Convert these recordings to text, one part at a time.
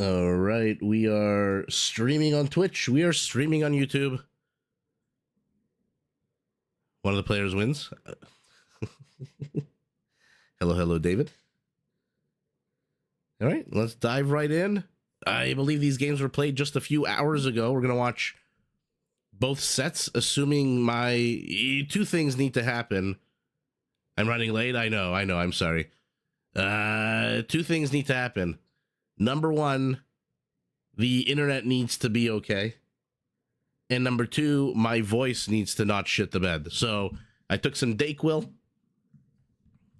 All right, we are streaming on Twitch. We are streaming on YouTube. One of the players wins. Hello, David. All right, let's dive right in. I believe these games were played just a few hours ago. We're going to watch both sets, assuming my two things need to happen. I'm running late. I know. I'm sorry. Two things need to happen. Number one, the internet needs to be okay. And number two, my voice needs to not shit the bed. So I took some Dayquil.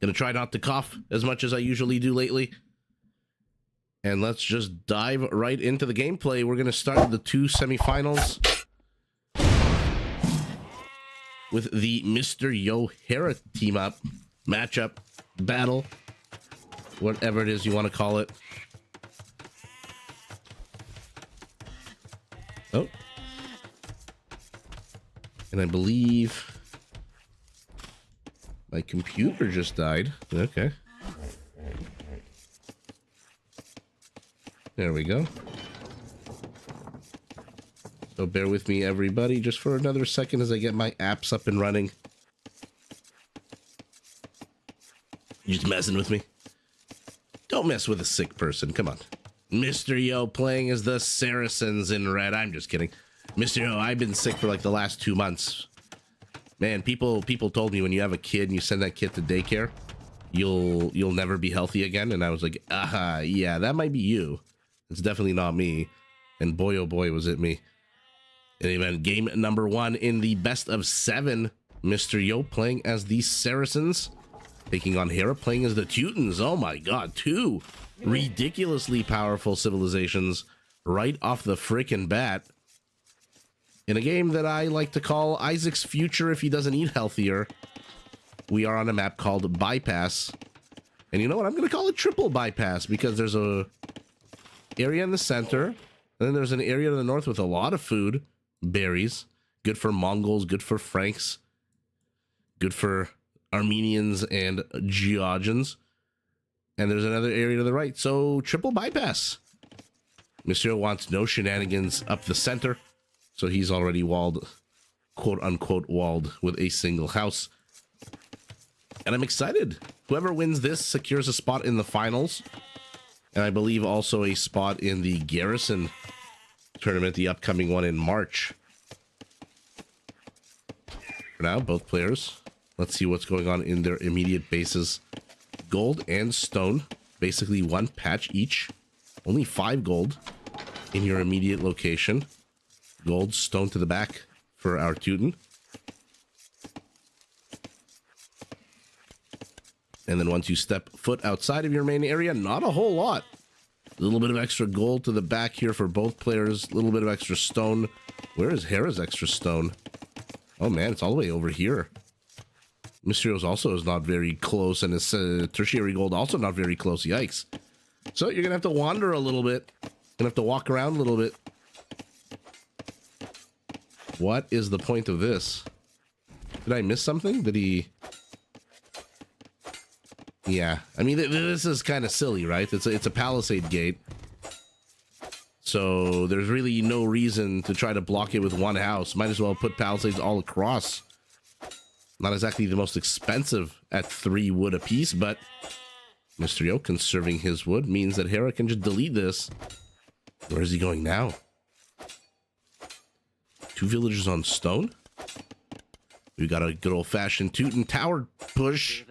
Gonna try not to cough as much as I usually do lately. And let's just dive right into the gameplay. We're gonna start the two semifinals with the Mr. Yo Hera team up, matchup, battle, whatever it is you want to call it. Oh. And I believe my computer just died. Okay. There we go. So bear with me, everybody, just for another second as I get my apps up and running. You just messing with me? Don't mess with a sick person. Come on. Mr. Yo playing as the Saracens in red. I'm just kidding. Mr. Yo, I've been sick for like the last 2 months. Man, people told me when you have a kid and you send that kid to daycare, you'll never be healthy again. And I was like, aha, yeah, that might be you. It's definitely not me. And boy, oh boy, was it me. And even game number one in the best of 7, Mr. Yo playing as the Saracens, taking on Hera playing as the Teutons. Oh my god, 2 ridiculously powerful civilizations right off the frickin' bat. In a game that I like to call Isaac's future if he doesn't eat healthier. We are on a map called Bypass. And you know what? I'm going to call it Triple Bypass because there's a area in the center. And then there's an area to the north with a lot of food. Berries. Good for Mongols. Good for Franks. Good for Armenians and Georgians. And there's another area to the right. So Triple Bypass. Monsieur wants no shenanigans up the center. So he's already walled, quote unquote, walled with a single house. And I'm excited. Whoever wins this secures a spot in the finals. And I believe also a spot in the Garrison tournament, the upcoming one in March. For now, both players. Let's see what's going on in their immediate bases. Gold and stone. Basically 1 patch each. Only 5 gold in your immediate location. Gold, stone to the back for our Teuton. And then once you step foot outside of your main area, not a whole lot. A little bit of extra gold to the back here for both players. A little bit of extra stone. Where is Hera's extra stone? Oh man, it's all the way over here. Mysterio's also is not very close, and his tertiary gold also not very close. Yikes. So you're going to have to wander a little bit. Going to have to walk around a little bit. What is the point of this? Did I miss something? Did he... Yeah, I mean, this is kind of silly, right? It's a palisade gate. So there's really no reason to try to block it with one house. Might as well put palisades all across. Not exactly the most expensive at 3 wood apiece, but Mr. Yo conserving his wood means that Hera can just delete this. Where is he going now? 2 villagers on stone. We got a good old-fashioned Teuton tower push.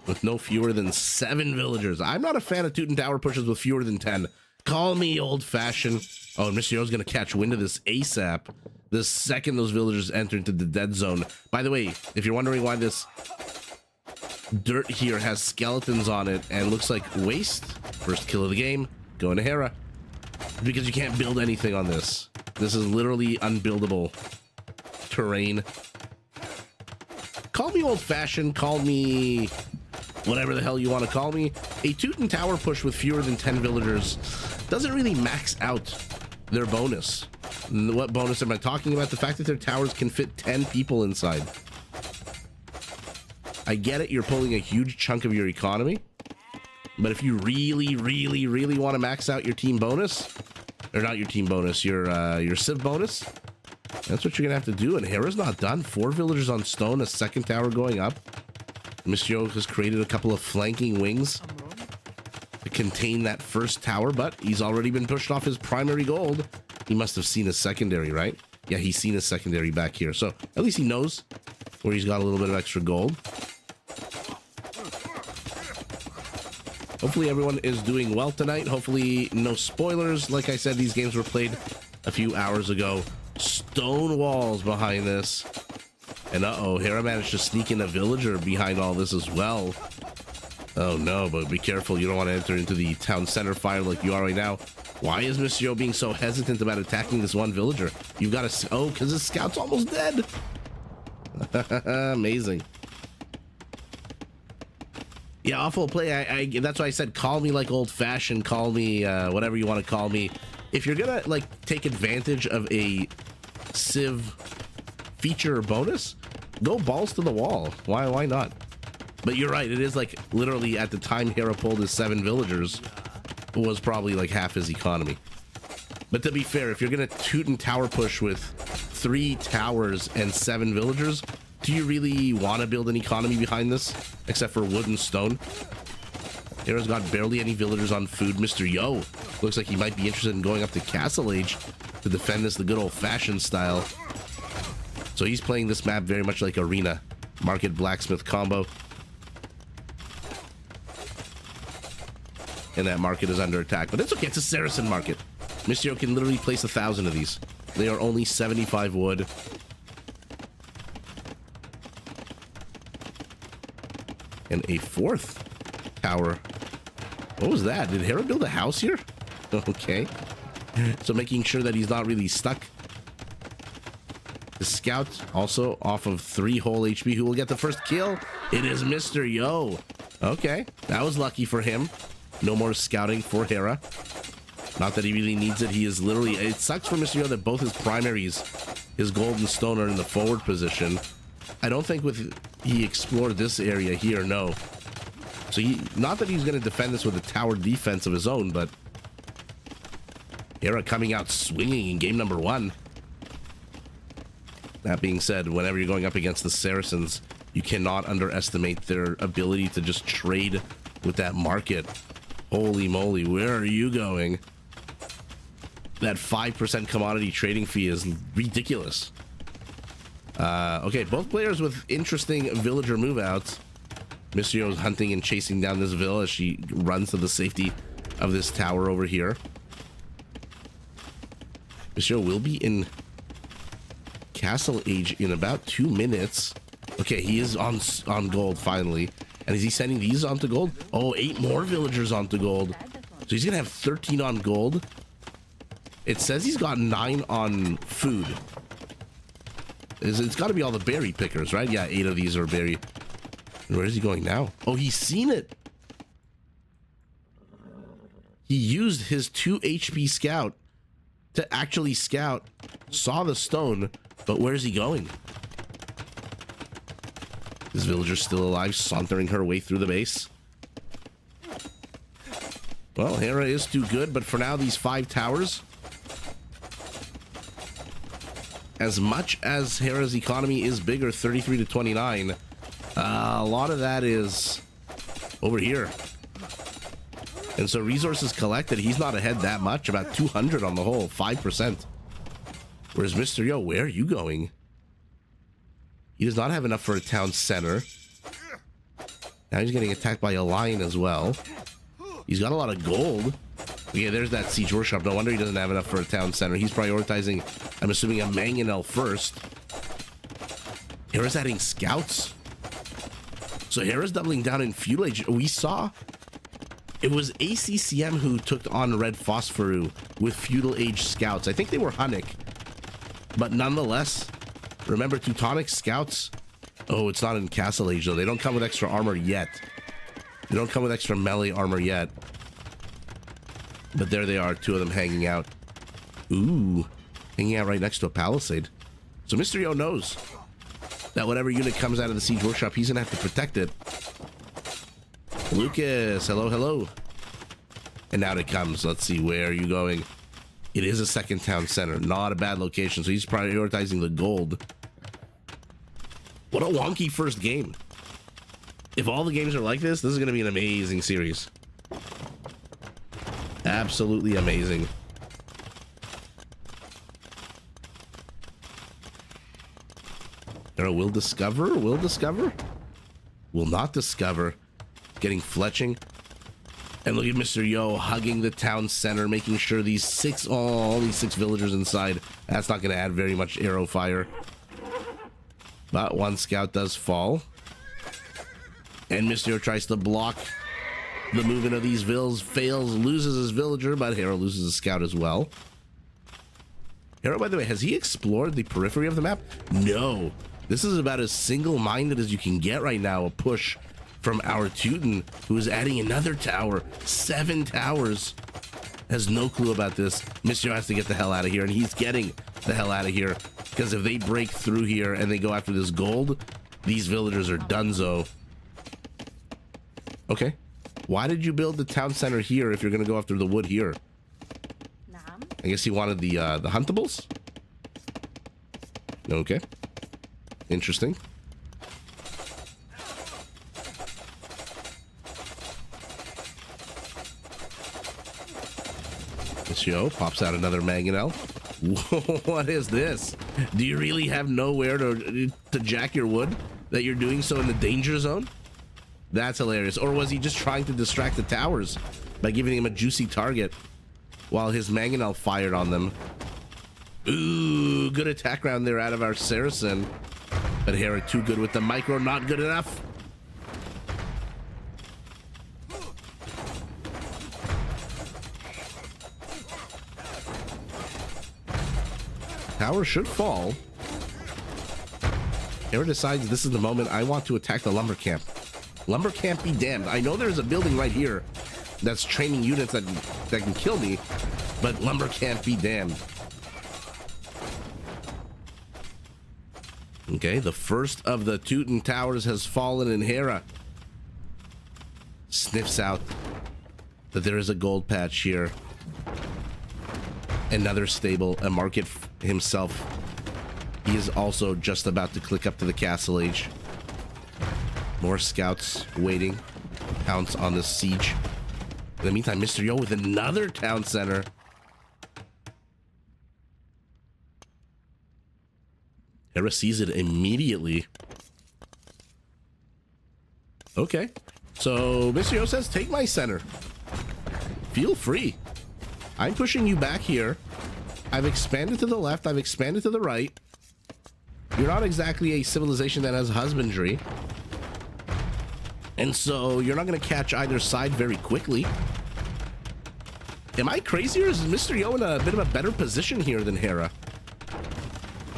With no fewer than 7 villagers. I'm not a fan of Teuton tower pushes with fewer than 10. Call me old-fashioned. Oh, and Mr. Yo's going to catch wind of this ASAP. The second those villagers enter into the dead zone. By the way, if you're wondering why this dirt here has skeletons on it and looks like waste, first kill of the game, going to Hera. Because you can't build anything on this. This is literally unbuildable terrain. Call me old-fashioned, call me whatever the hell you want to call me. A Teuton tower push with fewer than 10 villagers doesn't really max out their bonus. What bonus am I talking about? The fact that their towers can fit 10 people inside. I get it, you're pulling a huge chunk of your economy. But if you really, really, really want to max out your team bonus, or not your team bonus, your civ bonus, that's what you're gonna have to do. And Hera's not done. 4 villagers on stone, a second tower going up. Monsieur has created a couple of flanking wings to contain that first tower, but he's already been pushed off his primary gold. He must have seen his secondary, right? Yeah, he's seen his secondary back here. So at least he knows where he's got a little bit of extra gold. Hopefully everyone is doing well tonight. Hopefully no spoilers. Like I said, these games were played a few hours ago. Stone walls behind this. And uh-oh, Hera managed to sneak in a villager behind all this as well. Oh no, but be careful. You don't want to enter into the town center fire like you are right now. Why is Monsieur being so hesitant about attacking this one villager? You've got to... Oh, because his scout's almost dead. Amazing. Yeah, awful play. That's why I said call me like old-fashioned. Call me whatever you want to call me. If you're going to like take advantage of a civ feature or bonus, go balls to the wall. Why not? But you're right. It is like literally at the time Hera pulled his 7 villagers was probably like half his economy. But to be fair, if you're going to toot and tower push with 3 towers and 7 villagers, do you really want to build an economy behind this? Except for wood and stone? Hera's got barely any villagers on food. Mr. Yo looks like he might be interested in going up to Castle Age to defend this the good old-fashioned style. So he's playing this map very much like Arena. Market Blacksmith combo. And that market is under attack. But it's okay, it's a Saracen market. Mr. Yo can literally place 1,000 of these. They are only 75 wood. And a 4th tower. What was that? Did Hera build a house here? Okay. So making sure that he's not really stuck. The scout also off of 3 whole HP. Who will get the first kill? It is Mr. Yo. Okay. That was lucky for him. No more scouting for Hera. Not that he really needs it. He is literally... It sucks for Mr. Yo that both his primaries, his gold and stone, are in the forward position. I don't think he explored this area here, no. So not that he's going to defend this with a tower defense of his own, but Hera coming out swinging in game number 1. That being said, whenever you're going up against the Saracens, you cannot underestimate their ability to just trade with that market. Holy moly, where are you going? That 5% commodity trading fee is ridiculous. Okay, both players with interesting villager move outs. Monsieur is hunting and chasing down this villa as she runs to the safety of this tower over here. Monsieur will be in Castle Age in about 2 minutes. Okay, he is on gold finally. And is he sending these onto gold? Oh, 8 more villagers onto gold. So he's gonna have 13 on gold. It says he's got 9 on food. It's got to be all the berry pickers, right? Yeah, 8 of these are berry. Where is he going now? Oh, he's seen it. He used his 2 HP scout to actually scout, saw the stone, but where's he going? This villager's still alive, sauntering her way through the base. Well, Hera is too good, but for now, these 5 towers... As much as Hera's economy is bigger, 33 to 29, a lot of that is over here. And so resources collected, he's not ahead that much, about 200 on the whole, 5%. Whereas Mr. Yo, where are you going? He does not have enough for a town center. Now he's getting attacked by a lion as well. He's got a lot of gold. Yeah, there's that siege workshop. No wonder he doesn't have enough for a town center. He's prioritizing, I'm assuming, a mangonel first. Hera's adding scouts. So Hera's doubling down in feudal age. We saw it was ACCM who took on Red Phosphoru with feudal age scouts. I think they were Hunnic, but nonetheless, remember Teutonic scouts? Oh, it's not in Castle Age though. They don't come with extra armor yet. They don't come with extra melee armor yet. But there they are, 2 of them hanging out. Ooh, hanging out right next to a palisade. So Mr. Yo knows that whatever unit comes out of the siege workshop, he's gonna have to protect it. Lucas, hello, hello. And out it comes. Let's see, where are you going? It is a second town center. Not a bad location, so he's prioritizing the gold. What a wonky first game. If all the games are like this is going to be an amazing series. Absolutely amazing. Hera will discover, will not discover. Getting fletching. And look at Mr. Yo hugging the town center, making sure these all these 6 villagers inside. That's not going to add very much arrow fire. But one scout does fall. And Mr. Yo tries to block the movement of these vills, fails, loses his villager, but Hera loses a scout as well. Hera, by the way, has he explored the periphery of the map? No. This is about as single-minded as you can get right now. A push from our Teuton, who is adding another tower. 7 towers. Has no clue about this. Mr. has to get the hell out of here, and he's getting the hell out of here. Because if they break through here and they go after this gold, these villagers are donezo. Okay. Why did you build the town center here if you're going to go after the wood here? I guess he wanted the huntables? Okay. Interesting. Yo pops out another mangonel. What is this? Do you really have nowhere to jack your wood that you're doing so in the danger zone? That's hilarious. Or was he just trying to distract the towers by giving him a juicy target while his mangonel fired on them? Ooh, good attack round there out of our Saracen. But Hera too good with the micro, not good enough. Tower should fall. Hera decides this is the moment I want to attack the lumber camp. Lumber camp be damned. I know there's a building right here that's training units that can kill me, but lumber camp be damned. Okay, the first of the Teuton towers has fallen, and Hera sniffs out that there is a gold patch here. Another stable, a market himself. He is also just about to click up to the castle age. More scouts waiting. Pounce on the siege. In the meantime, Mr. Yo with another town center. Hera sees it immediately. Okay. So Mr. Yo says, take my center. Feel free. I'm pushing you back here. I've expanded to the left. I've expanded to the right. You're not exactly a civilization that has husbandry. And so you're not going to catch either side very quickly. Am I crazy, or is Mr. Yo in a bit of a better position here than Hera?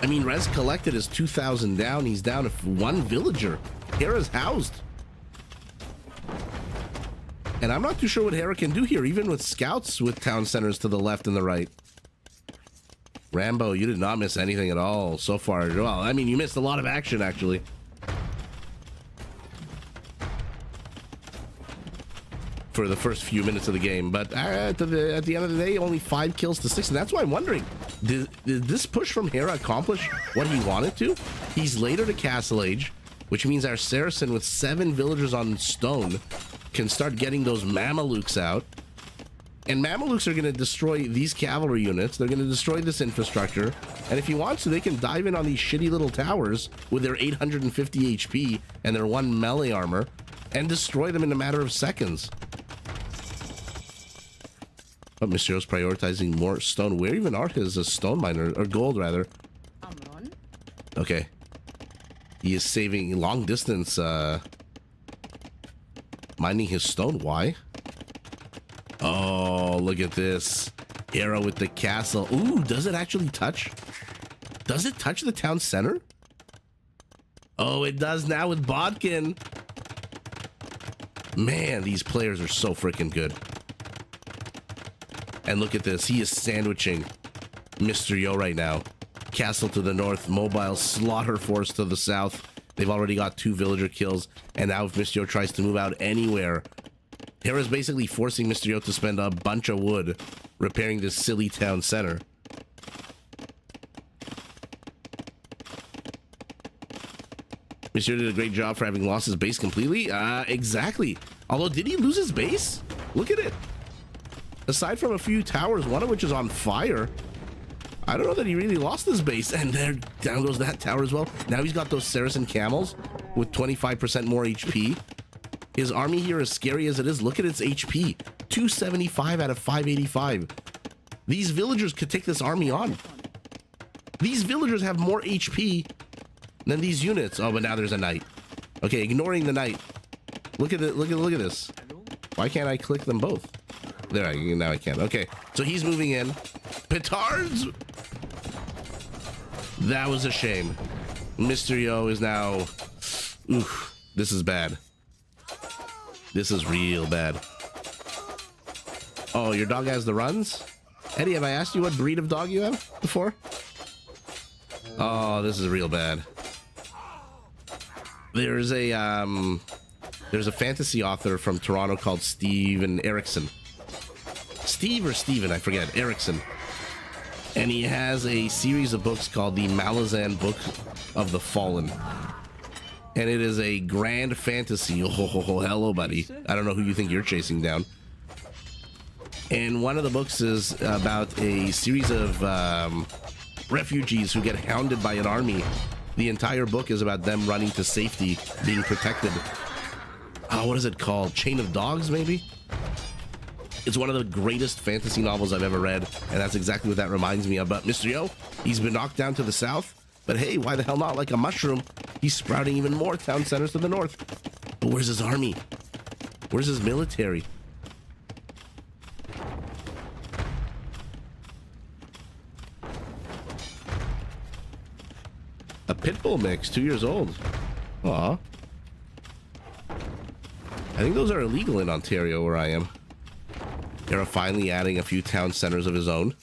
I mean, res collected is 2,000 down. He's down to 1 villager. Hera's housed. And I'm not too sure what Hera can do here, even with scouts with town centers to the left and the right. Rambo, you did not miss anything at all so far. Well, I mean, you missed a lot of action, actually. For the first few minutes of the game, but at the end of the day, only 5 kills to 6, and that's why I'm wondering, did this push from Hera accomplish what he wanted to? He's later to Castle Age, which means our Saracen with 7 villagers on stone can start getting those Mamelukes out, and Mamelukes are going to destroy these cavalry units. They're going to destroy this infrastructure, and if he wants to, they can dive in on these shitty little towers with their 850 HP and their 1 melee armor and destroy them in a matter of seconds. But Mr. Yo's prioritizing more stone. Where even are his stone miner, or gold rather? Okay. He is saving long distance, mining his stone. Why? Oh, look at this. Hera with the castle. Ooh, does it actually touch? Does it touch the town center? Oh, it does now with Bodkin. Man, these players are so freaking good. And look at this. He is sandwiching Mr. Yo right now. Castle to the north. Mobile slaughter force to the south. They've already got 2 villager kills. And now if Mr. Yo tries to move out anywhere Hera's basically forcing Mr. Yo to spend a bunch of wood repairing this silly town center. Mr. Yo did a great job for having lost his base completely. Exactly. Although, did he lose his base? Look at it. Aside from a few towers, one of which is on fire, I don't know that he really lost his base. And there, down goes that tower as well. Now he's got those Saracen camels with 25% more HP. His army here, as scary as it is, look at its HP. 275 out of 585. These villagers could take this army on. These villagers have more HP than these units. Oh, but now there's a knight. Okay, ignoring the knight. Look at it. Look at this. Why can't I click them both? There, now I can. Okay, so he's moving in. Petards! That was a shame. Mr. Yo is now... Oof, this is bad. This is real bad. Oh, your dog has the runs? Eddie, have I asked you what breed of dog you have before? Oh, this is real bad. There's a fantasy author from Toronto called Steven Erickson. Steve or Steven, I forget. Erickson. And he has a series of books called the Malazan Book of the Fallen. And it is a grand fantasy. Oh, hello, buddy. I don't know who you think you're chasing down. And one of the books is about a series of refugees who get hounded by an army. The entire book is about them running to safety, being protected. Oh, what is it called? Chain of Dogs, maybe? It's one of the greatest fantasy novels I've ever read, and that's exactly what that reminds me of. But Mr. Yo, he's been knocked down to the south, but hey, why the hell not? Like a mushroom, he's sprouting even more town centers to the north. But where's his army? Where's his military? A pit bull mix, 2 years old. Aw. I think those are illegal in Ontario where I am. Hera finally adding a few town centers of his own.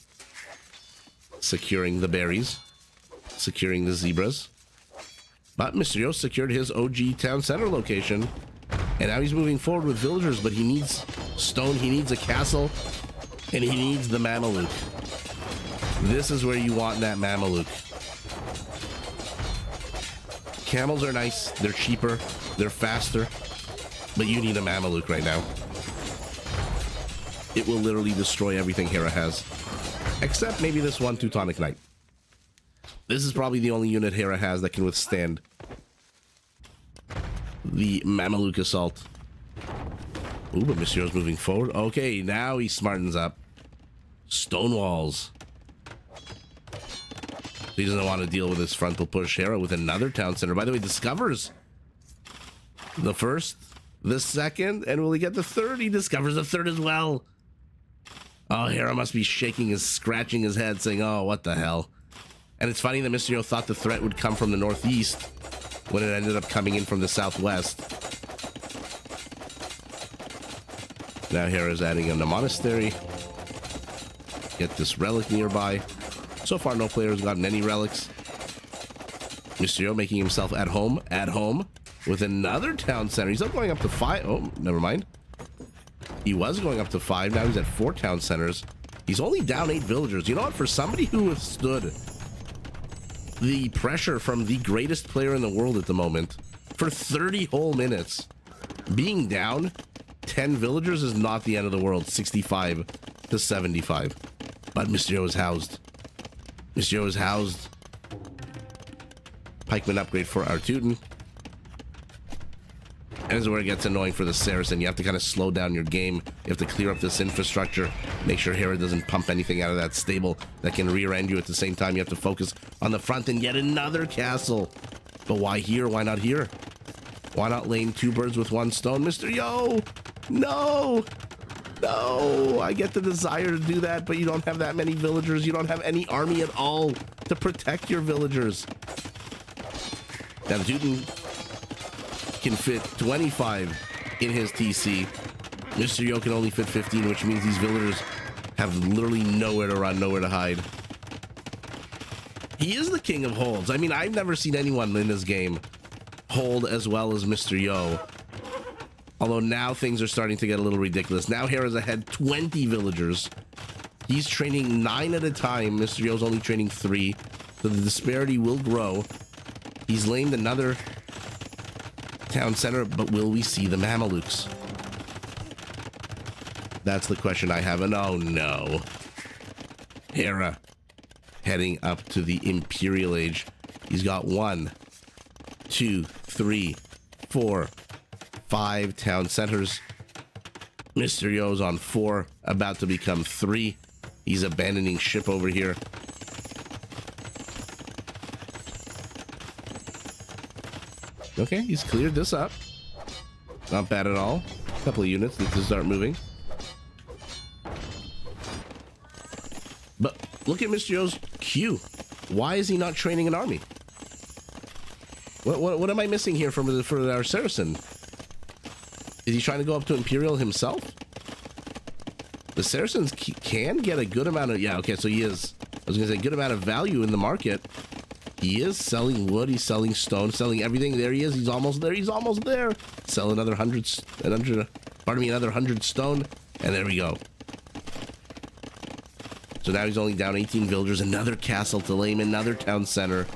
Securing the berries. Securing the zebras. But Mr. Yo secured his OG town center location. And now he's moving forward with villagers, but he needs stone, he needs a castle, and he needs the Mameluke. This is where you want that Mameluke. Camels are nice, they're cheaper, they're faster, but you need a Mameluke right now. It will literally destroy everything Hera has. Except maybe this one Teutonic Knight. This is probably the only unit Hera has that can withstand the Mameluke assault. Ooh, but Mr. Yo's moving forward. Okay, now he smartens up. Stone walls. He doesn't want to deal with this frontal push. Hera with another town center. By the way, discovers the first, the second, and will he get the third? He discovers the third as well. Oh, Hera must be scratching his head, saying, oh, what the hell? And it's funny that Mr. Yo thought the threat would come from the northeast when it ended up coming in from the southwest. Now Hera's adding in the monastery. Get this relic nearby. So far, no player has gotten any relics. Mr. Yo making himself at home with another town center. He's not going up to 5. Oh, never mind. He was going up to 5. Now he's at 4 town centers. He's only down 8 villagers. You know what? For somebody who withstood the pressure from the greatest player in the world at the moment for 30 whole minutes, being down 10 villagers is not the end of the world. 65 to 75. But Mr. Yo is housed. Mr. Yo is housed. Pikeman upgrade for our Teuton. And this is where it gets annoying for the Saracen. You have to kind of slow down your game. You have to clear up this infrastructure. Make sure Hera doesn't pump anything out of that stable that can rear end you at the same time. You have to focus on the front and yet another castle. But why here? Why not here? Why not lane 2 birds with 1 stone? Mr. Yo! No! No! I get the desire to do that, but you don't have that many villagers. You don't have any army at all to protect your villagers. Now the Teuton can fit 25 in his TC. Mr. Yo can only fit 15, which means these villagers have literally nowhere to run, nowhere to hide. He is the king of holds. I mean, I've never seen anyone in this game hold as well as Mr. Yo. Although now things are starting to get a little ridiculous. Now Hera's ahead 20 villagers. He's training 9 at a time. Mr. Yo's only training 3. So the disparity will grow. He's lamed another town center, but will we see the Mamelukes? That's the question I have. And oh no. Hera heading up to the Imperial Age. He's got 1, 2, 3, 4, 5 town centers. Mr. Yo's on 4, about to become 3. He's abandoning ship over here. Okay, he's cleared this up. Not bad at all. A couple of units need to start moving. But look at Mr. Yo's queue. Why is he not training an army? What am I missing here for our Saracen? Is he trying to go up to Imperial himself? The Saracens can get a good amount of... Yeah, okay, so he is... I was going to say good amount of value in the market. He is selling wood, he's selling stone, selling everything. There he is, he's almost there, he's almost there. Sell another 100 stone, and there we go. So now he's only down 18 villagers, another castle to lame, another town center.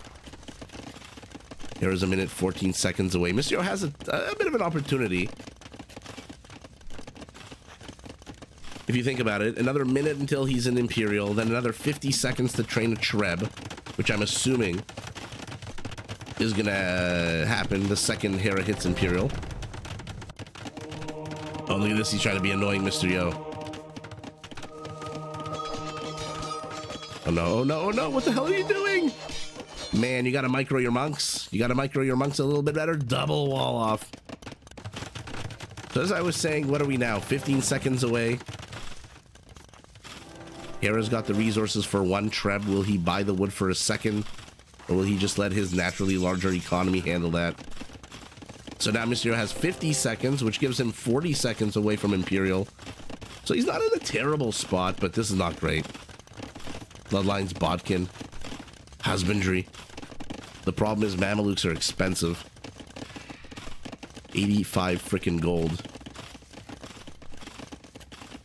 Here's a minute, 14 seconds away. Mr. Yo has a bit of an opportunity. If you think about it, another minute until he's in Imperial, then another 50 seconds to train a Treb, which I'm assuming is gonna happen the second Hera hits Imperial. Oh, look at this. He's trying to be annoying Mr. Yo. Oh no, oh no, oh no. What the hell are you doing? Man, you gotta micro your monks. You gotta micro your monks a little bit better. Double wall off. So as I was saying, what are we now? 15 seconds away. Hera's got the resources for 1 Treb. Will he buy the wood for a second? Or will he just let his naturally larger economy handle that? So now Mr. Yo has 50 seconds, which gives him 40 seconds away from Imperial. So he's not in a terrible spot, but this is not great. Bloodlines, Bodkin, husbandry. The problem is Mamelukes are expensive. 85 freaking gold.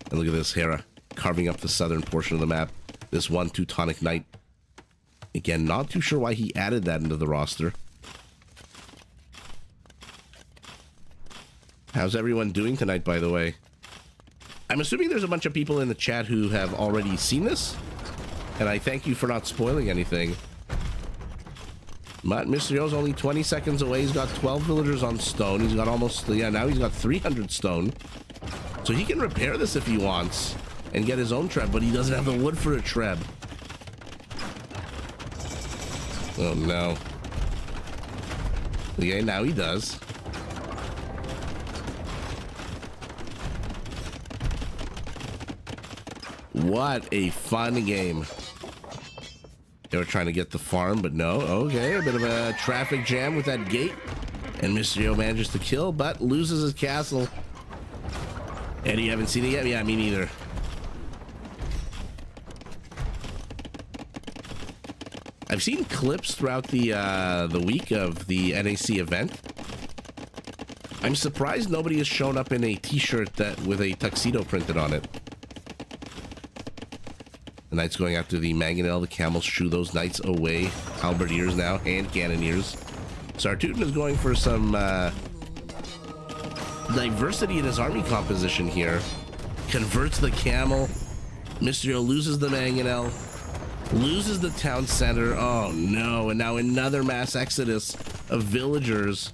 And look at this, Hera carving up the southern portion of the map. This one Teutonic Knight. Again, not too sure why he added that into the roster. How's everyone doing tonight, by the way? I'm assuming there's a bunch of people in the chat who have already seen this. And I thank you for not spoiling anything. But Mr. Yo's only 20 seconds away. He's got 12 villagers on stone. He's got almost... Yeah, now he's got 300 stone. So he can repair this if he wants. And get his own Treb, but he doesn't have the wood for a Treb. Oh no. Okay, now he does. What a fun game. They were trying to get the farm, but no. Okay, a bit of a traffic jam with that gate. And Mr. Yo manages to kill, but loses his castle. Eddie, you haven't seen it yet? Yeah, me neither. I've seen clips throughout the week of the NAC event. I'm surprised nobody has shown up in a t-shirt that with a tuxedo printed on it. The knights going after the mangonel. The camels shoo those knights away. Halberdiers now, and cannoneers. Sartuten is going for some diversity in his army composition here. Converts the camel. Mr. Yo loses the mangonel. Loses the town center. Oh no, and now another mass exodus of villagers.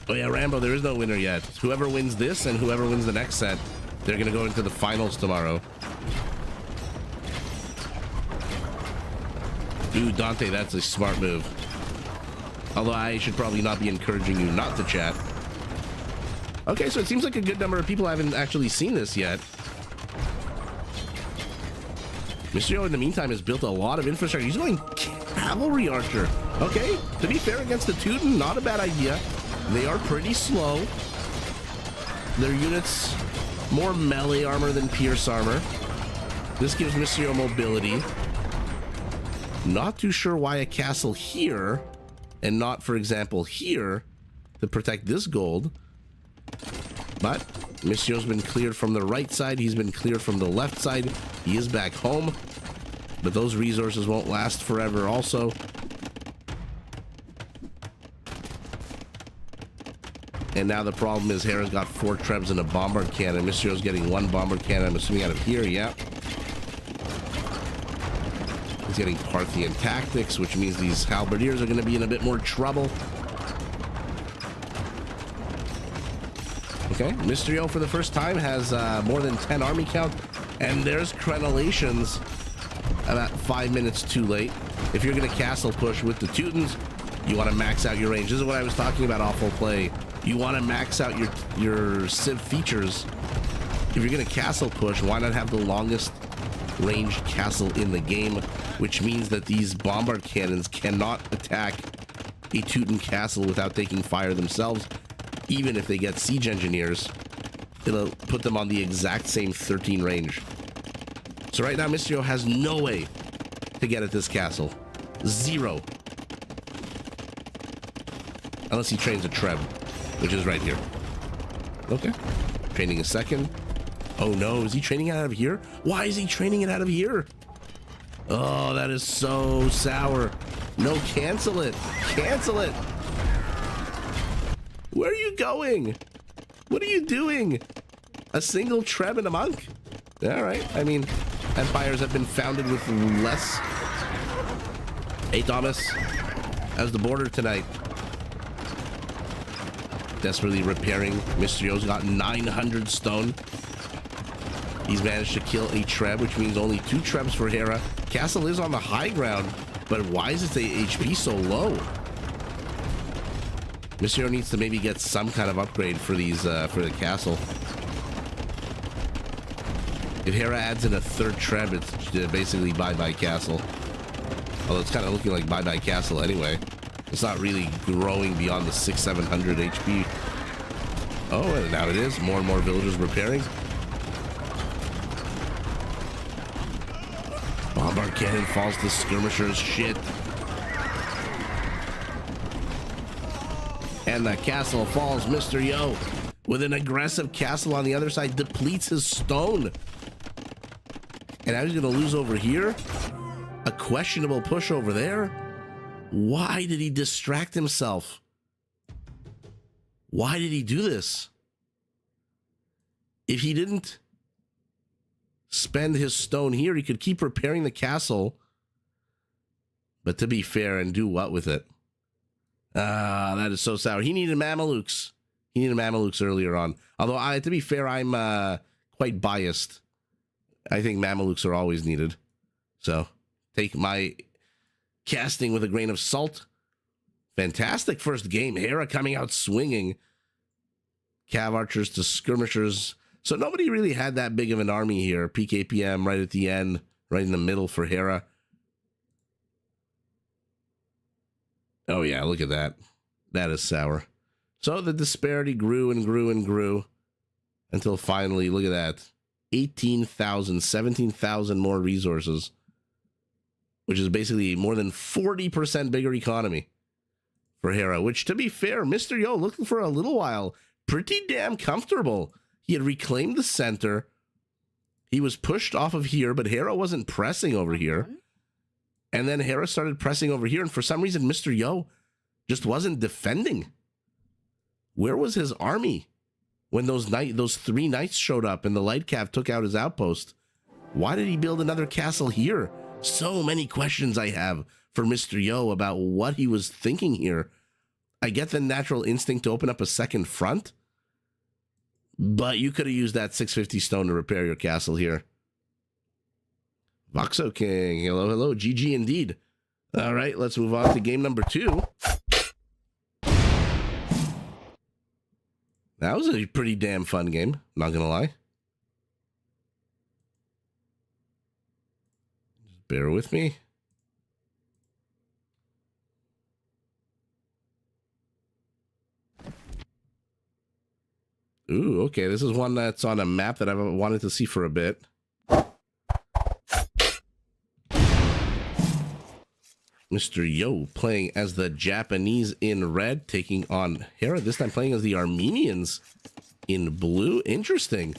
Oh yeah, Rambo, there is no winner yet. Whoever wins this and whoever wins the next set, they're gonna go into the finals tomorrow. Ooh, Dante, that's a smart move. Although I should probably not be encouraging you not to chat. Okay, so it seems like a good number of people haven't actually seen this yet. Mr. Yo, in the meantime, has built a lot of infrastructure. He's going cavalry archer. Okay, to be fair against the Teuton, not a bad idea. They are pretty slow. Their units more melee armor than pierce armor. This gives Mr. Yo mobility. Not too sure why a castle here and not, for example, here to protect this gold. But Mysterio's been cleared from the right side. He's been cleared from the left side. He is back home. But those resources won't last forever also. And now the problem is Hera's got 4 trebs and a bombard cannon. Mysterio's getting 1 bombard cannon, I'm assuming out of here, yeah. He's getting Parthian tactics, which means these halberdiers are going to be in a bit more trouble. Okay, Mysterio for the first time has more than 10 army count. And there's crenellations about 5 minutes too late. If you're going to castle push with the Teutons, you want to max out your range. This is what I was talking about, awful play. You want to max out your civ features. If you're going to castle push, why not have the longest ranged castle in the game, which means that these bombard cannons cannot attack a Teuton castle without taking fire themselves. Even if they get siege engineers, it'll put them on the exact same 13 range. So right now, Mysterio has no way to get at this castle. 0. Unless he trains a Treb, which is right here. Okay. Training a second. Oh no, is he training it out of here? Why is he training it out of here? Oh, that is so sour. No, cancel it. Cancel it. Where are you going? What are you doing? A single Treb and a monk? All right. I mean, empires have been founded with less. Hey, Thomas. How's the border tonight? Desperately repairing. Mysterio's got 900 stone. He's managed to kill a Treb, which means only 2 Trebs for Hera. Castle is on the high ground, but why is its HP so low? Mysterio needs to maybe get some kind of upgrade for these for the castle. If Hera adds in a 3rd Treb, it's basically bye-bye castle. Although it's kind of looking like bye-bye castle anyway. It's not really growing beyond the 600-700 HP. Oh, and now it is. More and more villagers repairing. Bombard cannon falls to skirmishers. Shit. And the castle falls. Mysterio, with an aggressive castle on the other side, depletes his stone. And now he's going to lose over here. A questionable push over there. Why did he distract himself? Why did he do this? If he didn't spend his stone here, he could keep repairing the castle. But to be fair, and do what with it? That is so sour. He needed Mamelukes. He needed Mamelukes earlier on. Although, to be fair, I'm quite biased. I think Mamelukes are always needed. So, take my casting with a grain of salt. Fantastic first game. Hera coming out swinging. Cav archers to skirmishers. So nobody really had that big of an army here. PKPM right at the end, right in the middle for Hera. Oh yeah, look at that. That is sour. So the disparity grew and grew and grew until finally, look at that. 18,000, 17,000 more resources, which is basically more than 40% bigger economy for Hera, which, to be fair, Mr. Yo looking for a little while, pretty damn comfortable. He had reclaimed the center. He was pushed off of here, but Hera wasn't pressing over here. And then Hera started pressing over here, and for some reason, Mr. Yo just wasn't defending. Where was his army when those 3 knights showed up and the light cav took out his outpost? Why did he build another castle here? So many questions I have for Mr. Yo about what he was thinking here. I get the natural instinct to open up a second front, but you could have used that 650 stone to repair your castle here. Voxo King, hello, hello, GG indeed. All right, let's move on to game number 2. That was a pretty damn fun game, not gonna lie. Just bear with me. Ooh, okay, this is one that's on a map that I've wanted to see for a bit. Mr. Yo playing as the Japanese in red, taking on Hera, this time playing as the Armenians in blue. Interesting.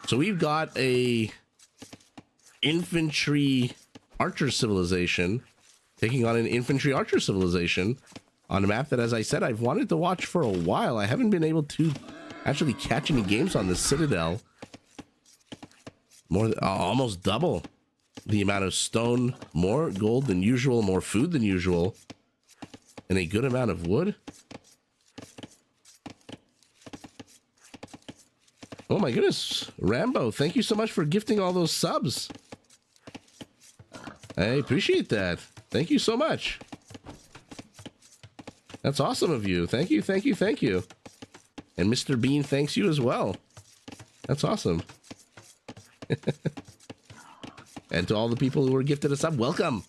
So we've got a infantry archer civilization taking on an infantry archer civilization on a map that, as I said, I've wanted to watch for a while. I haven't been able to actually catch any games on the Citadel. More than, almost double the amount of stone, more gold than usual, more food than usual, and a good amount of wood. Oh my goodness, Rambo, thank you so much for gifting all those subs. I appreciate that. Thank you so much. That's awesome of you. Thank you, thank you, thank you. And Mr. Bean thanks you as well. That's awesome. And to all the people who were gifted us up, welcome.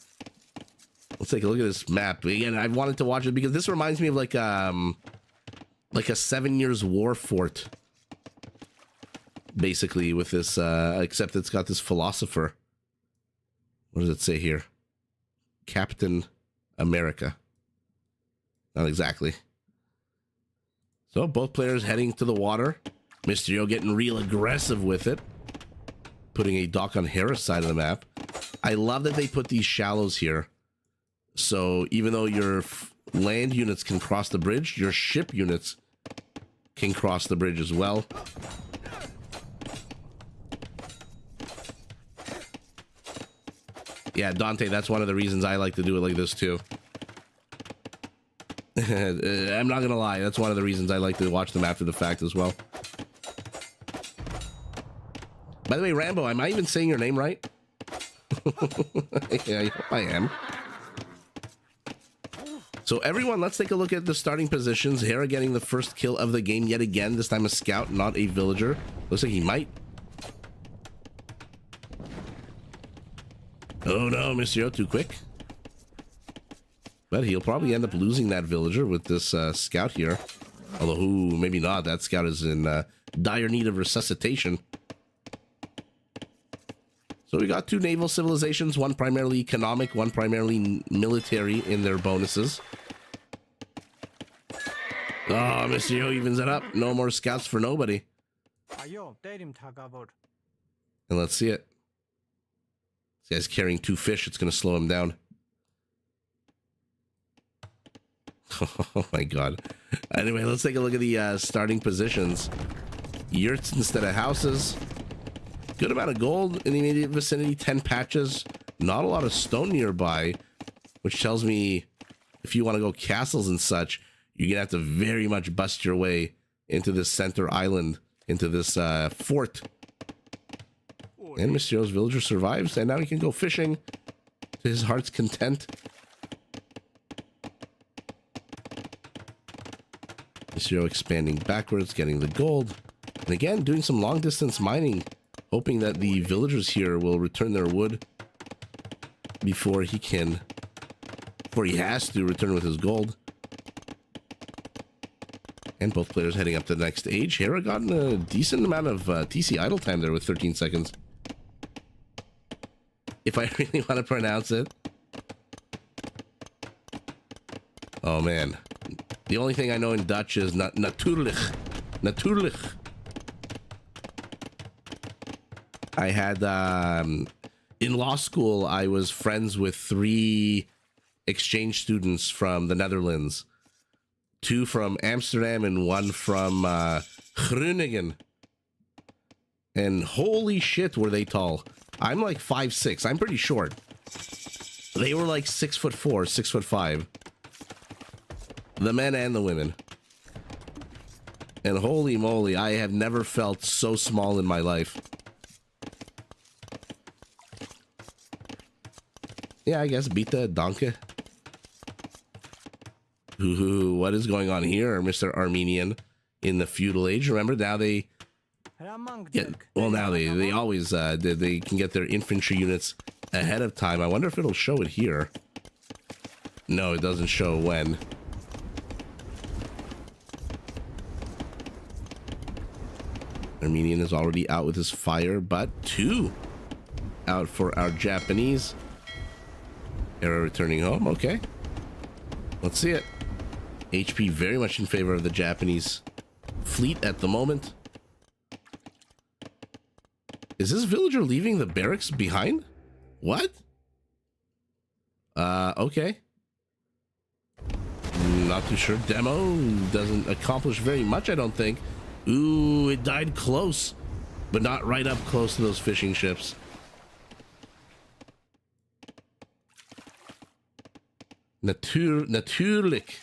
Let's take a look at this map. Again, I wanted to watch it because this reminds me of like a 7 Years War fort. Basically with this, except it's got this philosopher. What does it say here? Captain America. Not exactly. So both players heading to the water. Mr. Yo getting real aggressive with it. Putting a dock on Hera's side of the map. I love that they put these shallows here. So even though your land units can cross the bridge, your ship units can cross the bridge as well. Yeah, Dante, that's one of the reasons I like to do it like this too. I'm not gonna lie, that's one of the reasons I like to watch them after the fact as well. By the way, Rambo, am I even saying your name right? Yeah, I hope I am. So everyone, let's take a look at the starting positions. Hera getting the first kill of the game yet again. This time a scout, not a villager. Looks like he might. Oh no, Monsieur, too quick. But he'll probably end up losing that villager with this scout here. Although, ooh, maybe not. That scout is in dire need of resuscitation. So we got two naval civilizations, one primarily economic, one primarily military in their bonuses. Oh, Mr. Yo evens it up. No more scouts for nobody. And let's see it. This guy's carrying 2 fish. It's going to slow him down. Oh my god. Anyway, let's take a look at the starting positions. Yurts instead of houses. Good amount of gold in the immediate vicinity, 10 patches. Not a lot of stone nearby, which tells me if you want to go castles and such, you're going to have to very much bust your way into this center island, into this fort. And Mysterio's villager survives, and now he can go fishing to his heart's content. Mysterio expanding backwards, getting the gold. And again, doing some long distance mining, hoping that the villagers here will return their wood before he has to return with his gold. And both players heading up to the next stage. Hera gotten a decent amount of TC idle time there with 13 seconds. If I really want to pronounce it. Oh man. The only thing I know in Dutch is natuurlijk. Natuurlijk. I had, in law school, I was friends with 3 exchange students from the Netherlands. 2 from Amsterdam and 1 from Groningen. And holy shit, were they tall. I'm like 5'6". I'm pretty short. They were like 6'4", 6'5". The men and the women. And holy moly, I have never felt so small in my life. Yeah, I guess beat the donkey. Ooh, what is going on here, Mr. Armenian? In the feudal age, remember now they... Yeah, well, now they always they can get their infantry units ahead of time. I wonder if it'll show it here. No, it doesn't show when. Armenian is already out with his fire, but 2 out for our Japanese. Hera returning home. Okay. Let's see it. HP very much in favor of the Japanese fleet at the moment. Is this villager leaving the barracks behind? What? Okay. Not too sure. Demo doesn't accomplish very much, I don't think. Ooh, it died close, but not right up close to those fishing ships. Natuurlijk.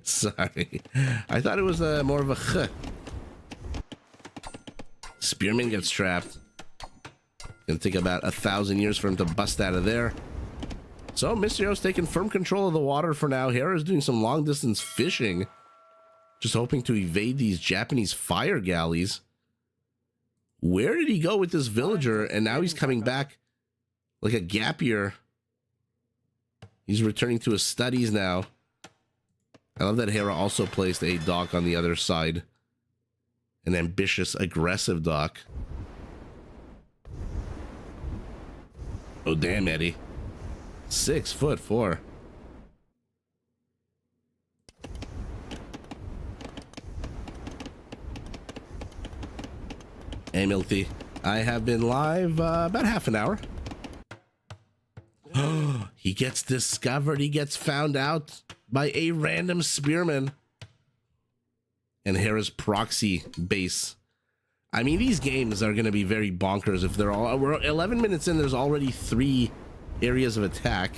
Sorry. I thought it was more of a ch. Spearman gets trapped. Gonna take about 1,000 years for him to bust out of there. So Mysterio's taking firm control of the water for now. Hera's doing some long distance fishing. Just hoping to evade these Japanese fire galleys. Where did he go with this villager? And now he's coming back like a gap year. He's returning to his studies now. I love that Hera also placed a dock on the other side. An ambitious, aggressive dock. Oh, damn, Eddie. 6'4". Hey, Milty. I have been live about half an hour. He gets discovered. He gets found out by a random spearman. And Hera's proxy base. I mean, these games are going to be very bonkers if they're all... We're 11 minutes in, there's already 3 areas of attack.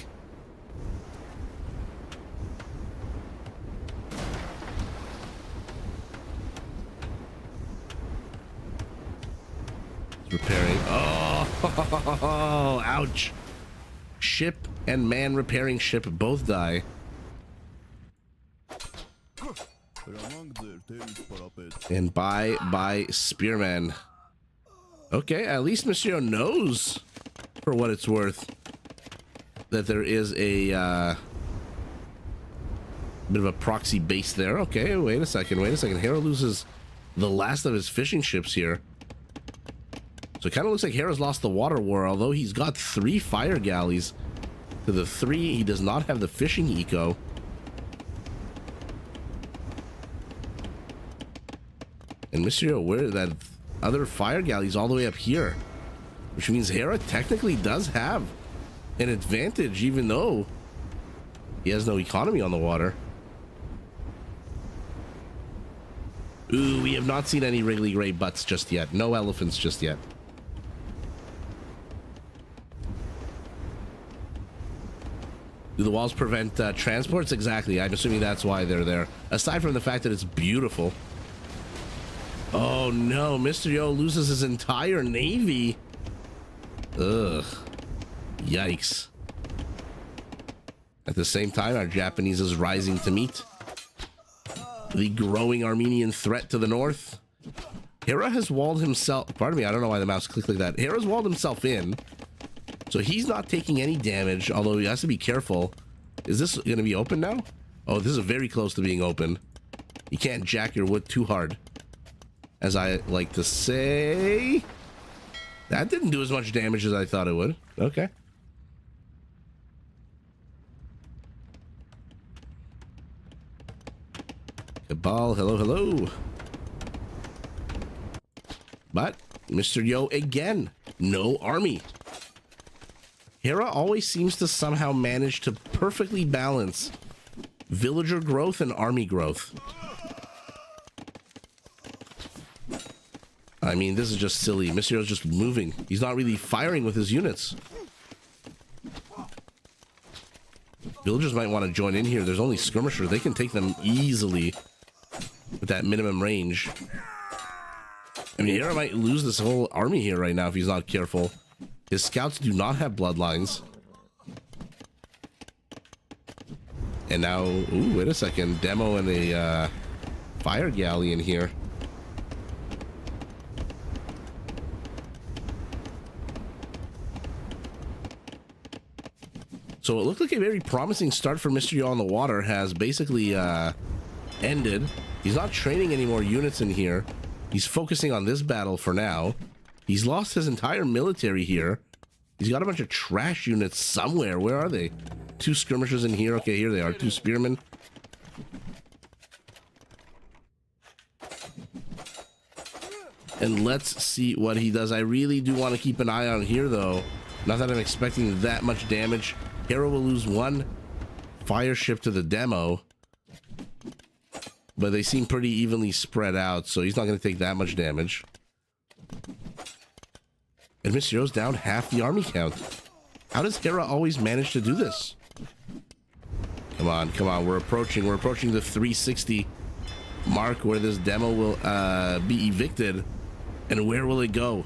Repairing. Oh, ouch. Ship and man repairing ship both die. And bye spearman. Okay, at least Monsieur knows, for what it's worth, that there is a bit of a proxy base there. Okay, wait a second. Hera loses the last of his fishing ships here. So it kind of looks like Hera's lost the water war, although he's got 3 fire galleys. To the 3, he does not have the fishing eco. And Mysterio, where that other fire galley's all the way up here, which means Hera technically does have an advantage, even though he has no economy on the water. Ooh, we have not seen any Wrigley Gray butts just yet. No elephants just yet. Do the walls prevent transports? Exactly. I'm assuming that's why they're there. Aside from the fact that it's beautiful. Oh no, Mysterio loses his entire navy. Ugh. Yikes. At the same time, our Japanese is rising to meet the growing Armenian threat to the north. Hera has walled himself... Pardon me, I don't know why the mouse clicked like that. Hera's walled himself in. So he's not taking any damage, although he has to be careful. Is this going to be open now? Oh, this is very close to being open. You can't jack your wood too hard. As I like to say. That didn't do as much damage as I thought it would. Okay. Cabal, hello, hello. But Mr. Yo again, no army. Hera always seems to somehow manage to perfectly balance villager growth and army growth. I mean, this is just silly. Mysterio's just moving. He's not really firing with his units. Villagers might want to join in here. There's only skirmishers. They can take them easily with that minimum range. I mean, Hera might lose this whole army here right now if he's not careful. His scouts do not have bloodlines. And now, ooh, wait a second. Demo and a fire galley in here. So it looked like a very promising start for Mysterio on the water has basically ended. He's not training any more units in here. He's focusing on this battle for now. He's lost his entire military here. He's got a bunch of trash units somewhere. Where are they? 2 skirmishers in here. Okay, here they are. 2 spearmen. And let's see what he does. I really do want to keep an eye on here, though. Not that I'm expecting that much damage. Hera will lose 1 fire ship to the demo. But they seem pretty evenly spread out, so he's not going to take that much damage. And Mr. Yo's down half the army count. How does Hera always manage to do this? Come on, come on. We're approaching the 360 mark where this demo will be evicted. And where will it go?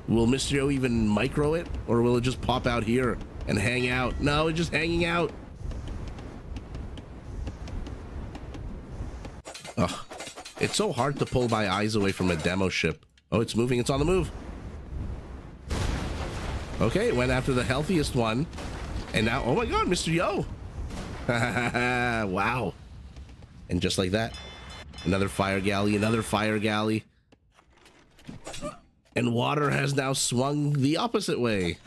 Will Mr. Yo even micro it? Or will it just pop out here and hang out? No, it's just hanging out. Ugh. It's so hard to pull my eyes away from a demo ship. Oh, it's moving. It's on the move. Okay, it went after the healthiest one. And now, oh my god, Mr. Yo. Wow. And just like that, another fire galley, another fire galley. And water has now swung the opposite way.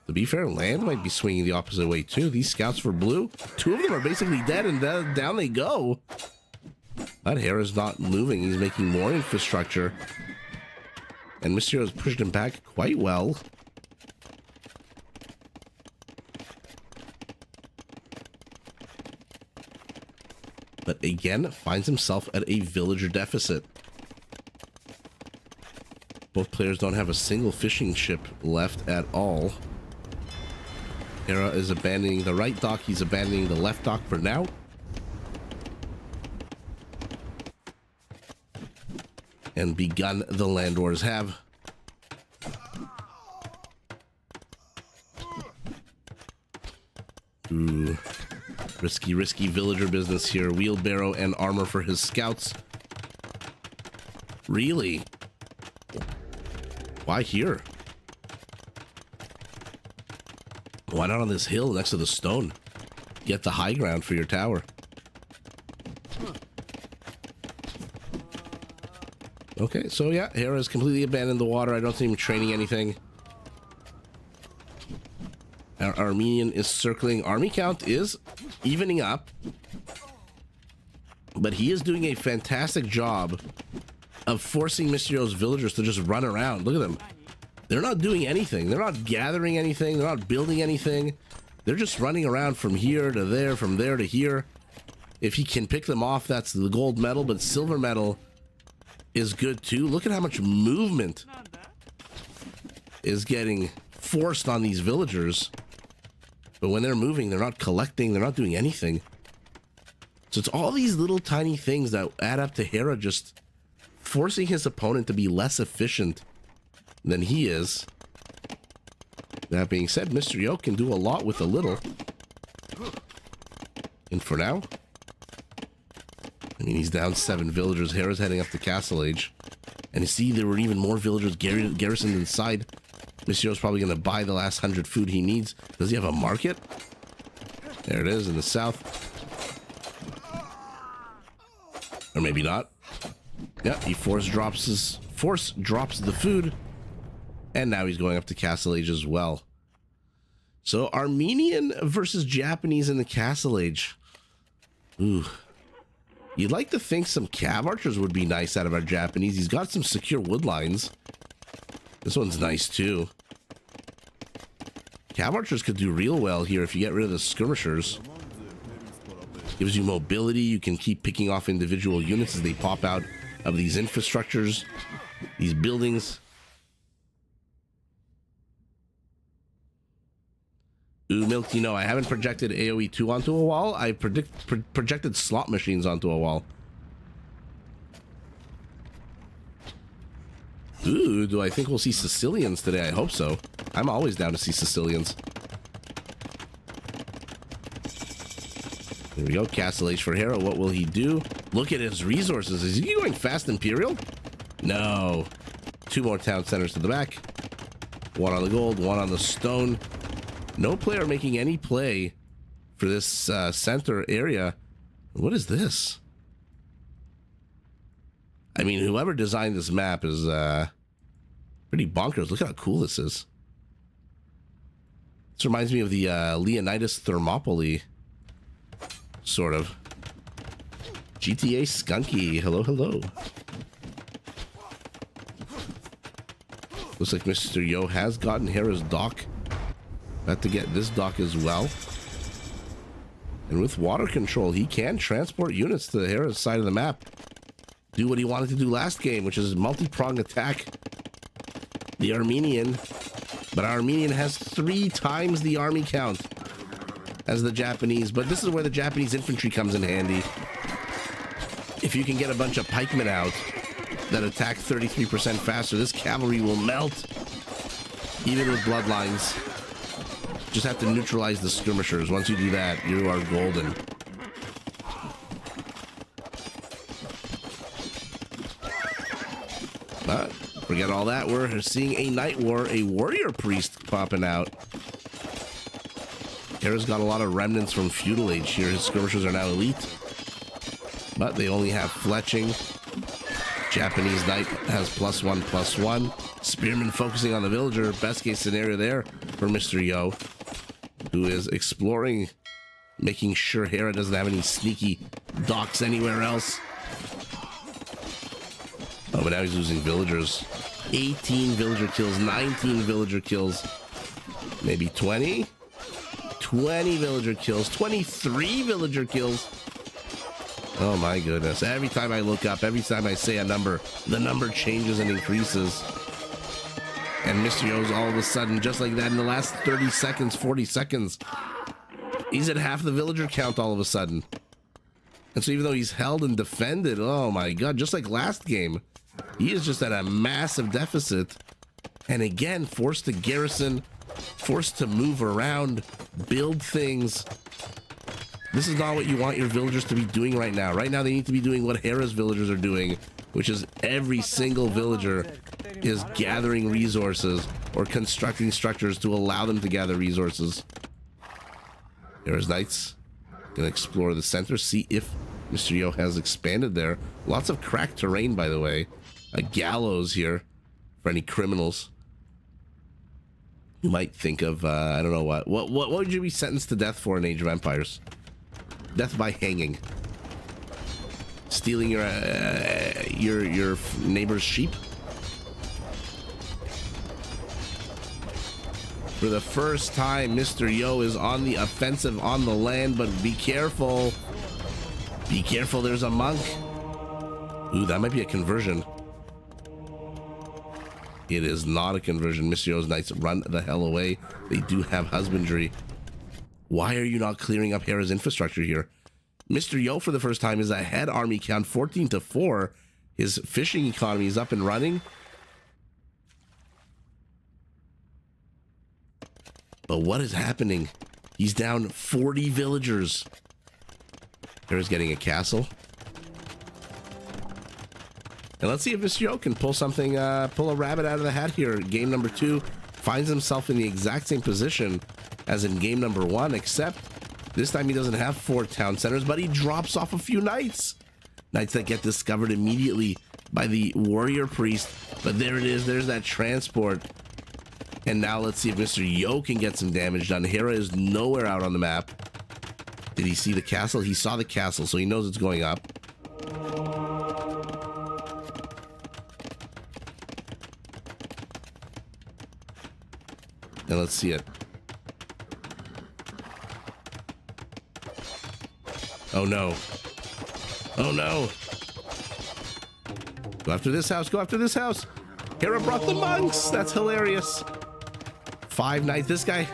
To be fair, land might be swinging the opposite way too. These scouts for blue, 2 of them are basically dead, and down they go. That Hera's not moving. He's making more infrastructure. And Mr. has pushed him back quite well. But again, finds himself at a villager deficit. Both players don't have a single fishing ship left at all. Hera is abandoning the right dock. He's abandoning the left dock for now. And begun the land wars have. Ooh. Risky villager business here. Wheelbarrow and armor for his scouts. Really? Why here? Why not on this hill next to the stone? Get the high ground for your tower. Okay, so yeah, Hera has completely abandoned the water. I don't see him training anything. Our Armenian is circling. Army count is evening up. But he is doing a fantastic job of forcing Mr. Yo's villagers to just run around. Look at them. They're not doing anything. They're not gathering anything. They're not building anything. They're just running around from here to there, from there to here. If he can pick them off, that's the gold medal, but silver medal is good too. Look at how much movement is getting forced on these villagers. But when they're moving, they're not collecting, they're not doing anything. So it's all these little tiny things that add up to Hera just forcing his opponent to be less efficient than he is. That being said, Mr. Yo can do a lot with a little. And for now, I mean, he's down 7 villagers. Hera's heading up to Castle Age. And you see, there were even more villagers garrisoned inside. Mr. Yo's probably going to buy the last 100 food he needs. Does he have a market? There it is in the south. Or maybe not. Yeah, he force drops the food. And now he's going up to Castle Age as well. So Armenian versus Japanese in the Castle Age. Ooh. You'd like to think some cav archers would be nice out of our Japanese. He's got some secure wood lines. This one's nice too. Cav archers could do real well here if you get rid of the skirmishers. Gives you mobility. You can keep picking off individual units as they pop out of these infrastructures, these buildings. Ooh, Milk, you know, I haven't projected AoE 2 onto a wall. I projected slot machines onto a wall. Ooh, do I think we'll see Sicilians today? I hope so. I'm always down to see Sicilians. Here we go. Castle Age for Hera. What will he do? Look at his resources. Is he going fast Imperial? No. 2 more town centers to the back. 1 on the gold, 1 on the stone. No player making any play for this center area. What is this? I mean, whoever designed this map is pretty bonkers. Look how cool this is. This reminds me of the Leonidas Thermopylae, sort of. GTA Skunky, hello, hello. Looks like Mr. Yo has gotten Hera's dock. About to get this dock as well. And with water control, he can transport units to Hera's side of the map. Do what he wanted to do last game, which is multi-prong attack the Armenian. But our Armenian has 3 times the army count as the Japanese. But this is where the Japanese infantry comes in handy. If you can get a bunch of pikemen out that attack 33% faster, this cavalry will melt. Even with bloodlines. Just have to neutralize the skirmishers. Once you do that, you are golden. But forget all that. We're seeing a Night War, a warrior priest popping out. Hera's got a lot of remnants from feudal age here. His skirmishers are now elite. But they only have fletching. Japanese knight has +1/+1. Spearman focusing on the villager. Best case scenario there for Mr. Yo, who is exploring, making sure Hera doesn't have any sneaky docks anywhere else. Oh, but now he's losing villagers. 18 villager kills, 19 villager kills, maybe 20? 20 villager kills, 23 villager kills. Oh my goodness. Every time I look up, every time I say a number, the number changes and increases. And Mr. Yo's all of a sudden, just like that, in the last 30 seconds, 40 seconds, he's at half the villager count all of a sudden. And so even though he's held and defended, oh my god, just like last game, he is just at a massive deficit. And again, forced to garrison, forced to move around, build things. This is not what you want your villagers to be doing right now. Right now, they need to be doing what Hera's villagers are doing, which is every single villager is gathering resources or constructing structures to allow them to gather resources. Hera's knights gonna explore the center, see if Mr. Yo has expanded there. Lots of cracked terrain, by the way. A gallows here for any criminals. You might think of, I don't know what would you be sentenced to death for in Age of Empires? Death by hanging. Stealing your neighbor's sheep. For the first time, Mr. Yo is on the offensive on the land, but be careful. Be careful, there's a monk. Ooh, that might be a conversion. It is not a conversion. Mr. Yo's knights run the hell away. They do have husbandry. Why are you not clearing up Hera's infrastructure here? Mr. Yo, for the first time, is ahead army count 14-4. His fishing economy is up and running. But what is happening? He's down 40 villagers. Hera's getting a castle. And let's see if Mr. Yo can pull something, pull a rabbit out of the hat here. Game number 2 finds himself in the exact same position as in game number 1, except this time he doesn't have 4 town centers, but he drops off a few knights. Knights that get discovered immediately by the warrior priest. But there it is, there's that transport. And now let's see if Mr. Yo can get some damage done. Hera is nowhere out on the map. Did he see the castle? He saw the castle, so he knows it's going up. And let's see it. Oh no. Oh no. Go after this house. Go after this house. Hera brought the monks. That's hilarious. 5 knights. This guy.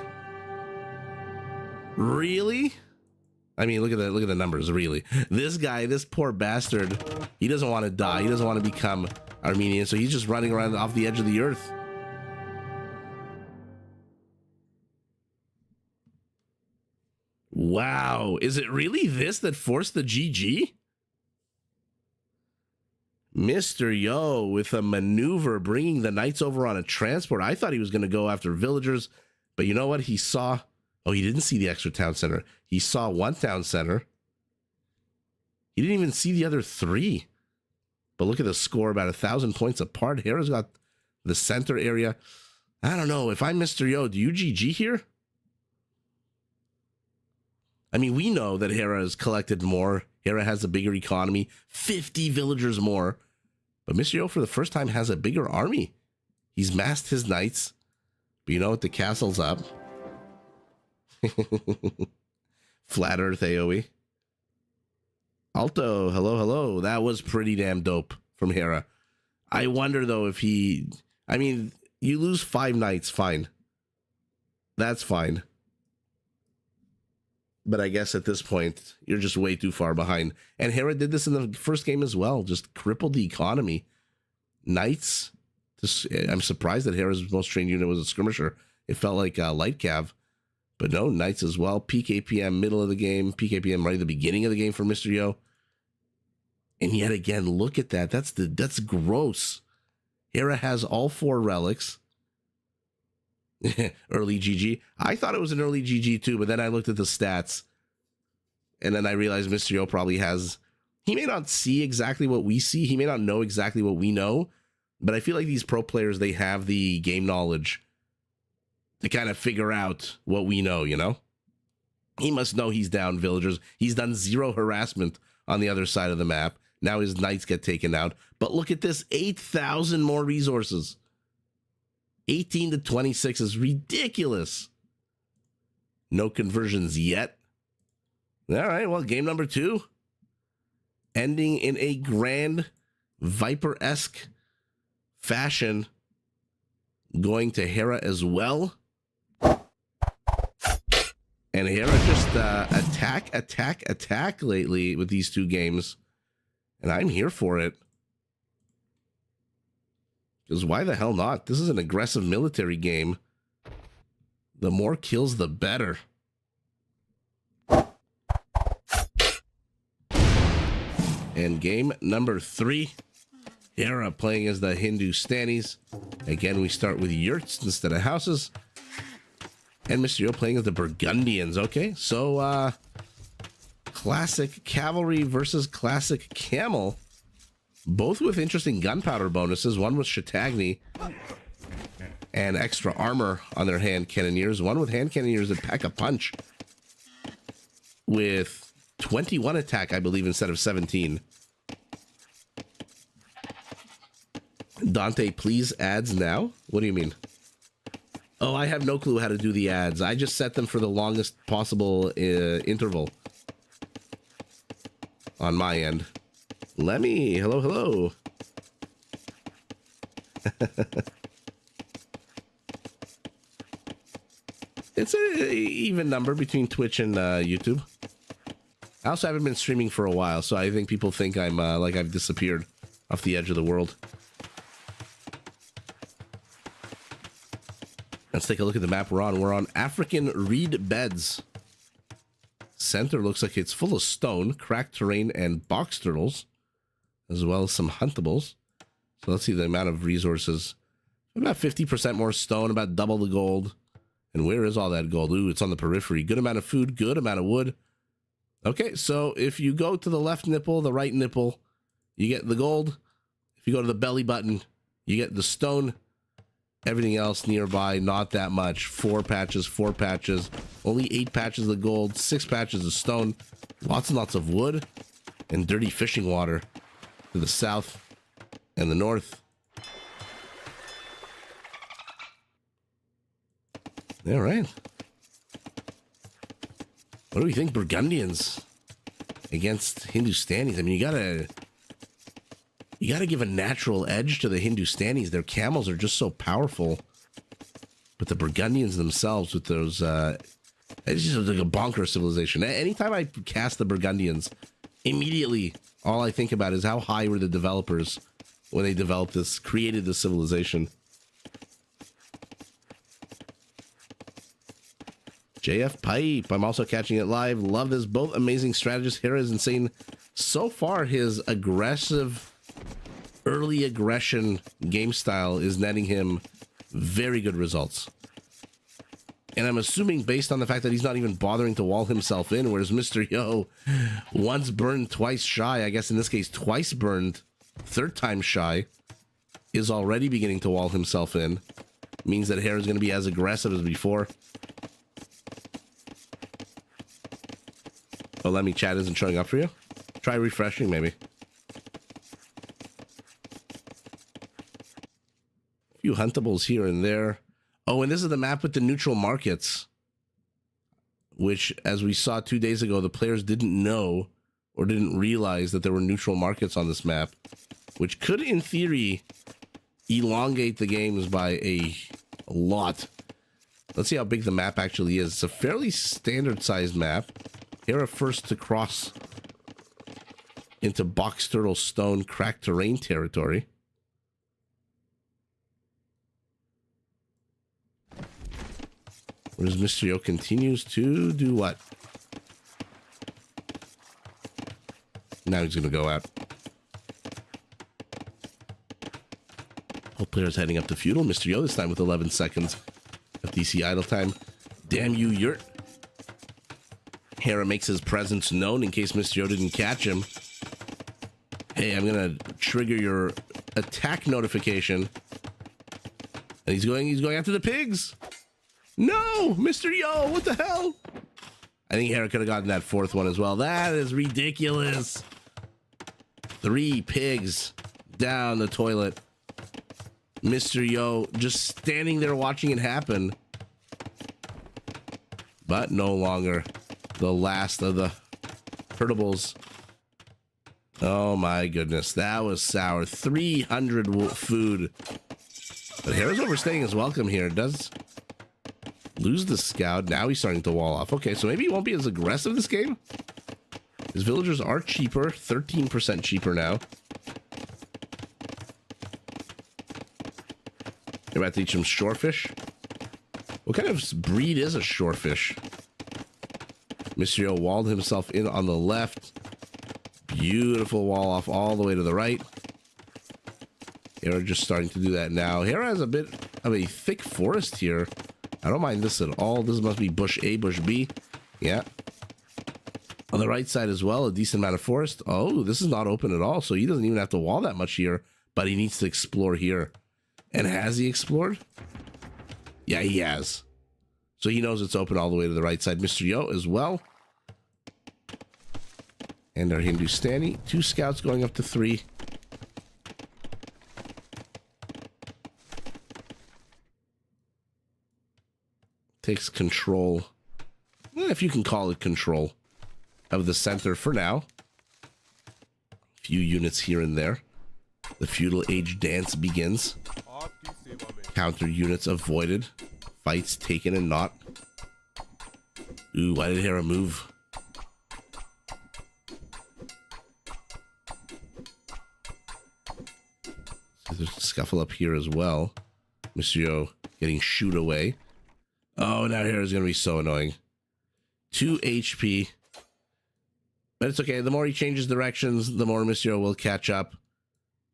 Really? I mean, look at the numbers. Really. This guy, this poor bastard, he doesn't want to die. He doesn't want to become Armenian. So he's just running around off the edge of the earth. Wow, is it really this that forced the GG? Mr. Yo with a maneuver, bringing the knights over on a transport. I thought he was going to go after villagers, but you know what? He saw, oh, he didn't see the extra town center. He saw 1 town center. He didn't even see the other 3. But look at the score, about 1,000 points apart. Hera's got the center area. I don't know. If I'm Mr. Yo, do you GG here? I mean, we know that Hera has collected more. Hera has a bigger economy, 50 villagers more. But Mr. Yo, for the first time, has a bigger army. He's massed his knights. But you know what? The castle's up. Flat Earth AoE. Alto, hello, hello. That was pretty damn dope from Hera. I wonder, though, if he... I mean, you lose 5 knights, fine. That's fine. But I guess at this point, you're just way too far behind. And Hera did this in the first game as well. Just crippled the economy. Knights. I'm surprised that Hera's most trained unit was a skirmisher. It felt like light cav. But no, Knights as well. Peak APM, middle of the game. Peak APM right at the beginning of the game for Mr. Yo. And yet again, look at that. That's gross. Hera has all 4 relics. Early GG. I thought it was an early GG too, but then I looked at the stats. And then I realized Mr. Yo probably has... He may not see exactly what we see. He may not know exactly what we know. But I feel like these pro players, they have the game knowledge to kind of figure out what we know, you know? He must know he's down villagers. He's done 0 harassment on the other side of the map. Now his knights get taken out. But look at this, 8,000 more resources. 18 to 26 is ridiculous. No conversions yet. All right, well, game number 2. Ending in a grand Viper-esque fashion. Going to Hera as well. And Hera just attack lately with these 2 games. And I'm here for it. Because why the hell not? This is an aggressive military game. The more kills, the better. And game number 3. Hera playing as the Hindustanis. Again, we start with yurts instead of houses. And Mr. Yo playing as the Burgundians. Okay, so classic cavalry versus classic camel. Both with interesting gunpowder bonuses. One with Chattagny and extra armor on their hand cannoneers. One with hand cannoneers that pack a punch with 21 attack, I believe, instead of 17. Dante, please ads now? What do you mean? Oh, I have no clue how to do the ads. I just set them for the longest possible interval on my end. Lemmy, hello, hello. It's an even number between Twitch and YouTube. I also haven't been streaming for a while, so I think people think I'm like I've disappeared off the edge of the world. Let's take a look at the map we're on. We're on African reed beds. Center looks like it's full of stone, cracked terrain, and box turtles, as well as some huntables. So let's see the amount of resources. About 50% more stone, about double the gold. And where is all that gold? Ooh, it's on the periphery. Good amount of food, good amount of wood. Okay, so if you go to the left nipple, the right nipple, you get the gold. If you go to the belly button, you get the stone. Everything else nearby, not that much. 4 patches, 4 patches. Only 8 patches of gold, 6 patches of stone. Lots and lots of wood. And dirty fishing water to the south and the north. All right. What do we think, Burgundians against Hindustanis? I mean, you gotta give a natural edge to the Hindustanis. Their camels are just so powerful. But the Burgundians themselves with those, it's just like a bonker civilization. Anytime I cast the Burgundians, immediately all I think about is how high were the developers when they developed this, created this civilization. JF Pipe, I'm also catching it live. Love this. Both amazing strategists. Hera is insane. So far, his aggressive, early aggression game style is netting him very good results. And I'm assuming based on the fact that he's not even bothering to wall himself in, whereas Mr. Yo, once burned, twice shy, I guess in this case, twice burned, Third time shy. Is already beginning to wall himself in. Means that Hera is going to be as aggressive as before. Oh, let me chat isn't showing up for you. Try refreshing, maybe. A few huntables here and there. Oh, and this is the map with the neutral markets. Which, as we saw 2 days ago, the players didn't know or didn't realize that there were neutral markets on this map. Which could, in theory, elongate the games by a lot. Let's see how big the map actually is. It's a fairly standard sized map. Hera first to cross into box turtle stone cracked terrain territory. Whereas Mysterio continues to do what? Now he's going to go out. All players heading up to feudal. Mysterio this time with 11 seconds of DC idle time. Damn you, Yurt. Hera makes his presence known in case Mysterio didn't catch him. Hey, I'm going to trigger your attack notification. And he's going after the pigs. No, Mysterio, what the hell? I think Hera could have gotten that fourth one as well. That is ridiculous. 3 pigs down the toilet. Mysterio just standing there watching it happen. But no longer. The last of the hurtables. Oh my goodness, that was sour. 300 food. But Hera's overstaying his welcome here. Does lose the scout. Now he's starting to wall off. Okay, so maybe he won't be as aggressive this game. His villagers are cheaper. 13% cheaper now. You're about to teach him shorefish. What kind of breed is a shorefish? Mysterio walled himself in on the left. Beautiful wall off all the way to the right. Hera just starting to do that now. Hera has a bit of a thick forest here. I don't mind this at all. This must be bush A, bush B. Yeah. On the right side as well, a decent amount of forest. Oh, this is not open at all, so he doesn't even have to wall that much here, but he needs to explore here. And has he explored? Yeah, he has. So he knows it's open all the way to the right side. Mysterio as well. And our Hindustani. 2 scouts going up to 3. Takes control. If you can call it control. Of the center for now. A few units here and there. The feudal age dance begins. Counter units avoided. Fights taken and not. Ooh, why did Hera move? So there's a scuffle up here as well. Mysterio getting shooed away. Oh, now Hera's going to be so annoying. 2 HP. But it's okay. The more he changes directions, the more Mysterio will catch up.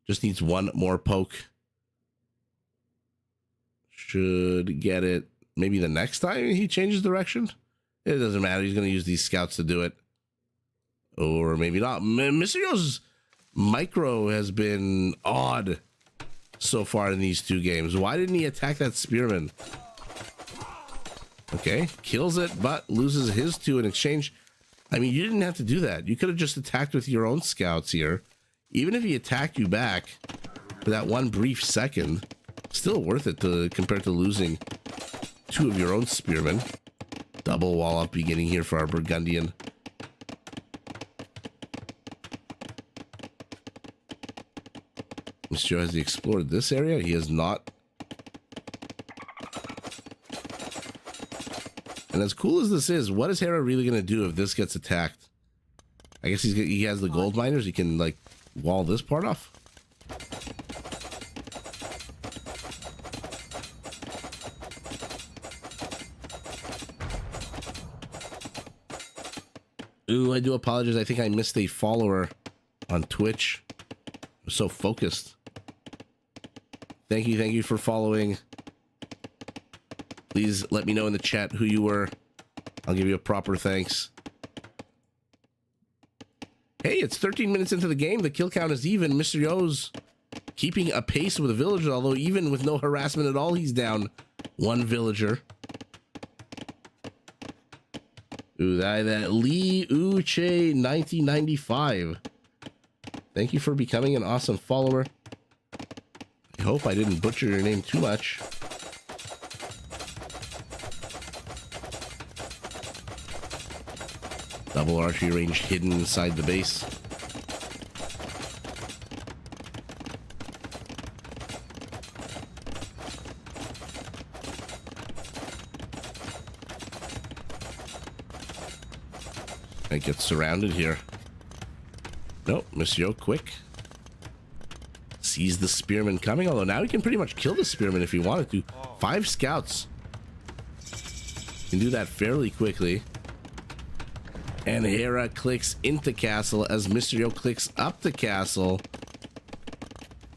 Just needs 1 more poke. Should get it maybe the next time he changes direction. It doesn't matter. He's going to use these scouts to do it. Or maybe not. Mysterio's micro has been odd so far in these 2 games. Why didn't he attack that spearman? Okay, kills it, but loses his 2 in exchange. I mean, you didn't have to do that. You could have just attacked with your own scouts here. Even if he attacked you back for that 1 brief second, still worth it to compared to losing 2 of your own spearmen. Double wall up beginning here for our Burgundian. Mysterio, has he explored this area? He has not. And as cool as this is, what is Hera really going to do if this gets attacked? I guess he has the gold miners. He can, like, wall this part off. Ooh, I do apologize. I think I missed a follower on Twitch. I'm so focused. Thank you for following. Please let me know in the chat who you were. I'll give you a proper thanks. Hey, it's 13 minutes into the game. The kill count is even. Mr. Yo's keeping a pace with the villagers, although even with no harassment at all, he's down one villager. Ooh, that Lee Uche 1995. Thank you for becoming an awesome follower. I hope I didn't butcher your name too much. Double archery range hidden inside the base. I get surrounded here. Nope, Monsieur quick. Sees the spearman coming, although now he can pretty much kill the spearman if he wanted to. 5 scouts. Can do that fairly quickly. And Hera clicks into castle as Mr. Yo clicks up the castle.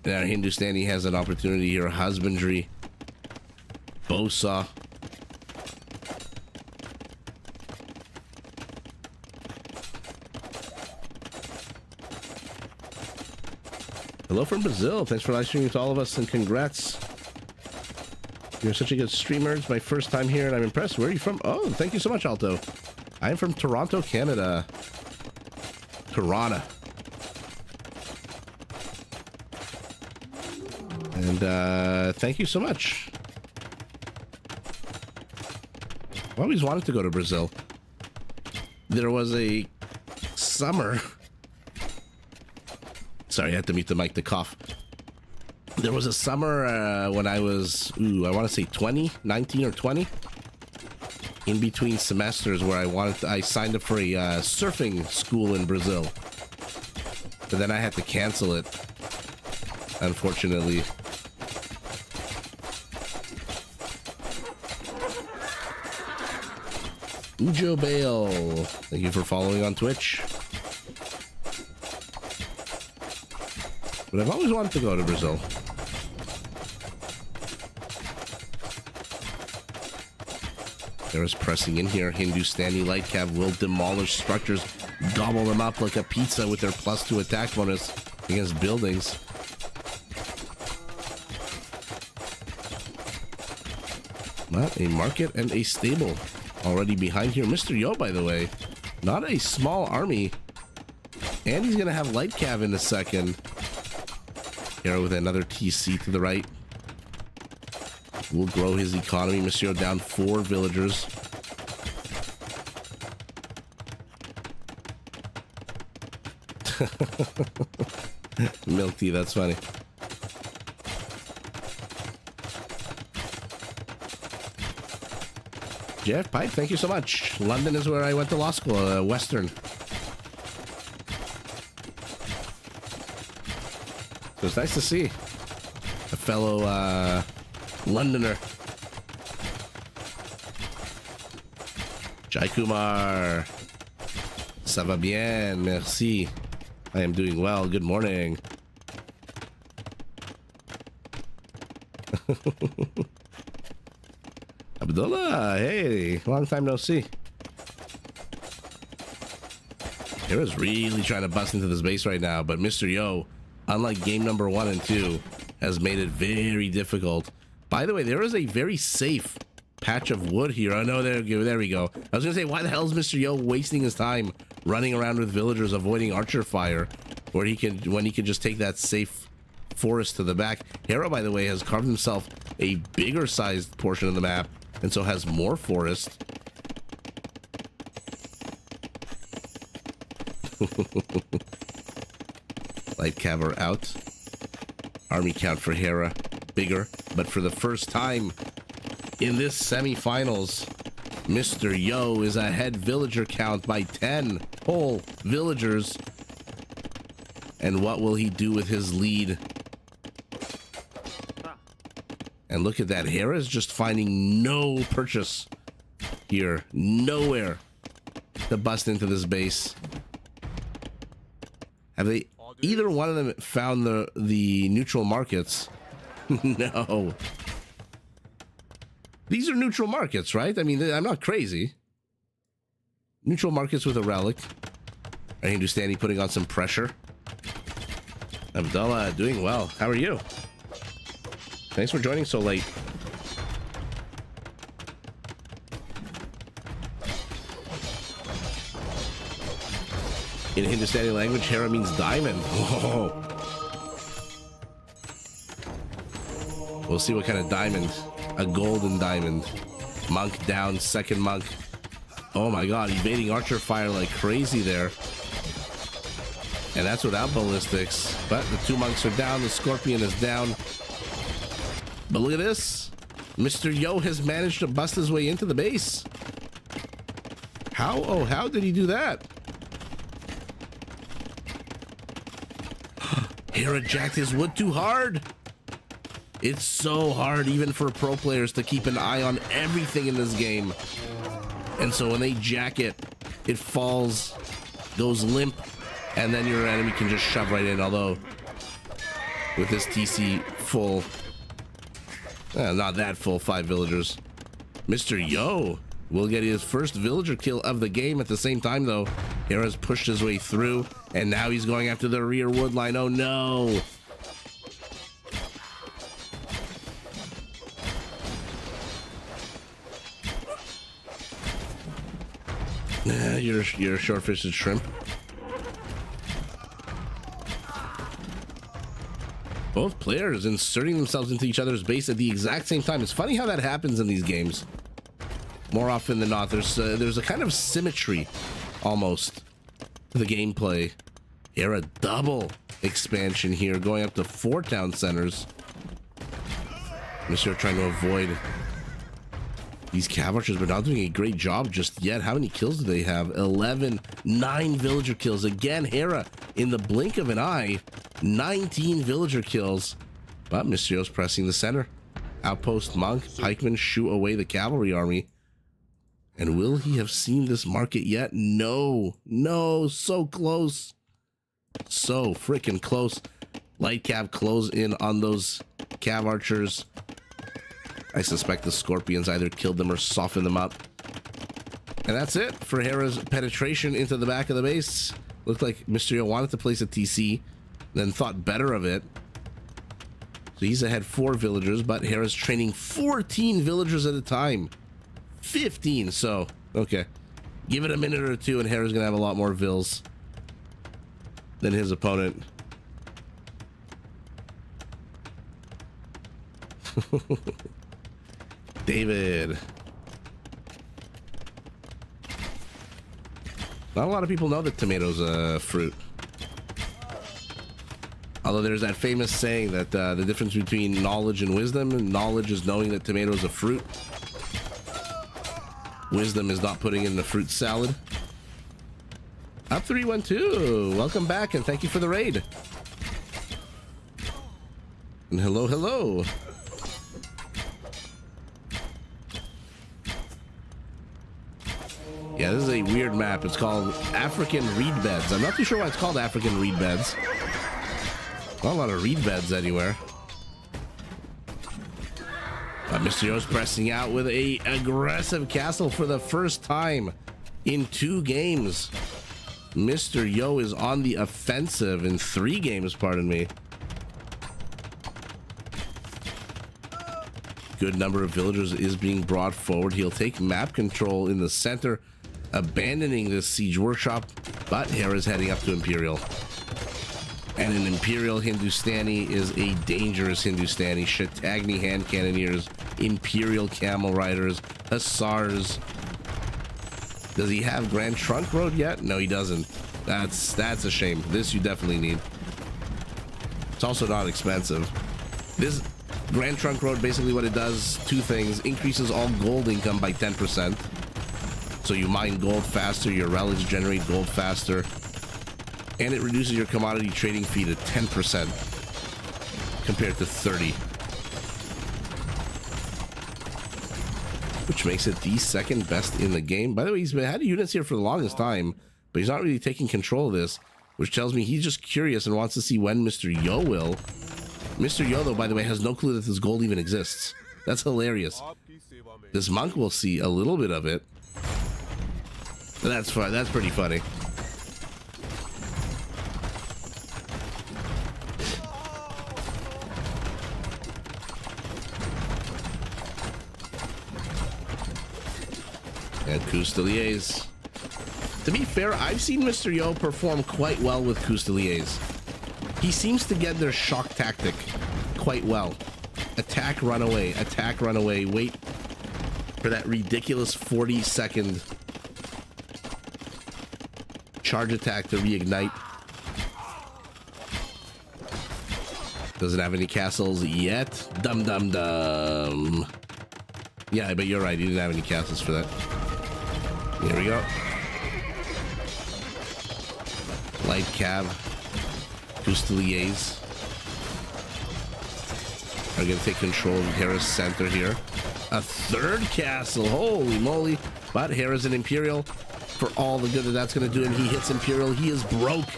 Now Hindustani has an opportunity here. Husbandry. Bosa. Hello from Brazil. Thanks for live streaming to all of us and congrats. You're such a good streamer. It's my first time here and I'm impressed. Where are you from? Oh, thank you so much, Alto. I'm from Toronto, Canada. Toronto. And thank you so much. I always wanted to go to Brazil. There was a summer. Sorry, I had to mute the mic to cough. There was a summer when I was, I want to say 20, 19 or 20. In between semesters where I signed up for a surfing school in Brazil. But then I had to cancel it, unfortunately. Ujo Bale, thank you for following on Twitch. But I've always wanted to go to Brazil. Hera's pressing in here. Hindustani light cav will demolish structures, gobble them up like a pizza with their +2 attack bonus against buildings. Not a market and a stable already behind here. Mr. Yo, by the way, not a small army. And he's going to have light cav in a second. Hera with another TC to the right. Will grow his economy. Monsieur down 4 villagers. Milk tea, that's funny. Jeff Pipe, thank you so much. London is where I went to law school, Western. So it's nice to see a fellow Londoner. Jai Kumar. Ça va bien, merci. I am doing well. Good morning. Abdullah, hey, long time no see. Hera's really trying to bust into this base right now, but Mr. Yo, unlike game number 1 and 2, has made it very difficult. By the way, there is a very safe patch of wood here. Oh no, there we go. I was gonna say, why the hell is Mr. Yo wasting his time running around with villagers avoiding archer fire, when he can just take that safe forest to the back? Hera, by the way, has carved himself a bigger sized portion of the map, and so has more forest. Light cav out. Army count for Hera bigger, but for the first time in this semifinals, Mr. Yo is ahead villager count by 10 whole villagers. And what will he do with his lead? And look at that, Hera is just finding no purchase here, nowhere to bust into this base. Have they either one of them found the neutral markets? No. These are neutral markets, right? I mean, I'm not crazy. Neutral markets with a relic. Right, Hindustani putting on some pressure. Abdullah doing well. How are you? Thanks for joining so late. In Hindustani language, Hera means diamond. Whoa. We'll see what kind of diamond. A golden diamond. Monk down, second monk. Oh my god, evading archer fire like crazy there. And that's without ballistics. But the two monks are down, the scorpion is down. But look at this. Mr. Yo has managed to bust his way into the base. How? Oh, how did he do that? Hera jacked his wood too hard. It's so hard even for pro players to keep an eye on everything in this game. And so when they jack it, it falls, goes limp, and then your enemy can just shove right in. Although with this TC full, not that full, 5 villagers. Mr. Yo will get his first villager kill of the game. At the same time though, Hera's pushed his way through, and now he's going after the rear wood line. Oh no! You're a short-fisted shrimp. Both players inserting themselves into each other's base at the exact same time. It's funny how that happens in these games. More often than not, there's a kind of symmetry, almost, to the gameplay. Hera double expansion here, going up to 4 town centers. Monsieur trying to avoid these cav archers, but not doing a great job just yet. How many kills do they have? 11, 9 villager kills. Again, Hera in the blink of an eye, 19 villager kills. But Mysterio's pressing the center. Outpost monk, pikemen shoo away the cavalry army. And will he have seen this market yet? No, no, so close. So freaking close. Light cav close in on those cav archers. I suspect the scorpions either killed them or softened them up. And that's it for Hera's penetration into the back of the base. Looked like Mysterio wanted to place a TC, then thought better of it. So he's ahead 4 villagers, but Hera's training 14 villagers at a time. 15, so, okay. Give it a minute or two and Hera's gonna have a lot more vills than his opponent. David. Not a lot of people know that tomatoes a fruit. Although there's that famous saying that the difference between knowledge and wisdom. Knowledge is knowing that tomatoes a fruit. Wisdom is not putting in the fruit salad. Up 312. Welcome back and thank you for the raid. And hello, hello. Yeah, this is a weird map. It's called African Reed Beds. I'm not too sure why it's called African Reed Beds. Not a lot of reed beds anywhere. But Mysterio's pressing out with a aggressive castle for the first time in 2 games. Mr. Yo is on the offensive in 3 games, pardon me. Good number of villagers is being brought forward. He'll take map control in the center, abandoning this siege workshop, but Hera's heading up to Imperial. And an Imperial Hindustani is a dangerous Hindustani. Shatagni hand cannoneers, Imperial camel riders, hussars. Does he have Grand Trunk Road yet? No, he doesn't. That's a shame. This you definitely need. It's also not expensive. This Grand Trunk Road, basically what it does, 2 things. Increases all gold income by 10%. So you mine gold faster, your relics generate gold faster. And it reduces your commodity trading fee to 10% compared to 30. Which makes it the 2nd best in the game. By the way, he's had units here for the longest time, but he's not really taking control of this, which tells me he's just curious and wants to see when Mr. Yo will. Mr. Yo, though, by the way, has no clue that this gold even exists. That's hilarious. This monk will see a little bit of it. But that's fun. That's pretty funny. And Custeliers. To be fair, I've seen Mr. Yo perform quite well with Custeliers. He seems to get their shock tactic quite well. Attack, run away. Attack, run away. Wait for that ridiculous 40-second charge attack to reignite. Doesn't have any castles yet. Dum dum dum. Yeah, but you're right. He didn't have any castles for that. Here we go. Light cab. Custeliers are going to take control of Hera's center here. A third castle. Holy moly. But Hera's an Imperial. For all the good that that's going to do him, he hits Imperial. He is broke.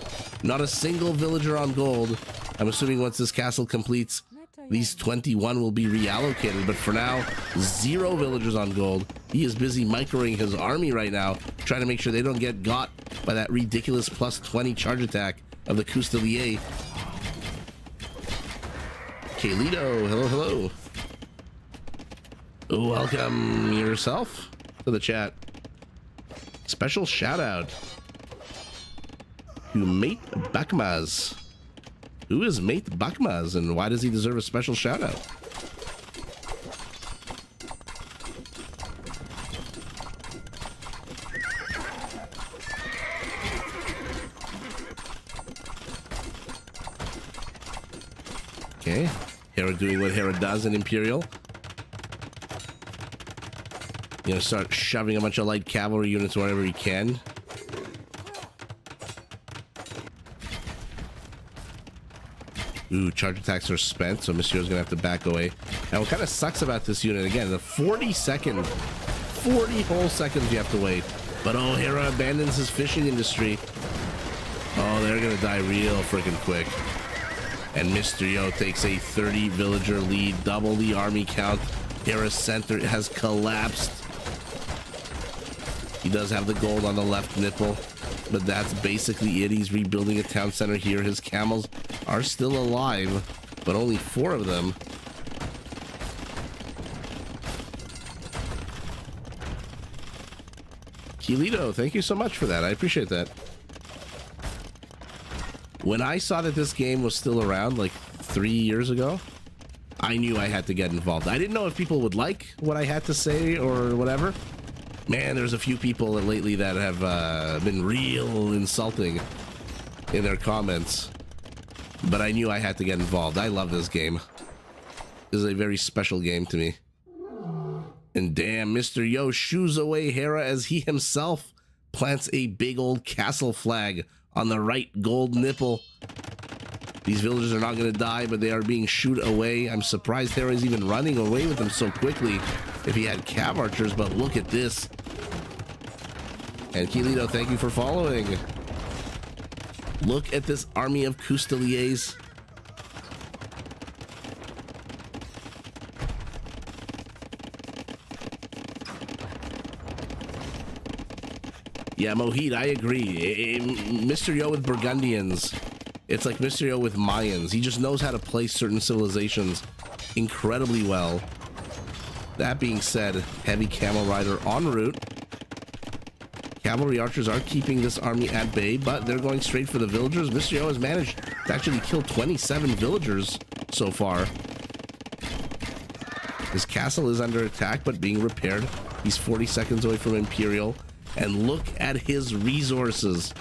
Not a single villager on gold. I'm assuming once this castle completes, these 21 will be reallocated. But for now, 0 villagers on gold. He is busy microing his army right now, trying to make sure they don't get got by that ridiculous plus 20 charge attack of the Custelier. Kalito, hello, hello. Welcome yourself to the chat. Special shout out to Mate Bakmaz. Who is Mate Bakmaz and why does he deserve a special shout out? Okay, Hera doing what Hera does in Imperial. You know, start shoving a bunch of light cavalry units wherever he can. Ooh, charge attacks are spent, so Monsieur's gonna have to back away. And what kind of sucks about this unit, again, the 40 whole seconds you have to wait. But oh, Hera abandons his fishing industry. Oh, they're gonna die real freaking quick. And Mr. Yo takes a 30 villager lead, double the army count. Hera's center has collapsed. He does have the gold on the left nipple, but that's basically it. He's rebuilding a town center here. His camels are still alive, but only 4 of them. Kilito, thank you so much for that. I appreciate that. When I saw that this game was still around like 3 years ago, I knew I had to get involved. I didn't know if people would like what I had to say or whatever. Man, there's a few people lately that have been real insulting in their comments. But I knew I had to get involved. I love this game. This is a very special game to me. And damn, Mr. Yo shoos away Hera as he himself plants a big old castle flag on the right gold nipple. These villagers are not going to die, but they are being shooed away. I'm surprised Hera is even running away with them so quickly if he had cav archers, but look at this. And Kilito, thank you for following. Look at this army of Custeliers. Yeah, Mohit, I agree. Mr. Yo with Burgundians, it's like Mr. Yo with Mayans. He just knows how to play certain civilizations incredibly well. That being said, heavy camel rider en route. Cavalry archers are keeping this army at bay, but they're going straight for the villagers. Mr. Yo has managed to actually kill 27 villagers so far. His castle is under attack, but being repaired. He's 40 seconds away from Imperial. And look at his resources.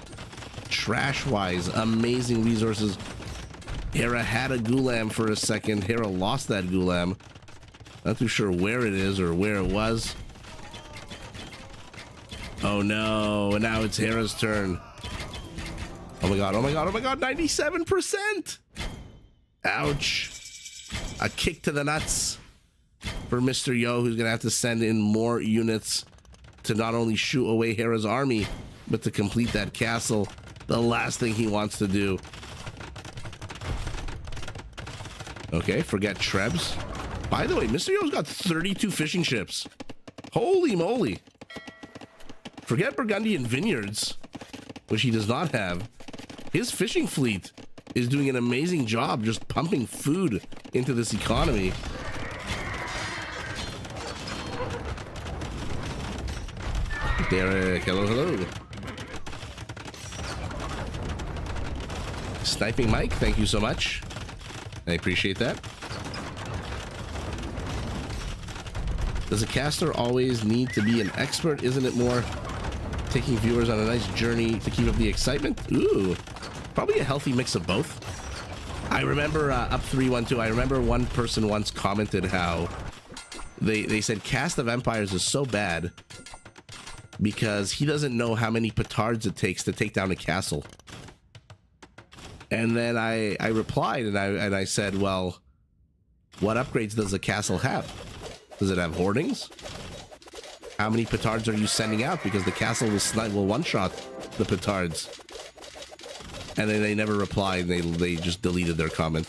Trash-wise, amazing resources. Hera had a Gulam for a second. Hera lost that Gulam. Not too sure where it is or where it was. Oh no, and now it's Hera's turn. Oh my god, oh my god, oh my god, 97%! Ouch. A kick to the nuts for Mr. Yo, who's gonna have to send in more units to not only shoot away Hera's army, but to complete that castle. The last thing he wants to do. Okay, forget Trebs. By the way, Mr. Yo's got 32 fishing ships. Holy moly. Forget Burgundian vineyards, which he does not have. His fishing fleet is doing an amazing job just pumping food into this economy. Derek, hello, hello. Sniping Mike, thank you so much. I appreciate that. Does a caster always need to be an expert? Isn't it more taking viewers on a nice journey to keep up the excitement? Ooh, probably a healthy mix of both. I remember up 312, I remember one person once commented how they said Cast of Empires is so bad because he doesn't know how many petards it takes to take down a castle. And then I replied and I said, well, what upgrades does a castle have? Does it have hoardings? How many petards are you sending out? Because the castle will one-shot the petards. And then they never replied. They just deleted their comment.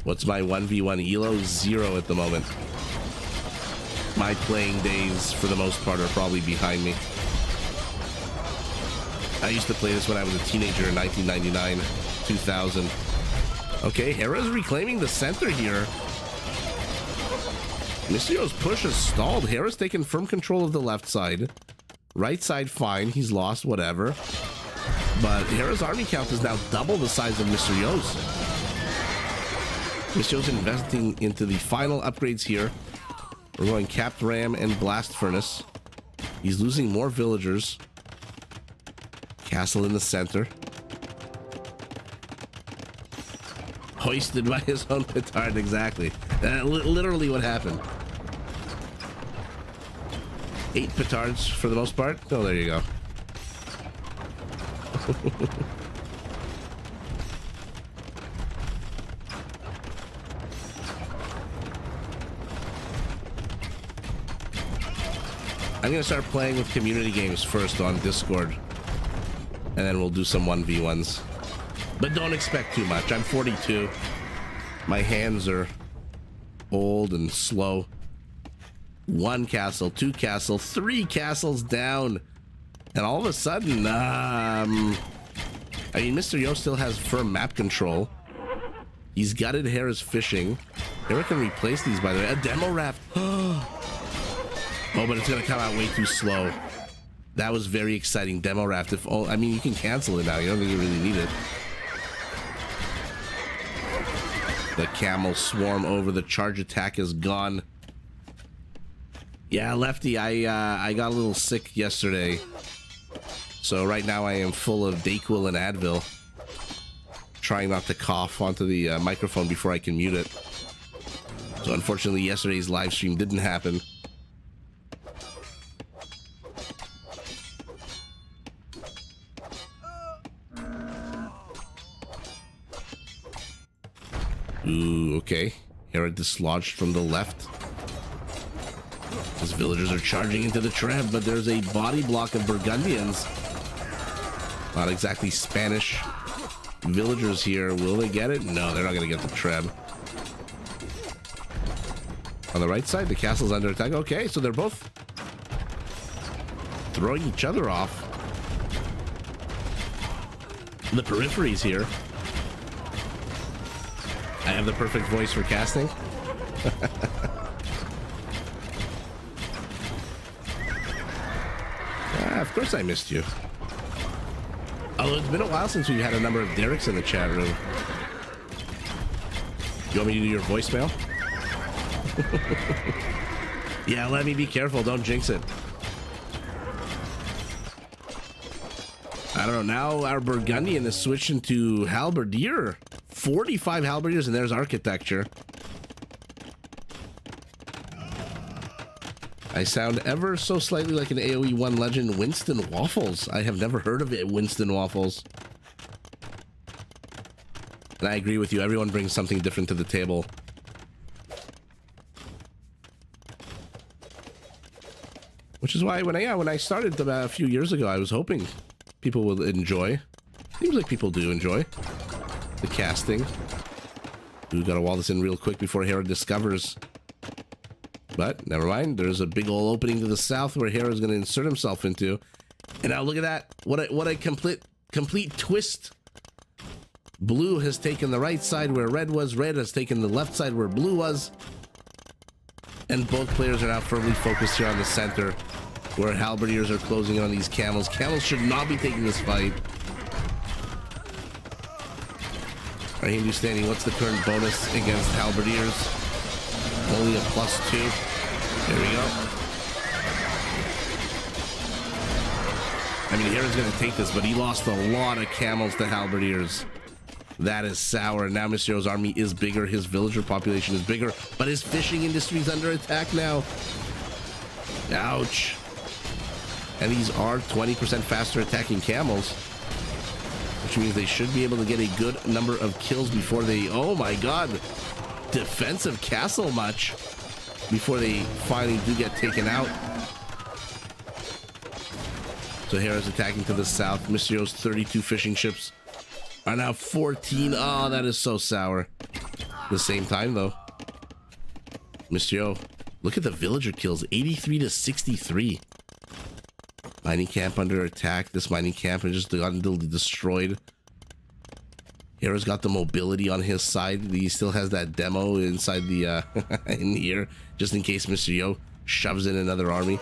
What's my 1v1 elo? 0 at the moment. My playing days, for the most part, are probably behind me. I used to play this when I was a teenager in 1999, 2000. Okay, Hera's reclaiming the center here. Mysterio's push has stalled. Hera's taken firm control of the left side. Right side, fine. He's lost, whatever. But Hera's army count is now double the size of Mysterio's. Mysterio's investing into the final upgrades here. We're going Capped Ram and Blast Furnace. He's losing more villagers. Castle in the center. Hoisted by his own petard, exactly. Literally what happened. 8 petards for the most part. Oh, there you go. I'm gonna start playing with community games first on Discord, and then we'll do some 1v1s. But don't expect too much. I'm 42. My hands are old and slow. 1 castle, 2 castle, 3 castles down. And all of a sudden, I mean, Mr. Yo still has firm map control. He's gutted Hera's fishing. Hera can replace these, by the way. A demo raft. Oh, but it's going to come out way too slow. That was very exciting. Demo raft. I mean, you can cancel it now. You don't think you really need it. The camel swarm over. The charge attack is gone. Yeah, Lefty, I got a little sick yesterday. So right now I am full of Dayquil and Advil. Trying not to cough onto the microphone before I can mute it. So unfortunately yesterday's live stream didn't happen. Ooh, okay. Hera dislodged from the left. His villagers are charging into the Treb, but there's a body block of Burgundians. Not exactly Spanish villagers here. Will they get it? No, they're not going to get the Treb. On the right side, the castle's under attack. Okay, so they're both throwing each other off. The peripheries here. I have the perfect voice for casting. Of course I missed you. Although it's been a while since we've had a number of Derek's in the chat room. You want me to do your voicemail? Yeah, let me be careful. Don't jinx it. I don't know. Now our Burgundian is switching to Halberdier. 45 Halberdiers, and there's architecture. I sound ever so slightly like an AoE 1 legend, Winston Waffles. I have never heard of it, Winston Waffles. And I agree with you. Everyone brings something different to the table. Which is why when I started about a few years ago, I was hoping people would enjoy. Seems like people do enjoy the casting. We gotta wall this in real quick before Hera discovers. But never mind. There's a big old opening to the south where Hera's gonna insert himself into. And now look at that. What a complete twist. Blue has taken the right side where red was. Red has taken the left side where blue was. And both players are now firmly focused here on the center, where halberdiers are closing in on these camels. Camels should not be taking this fight. Raheem standing. What's the current bonus against halberdiers? Only a +2. There we go. I mean, Hera's going to take this, but he lost a lot of camels to halberdiers. That is sour. Now Mysterio's army is bigger. His villager population is bigger, but his fishing industry is under attack now. Ouch. And these are 20% faster attacking camels, which means they should be able to get a good number of kills before they... Oh my god. Defensive castle much before they finally do get taken out. So Hera's attacking to the south. Mysterio's 32 fishing ships are now 14. Oh, that is so sour. At the same time, though, Mysterio, look at the villager kills. 83 to 63. Mining camp under attack. This mining camp has just gotten destroyed. Hera's got the mobility on his side. He still has that demo inside the in here, just in case Mysterio shoves in another army.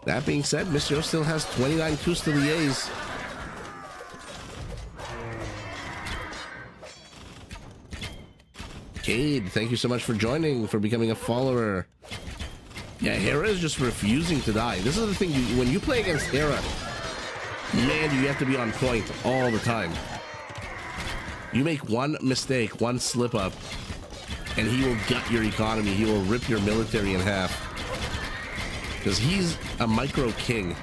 That being said, Mysterio still has 29 Custeliers. Cade, thank you so much for joining, for becoming a follower. Yeah, Hera is just refusing to die. This is the thing, when you play against Hera, man, you have to be on point all the time. You make one mistake, one slip up, and he will gut your economy. He will rip your military in half. Because he's a micro king.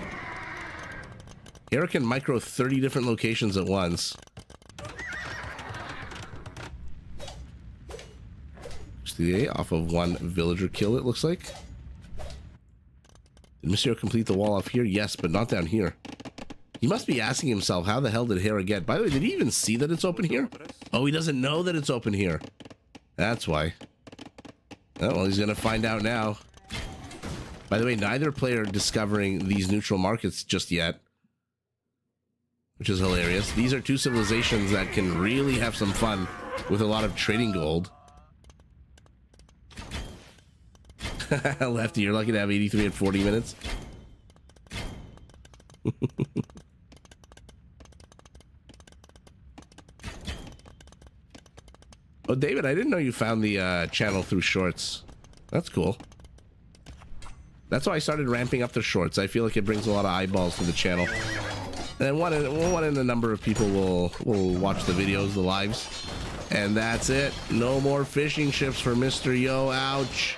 Hera can micro 30 different locations at once. Off of one villager kill, it looks like. Did Mysterio complete the wall off here? Yes, but not down here. He must be asking himself, how the hell did Hera get? By the way, did he even see that it's open here? Oh, he doesn't know that it's open here. That's why. Oh, well, he's gonna find out now. By the way, neither player discovering these neutral markets just yet, which is hilarious. These are two civilizations that can really have some fun with a lot of trading gold. Lefty, you're lucky to have 83 at 40 minutes. Oh, David, I didn't know you found the channel through shorts. That's cool. That's why I started ramping up the shorts. I feel like it brings a lot of eyeballs to the channel. And one in a number of people will watch the videos, the lives. And that's it. No more fishing ships for Mr. Yo. Ouch.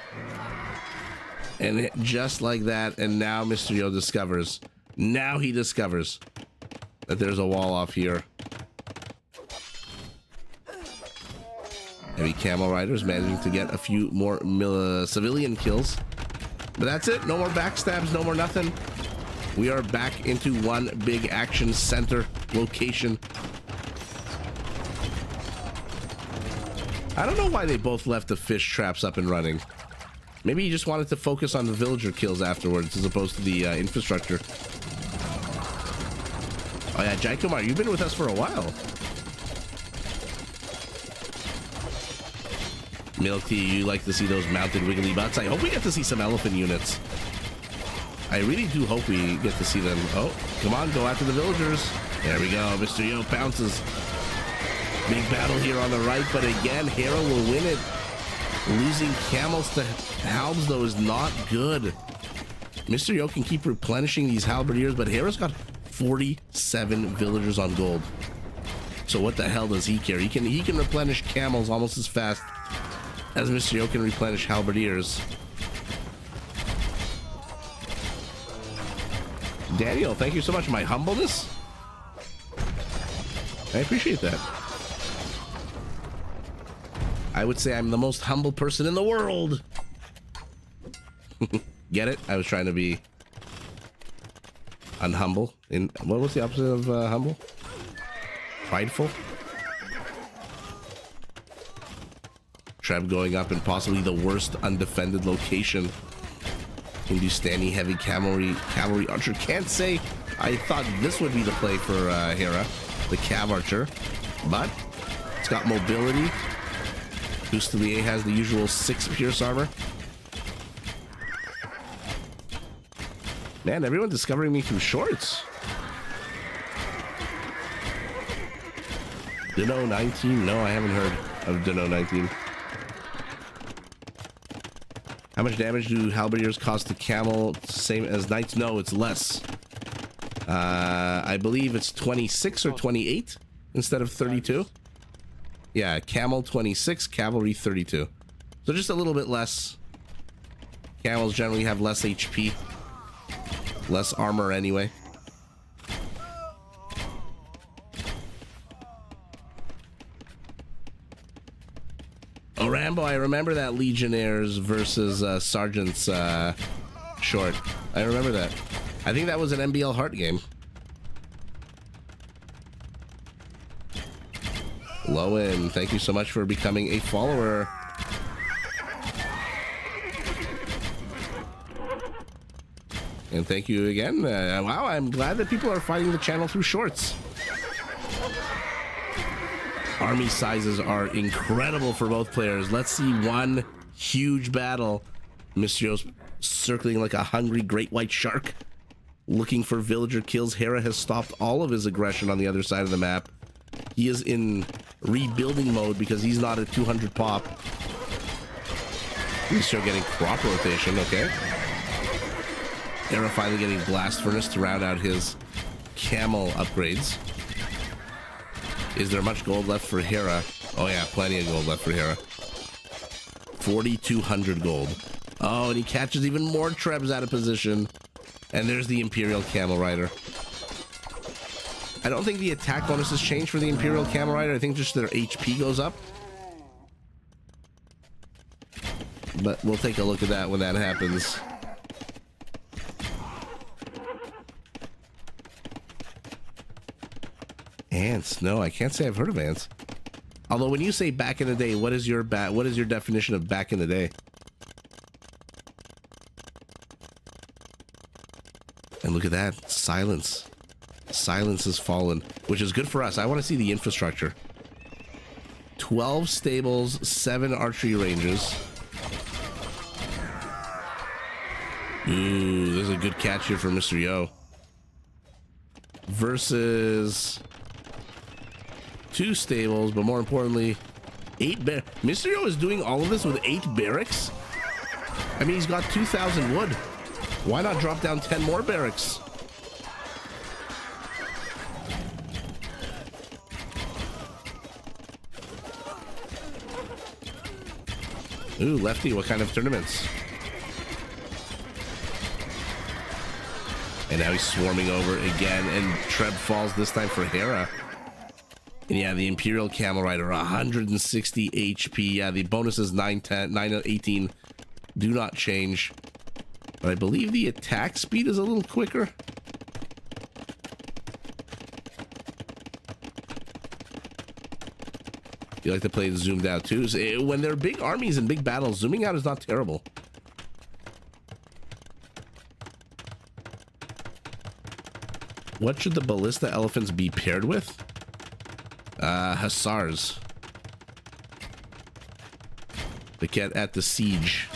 And just like that, and now Mr. Yo discovers. Now he discovers that there's a wall off here. Heavy camel riders managing to get a few more civilian kills. But that's it. No more backstabs, no more nothing. We are back into one big action center location. I don't know why they both left the fish traps up and running. Maybe he just wanted to focus on the villager kills afterwards as opposed to the infrastructure. Oh yeah, Jai Kumar, you've been with us for a while. Milk Tea, you like to see those mounted wiggly butts. I hope we get to see some elephant units. I really do hope we get to see them. Oh, come on, go after the villagers. There we go. Mr. Yo pounces. Big battle here on the right, but again, Hera will win it. Losing camels to halbs, though, is not good. Mr. Yo can keep replenishing these halberdiers, but Hera's got 47 villagers on gold. So what the hell does he care? He can replenish camels almost as fast as Mr. Yo can replenish halberdiers. Daniel, thank you so much. My humbleness? I appreciate that. I would say I'm the most humble person in the world. Get it? I was trying to be unhumble. What was the opposite of humble? Prideful? Treb going up in possibly the worst undefended location. Hindustani heavy cavalry archer. Can't say I thought this would be the play for Hera, the cav archer, but it's got mobility. Custelier has the usual 6 pierce armor. Man, everyone discovering me through shorts. Dino 19? No, I haven't heard of Dino 19. How much damage do halberdiers cost to camel? Same as knights? No, it's less. I believe it's 26 or 28 instead of 32. Yeah, camel 26, cavalry 32. So just a little bit less. Camels generally have less HP. Less armor anyway. Oh, Rambo, I remember that Legionnaires versus Sergeants short. I remember that. I think that was an MBL Heart game. Lowen, thank you so much for becoming a follower. And thank you again. Wow, I'm glad that people are finding the channel through shorts. Army sizes are incredible for both players. Let's see one huge battle. Mysterio's circling like a hungry great white shark, looking for villager kills. Hera has stopped all of his aggression on the other side of the map. He is in rebuilding mode because he's not at 200 pop. Mysterio getting crop rotation, okay. Hera finally getting blast furnace to round out his camel upgrades. Is there much gold left for Hera? Oh yeah, plenty of gold left for Hera. 4,200 gold. Oh, and he catches even more trebs out of position. And there's the Imperial Camel Rider. I don't think the attack bonuses change for the Imperial Camel Rider. I think just their HP goes up. But we'll take a look at that when that happens. Ants? No, I can't say I've heard of ants. Although when you say back in the day, what is your definition of back in the day? And look at that, silence. Silence has fallen, which is good for us. I want to see the infrastructure. 12 stables, 7 archery ranges. Ooh, there's a good catch here for Mr. Yo. Versus 2 stables, but more importantly, 8 barracks. Mr. Yo is doing all of this with 8 barracks? I mean, he's got 2,000 wood. Why not drop down 10 more barracks? Ooh, Lefty, what kind of tournaments? And now he's swarming over again, and Treb falls this time for Hera. And yeah, the Imperial Camel Rider, 160 HP. Yeah, the bonuses 9, 10, 9, 18 do not change. But I believe the attack speed is a little quicker. You like to play it zoomed out too. So when there are big armies and big battles, zooming out is not terrible. What should the ballista elephants be paired with? Hussars. They get at the siege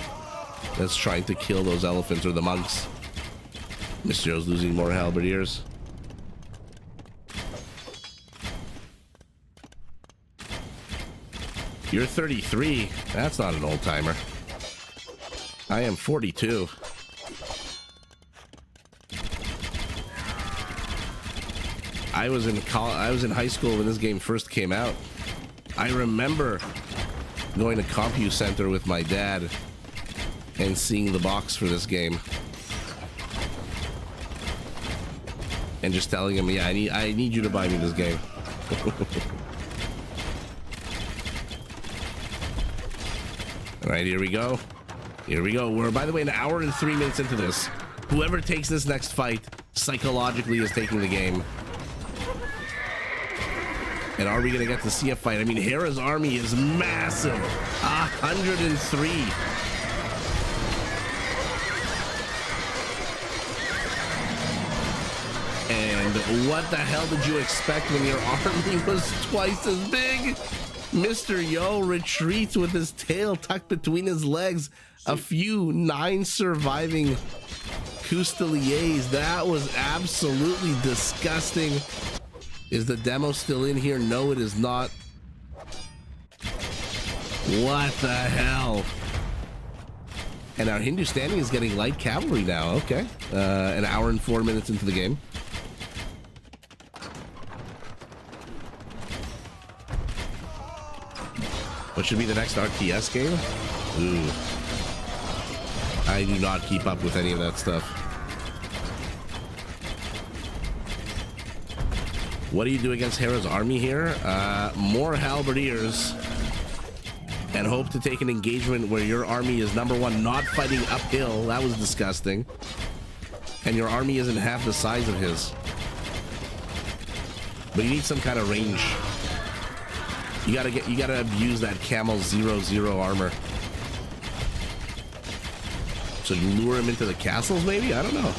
that's trying to kill those elephants, or the monks. Mysterio's losing more halberdiers. You're 33. That's not an old timer. I am 42. I was in high school when this game first came out. I remember going to CompuCenter with my dad and seeing the box for this game, and just telling him, "Yeah, I need you to buy me this game." All right, here we go. Here we go. We're, by the way, an hour and 3 minutes into this. Whoever takes this next fight psychologically is taking the game. And are we going to get to see a fight? I mean, Hera's army is massive. 103. And what the hell did you expect when your army was twice as big? Mr. Yo retreats with his tail tucked between his legs. A few 9 surviving Custeliers. That was absolutely disgusting. Is the demo still in here? No, it is not. What the hell? And our Hindustani is getting light cavalry now. Okay. An hour and 4 minutes into the game. What should be the next RTS game? Ooh. I do not keep up with any of that stuff. What do you do against Hera's army here? More halberdiers. And hope to take an engagement where your army is, number one, not fighting uphill. That was disgusting. And your army isn't half the size of his. But you need some kind of range. You gotta abuse that camel 0/0 armor. So lure him into the castles, maybe? I don't know.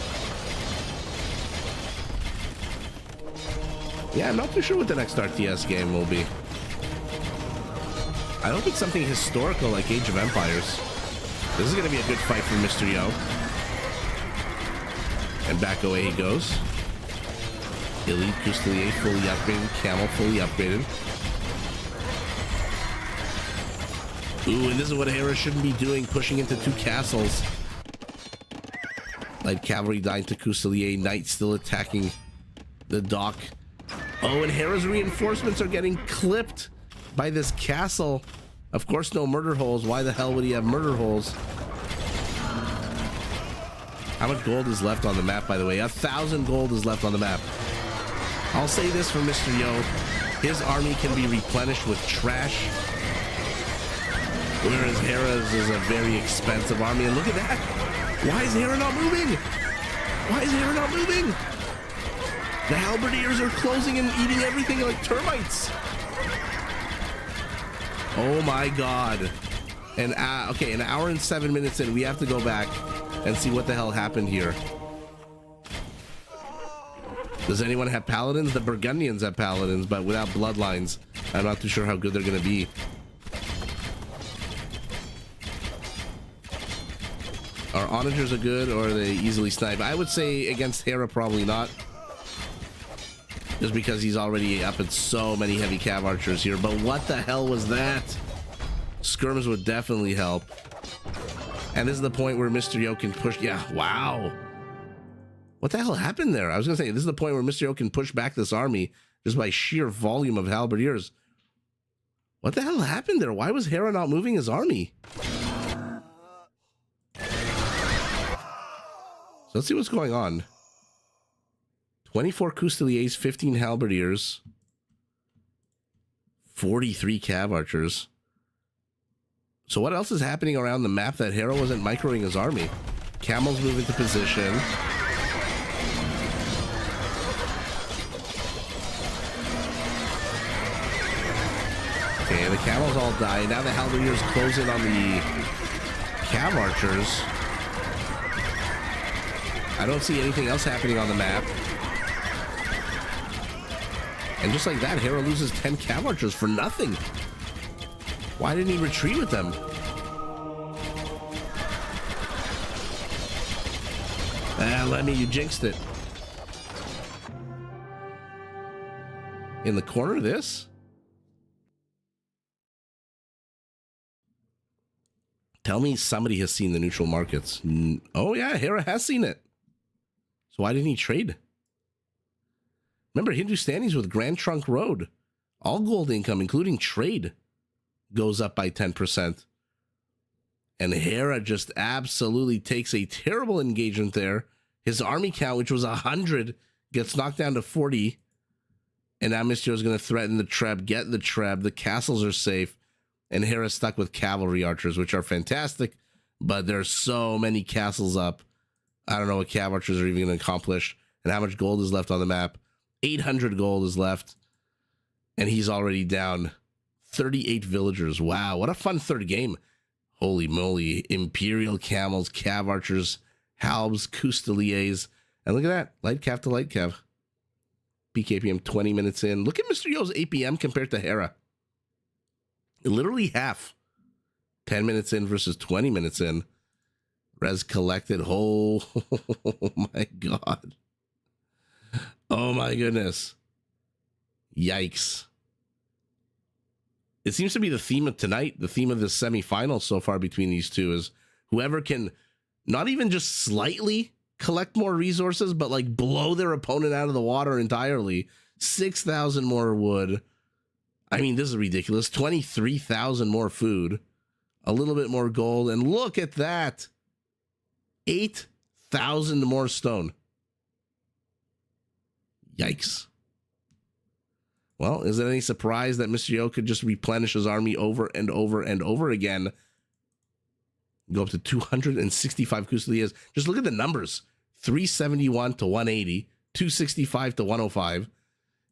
Yeah, I'm not too sure what the next RTS game will be. I don't think something historical like Age of Empires. This is going to be a good fight for Mr. Yo. And back away he goes. Elite Custelier fully upgraded. Camel fully upgraded. Ooh, and this is what Hera shouldn't be doing, pushing into two castles. Light cavalry dying to Custelier. Knight still attacking the dock. Oh, and Hera's reinforcements are getting clipped by this castle. Of course, no murder holes. Why the hell would he have murder holes? How much gold is left on the map, by the way? 1,000 gold is left on the map. I'll say this for Mr. Yo. His army can be replenished with trash. Whereas Hera's is a very expensive army. And look at that. Why is Hera not moving? Why is Hera not moving? The halberdiers are closing and eating everything like termites. Oh my god. And okay, an hour and 7 minutes in, we have to go back and see what the hell happened here. Does anyone have paladins? The Burgundians have paladins, but without bloodlines. I'm not too sure how good they're gonna be. Are onagers are good, or are they easily snipe? I would say against Hera, probably not. Just because he's already up at so many heavy cav archers here. But what the hell was that? Skirms would definitely help. And this is the point where Mr. Yo can push. Yeah, wow. What the hell happened there? I was going to say, this is the point where Mr. Yo can push back this army just by sheer volume of halberdiers. What the hell happened there? Why was Hera not moving his army? So let's see what's going on. 24 Custeliers, 15 halberdiers, 43 cav archers. So what else is happening around the map that Hera wasn't microing his army? Camels move into position. Okay, the camels all die. Now the halberdiers close in on the cav archers. I don't see anything else happening on the map. And just like that, Hera loses 10 cav archers for nothing. Why didn't he retreat with them? Lemmy, you jinxed it. In the corner of this? Tell me somebody has seen the neutral markets. Oh yeah, Hera has seen it. So why didn't he trade? Remember, Hindustanis with Grand Trunk Road. All gold income, including trade, goes up by 10%. And Hera just absolutely takes a terrible engagement there. His army count, which was 100, gets knocked down to 40. And now Mr. is going to threaten the Treb, get the Treb. The castles are safe. And Hera's stuck with cavalry archers, which are fantastic. But there's so many castles up. I don't know what cav archers are even going to accomplish. And how much gold is left on the map. 800 gold is left. And he's already down 38 villagers. Wow, what a fun third game. Holy moly. Imperial camels, cav archers, halbs, custeliers. And look at that. Light cav to light cav. Peak APM 20 minutes in. Look at Mr. Yo's APM compared to Hera. Literally half. 10 minutes in versus 20 minutes in. Res collected. Oh, my God. Oh, my goodness. Yikes. It seems to be the theme of tonight, the theme of the semifinals so far between these two is whoever can not even just slightly collect more resources, but like blow their opponent out of the water entirely. 6,000 more wood. I mean, this is ridiculous. 23,000 more food. A little bit more gold. And look at that. 8,000 more stone. Yikes. Well, is it any surprise that Mr. Yo could just replenish his army over and over and over again? Go up to 265 Kusilias. Just look at the numbers. 371 to 180. 265 to 105.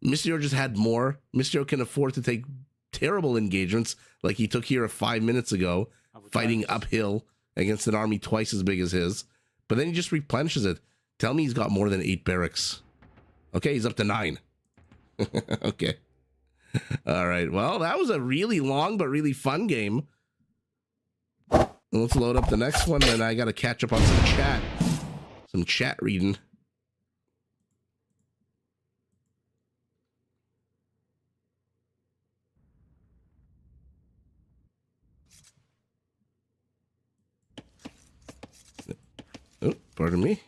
Mr. Yo just had more. Mr. Yo can afford to take terrible engagements like he took here 5 minutes ago, fighting uphill against an army twice as big as his. But then he just replenishes it. Tell me he's got more than 8 barracks. Okay, he's up to 9. Okay. All right. Well, that was a really long but really fun game. Let's load up the next one, and I got to catch up on some chat. Some chat reading. Oh, pardon me.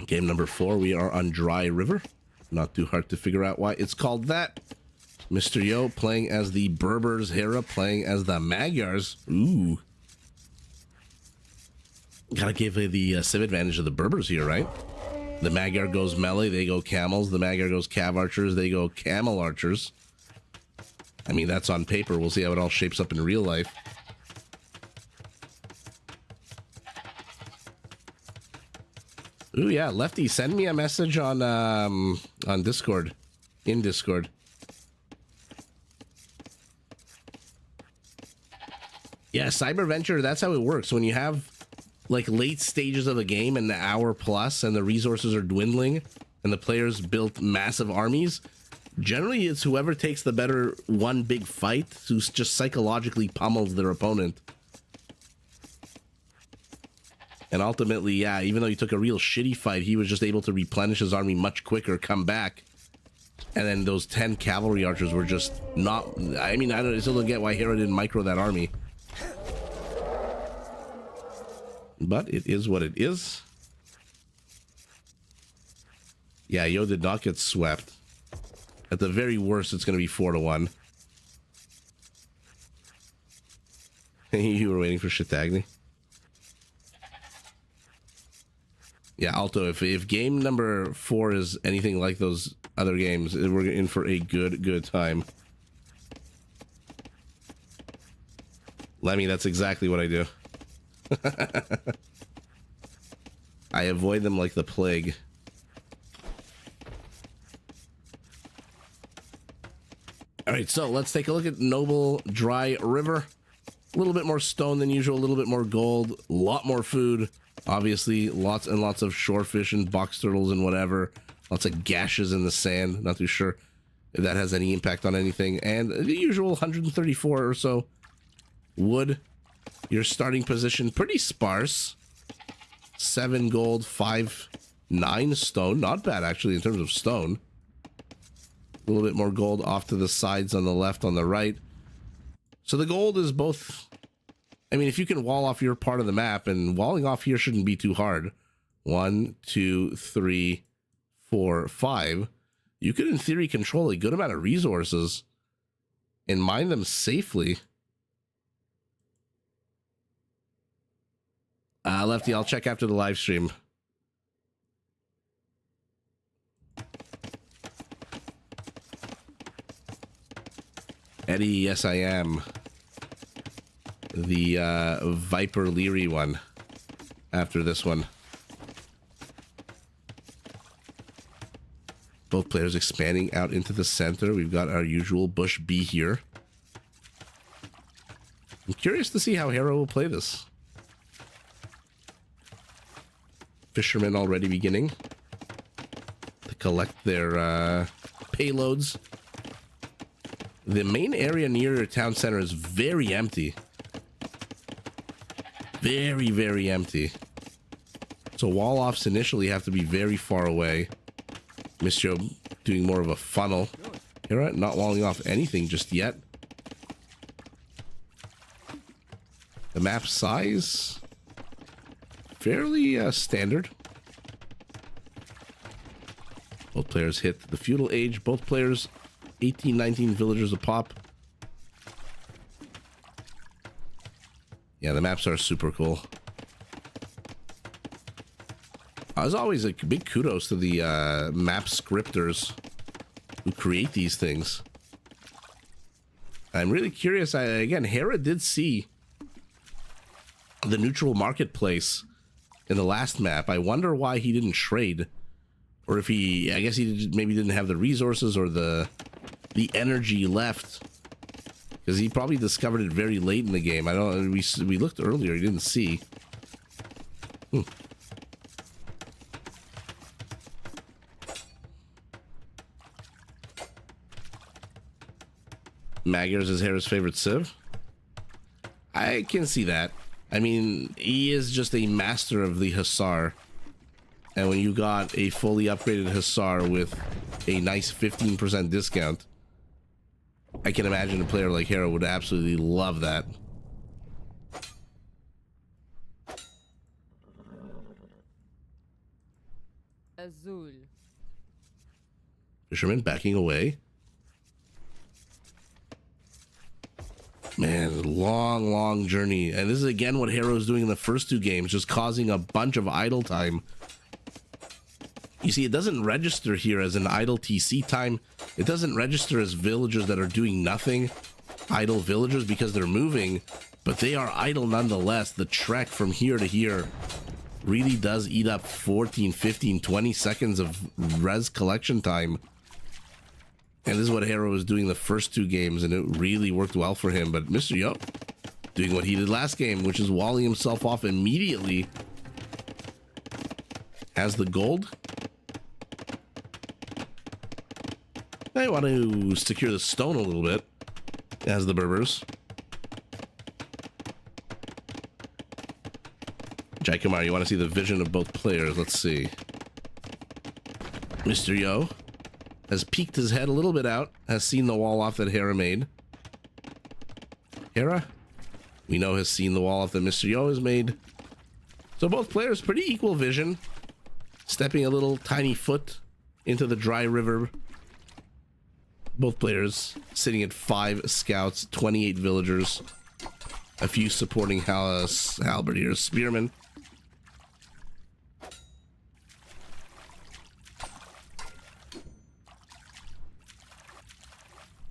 Game number 4, we are on Dry River. Not too hard to figure out why it's called that. Mr. Yo playing as the Berbers, Hera playing as the Magyars. Ooh. Gotta give the civ advantage of the Berbers here, right? The Magyar goes melee, they go camels. The Magyar goes cav archers, they go camel archers. I mean, that's on paper. We'll see how it all shapes up in real life. Ooh, yeah, Lefty, send me a message on Discord. In Discord. Yeah, Cyberventure, that's how it works. When you have, like, late stages of a game, an hour plus, and the resources are dwindling, and the players built massive armies, generally it's whoever takes the better one big fight who just psychologically pummels their opponent. And ultimately, yeah, even though he took a real shitty fight, he was just able to replenish his army much quicker, come back. And then those 10 cavalry archers were just not... I mean, I still don't get why Hera didn't micro that army. But it is what it is. Yeah, Yo did not get swept. At the very worst, it's going to be 4-1. You were waiting for Shitagni. Yeah, Alto, if game number 4 is anything like those other games, we're in for a good time. Lemmy, that's exactly what I do. I avoid them like the plague. Alright, so let's take a look at Noble Dry River. A little bit more stone than usual, a little bit more gold, a lot more food. Obviously, lots and lots of shorefish and box turtles and whatever. Lots of gashes in the sand. Not too sure if that has any impact on anything. And the usual 134 or so wood. Your starting position, pretty sparse. 7 gold, 9 stone. Not bad, actually, in terms of stone. A little bit more gold off to the sides on the left, on the right. So the gold is both... I mean, if you can wall off your part of the map, and walling off here shouldn't be too hard. 1, 2, 3, 4, 5. You could, in theory, control a good amount of resources and mine them safely. Lefty, I'll check after the live stream. Eddie, yes, I am. The Viper Liereyy one after this one. Both players expanding out into the center. We've got our usual Bush B here. I'm curious to see how Hera will play this. Fishermen already beginning to collect their payloads. The main area near your town center is very empty. Very, very empty. So wall offs initially have to be very far away. Mr. doing more of a funnel. Hera not walling off anything just yet. The map size, fairly standard. Both players hit the feudal age. Both players 18, 19 villagers a pop. Yeah, the maps are super cool. As always, a big kudos to the map scripters who create these things. I'm really curious. Again, Hera did see the neutral marketplace in the last map. I wonder why he didn't trade, or if he, I guess he maybe didn't have the resources or the energy left, because he probably discovered it very late in the game. I don't. We looked earlier. He didn't see. Magyars is Hera's favorite civ. I can see that. I mean, he is just a master of the Hussar. And when you got a fully upgraded Hussar with a nice 15% discount, I can imagine a player like Hera would absolutely love that. Azul. Fisherman backing away. Man, long journey. And this is again what Hera was doing in the first two games, just causing a bunch of idle time. You see, it doesn't register here as an idle TC time. It doesn't register as villagers that are doing nothing, idle villagers, because they're moving, but they are idle nonetheless. The trek from here to here really does eat up 14, 15, 20 seconds of res collection time. And this is what Hera was doing the first two games, and it really worked well for him. But Mr. Yo doing what he did last game, which is walling himself off immediately. Has the gold. I want to secure the stone a little bit. As the Berbers. Jaikumar, you want to see the vision of both players? Let's see. Mr. Yo has peeked his head a little bit out, has seen the wall off that Hera made. Hera, we know, has seen the wall off that Mr. Yo has made. So both players, pretty equal vision. Stepping a little tiny foot into the dry river. Both players sitting at 5 scouts, 28 villagers, a few supporting halberdiers, spearmen.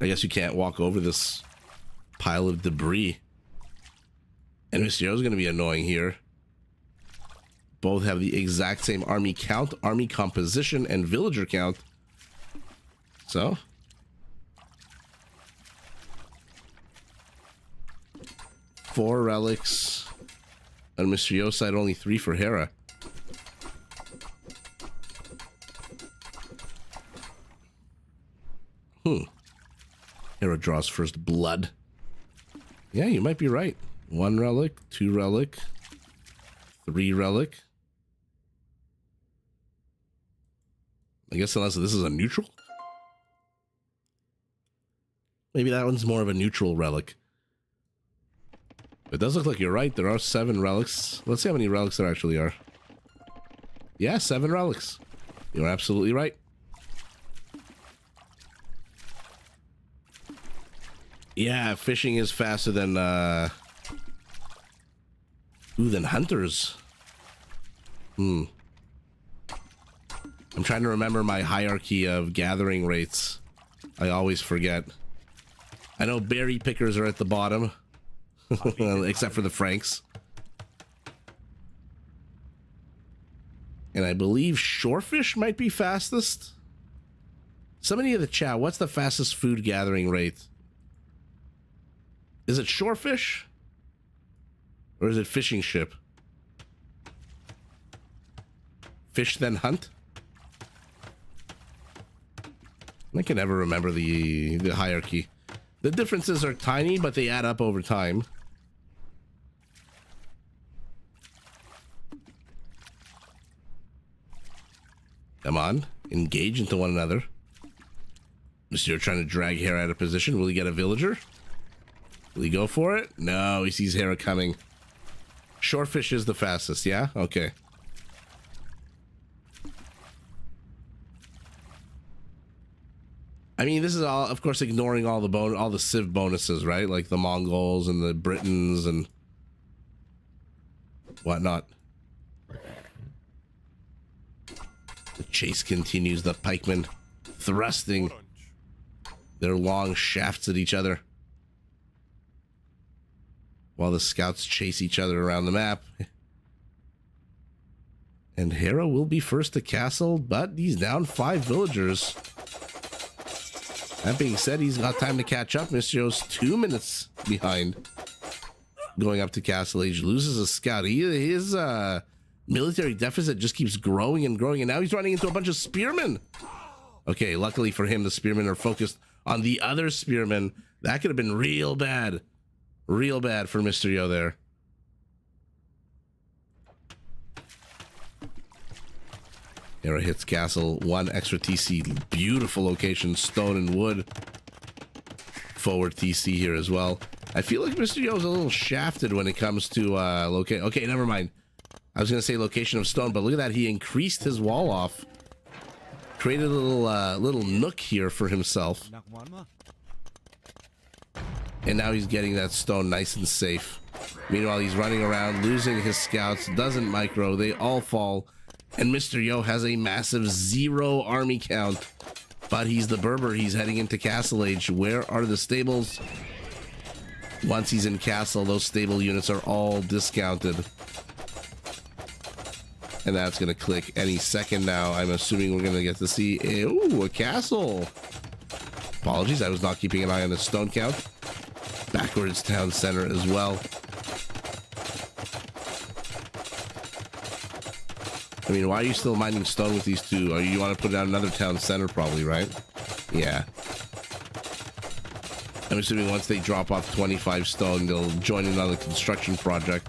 I guess you can't walk over this pile of debris. And Mr. Yo is going to be annoying here. Both have the exact same army count, army composition, and villager count. So 4 relics on Mr. Yo's side, only 3 for Hera. Hera draws first blood. Yeah, you might be right. 1 relic, 2 relic, 3 relic. I guess unless this is a neutral. Maybe that one's more of a neutral relic. It does look like you're right. There are 7 relics. Let's see how many relics there actually are. Yeah, 7 relics. You're absolutely right. Yeah, fishing is faster than than hunters. I'm trying to remember my hierarchy of gathering rates. I always forget. I know berry pickers are at the bottom. Except for the Franks. And I believe shorefish might be fastest. Somebody in the chat, what's the fastest food gathering rate? Is it shorefish? Or is it fishing ship? Fish then hunt? I can never remember the hierarchy. The differences are tiny, but they add up over time. Come on, engage into one another. Monsieur trying to drag Hera out of position. Will he get a villager? Will he go for it? No, he sees Hera coming. Shorefish is the fastest, yeah? Okay. I mean, this is all, of course, ignoring all the Civ bonuses, right? Like the Mongols and the Britons and whatnot. The chase continues. The pikemen thrusting their long shafts at each other, while the scouts chase each other around the map. And Hera will be first to castle, but he's down 5 villagers. That being said, he's got time to catch up. Mysterio's 2 minutes behind going up to Castle Age. Loses a scout. His military deficit just keeps growing and growing, and now he's running into a bunch of spearmen. Okay, luckily for him, the spearmen are focused on the other spearmen. That could have been real bad. Real bad for Mysterio there. Hera hits castle. 1 extra TC. Beautiful location. Stone and wood. Forward TC here as well. I feel like Mysterio's a little shafted when it comes to Okay, never mind. I was going to say location of stone, but look at that. He increased his wall off. Created a little nook here for himself. And now he's getting that stone nice and safe. Meanwhile, he's running around, losing his scouts. Doesn't micro. They all fall. And Mysterio has a massive 0 army count. But he's the Berber. He's heading into Castle Age. Where are the stables? Once he's in Castle, those stable units are all discounted. And that's going to click any second now. I'm assuming we're going to get to see a castle. Apologies, I was not keeping an eye on the stone count. Backwards town center as well. I mean, why are you still mining stone with these two? You want to put down another town center probably, right? Yeah. I'm assuming once they drop off 25 stone, they'll join in on the construction project.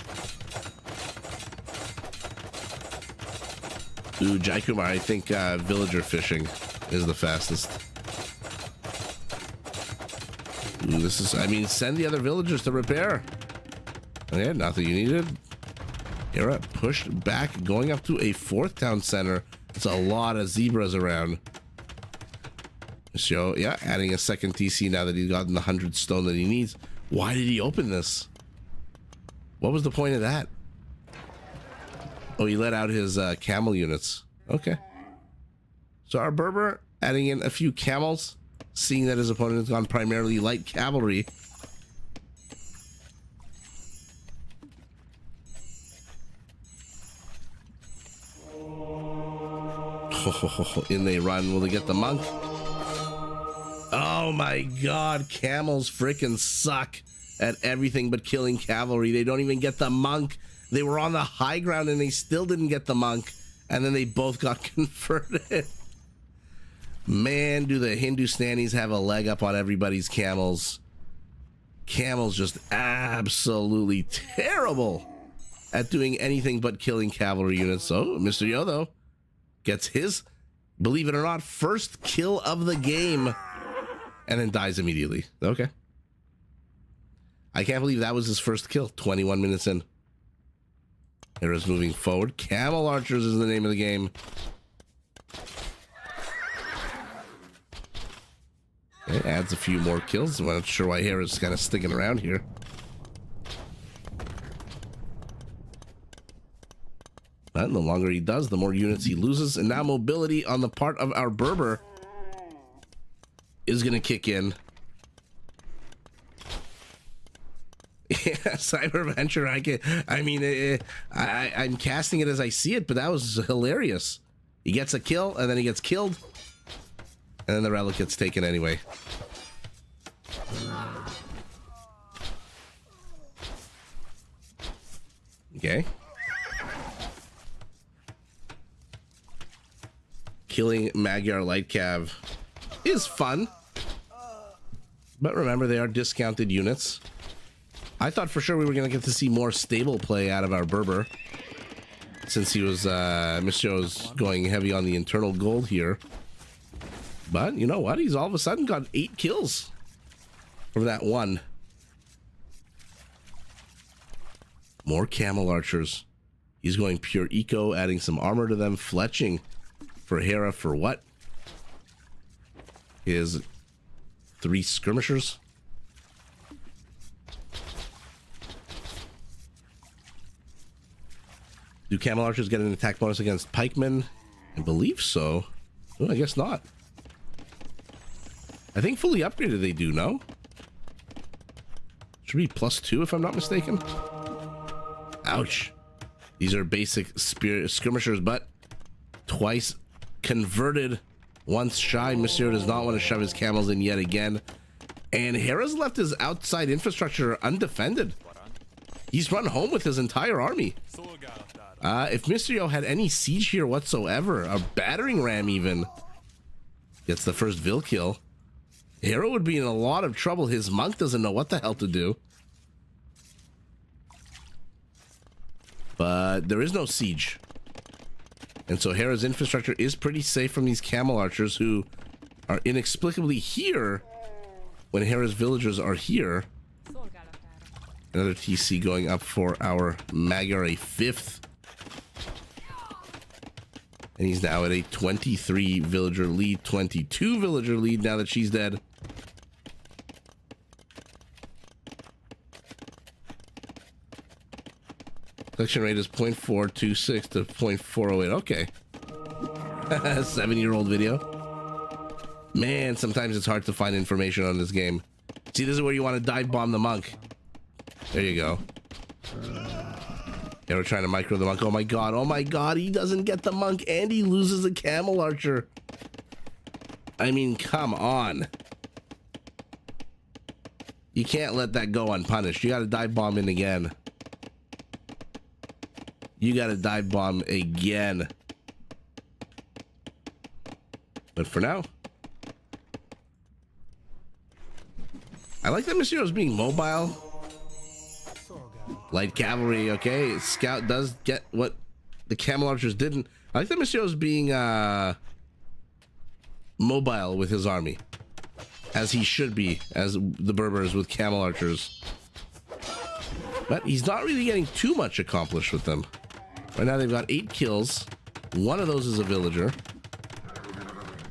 Ooh, Jaikumar, I think villager fishing is the fastest. Ooh, this is, I mean, send the other villagers to repair. Okay, not that you needed. Hera pushed back, going up to a 4th town center. It's a lot of zebras around. So, yeah, adding a 2nd TC now that he's gotten the 100 stone that he needs. Why did he open this? What was the point of that? Oh, he let out his camel units. Okay. So our Berber adding in a few camels, seeing that his opponent has gone primarily light cavalry. In they run. Will they get the monk? Oh my god, camels freaking suck at everything but killing cavalry. They don't even get the monk. They were on the high ground and they still didn't get the monk. And then they both got converted. Man, do the Hindustanis have a leg up on everybody's camels. Camels just absolutely terrible at doing anything but killing cavalry units. So, Mr. Yodo gets his, believe it or not, first kill of the game. And then dies immediately. Okay. I can't believe that was his first kill. 21 minutes in. Hera's moving forward. Camel Archers is the name of the game. It adds a few more kills. I'm not sure why Hera's kind of sticking around here. But the longer he does, the more units he loses. And now mobility on the part of our Berber is going to kick in. Yeah, Cyber Venture. I'm casting it as I see it, but that was hilarious. He gets a kill, and then he gets killed, and then the relic gets taken anyway. Okay. Killing Magyar Light Cav. is fun. But remember, they are discounted units. I thought for sure we were going to get to see more stable play out of our Berber, since he was, Mr. going heavy on the internal gold here. But you know what? He's all of a sudden got 8 kills from that one. More camel archers. He's going pure eco, adding some armor to them, fletching for Hera for what? His 3 skirmishers. Do camel archers get an attack bonus against pikemen? I believe so. Oh, I guess not. I think fully upgraded they do, no? Should be +2 if I'm not mistaken. Ouch. These are basic spear skirmishers, but twice converted. Once shy, Monsieur does not want to shove his camels in yet again. And Hera's left his outside infrastructure undefended. He's run home with his entire army. If Monsieur had any siege here whatsoever, a battering ram even, gets the first Vil kill, Hera would be in a lot of trouble. His monk doesn't know what the hell to do. But there is no siege. And so Hera's infrastructure is pretty safe from these camel archers who are inexplicably here when Hera's villagers are here. Another TC going up for our Magyar, a 5th. And he's now at a 23 villager lead, 22 villager lead now that she's dead. Collection rate is 0.426 to 0.408. Okay. 7-year-old video. Man, sometimes it's hard to find information on this game. See, this is where you want to dive bomb the monk. There you go. Yeah, we're trying to micro the monk. Oh my god, he doesn't get the monk and he loses a camel archer. I mean, come on. You can't let that go unpunished. You gotta dive bomb in again. You gotta dive bomb again. But for now, I like that Monsieur is being mobile. Light cavalry, okay. Scout does get what the camel archers didn't. I like that Monsieur is being mobile with his army, as he should be, as the Berbers with camel archers. But he's not really getting too much accomplished with them. Right now they've got 8 kills. One of those is a villager.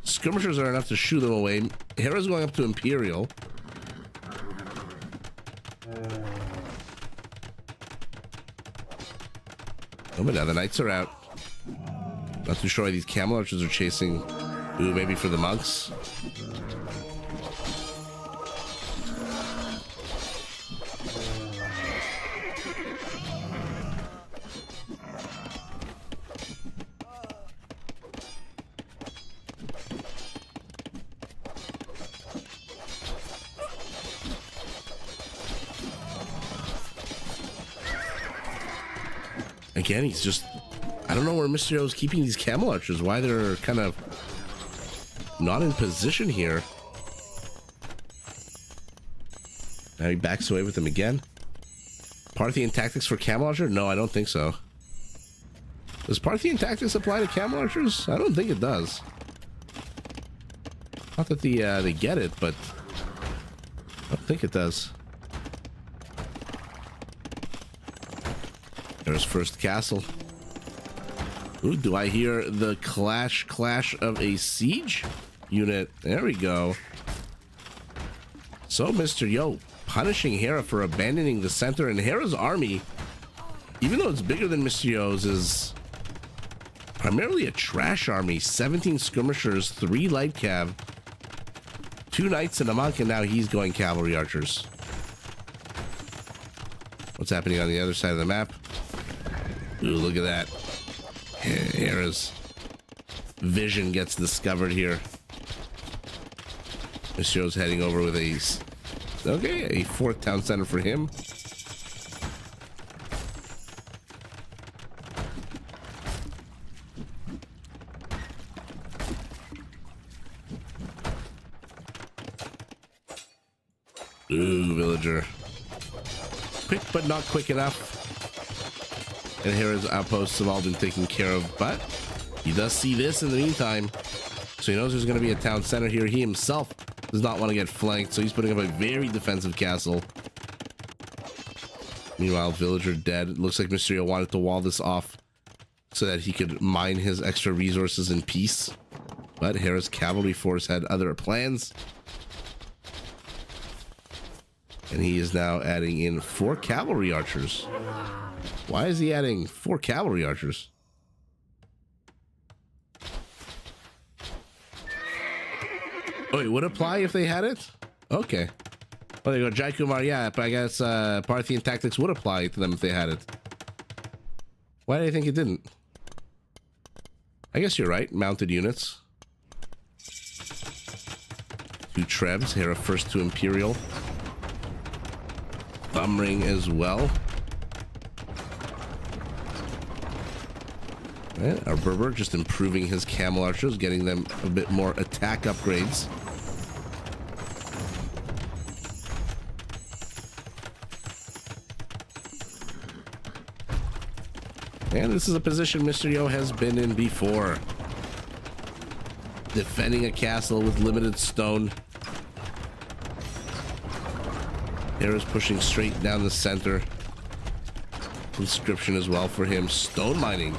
Skirmishers are enough to shoo them away. Hera's going up to Imperial. Oh, but now the knights are out. Not too sure why these camel archers are chasing. Ooh, maybe for the monks. Again, he's just... I don't know where Mr. O is keeping these camel archers. Why they're kind of not in position here. Now he backs away with them again. Parthian tactics for camel archer? No, I don't think so. Does Parthian tactics apply to camel archers? I don't think it does. Not that they get it, but I don't think it does. There's first castle. Ooh, do I hear the clash of a siege unit? There we go. So Mr. Yo punishing Hera for abandoning the center, and Hera's army, even though it's bigger than Mr. Yo's, is primarily a trash army. 17 skirmishers, 3 light cav, 2 knights and a monk, and now he's going cavalry archers. What's happening on the other side of the map? Ooh, look at that. Hera's vision gets discovered here. Monsieur's heading over with a... Okay, a 4th town center for him. Ooh, villager. Quick, but not quick enough. And Hera's outposts have all been taken care of, but he does see this in the meantime. So he knows there's going to be a town center here. He himself does not want to get flanked, so he's putting up a very defensive castle. Meanwhile, villager dead. It looks like Mysterio wanted to wall this off so that he could mine his extra resources in peace. But Hera's cavalry force had other plans. And he is now adding in 4 cavalry archers. Why is he adding 4 cavalry archers? Oh, it would apply if they had it? Okay. Oh, there you go. Jai Kumar, yeah, but I guess Parthian tactics would apply to them if they had it. Why do you think it didn't? I guess you're right. Mounted units. 2 Trebs. Hera first to Imperial. Thumb ring as well. Right, our Berber just improving his camel archers, getting them a bit more attack upgrades. And this is a position Mysterio has been in before. Defending a castle with limited stone. Hera's pushing straight down the center. Conscription as well for him. Stone mining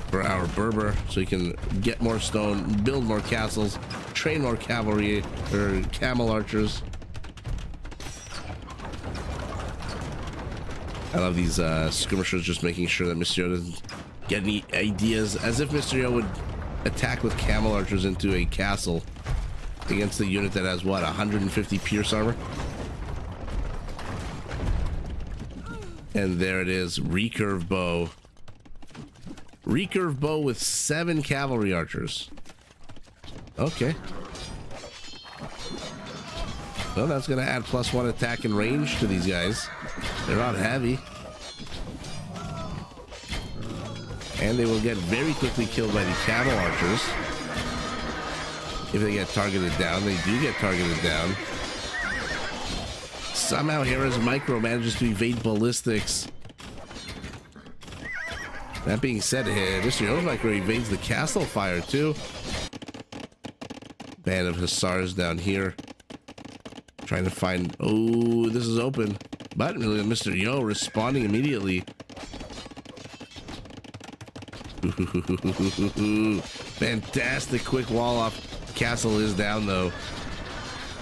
for our Berber, so he can get more stone, build more castles, train more cavalry or camel archers. I love these skirmishers just making sure that Mysterio doesn't get any ideas, as if Mysterio would attack with camel archers into a castle against a unit that has what, 150 pierce armor. And there it is, recurve bow. Recurve bow with 7 cavalry archers. Okay. Well, that's going to add +1 attack and range to these guys. They're not heavy. And they will get very quickly killed by the camel archers. If they get targeted down, they do get targeted down. Somehow Hera's micro manages to evade ballistics. That being said, Mysterio's micro evades the castle fire too. Band of hussars down here. Trying to find... Oh, this is open. But Mysterio responding immediately. Fantastic quick wall off. Castle is down though,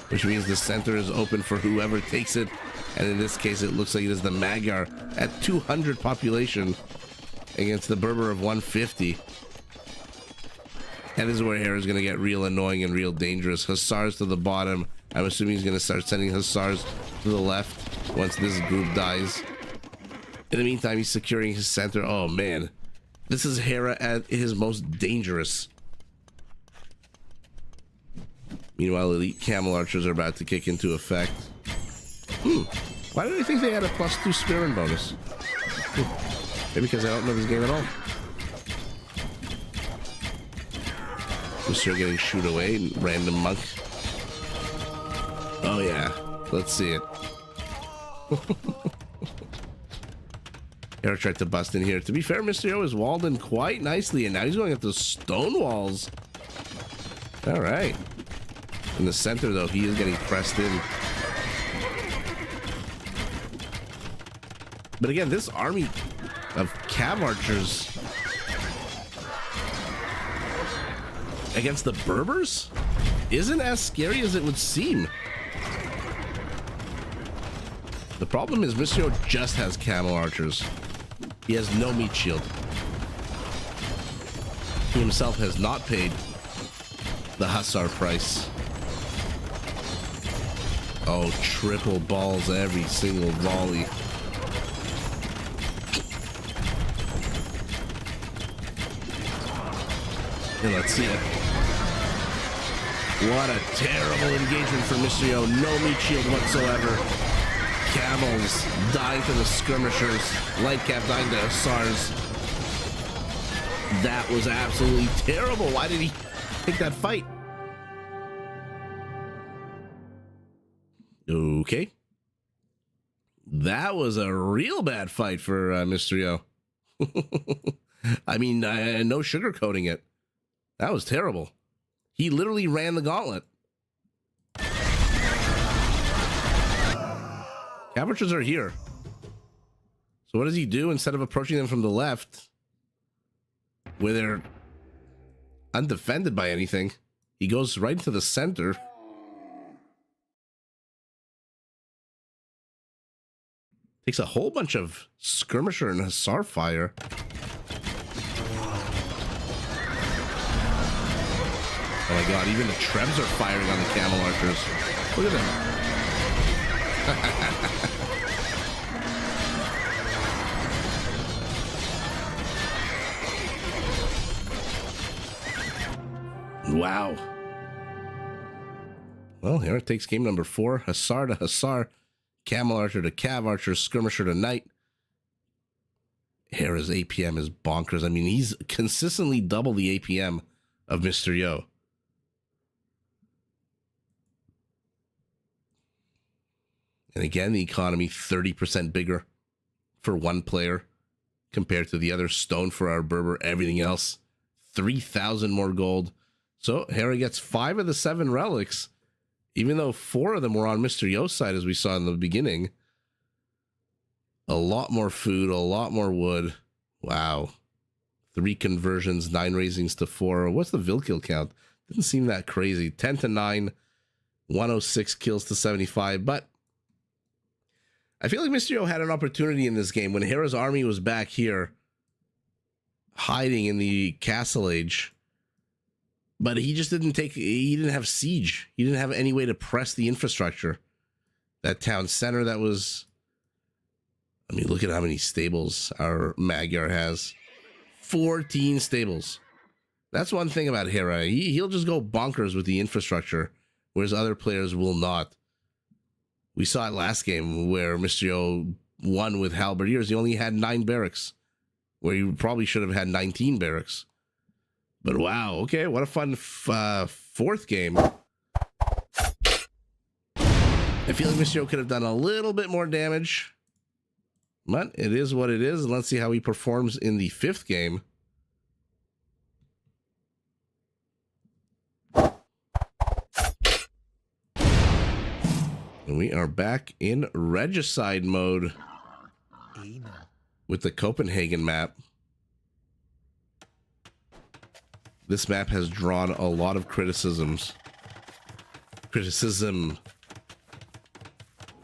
which means the center is open for whoever takes it. And in this case, it looks like it is the Magyar at 200 population against the Berber of 150. And this is where Hera is going to get real annoying and real dangerous. Hussars to the bottom. I'm assuming he's going to start sending hussars to the left once this group dies. In the meantime, he's securing his center. Oh man, this is Hera at his most dangerous. Meanwhile, elite camel archers are about to kick into effect. Why did I think they had a +2 spearman bonus? Maybe because I don't know this game at all. Mysterio getting shoot away, random monk. Oh yeah, let's see it. Hera tried to bust in here. To be fair, Mysterio is walled in quite nicely, and now he's going at those stone walls. All right. In the center, though, he is getting pressed in. But again, this army of cav archers against the Berbers isn't as scary as it would seem. The problem is Mysterio just has camel archers. He has no meat shield. He himself has not paid the hussar price. Oh, triple balls every single volley. And let's see it. What a terrible engagement for Mysterio. No meat shield whatsoever. Camels dying to the skirmishers. Lightcap dying to hussars. That was absolutely terrible. Why did he pick that fight? Okay. That was a real bad fight for Mr. Yo. I mean, no sugarcoating it. That was terrible. He literally ran the gauntlet. Cabbages are here. So what does he do? Instead of approaching them from the left, where they're undefended by anything, he goes right to the center. Takes a whole bunch of skirmisher and hussar fire. Oh my god, even the Trebs are firing on the camel archers. Look at them. Wow. Well, here it takes game number 4. Hussar to hussar. Camel archer to cav archer. Skirmisher to knight. Hera's APM is bonkers. I mean, he's consistently double the APM of Mr. Yo. And again, the economy 30% bigger for one player compared to the other. Stone for our Berber, everything else. 3,000 more gold. So Hera gets 5 of the 7 relics, even though 4 of them were on Mr. Yo's side, as we saw in the beginning. A lot more food, a lot more wood. Wow. 3 conversions, 9 raisings to 4. What's the Vilkill count? Didn't seem that crazy. 10 to 9, 106 kills to 75, but I feel like Mr. Yo had an opportunity in this game when Hera's army was back here hiding in the Castle Age, but he just didn't have siege. He didn't have any way to press the infrastructure. That town center that was, I mean, look at how many stables our Magyar has. 14 stables. That's one thing about Hera. He'll just go bonkers with the infrastructure, whereas other players will not. We saw it last game where Mr. Yo won with halberdiers. He only had 9 barracks, where he probably should have had 19 barracks. But wow, okay, what a fun 4th game. I feel like Mr. Yo could have done a little bit more damage, but it is what it is. And let's see how he performs in the 5th game. And we are back in regicide mode with the Copenhagen map. This map has drawn a lot of criticism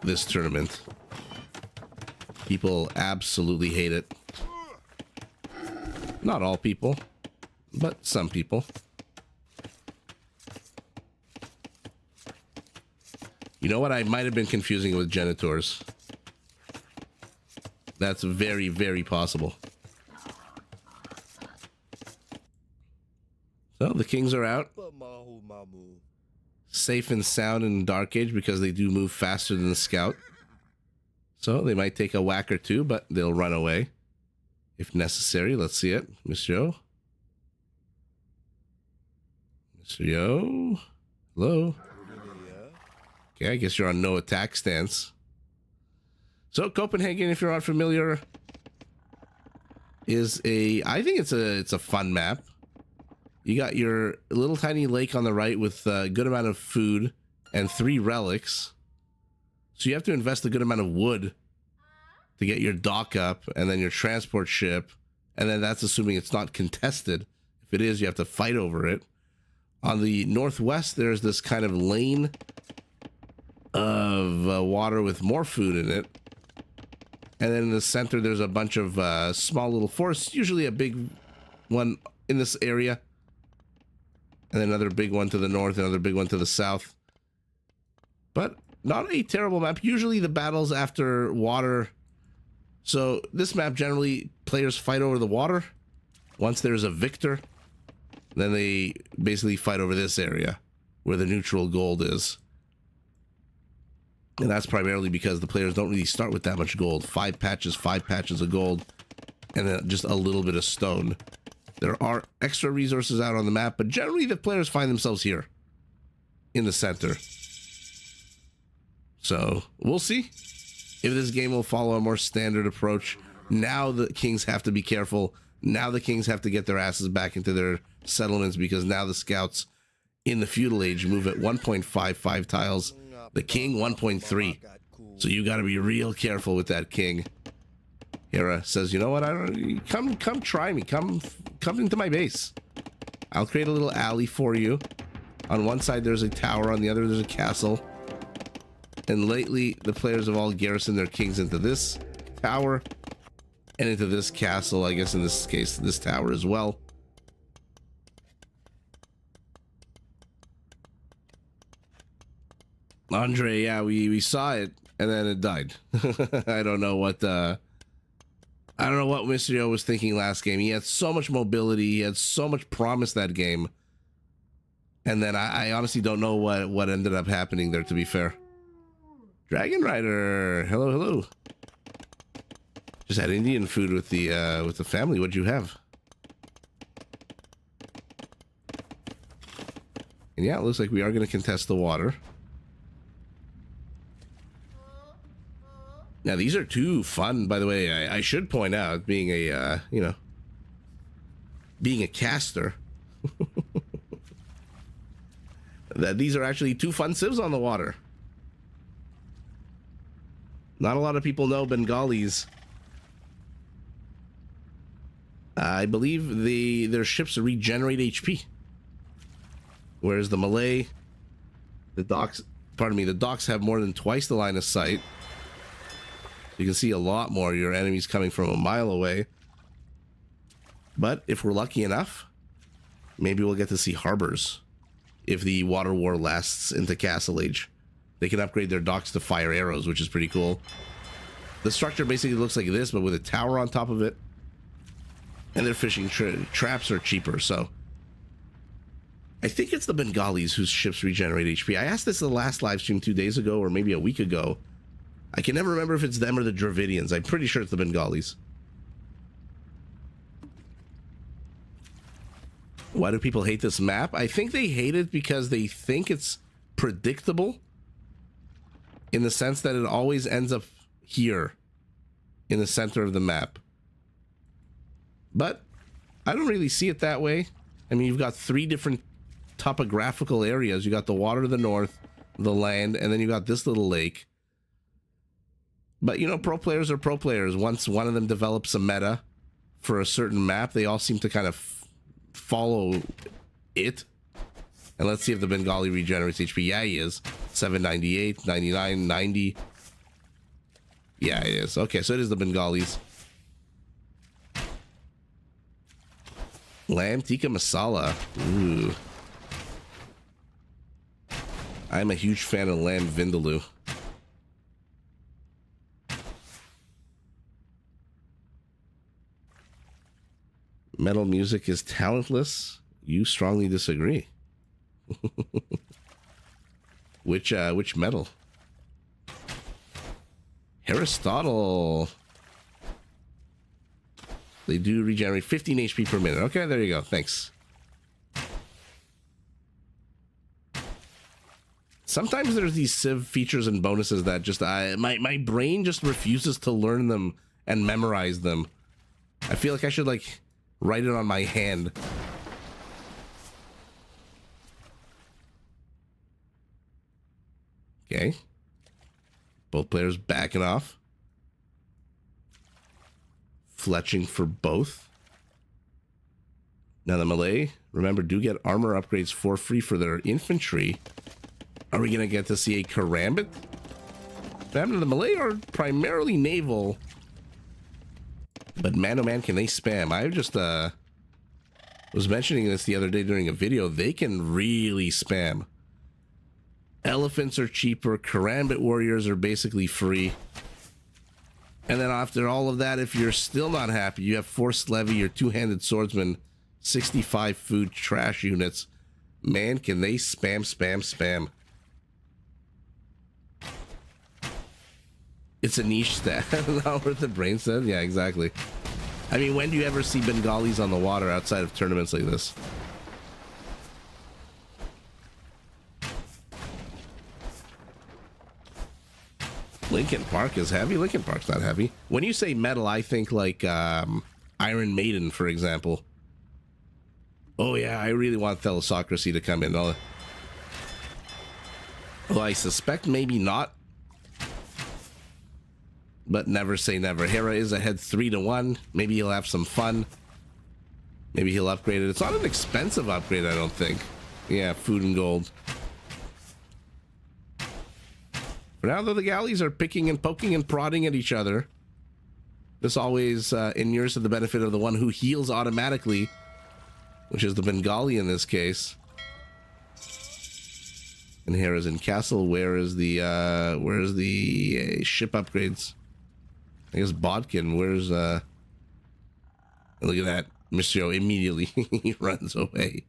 this tournament. People absolutely hate it. Not all people, but some people. You know what? I might have been confusing it with Genitors. That's very, very possible. So the Kings are out. Safe and sound in Dark Age because they do move faster than the Scout. So they might take a whack or 2, but they'll run away if necessary. Let's see it. Mr. Yo. Mr. Yo. Hello. Okay, I guess you're on no attack stance. So Copenhagen, if you're unfamiliar, is I think it's a fun map. You got your little tiny lake on the right with a good amount of food and 3 relics. So you have to invest a good amount of wood to get your dock up and then your transport ship. And then that's assuming it's not contested. If it is, you have to fight over it. On the northwest, there's this kind of lane of water with more food in it. And then in the center, there's a bunch of small little forests, usually a big one in this area. And then another big one to the north, another big one to the south. But not a terrible map. Usually the battles after water. So this map, generally, players fight over the water. Once there's a victor, then they basically fight over this area where the neutral gold is. And that's primarily because the players don't really start with that much gold. 5 patches of gold, and then just a little bit of stone. There are extra resources out on the map, but generally the players find themselves here in the center. So we'll see if this game will follow a more standard approach. Now the kings have to be careful. Now the kings have to get their asses back into their settlements, because now the scouts in the feudal age move at 1.55 tiles. The king 1.3. So you got to be real careful with that king. Hera says, you know what? I don't come try me. Come into my base. I'll create a little alley for you. On one side there's a tower, on the other there's a castle. And lately the players have all garrisoned their kings into this tower and into this castle. I guess in this case this tower as well. Andre, yeah, we saw it and then it died. I don't know what Mysterio was thinking last game. He had so much mobility, he had so much promise that game. And then I honestly don't know what ended up happening there, to be fair. Dragon Rider, hello, hello. Just had Indian food with the family. What'd you have? And yeah, it looks like we are going to contest the water. Now, these are two fun, by the way. I should point out, being a, being a caster, that these are actually two fun civs on the water. Not a lot of people know Bengalis. I believe their ships regenerate HP. Whereas the Malay, the docks have more than twice the line of sight. You can see a lot more. Your enemies coming from a mile away. But if we're lucky enough, maybe we'll get to see harbors. If the water war lasts into Castle Age, they can upgrade their docks to fire arrows, which is pretty cool. The structure basically looks like this, but with a tower on top of it. And their fishing traps are cheaper, so I think it's the Bengalis whose ships regenerate HP. I asked this in the last live stream 2 days ago, or maybe a week ago. I can never remember if it's them or the Dravidians. I'm pretty sure it's the Bengalis. Why do people hate this map? I think they hate it because they think it's predictable, in the sense that it always ends up here in the center of the map. But I don't really see it that way. I mean, you've got three different topographical areas. You got the water to the north, the land, and then you got this little lake. But, you know, pro players are pro players. Once one of them develops a meta for a certain map, they all seem to kind of follow it. And let's see if the Bengali regenerates HP. Yeah, he is. 798, 99, 90. Yeah, it is. Okay, so it is the Bengalis. Lamb tikka masala. Ooh. I'm a huge fan of lamb vindaloo. Metal music is talentless. You strongly disagree. Which metal? Aristotle. They do regenerate 15 HP per minute. Okay, there you go. Thanks. Sometimes there's these Civ features and bonuses that just my brain just refuses to learn them and memorize them. I feel like I should like write it on my hand. Okay. Both players backing off. Fletching for both. Now the Malay, remember, do get armor upgrades for free for their infantry. Are we gonna get to see a Karambit? The Malay are primarily naval, but man oh man, can they spam. I just was mentioning this the other day during a video. They can really spam. Elephants are cheaper. Karambit warriors are basically free. And then after all of that, if you're still not happy, you have forced levy, your two-handed swordsman, 65 food trash units. Man, can they spam, spam, spam. It's a niche stat. Not worth the brain set. Yeah, exactly. I mean, when do you ever see Bengalis on the water outside of tournaments like this? Lincoln Park is heavy. Lincoln Park's not heavy. When you say metal, I think like Iron Maiden, for example. Oh yeah, I really want Thalassocracy to come in. Although I suspect maybe not. But never say never. Hera is ahead 3-1. Maybe he'll have some fun. Maybe he'll upgrade it. It's not an expensive upgrade, I don't think. Yeah, food and gold. For now, though, the galleys are picking and poking and prodding at each other. This always inures to the benefit of the one who heals automatically, which is the Bengali in this case. And Hera's in castle. Where's the ship upgrades? I guess Bodkin. Where's look at that. Mysterio immediately he runs away.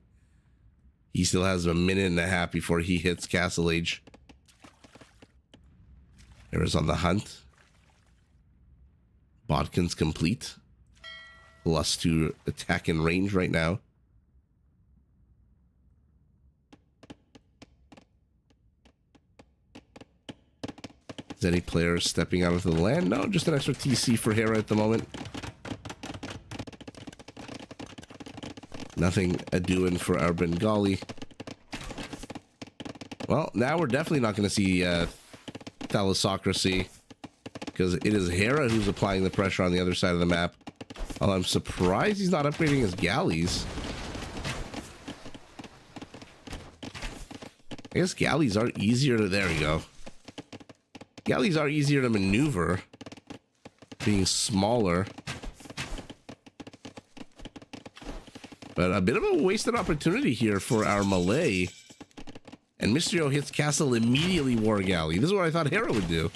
He still has a minute and a half before he hits Castle Age. Hera's on the hunt. Bodkin's complete. +2 attack and range right now. Is any player stepping out of the land? No, just an extra TC for Hera at the moment. Nothing a-doing for our Bengali. Well, now we're definitely not going to see Thalassocracy, because it is Hera who's applying the pressure on the other side of the map. Although I'm surprised he's not upgrading his galleys. I guess galleys are easier to... There we go. Galleys are easier to maneuver, being smaller. But a bit of a wasted opportunity here for our Malay. And Mysterio hits Castle immediately, War Galley. This is what I thought Hera would do.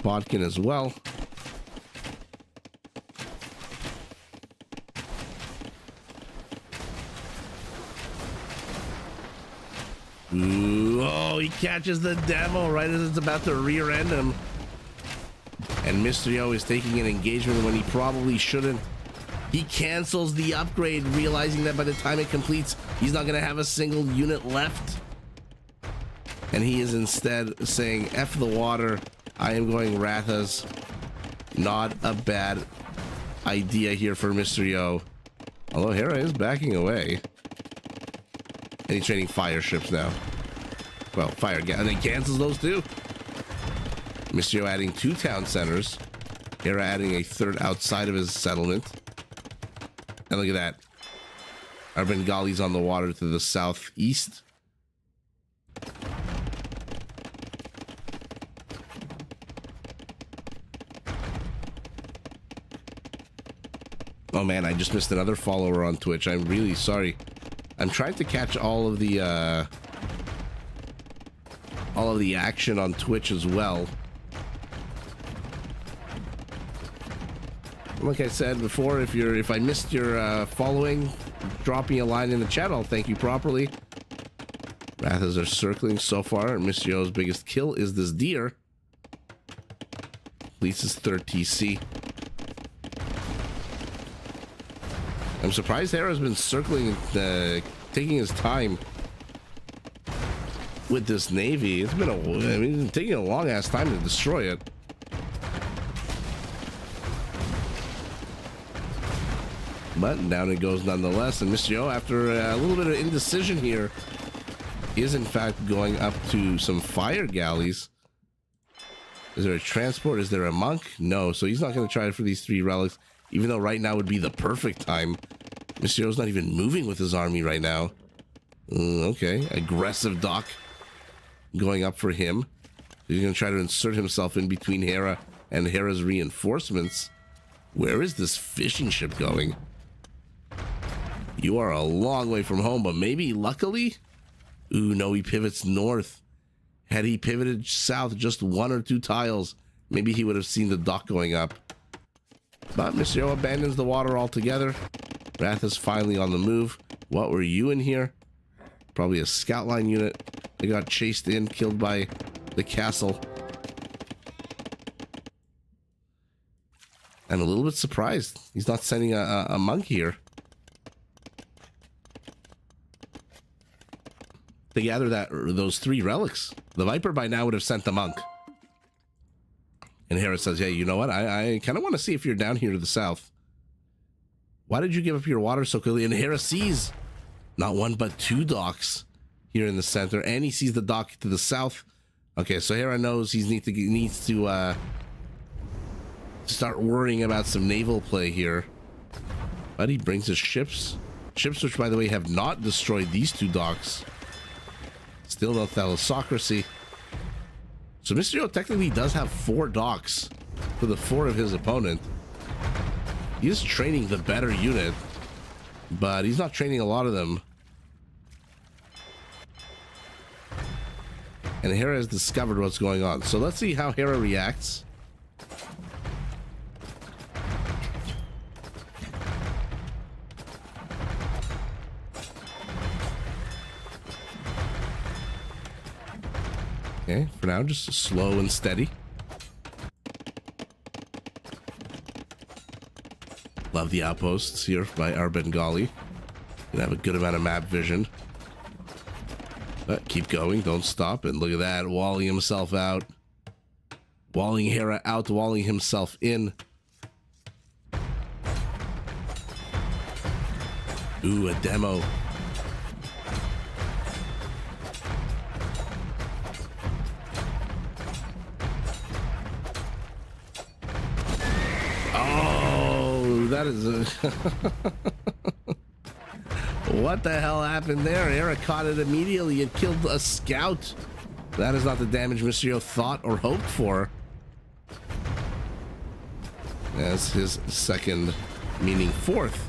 Bodkin as well. Ooh, oh, he catches the demo right as it's about to rear end him. And Mysterio is taking an engagement when he probably shouldn't. He cancels the upgrade, realizing that by the time it completes, he's not going to have a single unit left. And he is instead saying, F the water, I am going Rathas. Not a bad idea here for Mysterio. Although Hera is backing away. And he's training fire ships now. Well, and he cancels those too. Mysterio adding 2 town centers. Hera adding a 3rd outside of his settlement. And look at that. Our Bengali's on the water to the southeast. Oh man, I just missed another follower on Twitch. I'm really sorry. I'm trying to catch all of the action on Twitch as well. Like I said before, if I missed your following, drop me a line in the chat. I'll thank you properly. Rathas are circling so far. Mysterio's biggest kill is this deer. At least his 3rd TC. I'm surprised Hera's been circling, taking his time with this navy. It's been taking a long ass time to destroy it. But down it goes nonetheless. And Mysterio, after a little bit of indecision here, is in fact going up to some fire galleys. Is there a transport? Is there a monk? No, so he's not going to try it for these 3 relics, even though right now would be the perfect time. Mysterio's not even moving with his army right now. Okay, aggressive dock going up for him. He's going to try to insert himself in between Hera and Hera's reinforcements. Where is this fishing ship going? You are a long way from home, but maybe luckily? Ooh, no, he pivots north. Had he pivoted south just 1 or 2 tiles, maybe he would have seen the dock going up. But Mysterio abandons the water altogether. Wrath is finally on the move. What were you in here? Probably a scout line unit. They got chased in, killed by the castle. I'm a little bit surprised he's not sending a monk here. To gather those 3 relics. The Viper by now would have sent the monk. And Hera says, "Hey, you know what? I kind of want to see if you're down here to the south. Why did you give up your water so quickly?" And Hera sees not one but two docks here in the center, and he sees the dock to the south. Okay, so Hera knows he needs to start worrying about some naval play here. But he brings his ships, which, by the way, have not destroyed these two docks. Still no thalassocracy. So Mysterio technically does have 4 docks for the 4 of his opponent. He is training the better unit, but he's not training a lot of them. And Hera has discovered what's going on. So let's see how Hera reacts. Okay, for now, just slow and steady. Love the outposts here by our Bengali. Gonna have a good amount of map vision. But keep going, don't stop. And look at that, walling himself out. Walling Hera out, walling himself in. Ooh, a demo. That is a what the hell happened there? Hera caught it immediately. It killed a scout. That is not the damage Mysterio thought or hoped for. As his second, meaning 4th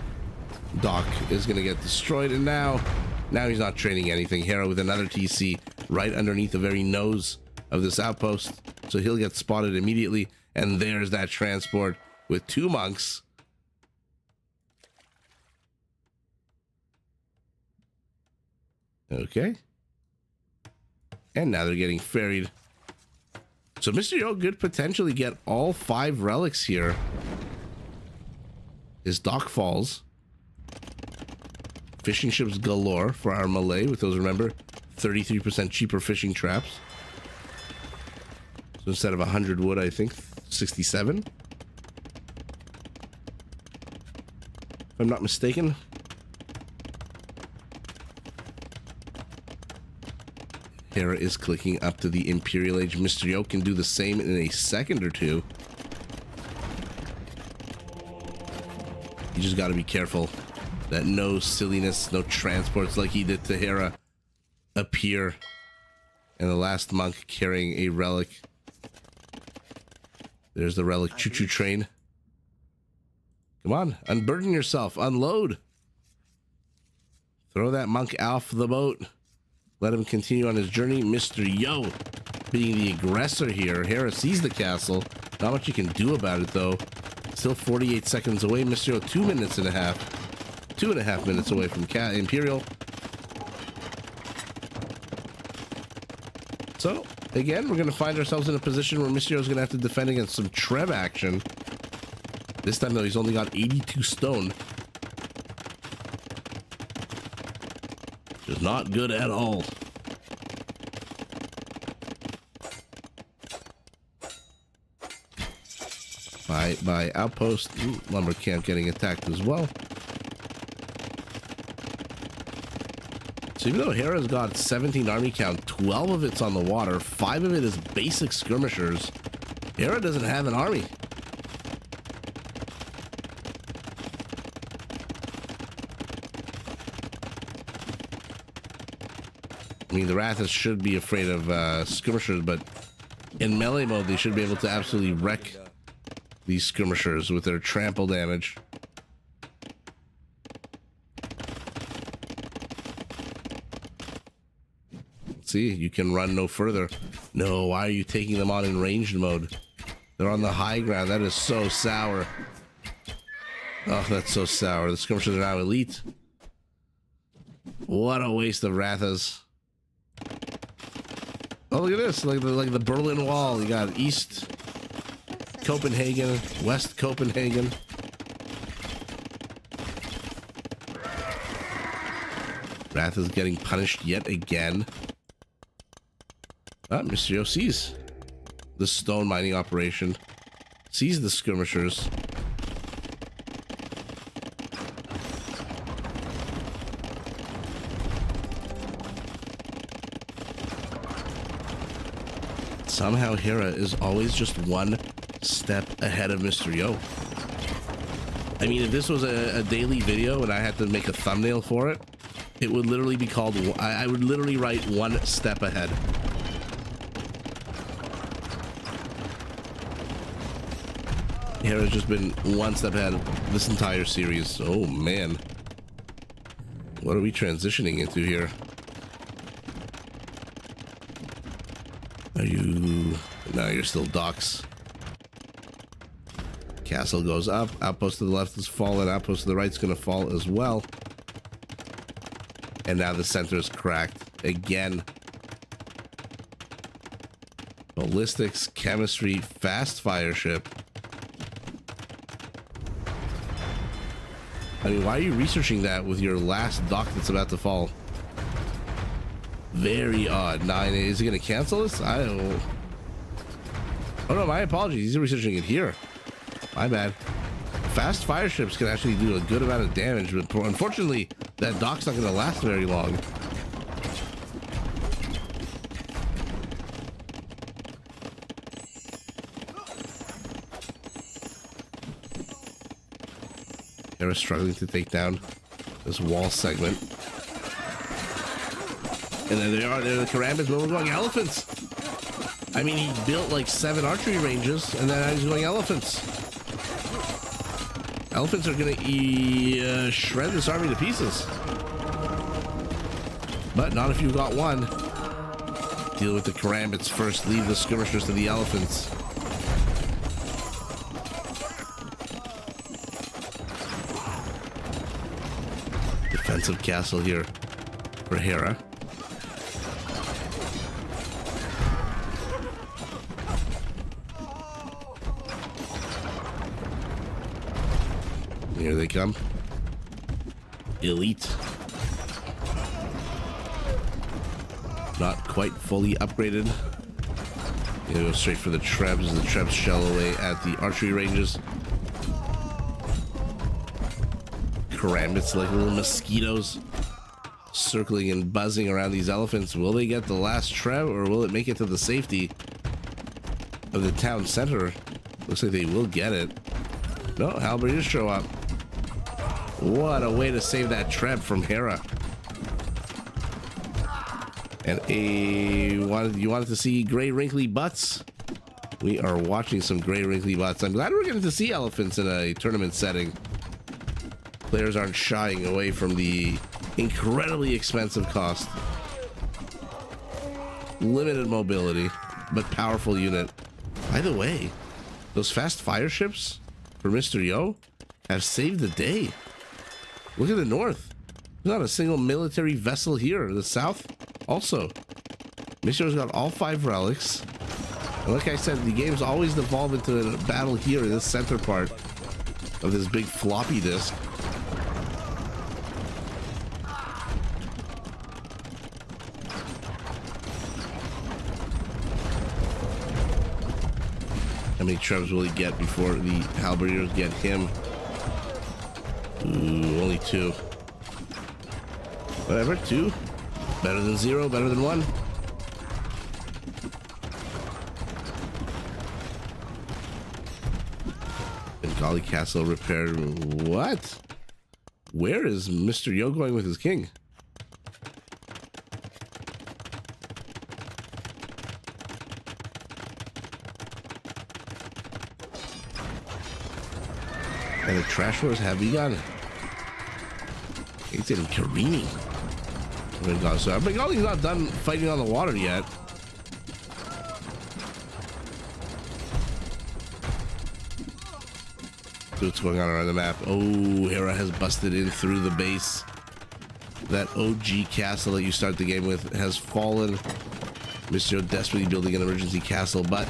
dock is going to get destroyed. And now he's not training anything. Hera with another TC right underneath the very nose of this outpost. So he'll get spotted immediately. And there's that transport with 2 monks. Okay. And now they're getting ferried. So Mysterio could potentially get all 5 relics here. His dock falls. Fishing ships galore for our Malay with those, remember, 33% cheaper fishing traps. So instead of 100 wood, I think 67. If I'm not mistaken. Hera is clicking up to the Imperial Age. Mysterio can do the same in a second or two. You just got to be careful that no silliness, no transports like he did to Hera appear. And the last monk carrying a relic. There's the relic choo-choo train. Come on, unburden yourself, unload. Throw that monk off the boat. Let him continue on his journey. Mysterio being the aggressor here. Hera sees the castle. Not much you can do about it, though. Still 48 seconds away. Mysterio 2 minutes and a half. 2.5 minutes away from Imperial. So, again, we're going to find ourselves in a position where Mysterio's going to have to defend against some Trev action. This time, though, he's only got 82 stone. Which is not good at all. By outpost. Ooh, lumber camp getting attacked as well. So even though Hera's got 17 army count, 12 of it's on the water, 5 of it is basic skirmishers. Hera doesn't have an army. I mean, the Rathas should be afraid of skirmishers, but in melee mode, they should be able to absolutely wreck these skirmishers with their trample damage. See, you can run no further. No, why are you taking them on in ranged mode? They're on the high ground. That is so sour. Oh, that's so sour. The skirmishers are now elite. What a waste of Rathas. Oh, look at this. Like the Berlin Wall. You got East Copenhagen, West Copenhagen. Wrath is getting punished yet again. Ah, Mysterio sees the stone mining operation. sees the skirmishers. Somehow Hera is always just one step ahead of Mr. Yo. I mean, if this was a daily video and I had to make a thumbnail for it, it would literally be called, I would literally write one step ahead. Hera's just been one step ahead this entire series. Oh man. What are we transitioning into here? Are you... No, you're still docks. Castle goes up. Outpost to the left is fallen. Outpost to the right is going to fall as well. And now the center is cracked again. Ballistics, chemistry, fast fire ship. I mean, why are you researching that with your last dock that's about to fall? Very odd. 9, is he going to cancel this? I don't know. Oh no, my apologies. He's researching it here. My bad. Fast fire ships can actually do a good amount of damage, but unfortunately, that dock's not going to last very long. They're struggling to take down this wall segment. And then they are, they're the Karambits, but we're going elephants. I mean, he built like 7 archery ranges, and then he's going elephants. Elephants are going to shred this army to pieces. But not if you've got one. Deal with the Karambits first, leave the skirmishers to the elephants. Defensive castle here for Hera. Here they come. Elite. Not quite fully upgraded. Gonna go straight for the Trebs. The Trebs shell away at the archery ranges. Karambits like little mosquitoes circling and buzzing around these elephants. Will they get the last Treb, or will it make it to the safety of the town center? Looks like they will get it. No, halberdiers show up. What a way to save that Treb from Hera. And you wanted to see gray wrinkly butts? We are watching some gray wrinkly butts. I'm glad we're getting to see elephants in a tournament setting. Players aren't shying away from the incredibly expensive cost. Limited mobility, but powerful unit. By the way, those fast fire ships for Mr. Yo have saved the day. Look at the north. There's not a single military vessel here. The south also. Mr. Yo's got all 5 relics. And like I said, the game's always devolved into a battle here in this center part of this big floppy disk. How many Trebs will he get before the halberdiers get him? Ooh, only 2. Whatever, 2. Better than 0, better than 1. Bengali Castle repaired. What? Where is Mr. Yo going with his king? And the trash wars have begun. He's getting careening. So Bengali's not done fighting on the water yet. See what's going on around the map. Oh, Hera has busted in through the base. That OG castle that you start the game with has fallen. Mr. Yo desperately building an emergency castle, but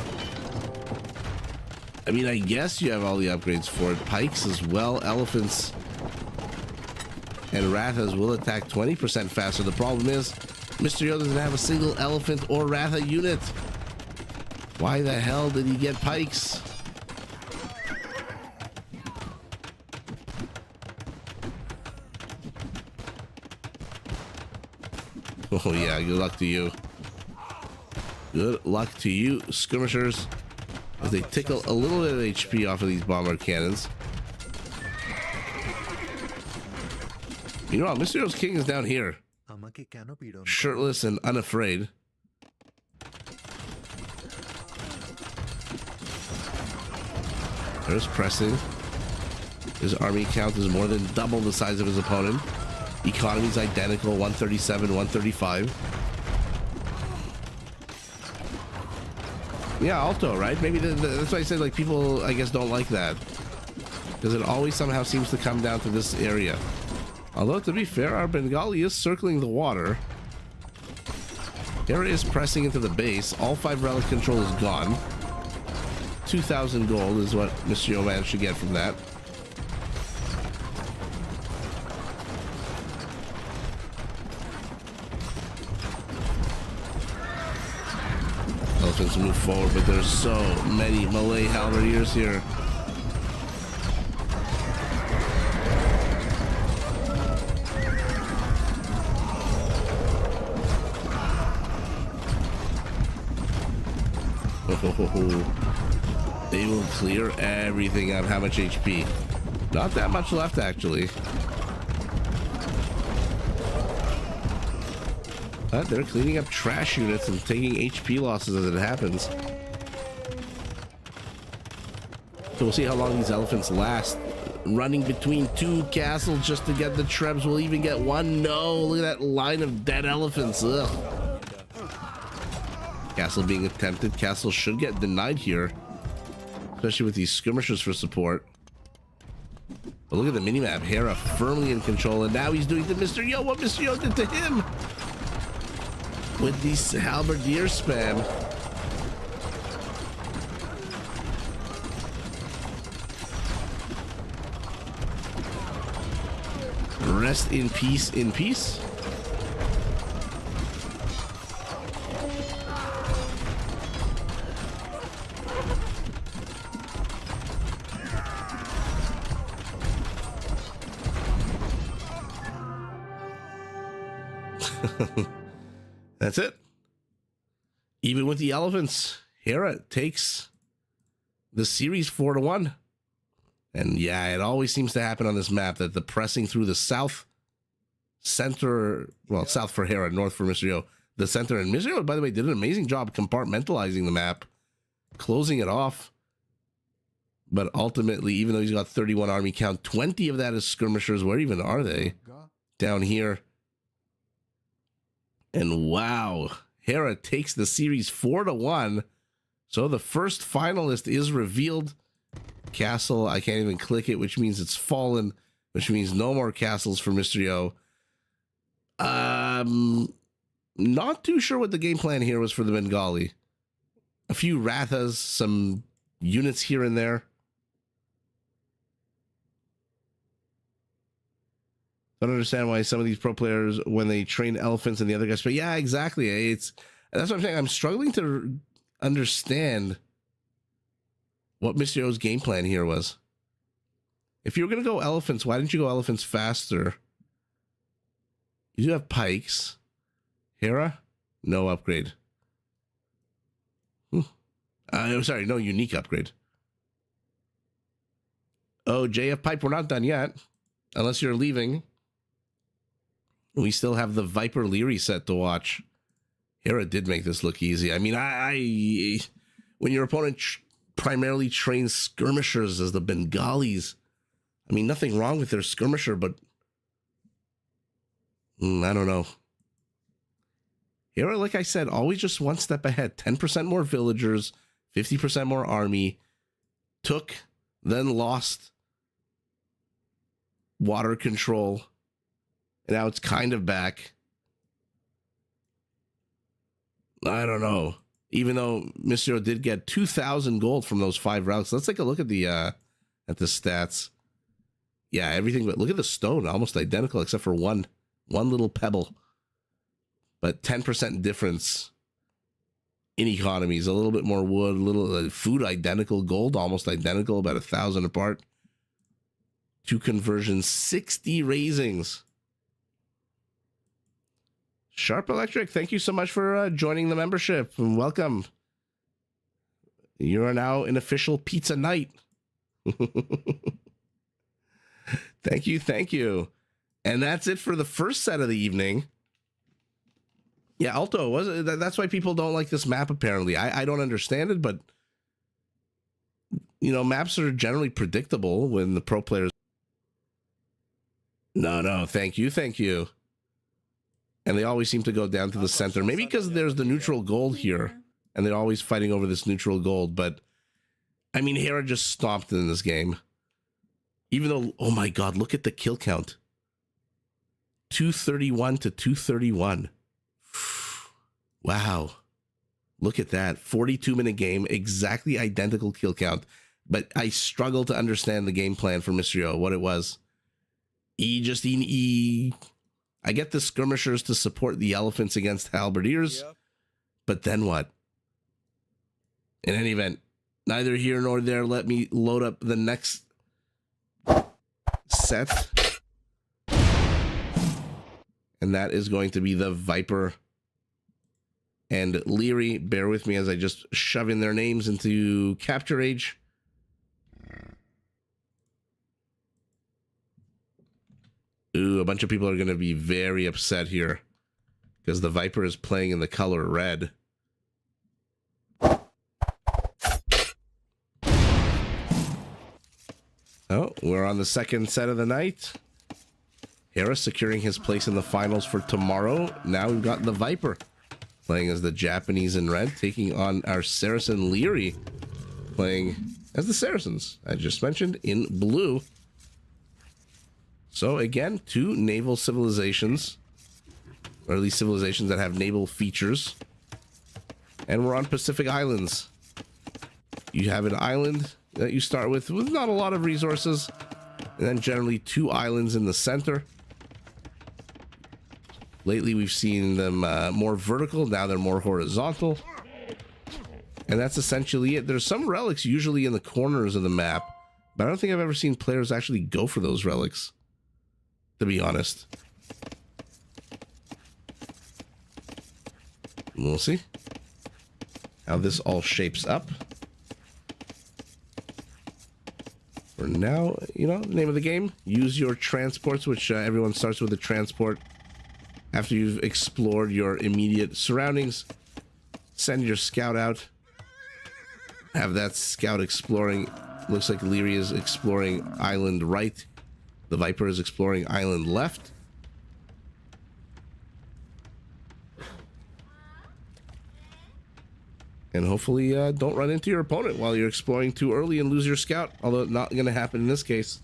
I mean, I guess you have all the upgrades for it. Pikes as well, elephants, and Rathas will attack 20% faster. The problem is, Mr. Yo doesn't have a single elephant or Ratha unit. Why the hell did he get pikes? Oh yeah, good luck to you. Good luck to you, skirmishers, as they tickle a little bit of HP off of these bomber cannons. You know what? Mysterio's king is down here, shirtless and unafraid. There's pressing. His army count is more than double the size of his opponent. Economy's identical, 137, 135. Yeah, Alto, right? Maybe that's why I said, like, people, I guess, don't like that. Because it always somehow seems to come down to this area. Although, to be fair, our Bengali is circling the water. Hera is pressing into the base. All 5 relic control is gone. 2,000 gold is what Mysterio managed to get from that. Elephants move forward, but there's so many Malay halberdiers here. They will clear everything up. How much HP? Not that much left, actually. But they're cleaning up trash units and taking HP losses as it happens. So we'll see how long these elephants last. Running between 2 castles just to get the trebs. We'll even get 1. No, look at that line of dead elephants. Ugh. Castle being attempted. Castle should get denied here, especially with these skirmishers for support. But look at the minimap. Hera firmly in control, and now he's doing to Mysterio what Mysterio did to him with these halberdier spam. Rest in peace, in peace. That's it. Even with the elephants, Hera takes the series 4-1. And yeah, it always seems to happen on this map that the pressing through the south, center, well, south for Hera, north for Mysterio, the center, and Mysterio, by the way, did an amazing job compartmentalizing the map, closing it off. But ultimately, even though he's got 31 army count, 20 of that is skirmishers. Where even are they? Down here. And wow, Hera takes the series 4-1. So the first finalist is revealed. Castle, I can't even click it, which means it's fallen, which means no more castles for Mysterio. Not too sure what the game plan here was for the Bengali. A few Rathas, some units here and there. I don't understand why some of these pro players, when they train elephants and the other guys, but yeah, exactly. That's what I'm saying. I'm struggling to understand what Mysterio's game plan here was. If you were going to go elephants, why didn't you go elephants faster? You do have pikes. Hera, no upgrade. Sorry, no unique upgrade. Oh, JF Pipe, we're not done yet. Unless you're leaving. We still have the Viper Liereyy set to watch. Hera did make this look easy. I mean, when your opponent primarily trains skirmishers as the Bengalis, I mean, nothing wrong with their skirmisher, but I don't know. Hera, like I said, always just one step ahead. 10% more villagers, 50% more army. Took, then lost water control. And now it's kind of back. I don't know. Even though Mysterio did get 2,000 gold from those 5 routes. Let's take a look at the stats. Yeah, everything. But look at the stone, almost identical except for one little pebble. But 10% difference in economies. A little bit more wood, a little food identical, gold almost identical, about 1,000 apart. 2 conversions, 60 raisings. Sharp Electric, thank you so much for joining the membership and welcome. You are now an official pizza knight. Thank you, thank you. And that's it for the first set of the evening. Yeah, Alto, that's why people don't like this map, apparently. I don't understand it, but, you know, maps are generally predictable when the pro players... No, thank you, thank you. And they always seem to go down to the center. Maybe because there's the neutral gold here, and they're always fighting over this neutral gold, but, I mean, Hera just stomped in this game. Even though, oh my god, look at the kill count. 231 to 231. Wow. Look at that. 42-minute game, exactly identical kill count. But I struggle to understand the game plan for Mysterio, what it was. I get the skirmishers to support the elephants against halberdiers, but then what? In any event, neither here nor there. Let me load up the next set. And that is going to be the Viper and Liereyy. Bear with me as I just shove in their names into Capture Age. Ooh, a bunch of people are going to be very upset here because the Viper is playing in the color red. Oh, we're on the second set of the night. Hera securing his place in the finals for tomorrow. Now we've got the Viper playing as the Japanese in red, taking on our Saracen Liereyy, playing as the Saracens, I just mentioned, in blue. So again, two naval civilizations, or at least civilizations that have naval features. And we're on Pacific Islands. You have an island that you start with not a lot of resources, and then generally two islands in the center. Lately we've seen them more vertical, now they're more horizontal. And that's essentially it. There's some relics usually in the corners of the map, but I don't think I've ever seen players actually go for those relics, to be honest. We'll see how this all shapes up. For now, you know, the name of the game, use your transports, which everyone starts with a transport. After you've explored your immediate surroundings, send your scout out. Have that scout exploring. Looks like Liereyy is exploring island right. The Viper is exploring island left. And hopefully don't run into your opponent while you're exploring too early and lose your scout. Although not going to happen in this case.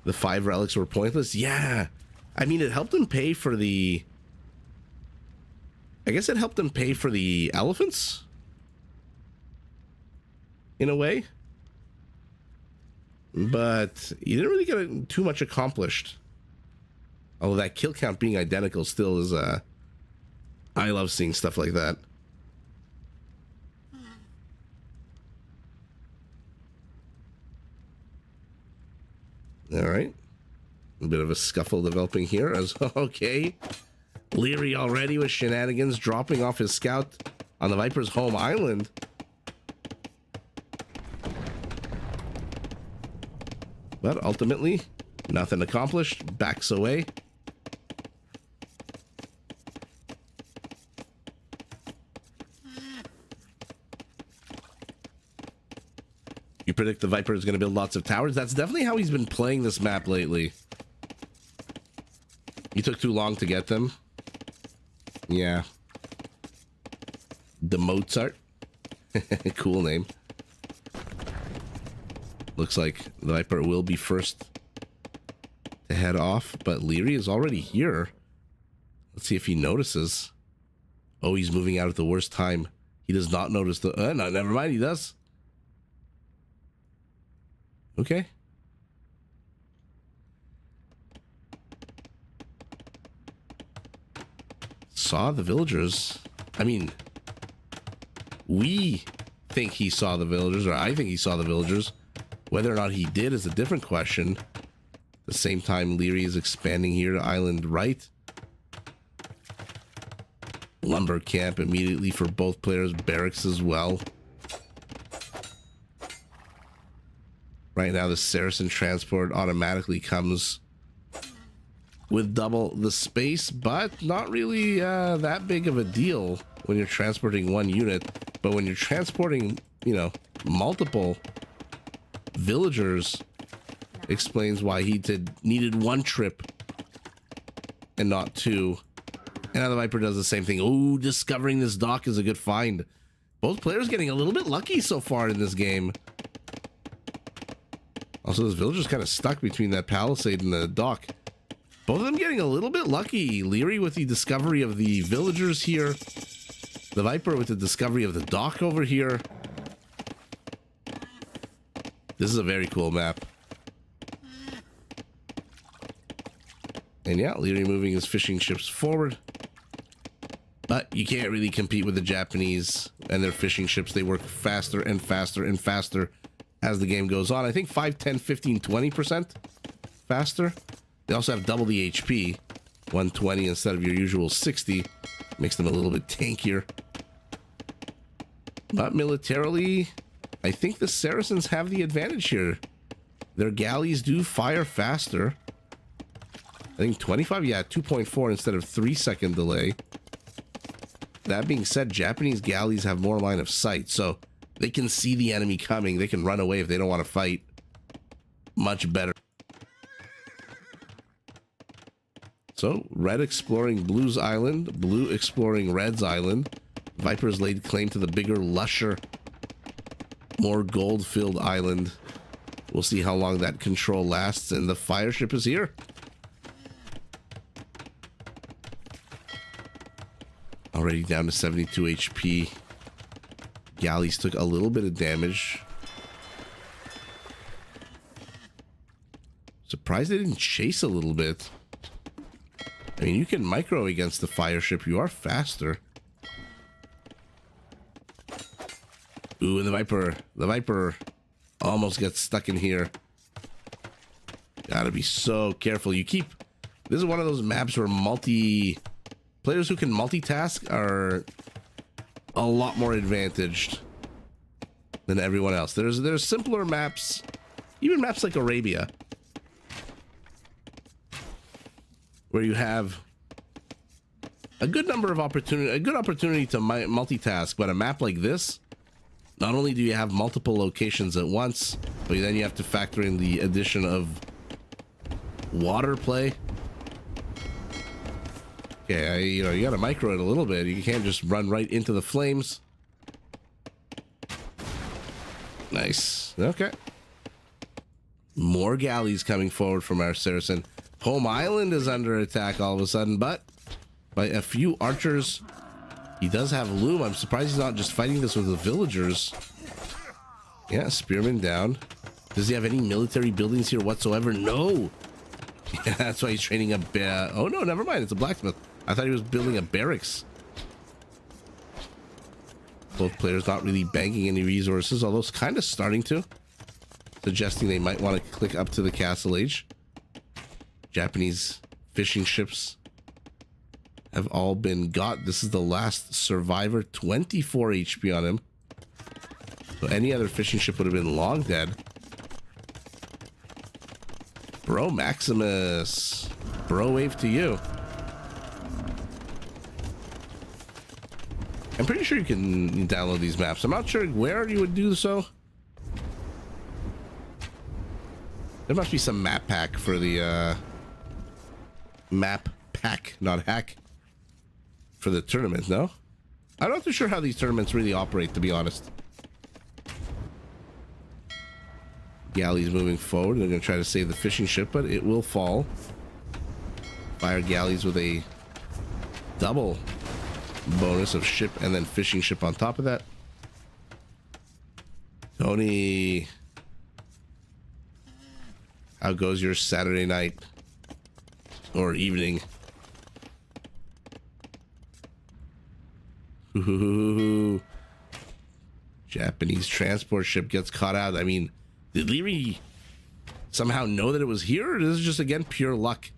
The 5 relics were pointless. Yeah. I mean, it helped him pay for the... I guess it helped him pay for the elephants? In a way. But you didn't really get too much accomplished. Although that kill count being identical still is, I love seeing stuff like that. Alright. A bit of a scuffle developing here as, okay. Liereyy already with shenanigans, dropping off his scout on the Viper's home island. But ultimately, nothing accomplished. Backs away. You predict the Viper is going to build lots of towers? That's definitely how he's been playing this map lately. He took too long to get them. Yeah. The Mozart. Cool name. Looks like the Viper will be first to head off, but Liereyy is already here. Let's see if he notices. Oh, he's moving out at the worst time. He does not notice the... no, never mind, he does. Okay. Saw the villagers. I mean, we think he saw the villagers, or I think he saw the villagers. Whether or not he did is a different question. the same time, Liereyy is expanding here to island right. Lumber camp immediately for both players. Barracks as well. Right now, the Saracen transport automatically comes with double the space, but not really that big of a deal when you're transporting one unit. But when you're transporting, you know, multiple villagers, explains why he needed one trip and not two. And now the Viper does the same thing. Oh, discovering this dock is a good find. Both players getting a little bit lucky so far in this game. Also, this villager's kind of stuck between that palisade and the dock. Both of them getting a little bit lucky. Liereyy with the discovery of the villagers here. The Viper with the discovery of the dock over here. This is a very cool map. And yeah, Liereyy moving his fishing ships forward. But you can't really compete with the Japanese and their fishing ships. They work faster and faster and faster as the game goes on. I think 5, 10, 15, 20% faster. They also have double the HP. 120 instead of your usual 60. Makes them a little bit tankier. But militarily, I think the Saracens have the advantage here. Their galleys do fire faster. I think 25, yeah, 2.4 instead of 3-second delay. That being said, Japanese galleys have more line of sight, so they can see the enemy coming. They can run away if they don't want to fight. Much better. So, red exploring blue's island, blue exploring red's island. Vipers laid claim to the bigger, lusher, more gold-filled island. We'll see how long that control lasts, and the fire ship is here. Already down to 72 HP. Galleys took a little bit of damage. Surprised they didn't chase a little bit. I mean, you can micro against the fire ship. You are faster. Ooh, and the Viper almost gets stuck in here. Gotta be so careful. This is one of those maps where players who can multitask are a lot more advantaged than everyone else. There's simpler maps, even maps like Arabia, where you have a good opportunity to multitask. But a map like this, not only do you have multiple locations at once, but then you have to factor in the addition of water play. Okay, you gotta micro it a little bit. You can't just run right into the flames. Nice. Okay. More galleys coming forward from our Saracen. Home Island is under attack all of a sudden, but by a few archers. He does have loom. I'm surprised he's not just fighting this with the villagers. Yeah, spearman down. Does he have any military buildings here whatsoever? No. Yeah, that's why he's training a... oh, no, never mind. It's a blacksmith. I thought he was building a barracks. Both players not really banking any resources, although it's kind of starting to. Suggesting they might want to click up to the castle age. Japanese fishing ships have all been got. This is the last survivor. 24 HP on him. So any other fishing ship would have been long dead. Bro Maximus. Bro wave to you. I'm pretty sure you can download these maps. I'm not sure where you would do so. There must be some map pack for the map pack, not hack, for the tournament. No, I'm not too sure how these tournaments really operate, to be honest. Galleys moving forward. They're going to try to save the fishing ship, but it will fall. Fire galleys with a double bonus of ship and then fishing ship on top of that. Tony, how goes your Saturday night or evening? Ooh. Japanese transport ship gets caught out. I mean, did Liereyy somehow know that it was here, or is this just, again, pure luck?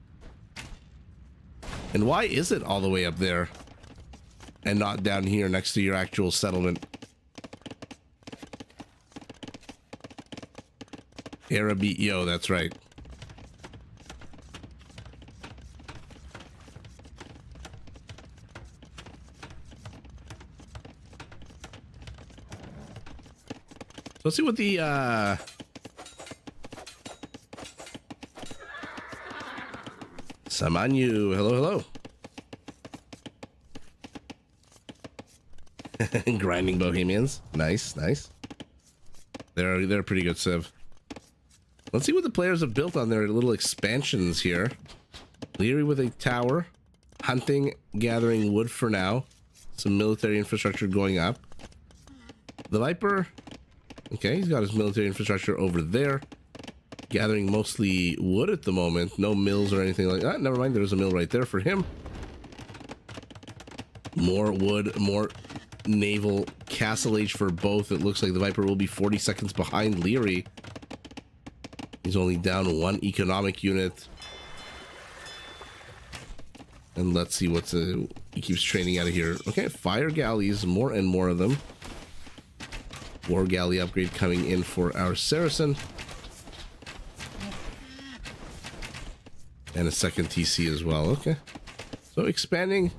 And why is it all the way up there and not down here next to your actual settlement? Hera beat Yo, that's right. So let's see what the Samanyu, hello. Grinding Bohemians. Nice. They're a pretty good civ. Let's see what the players have built on their little expansions here. Liereyy with a tower. Hunting, gathering wood for now. Some military infrastructure going up. TheViper. Okay, he's got his military infrastructure over there. Gathering mostly wood at the moment. No mills or anything like that. Never mind, there's a mill right there for him. More wood, more naval castle age for both. It looks like TheViper will be 40 seconds behind Liereyy. He's only down 1 economic unit. And let's see what's he keeps training out of here. Okay, fire galleys, more and more of them. War galley upgrade coming in for our Saracen. And a second TC as well. Okay. So expanding.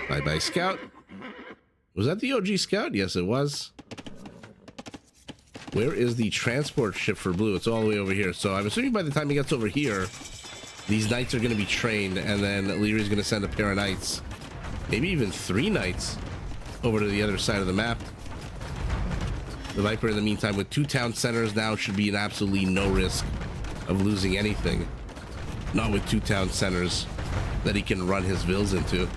Bye-bye Scout. Was that the OG Scout? Yes, it was. Where is the transport ship for blue? It's all the way over here. So I'm assuming by the time he gets over here, these knights are going to be trained, and then Lierey's going to send a pair of knights, maybe even 3 knights, over to the other side of the map. TheViper, in the meantime, with 2 town centers now, should be in absolutely no risk of losing anything. Not with 2 town centers that he can run his vills into.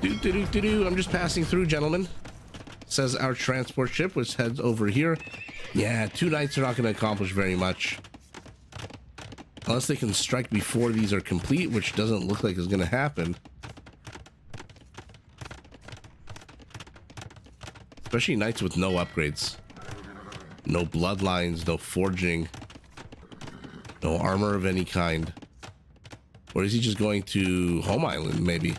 I'm just passing through, gentlemen, says our transport ship, which heads over here. Yeah, 2 knights are not going to accomplish very much. Unless they can strike before these are complete, which doesn't look like is going to happen. Especially knights with no upgrades. No bloodlines, no forging. No armor of any kind. Or is he just going to Home Island, maybe?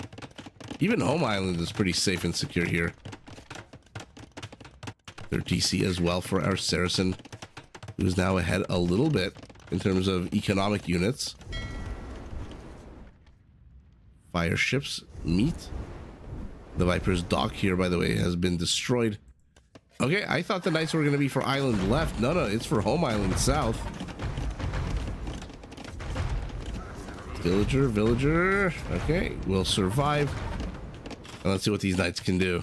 Even Home Island is pretty safe and secure here. Their TC as well for our Saracen, who's now ahead a little bit in terms of economic units. Fire ships meet. TheViper's dock here, by the way, has been destroyed. Okay, I thought the knights were going to be for Island left. No, it's for Home Island south. Villager. Okay, we'll survive. And let's see what these knights can do.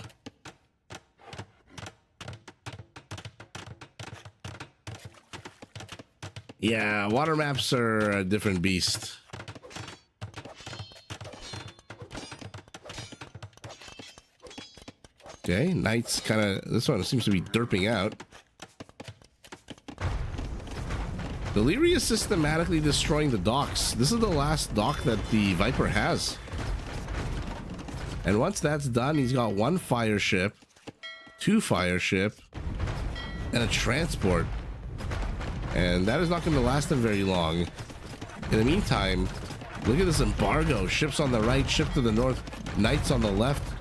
Yeah, water maps are a different beast. Okay, knights kind of... This one seems to be derping out. The Liereyy is systematically destroying the docks. This is the last dock that the Viper has. And once that's done, he's got 1 fire ship, 2 fire ship, and a transport. And that is not going to last him very long. In the meantime, look at this embargo. Ships on the right, ship to the north, knights on the left.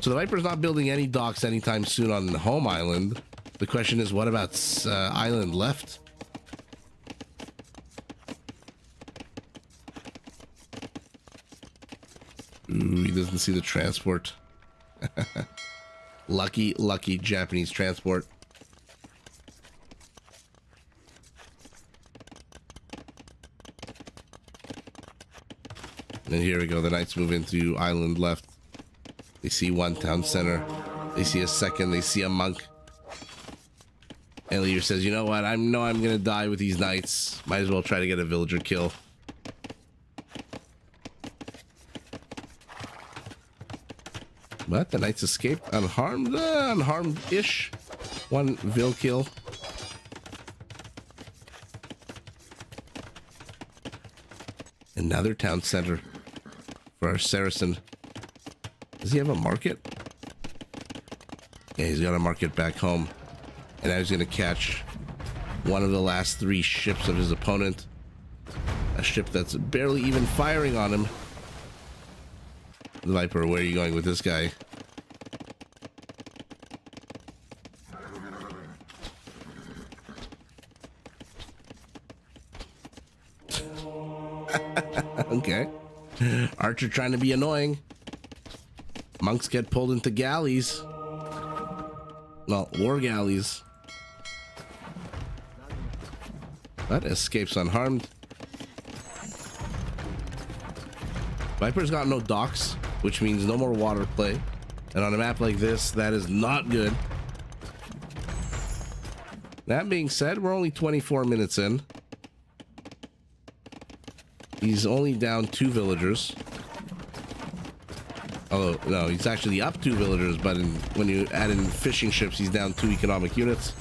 So the Viper's not building any docks anytime soon on Home Island. The question is, what about Island left? Ooh, he doesn't see the transport. Lucky Japanese transport. And here we go. The knights move into Island left. They see 1 town center. They see a second. They see a monk. And Liereyy says, you know what? I know I'm going to die with these knights. Might as well try to get a villager kill. But the knights escaped unharmed. Unharmed-ish. 1 vill kill. Another town center for our Saracen. Does he have a market? Yeah, he's got to mark it back home. And now he's going to catch one of the last 3 ships of his opponent. A ship that's barely even firing on him. The Viper, where are you going with this guy? Okay. Archer trying to be annoying. Monks get pulled into galleys. Well, war galleys. But escapes unharmed. Viper's got no docks, which means no more water play. And on a map like this, that is not good. That being said, we're only 24 minutes in. He's only down 2 villagers. Although, no, he's actually up 2 villagers, but when you add in fishing ships, he's down 2 economic units.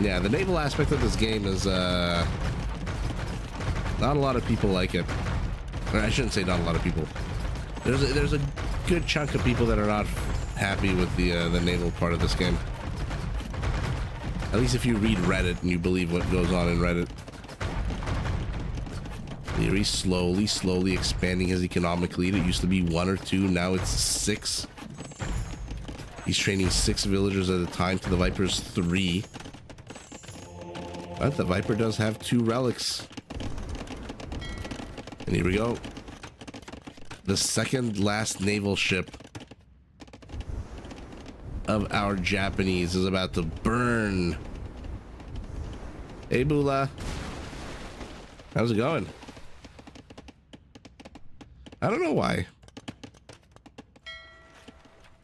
Yeah, the naval aspect of this game is, not a lot of people like it. Or I shouldn't say not a lot of people. There's a good chunk of people that are not happy with the naval part of this game. At least if you read Reddit and you believe what goes on in Reddit. Liereyy slowly expanding his economic lead. It used to be 1 or 2, now it's 6. He's training 6 villagers at a time to the Viper's 3. But the Viper does have 2 relics. And here we go. The second last naval ship of our Japanese is about to burn. Hey, Bula. How's it going? I don't know why.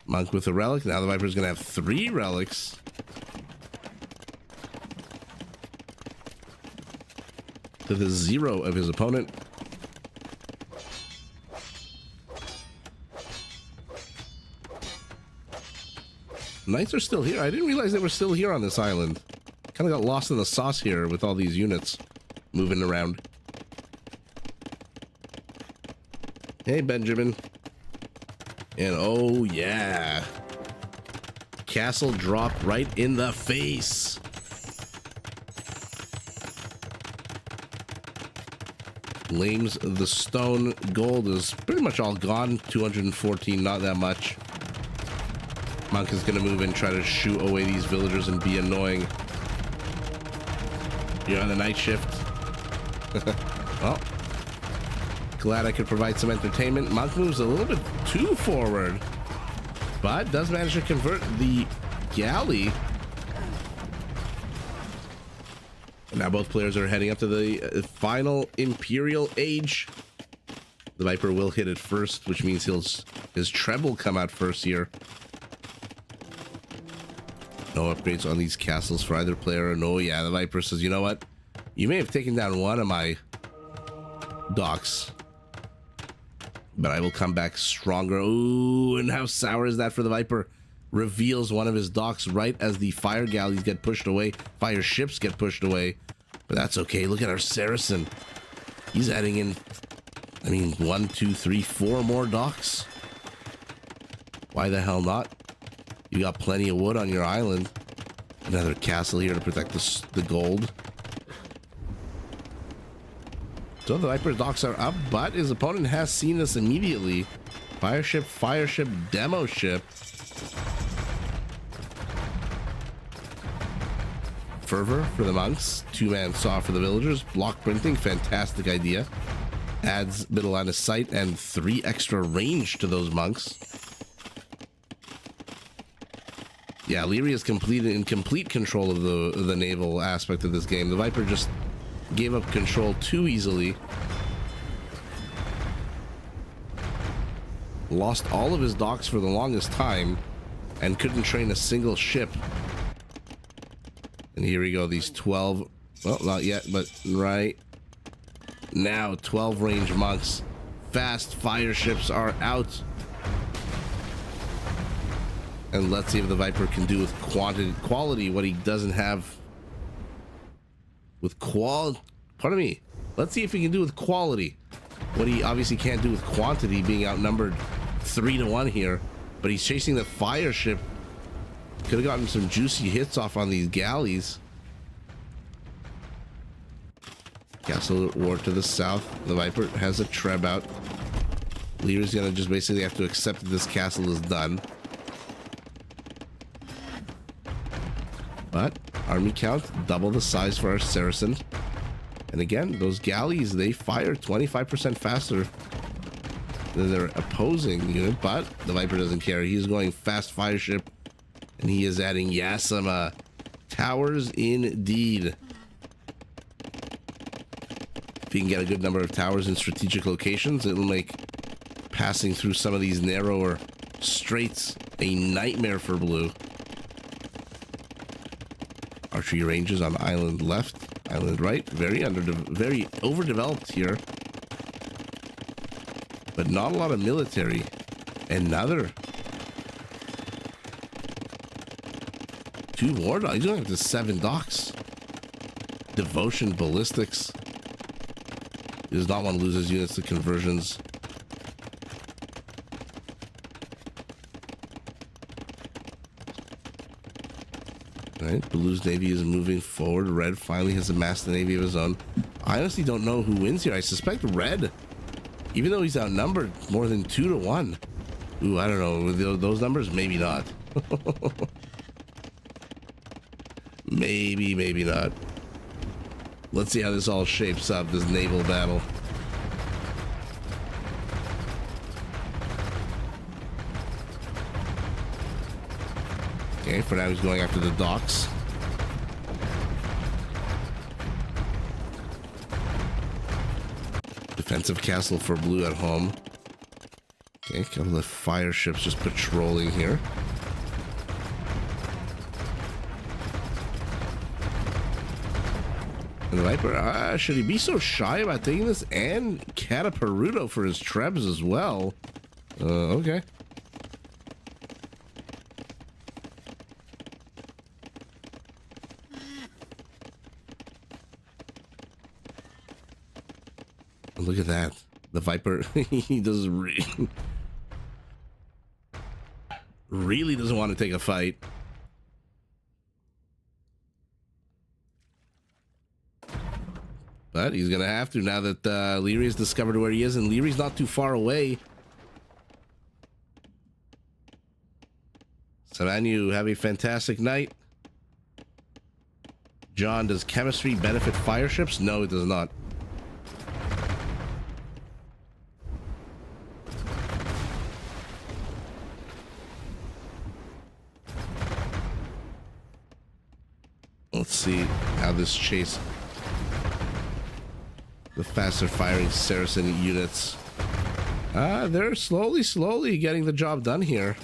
Monk with a relic. Now the Viper's gonna have 3 relics. To the 0 of his opponent. Knights are still here. I didn't realize they were still here on this island. Kind of got lost in the sauce here with all these units moving around. Hey, Benjamin. And oh, yeah. Castle dropped right in the face. Lames the stone. Gold is pretty much all gone. 214, not that much. Monk is going to move in, try to shoot away these villagers and be annoying. You're on the night shift. Well, glad I could provide some entertainment. Monk moves a little bit too forward, but does manage to convert the galley. And now both players are heading up to the final Imperial Age. The Viper will hit it first, which means his treble come out first here. No upgrades on these castles for either player. No, yeah, the Viper says, you know what? You may have taken down one of my docks, but I will come back stronger. Ooh, and how sour is that for the Viper? Reveals one of his docks right as the fire galleys get pushed away. Fire ships get pushed away. But that's okay. Look at our Saracen. He's adding in, I mean, 1, 2, 3, 4 more docks. Why the hell not? You got plenty of wood on your island. Another castle here to protect the gold. So the Viper's docks are up, but his opponent has seen this immediately. Fire ship, demo ship. Fervor for the monks. 2-man saw for the villagers. Block printing, fantastic idea. Adds a bit of line of sight and 3 extra range to those monks. Yeah, Liereyy is in complete control of the naval aspect of this game. The Viper just gave up control too easily. Lost all of his docks for the longest time and couldn't train a single ship. And here we go, these 12, well, not yet, but right now, 12 range monks. Fast fire ships are out. And let's see if the Viper can do with quality what he doesn't have with pardon me. Let's see if he can do with quality what he obviously can't do with quantity, being outnumbered 3-1 here. But he's chasing the fire ship. Could have gotten some juicy hits off on these galleys. Castle Ward to the south. The Viper has a Treb out. Lierey's gonna just basically have to accept that this castle is done. But army count, double the size for our Saracen. And again, those galleys, they fire 25% faster than their opposing unit, but the Viper doesn't care. He is going fast fire ship, and he is adding Yasama towers indeed. If he can get a good number of towers in strategic locations, it'll make passing through some of these narrower straits a nightmare for blue. Archery ranges on island left, island right, very overdeveloped here, but not a lot of military. Another 2 war docks. He's going up to 7 docks. Devotion ballistics. He does not want to lose his units to conversions. Right, Blue's navy is moving forward. Red finally has amassed a navy of his own. I honestly don't know who wins here. I suspect Red, even though he's outnumbered more than 2-1. Ooh, I don't know. With those numbers, maybe not. Maybe not. Let's see how this all shapes up, this naval battle. Okay, for now he's going after the docks. Defensive castle for blue at home. Okay, a couple of fire ships just patrolling here. And the Viper, should he be so shy about taking this? And Cataparuto for his trebs as well. Okay. Look at that. The Viper, he does really doesn't want to take a fight. But he's going to have to now that Lierey's discovered where he is, and Lierey's not too far away. Savanu, have a fantastic night. John, does chemistry benefit fire ships? No, it does not. Let's see how this chase. The faster firing Saracen units. They're slowly getting the job done here.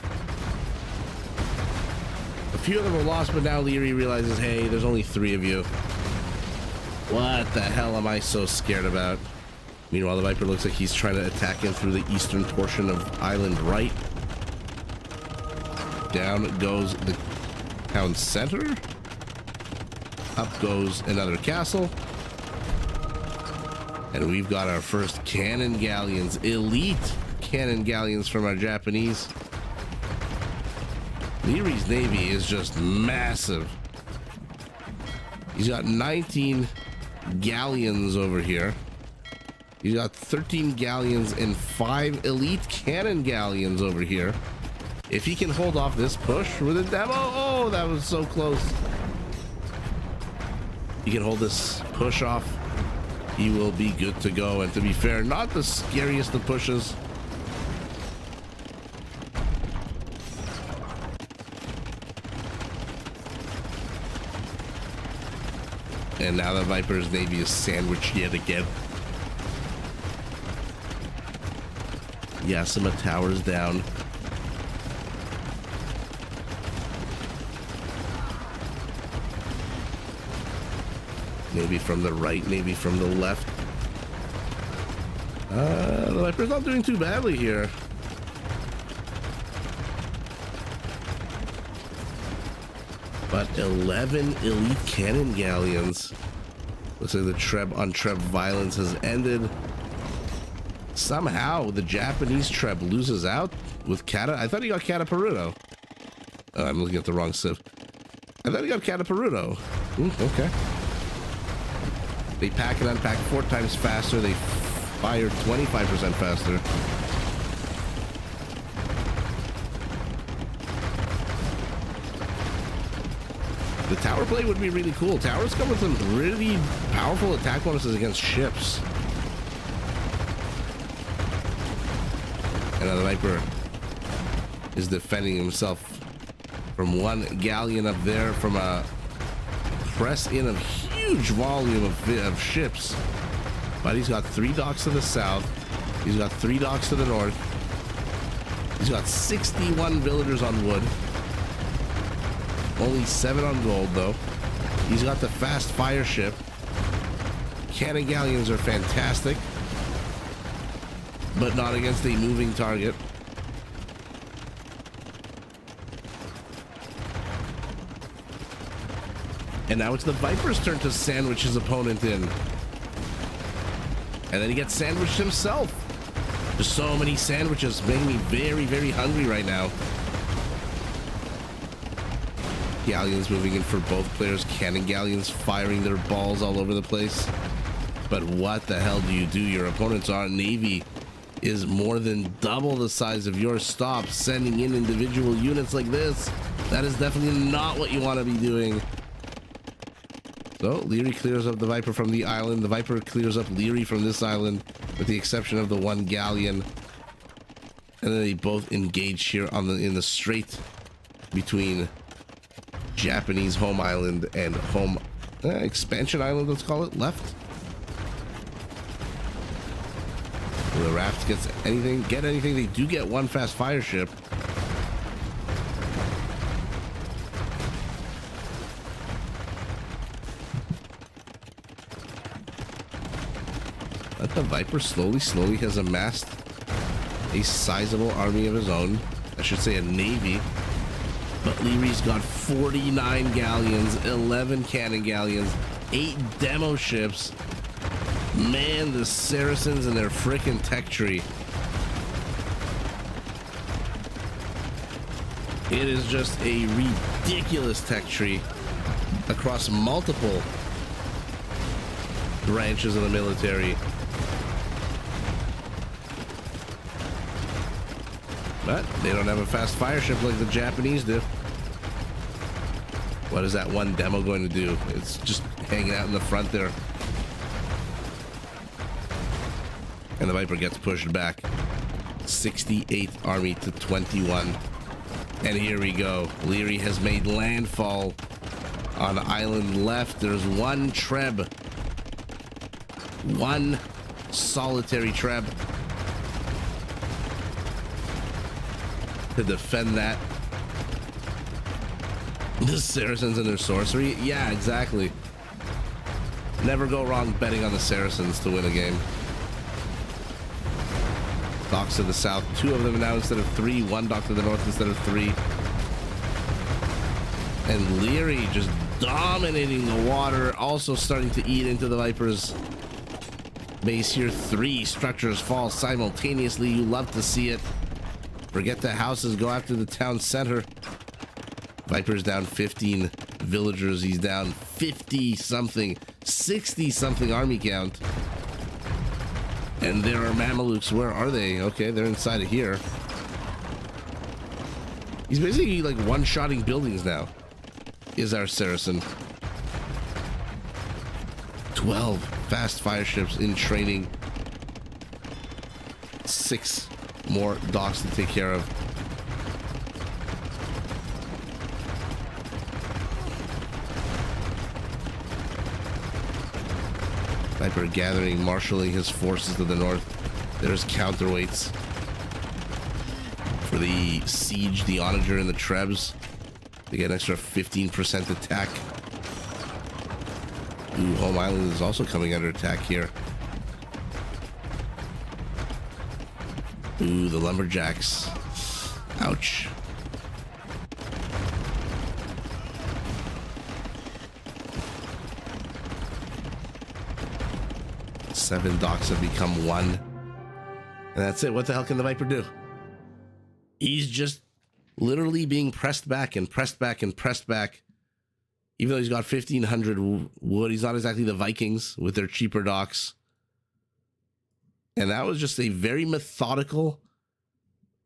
A few of them are lost, but now Liereyy realizes, hey, there's only 3 of you. What the hell am I so scared about? Meanwhile, the Viper looks like he's trying to attack him through the eastern portion of island right. Down goes the town center. Up goes another castle. And we've got our first cannon galleons, elite cannon galleons from our Japanese. Lierey's navy is just massive. He's got 19 galleons over here. He's got 13 galleons and 5 elite cannon galleons over here. If he can hold off this push with a demo, oh, that was so close. He can hold this push off, he will be good to go. And to be fair, not the scariest of pushes. And now the Viper's navy is sandwiched yet again. Yasama towers down. Maybe from the right, maybe from the left. The Viper's not doing too badly here. But 11 elite cannon galleons. Looks like the Treb on Treb violence has ended. Somehow the Japanese Treb loses out with Kata. I thought he got Kataparuto. Oh, I'm looking at the wrong civ. I thought he got Kataparuto. Okay. They pack and unpack 4 times faster. They fire 25% faster. The tower play would be really cool. Towers come with some really powerful attack bonuses against ships. And the Viper is defending himself from one galleon up there from a press in of huge volume of ships. But he's got 3 docks to the south. He's got 3 docks to the north. He's got 61 villagers on wood. Only 7 on gold, though. He's got the fast fire ship. Cannon galleons are fantastic, but not against a moving target. And now it's the Viper's turn to sandwich his opponent in. And then he gets sandwiched himself. There's so many sandwiches, making me very, very hungry right now. Galleons moving in for both players. Cannon galleons firing their balls all over the place. But what the hell do you do? Your opponent's navy is more than double the size of your stop, sending in individual units like this. That is definitely not what you want to be doing. So Liereyy clears up the Viper from the island. The Viper clears up Liereyy from this island, with the exception of the 1 galleon. And then they both engage here on in the strait between Japanese home island and home expansion island, let's call it, left. Will the raft get anything? They do get 1 fast fire ship. But the Viper slowly has amassed a sizable army of his own. I should say a navy. But Lierey's got 49 galleons, 11 cannon galleons, 8 demo ships. Man, the Saracens and their frickin' tech tree. It is just a ridiculous tech tree across multiple branches of the military. But they don't have a fast fire ship like the Japanese do. What is that 1 demo going to do? It's just hanging out in the front there. And the Viper gets pushed back. 68th army to 21. And here we go. Liereyy has made landfall on island left. There's 1 Treb. 1 solitary Treb to defend that. The Saracens and their sorcery. Yeah, exactly. Never go wrong betting on the Saracens to win a game. Docks to the south. 2 of them now instead of 3. 1 dock to the north instead of 3. And Liereyy just dominating the water. Also starting to eat into the Viper's base here. 3 structures fall simultaneously. You love to see it. Forget the houses. Go after the town center. Viper's down 15 villagers. He's down 50-something, 60-something army count. And there are Mamelukes. Where are they? Okay, they're inside of here. He's basically like one-shotting buildings now, is our Saracen. 12 fast fire ships in training. 6 more docks to take care of. Viper gathering, marshaling his forces to the north. There's counterweights for the siege, the onager, and the trebs. They get an extra 15% attack. Ooh, home island is also coming under attack here. Ooh, the lumberjacks. Ouch. Seven docks have become 1. And that's it. What the hell can the Viper do? He's just literally being pressed back and pressed back and pressed back. Even though he's got 1,500 wood, he's not exactly the Vikings with their cheaper docks. And that was just a very methodical,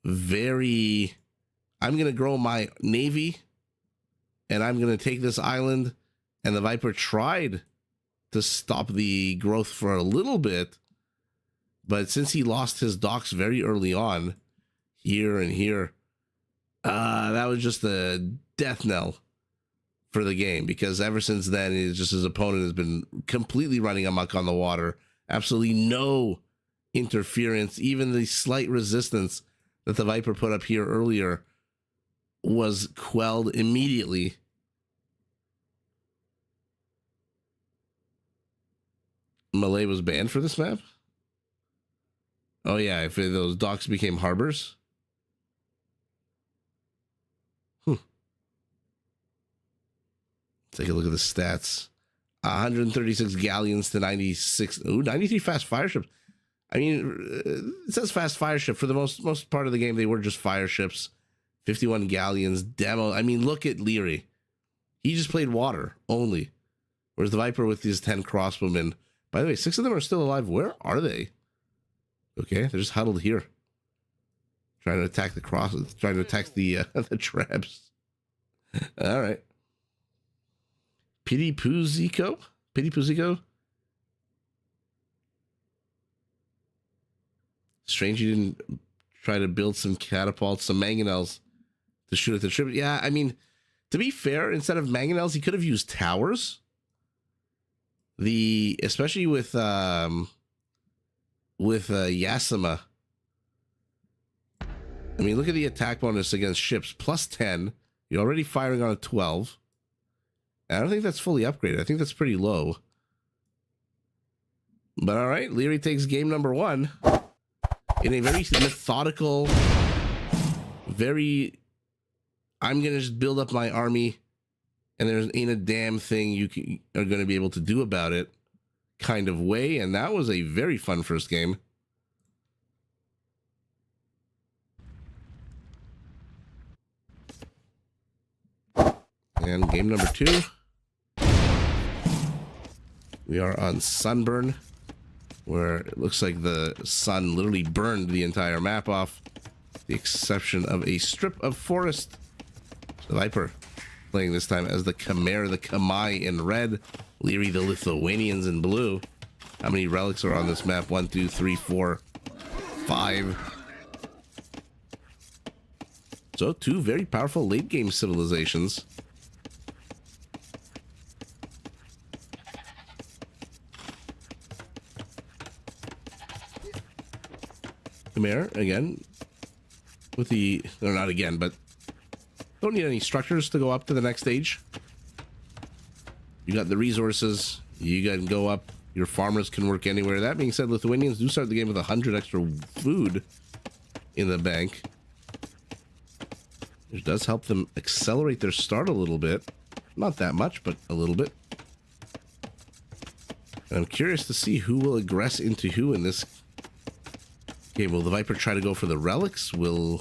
very... I'm going to grow my navy, and I'm going to take this island. And the Viper tried to stop the growth for a little bit. But since he lost his docks very early on, here and here, that was just a death knell for the game, because ever since then, it's just his opponent has been completely running amok on the water. Absolutely no interference. Even the slight resistance that the Viper put up here earlier was quelled immediately. Malay was banned for this map? Oh yeah, if those docks became harbors. Take a look at the stats. 136 galleons to 96. Ooh, 93 fast fire ships. I mean, it says fast fire ship. For the most part of the game, they were just fire ships. 51 galleons, demo. I mean, look at Liereyy. He just played water only. Whereas the Viper with these 10 crossbowmen. By the way, 6 of them are still alive. Where are they? Okay, they're just huddled here. Trying to attack the crosses. Trying to attack the traps. All right. Pity Puziko? Strange you didn't try to build some catapults, some mangonels to shoot at the trip. Yeah, I mean, to be fair, instead of mangonels, he could have used towers. Especially with Yasima. I mean, look at the attack bonus against ships. Plus 10. You're already firing on a 12. I don't think that's fully upgraded. I think that's pretty low. But all right, Liereyy takes game number 1 in a very methodical, I'm going to just build up my army and there ain't a damn thing you are going to be able to do about it kind of way. And that was a very fun first game. And game number 2. We are on Sunburn, where it looks like the sun literally burned the entire map off, the exception of a strip of forest. The Viper playing this time as the Khmer, the Kamai in red, Liereyy the Lithuanians in blue. How many relics are on this map? 1, 2, 3, 4, 5. So 2 very powerful late game civilizations. Khmer again with or not again, but don't need any structures to go up to the next stage. You got the resources, you can go up, your farmers can work anywhere. That being said, Lithuanians do start the game with 100 extra food in the bank, which does help them accelerate their start a little bit. Not that much, but a little bit. And I'm curious to see who will aggress into who in this. Okay, will the Viper try to go for the relics? To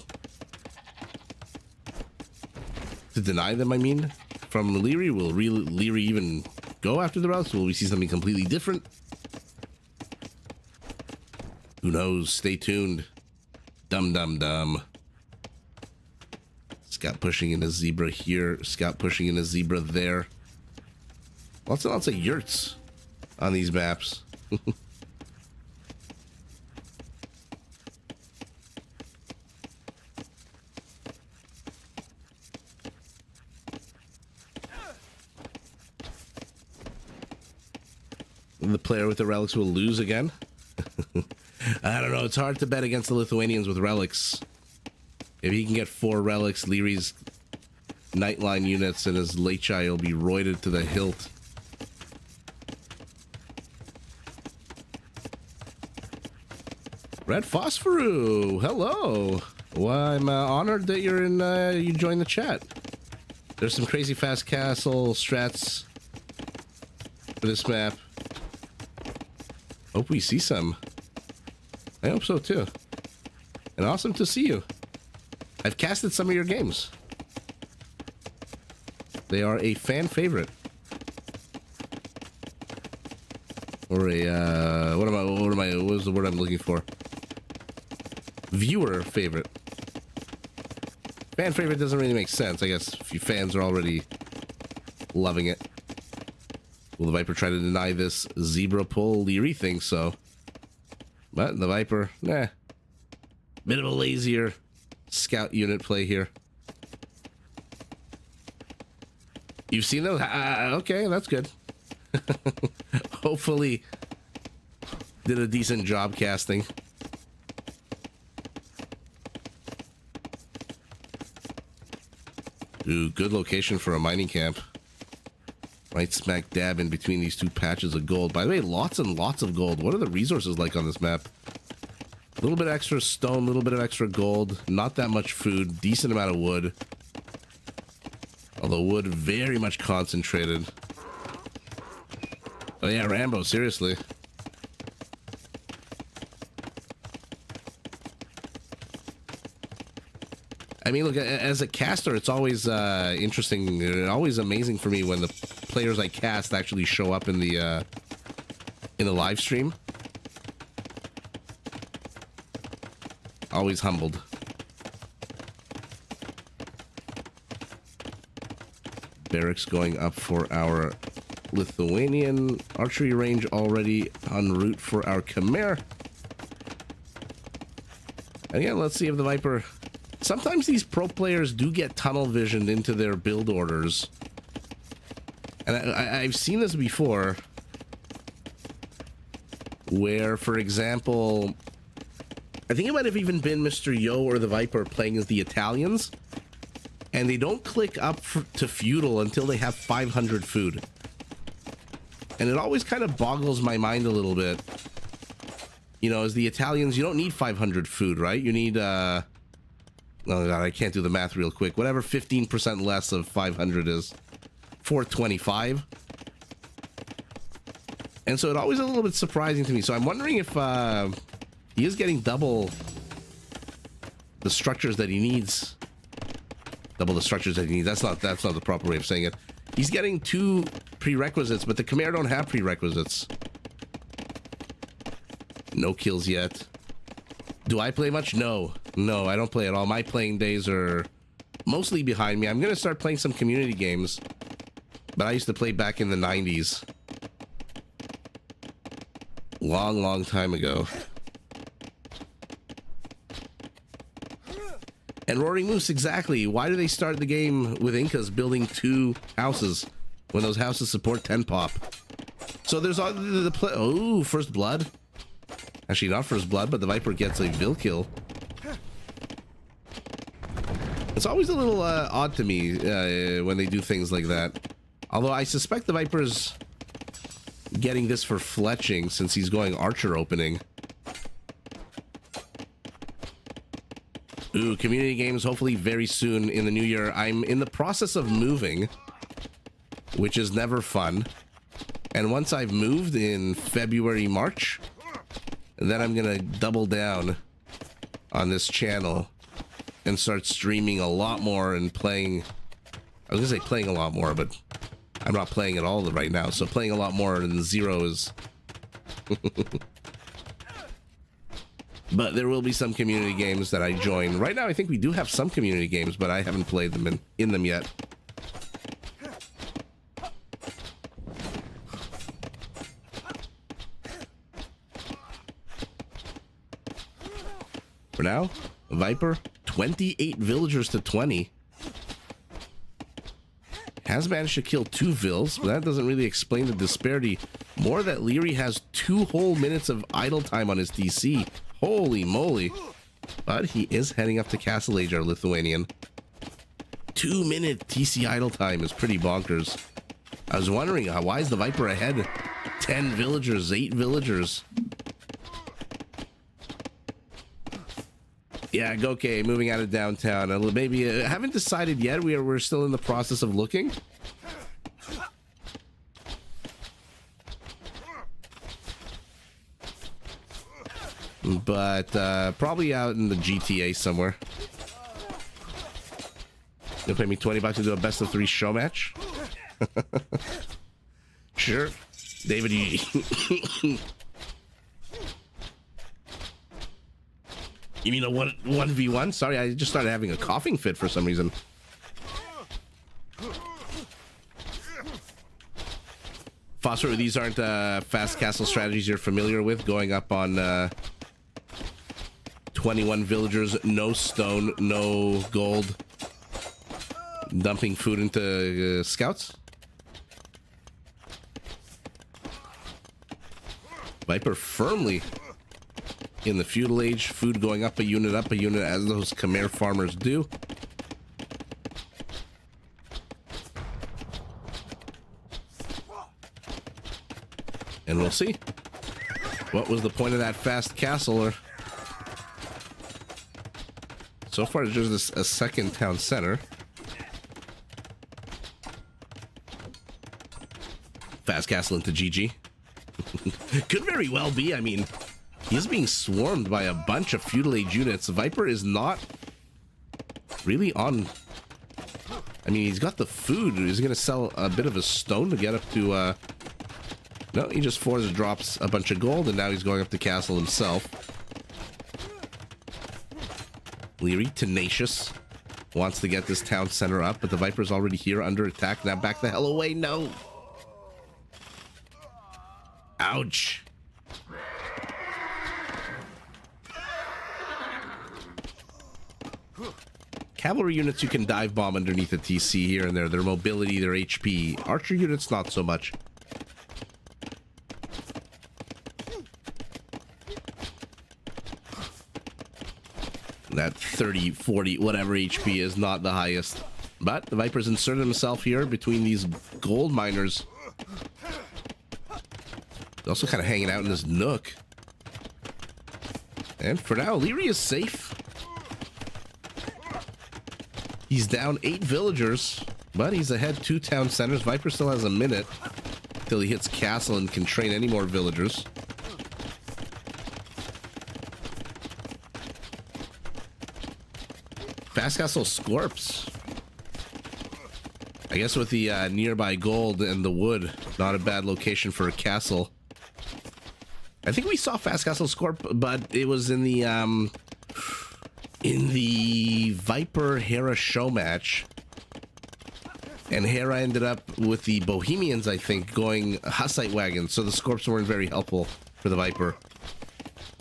deny them, I mean, from Liereyy? Will Liereyy even go after the relics? Will we see something completely different? Who knows? Stay tuned. Dum. Scout pushing in a zebra here. Scout pushing in a zebra there. Lots and lots of yurts on these maps. The player with the relics will lose again. I don't know. It's hard to bet against the Lithuanians with relics. If he can get 4 relics, Liereyy's Nightline units and his Liereyy will be roided to the hilt. Red Phosphoru, hello. Well, I'm honored that you're in. You joined the chat. There's some crazy fast castle strats for this map. Hope we see some. I hope so too. And awesome to see you. I've casted some of your games. They are a fan favorite. Or a, what was the word I'm looking for? Viewer favorite. Fan favorite doesn't really make sense. I guess if you fans are already loving it. Will the Viper try to deny this zebra pull? Liereyy thinks so. But the Viper, nah. Bit of a lazier scout unit play here. You've seen those? Okay, that's good. Hopefully did a decent job casting. Ooh, good location for a mining camp. Right smack dab in between these two patches of gold. By the way, lots and lots of gold. What are the resources like on this map? A little bit extra stone, a little bit of extra gold. Not that much food. Decent amount of wood. Although wood very much concentrated. Oh yeah, Rambo, seriously. I mean, look, as a caster, it's always interesting and always amazing for me when the players I cast actually show up in the live stream. Always humbled. Barracks going up for our Lithuanian archery range already en route for our Khmer. And again, let's see if the Viper... Sometimes these pro players do get tunnel visioned into their build orders. And I've seen this before. Where, for example... I think it might have even been Mr. Yo or the Viper playing as the Italians. And they don't click up to feudal until they have 500 food. And it always kind of boggles my mind a little bit. You know, as the Italians, you don't need 500 food, right? You need, oh god, I can't do the math real quick. Whatever 15% less of 500 is. 425. And so it always a little bit surprising to me. So I'm wondering if he is getting double the structures that he needs. Double the structures that he needs. That's not the proper way of saying it. He's getting 2 prerequisites, but the Khmer don't have prerequisites. No kills yet. Do I play much? No. No, I don't play at all. My playing days are mostly behind me. I'm going to start playing some community games. But I used to play back in the 90s. Long, long time ago. And Roaring Moose, exactly. Why do they start the game with Incas building 2 houses when those houses support 10 pop? So there's all the play. Oh, first blood. Actually, not first blood, but the Viper gets a Vil kill. It's always a little odd to me when they do things like that. Although I suspect the Viper's getting this for fletching since he's going archer opening. Ooh, community games hopefully very soon in the new year. I'm in the process of moving, which is never fun. And once I've moved in February, March, then I'm gonna double down on this channel and start streaming a lot more and playing. I was gonna say playing a lot more, but I'm not playing at all right now. So playing a lot more than 0 is... But there will be some community games that I join. Right now, I think we do have some community games, but I haven't played them in them yet. For now, Viper, 28 villagers to 20. Has managed to kill 2 Vils, but that doesn't really explain the disparity. More that Liereyy has 2 whole minutes of idle time on his DC. Holy moly. But he is heading up to Castle Age, our Lithuanian. 2-minute TC idle time is pretty bonkers. I was wondering, why is the Viper ahead? 10 villagers, 8 villagers. Yeah, Goke moving out of downtown. Maybe haven't decided yet. We're still in the process of looking. but probably out in the GTA somewhere. You'll pay me $20 to do a best of 3 show match? Sure. David, you... You mean a 1v1? Sorry, I just started having a coughing fit for some reason. Foster, these aren't fast castle strategies you're familiar with, going up on 21 villagers, no stone, no gold, dumping food into scouts? Viper firmly in the feudal age, food going up a unit, as those Khmer farmers do. And we'll see. What was the point of that fast castle? Or so far, there's just a second town center. Fast castle into GG. Could very well be. I mean, he's being swarmed by a bunch of feudal age units. Viper is not really on. I mean, he's got the food. He's going to sell a bit of a stone to get up to. No, he just force drops a bunch of gold, and now he's going up the castle himself. Liereyy, tenacious, wants to get this town center up, but the Viper's already here under attack. Now back the hell away. No. Ouch. Cavalry units you can dive bomb underneath a TC here and there. Their mobility, their HP. Archer units, not so much. That 30, 40, whatever HP is not the highest. But the Viper's inserted himself here between these gold miners. He's also kind of hanging out in this nook. And for now, Liereyy is safe. He's down 8 villagers, but he's ahead 2 town centers. Viper still has a minute till he hits castle and can train any more villagers. Fast castle Scorps. I guess with the nearby gold and the wood, not a bad location for a castle. I think we saw Fast Castle Scorp, but it was in the Viper Hera show match, and Hera ended up with the Bohemians, I think, going Hussite wagons, so the Scorps weren't very helpful for the Viper.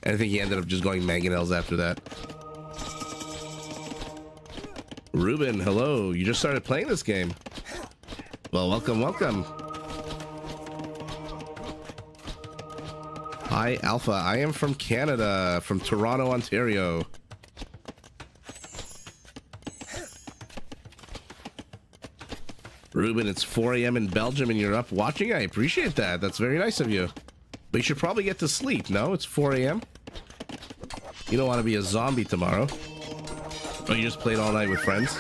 And I think he ended up just going mangonels after that. Ruben, hello. You just started playing this game. Well, welcome, welcome. Hi, Alpha. I am from Canada, from Toronto, Ontario. Ruben, it's 4 a.m. in Belgium and you're up watching? I appreciate that. That's very nice of you. But you should probably get to sleep, no? It's 4 a.m. You don't want to be a zombie tomorrow. Oh, you just played all night with friends?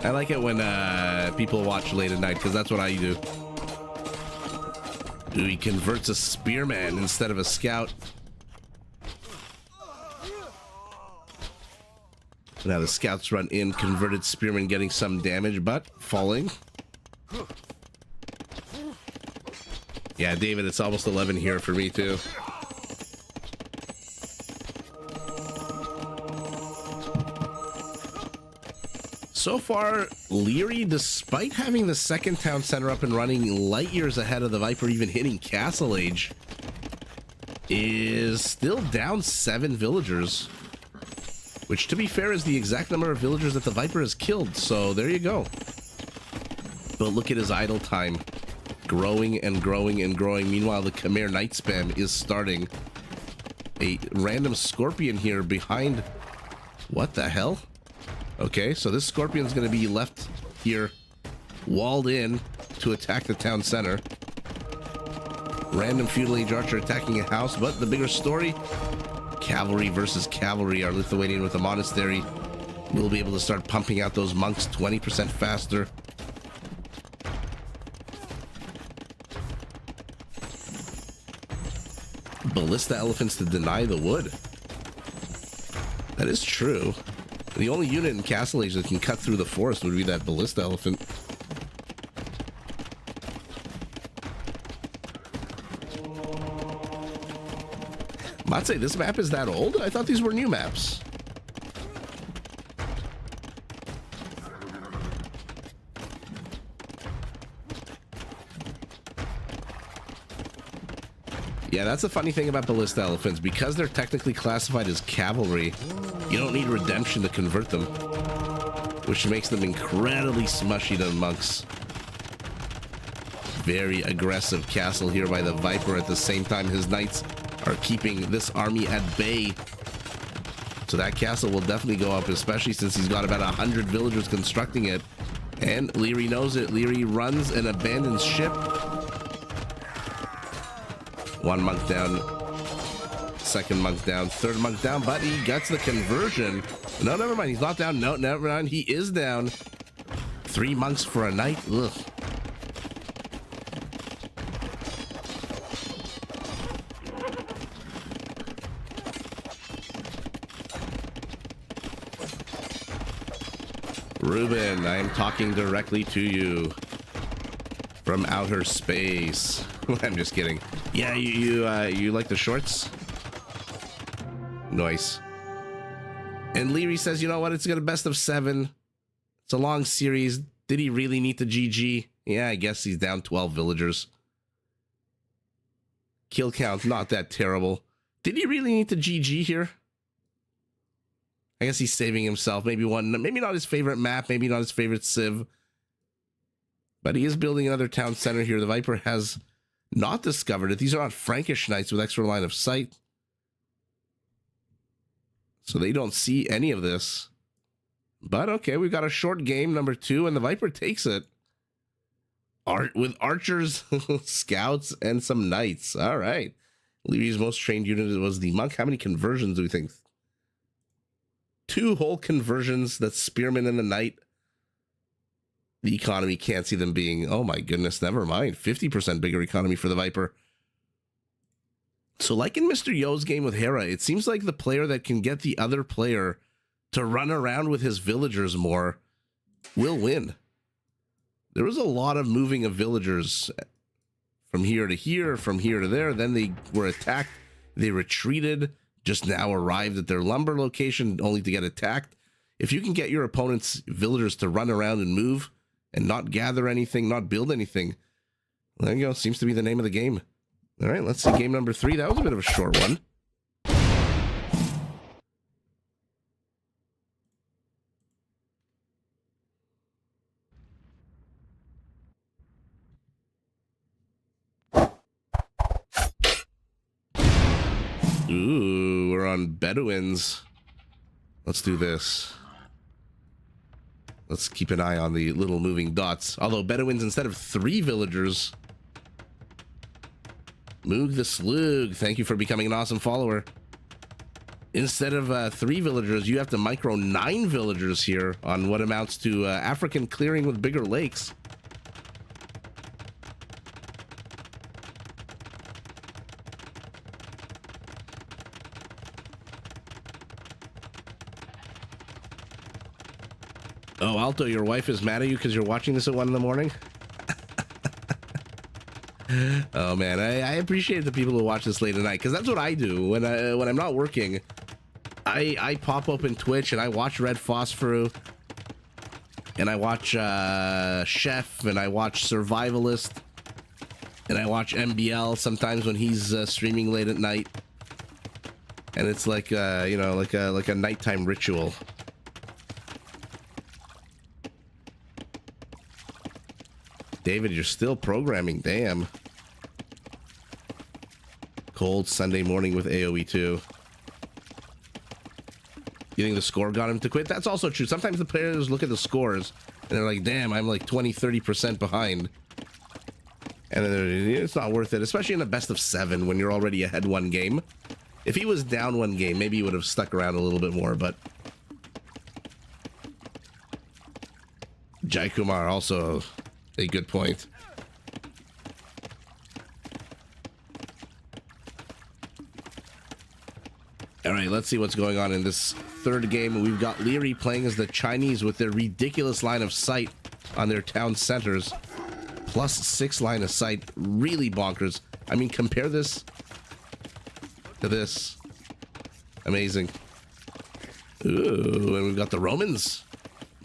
I like it when people watch late at night, because that's what I do. Ooh, he converts a spearman instead of a scout. Now the scouts run in, converted spearman getting some damage, but falling. Yeah, David, it's almost 11 here for me, too. So far, Liereyy, despite having the second town center up and running light years ahead of the Viper, even hitting Castle Age, is still down 7 villagers. Which, to be fair, is the exact number of villagers that the Viper has killed, so there you go. But look at his idle time. Growing and growing and growing. Meanwhile, the Khmer Night Spam is starting. A random Scorpion here behind... What the hell? Okay, so this Scorpion's going to be left here, walled in, to attack the town center. Random Feudal Age Archer attacking a house, but the bigger story... Cavalry versus cavalry. Our Lithuanian with a monastery will be able to start pumping out those monks 20% faster. ballista elephants to deny the wood. That is true. The only unit in Castle Age that can cut through the forest would be that ballista elephant. I'd say this map is that old? I thought these were new maps. Yeah, that's the funny thing about ballista elephants. Because they're technically classified as cavalry, you don't need redemption to convert them, which makes them incredibly smushy to monks. Very aggressive castle here by the Viper. At the same time, his knights are keeping this army at bay. So that castle will definitely go up, especially since he's got about 100 villagers constructing it. And Liereyy knows it. Liereyy runs and abandons ship. One monk down, second monk down, third monk down, but he gets the conversion. No, never mind. He's not down. No, never mind. He is down. 3 monks for a night. Ugh. Ruben, I am talking directly to you from outer space. I'm just kidding. Yeah, you like the shorts? Nice. And Liereyy says, you know what? It's got a best of 7. It's a long series. Did he really need the GG? Yeah, I guess he's down 12 villagers. Kill count, not that terrible. Did he really need the GG here? I guess he's saving himself. Maybe not his favorite map, maybe not his favorite civ. But he is building another town center here. The Viper has not discovered it. These are not Frankish knights with extra line of sight. So they don't see any of this. But okay, we've got a short game, number 2, and the Viper takes it. With archers, scouts, and some knights. All right. Liereyy's most trained unit was the monk. How many conversions do we think? 2 whole conversions. That's spearman and the knight. The economy can't see them being, oh my goodness, never mind. 50% bigger economy for the Viper. So like in Mr. Yo's game with Hera, it seems like the player that can get the other player to run around with his villagers more will win. There was a lot of moving of villagers from here to here, from here to there. Then they were attacked. They retreated, just now arrived at their lumber location only to get attacked. If you can get your opponent's villagers to run around and move and not gather anything, not build anything, there you go. Seems to be the name of the game. All right, let's see game number 3. That was a bit of a short one. Ooh, we're on Bedouins. Let's do this. Let's keep an eye on the little moving dots. Although Bedouins, instead of 3 villagers... Moog the Slug, thank you for becoming an awesome follower. Instead of 3 villagers, you have to micro 9 villagers here on what amounts to African clearing with bigger lakes. Oh, Alto, your wife is mad at you because you're watching this at 1 in the morning? Oh man, I appreciate the people who watch this late at night, because that's what I do when I'm not working. I pop open Twitch and I watch Red Phosphorus, and I watch Chef, and I watch Survivalist, and I watch MBL sometimes when he's streaming late at night, and it's like you know, like a nighttime ritual. David, you're still programming, damn. Cold Sunday morning with AoE 2. You think the score got him to quit? That's also true. Sometimes the players look at the scores and they're like, damn, I'm like 20-30% behind. And then it's not worth it, especially in a best of 7 when you're already ahead 1 game. If he was down 1 game, maybe he would have stuck around a little bit more, but... Jai Kumar, also a good point. All right, let's see what's going on in this third game. We've got Liereyy playing as the Chinese with their ridiculous line of sight on their town centers. +6 line of sight. Really bonkers. I mean, compare this to this. Amazing. Ooh, and we've got the Romans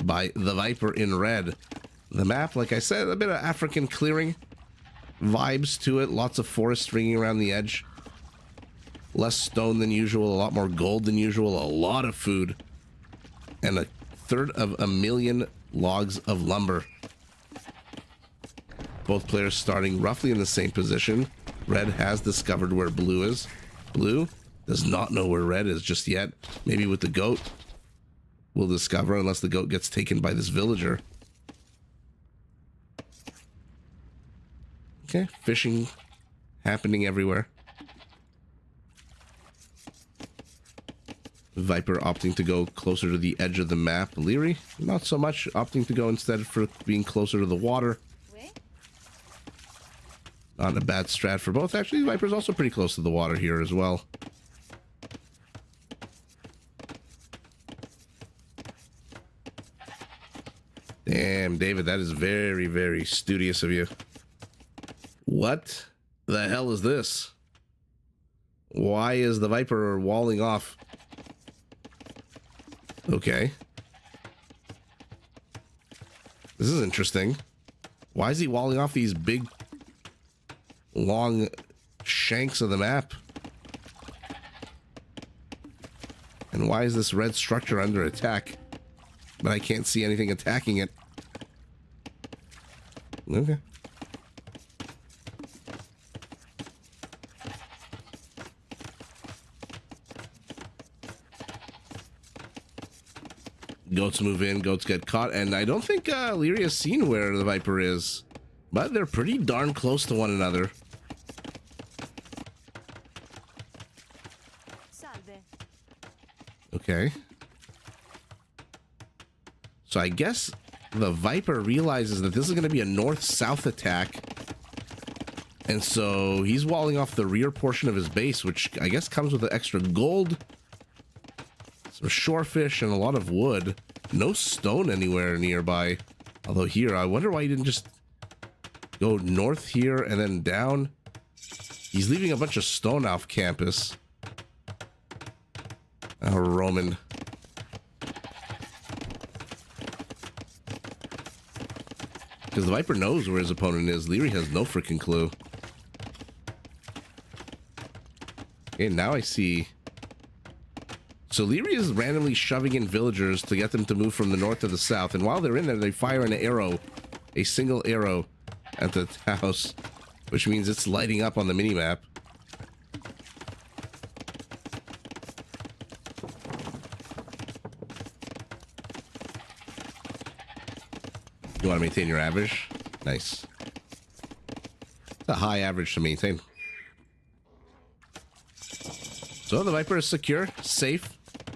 by TheViper in red. The map, like I said, a bit of African clearing vibes to it. Lots of forest ringing around the edge. Less stone than usual, a lot more gold than usual, a lot of food, and 1/3 of a million logs of lumber. Both players starting roughly in the same position. Red has discovered where blue is. Blue does not know where red is just yet. Maybe with the goat we'll discover, unless the goat gets taken by this villager. Okay, fishing happening everywhere. Viper opting to go closer to the edge of the map. Liereyy, not so much, opting to go instead for being closer to the water. Not a bad strat for both. Actually, Viper's also pretty close to the water here as well. Damn, David, that is very, very studious of you. What the hell is this? Why is the Viper walling off? Okay. This is interesting. Why is he walling off these big, long shanks of the map? And why is this red structure under attack? But I can't see anything attacking it. Okay. Goats move in, goats get caught, and I don't think Liereyy has seen where the Viper is, but they're pretty darn close to one another. Okay. So I guess the Viper realizes that this is going to be a north-south attack, and so he's walling off the rear portion of his base, which I guess comes with the extra gold, some shorefish, and a lot of wood. No stone anywhere nearby. Although here, I wonder why he didn't just go north here and then down. He's leaving a bunch of stone off campus. Oh, Roman. Because the Viper knows where his opponent is. Liereyy has no freaking clue. Okay, now I see. So Liereyy is randomly shoving in villagers to get them to move from the north to the south. And while they're in there, they fire an arrow, a single arrow at the house, which means it's lighting up on the minimap. You want to maintain your average? Nice. It's a high average to maintain. So the Viper is secure, safe,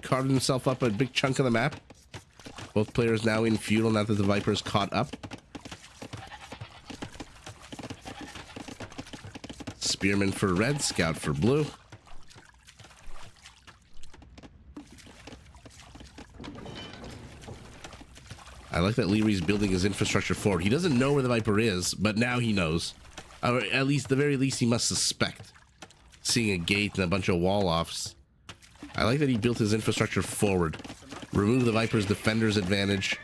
carved himself up a big chunk of the map. Both players now in feudal now that the Viper is caught up. Spearman for red, scout for blue. I like that Lierey's building his infrastructure forward. He doesn't know where the Viper is, but now he knows. Or at least, the very least, he must suspect. Seeing a gate and a bunch of wall-offs. I like that he built his infrastructure forward. Remove the Viper's defender's advantage.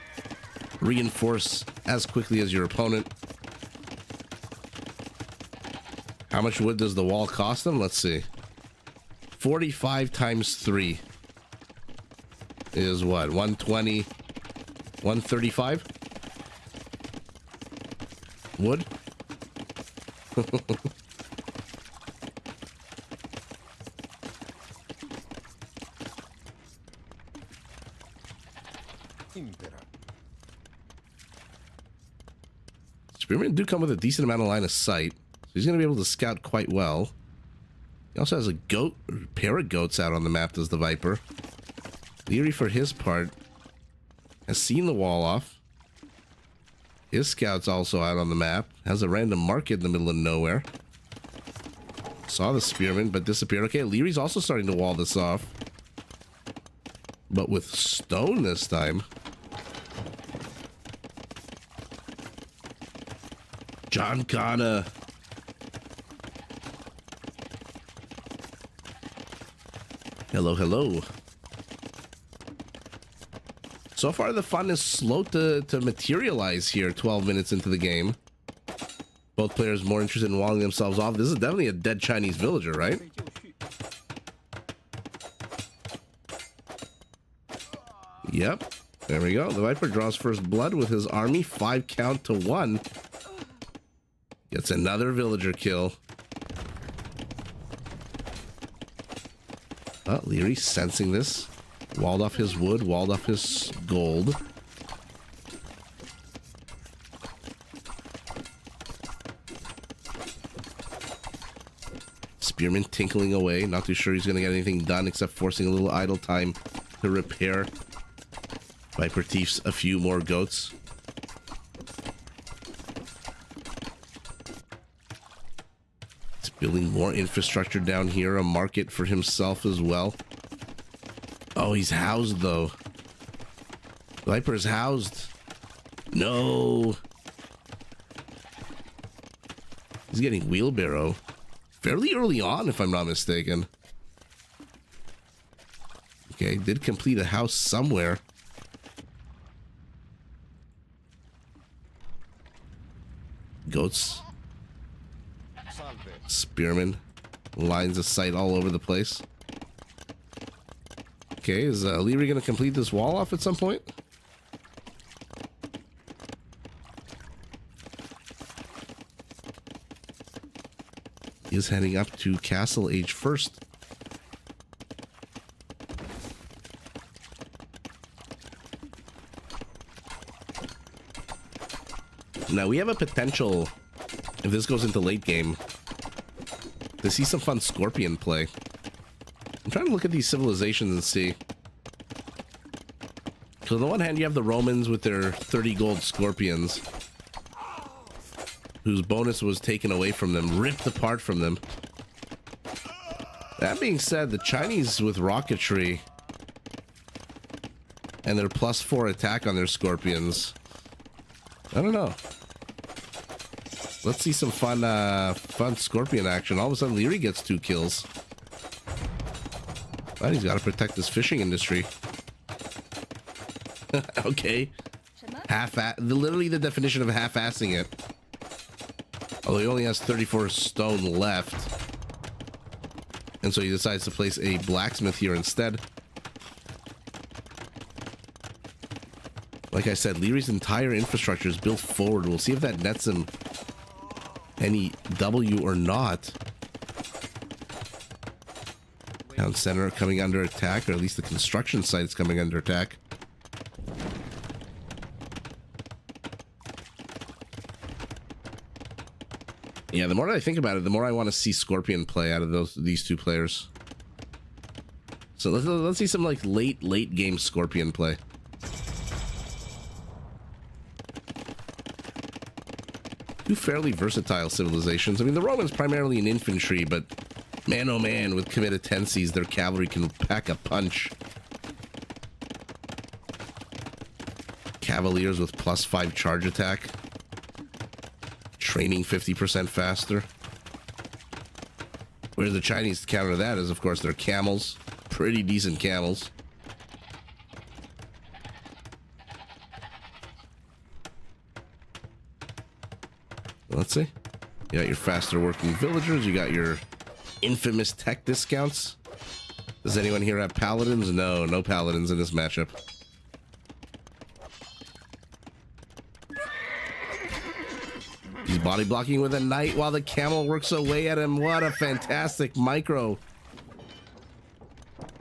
Reinforce as quickly as your opponent. How much wood does the wall cost them? Let's see. 45 times 3 is what? 120... 135 wood. Spearmen do come with a decent amount of line of sight, so he's going to be able to scout quite well. He also has a goat, pair of goats out on the map, does the Viper. Liereyy, for his part, has seen the wall off. His scout's also out on the map. Has a random market in the middle of nowhere. Saw the spearman, but disappeared. Okay, Lierey's also starting to wall this off. but with stone this time. John Connor. Hello, hello. So far, the fun is slow to materialize here 12 minutes into the game. Both players more interested in walling themselves off. This is definitely a dead Chinese villager, right? Yep. There we go. The Viper draws first blood with his army. 5 count to 1. Gets another villager kill. Oh, Liereyy sensing this. Walled off his wood, walled off his gold. Spearman tinkling away. Not too sure he's going to get anything done except forcing a little idle time to repair. Viper thiefs a few more goats. He's building more infrastructure down here. A market for himself as well. Oh, he's housed, though. Viper's housed. No. He's getting wheelbarrow. Fairly early on, if I'm not mistaken. Okay, did complete a house somewhere. Goats. Spearmen. Lines of sight all over the place. Okay, is Liereyy going to complete this wall off at some point? He is heading up to Castle Age first. Now we have a potential, if this goes into late game, to see some fun Scorpion play. I'm trying to look at these civilizations and see. So on the one hand, you have the Romans with their 30 gold Scorpions, whose bonus was taken away from them, ripped apart from them. That being said, the Chinese with rocketry and their +4 attack on their Scorpions, I don't know. Let's see some fun Scorpion action. All of a sudden, Liereyy gets 2 kills. But he's got to protect his fishing industry. Okay. Literally the definition of half-assing it. Although he only has 34 stone left. And so he decides to place a blacksmith here instead. Like I said, Liereyy's entire infrastructure is built forward. We'll see if that nets him any W or not. Town center coming under attack, or at least the construction site is coming under attack. Yeah, the more I think about it, the more I want to see Scorpion play out of these two players. So let's see some like late game Scorpion play. Two fairly versatile civilizations. I mean, the Romans primarily in infantry, but man oh man, with committed tenses, their cavalry can pack a punch. Cavaliers with +5 charge attack. Training 50% faster. Whereas the Chinese counter that is, of course, their camels. Pretty decent camels. Let's see. You got your faster working villagers. You got your infamous tech discounts. Does anyone here have paladins? No, no paladins in this matchup. He's body blocking with a knight while the camel works away at him. What a fantastic micro.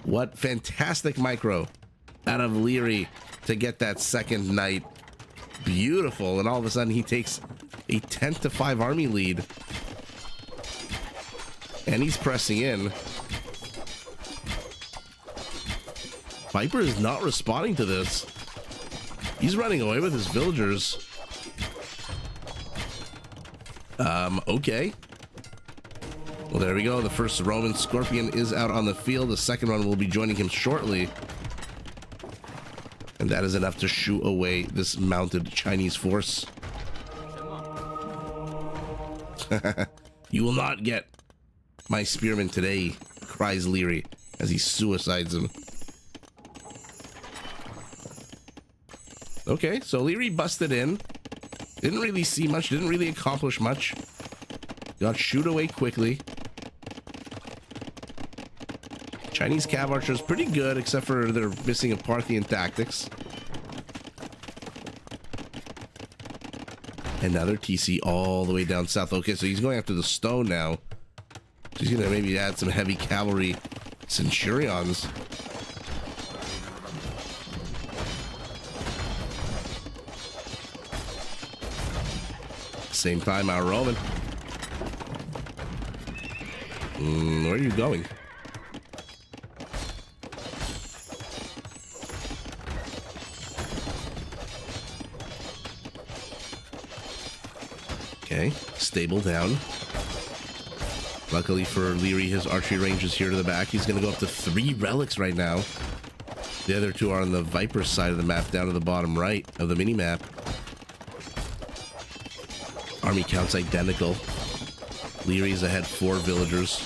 What fantastic micro out of Liereyy to get that second knight. Beautiful. And all of a sudden he takes a 10-5 army lead. And he's pressing in. Viper is not responding to this. He's running away with his villagers. Okay. Well, there we go. The first Roman Scorpion is out on the field. The second one will be joining him shortly. And that is enough to shoo away this mounted Chinese force. You will not get my spearman today, cries Liereyy as he suicides him. Okay, so Liereyy busted in. Didn't really see much, didn't really accomplish much. Got shooed away quickly. Chinese cav archers pretty good, except for they're missing a Parthian tactics. Another TC all the way down south. Okay, so he's going after the stone now. So he's gonna maybe add some heavy cavalry centurions. Same time, our Roman. Where are you going? Okay, stable down. Luckily for Liereyy, his archery range is here to the back. He's going to go up to 3 relics right now. The other 2 are on the Viper side of the map, down to the bottom right of the mini-map. Army count's identical. Lierey's ahead 4 villagers.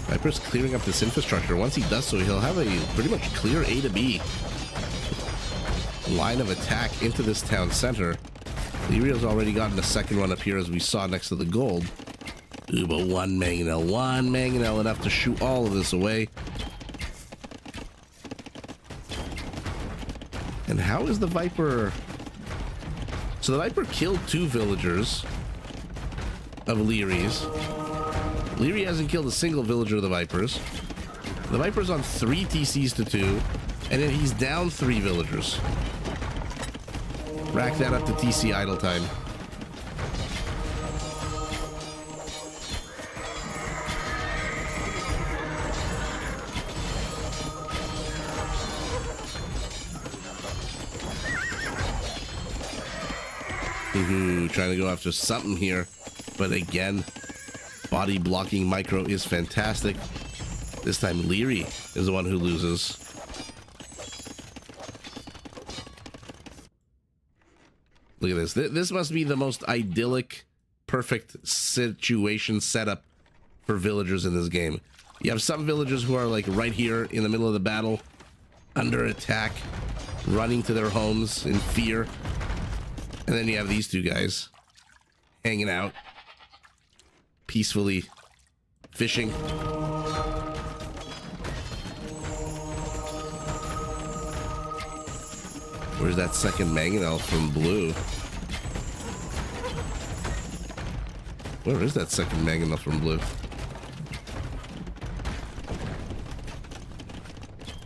Viper's clearing up this infrastructure. Once he does so, he'll have a pretty much clear A to B line of attack into this town center. Lierey's already gotten the second one up here, as we saw next to the gold. Ooh, but one mangonel enough to shoot all of this away. And how is the Viper? So the Viper killed 2 villagers of Lierey's. Liereyy hasn't killed a single villager of the Vipers. The Viper's on 3 TCs to 2, and then he's down 3 villagers. Rack that up to TC idle time. Trying to go after something here, but again, body blocking micro is fantastic. This time Liereyy is the one who loses. Look at this. This must be the most idyllic, perfect situation setup for villagers in this game. You have some villagers who are like right here in the middle of the battle, under attack, running to their homes in fear. And then you have these 2 guys hanging out, peacefully fishing. Where's that second mangonel from blue? Where is that second mangonel from blue?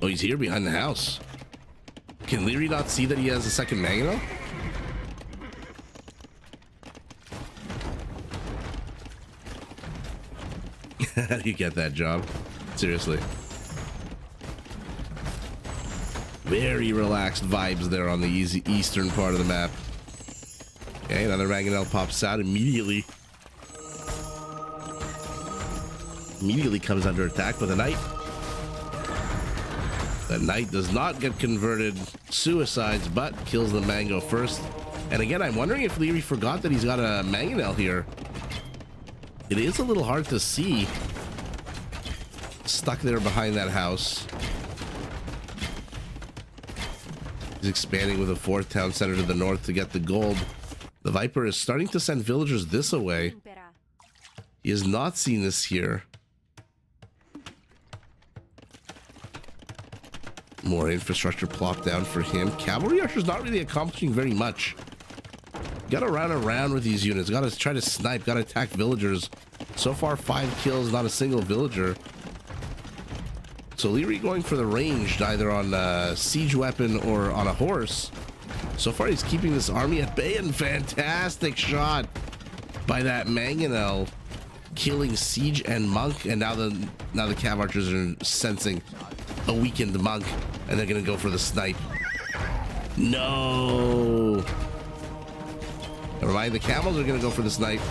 Oh, he's here behind the house. Can Liereyy not see that he has a second mangonel? How do you get that job? Seriously. Very relaxed vibes there on the eastern part of the map. Okay, another mangonel pops out immediately. Immediately comes under attack by the knight. The knight does not get converted, suicides, but kills the mango first. And again, I'm wondering if Liereyy forgot that he's got a mangonel here. It is a little hard to see. Stuck there behind that house. He's expanding with a 4th town center to the north to get the gold. The Viper is starting to send villagers this way. He has not seen this here. More infrastructure plopped down for him. Cavalry archer's not really accomplishing very much. Gotta run around with these units. Gotta try to snipe. Gotta attack villagers. So far, 5 kills, not a single villager. So Liereyy going for the ranged, either on a siege weapon or on a horse. So far, he's keeping this army at bay, and fantastic shot by that mangonel, killing siege and monk. And now the cav archers are sensing a weakened monk, and they're gonna go for the snipe. No. Never mind, the camels are gonna go for the snipe.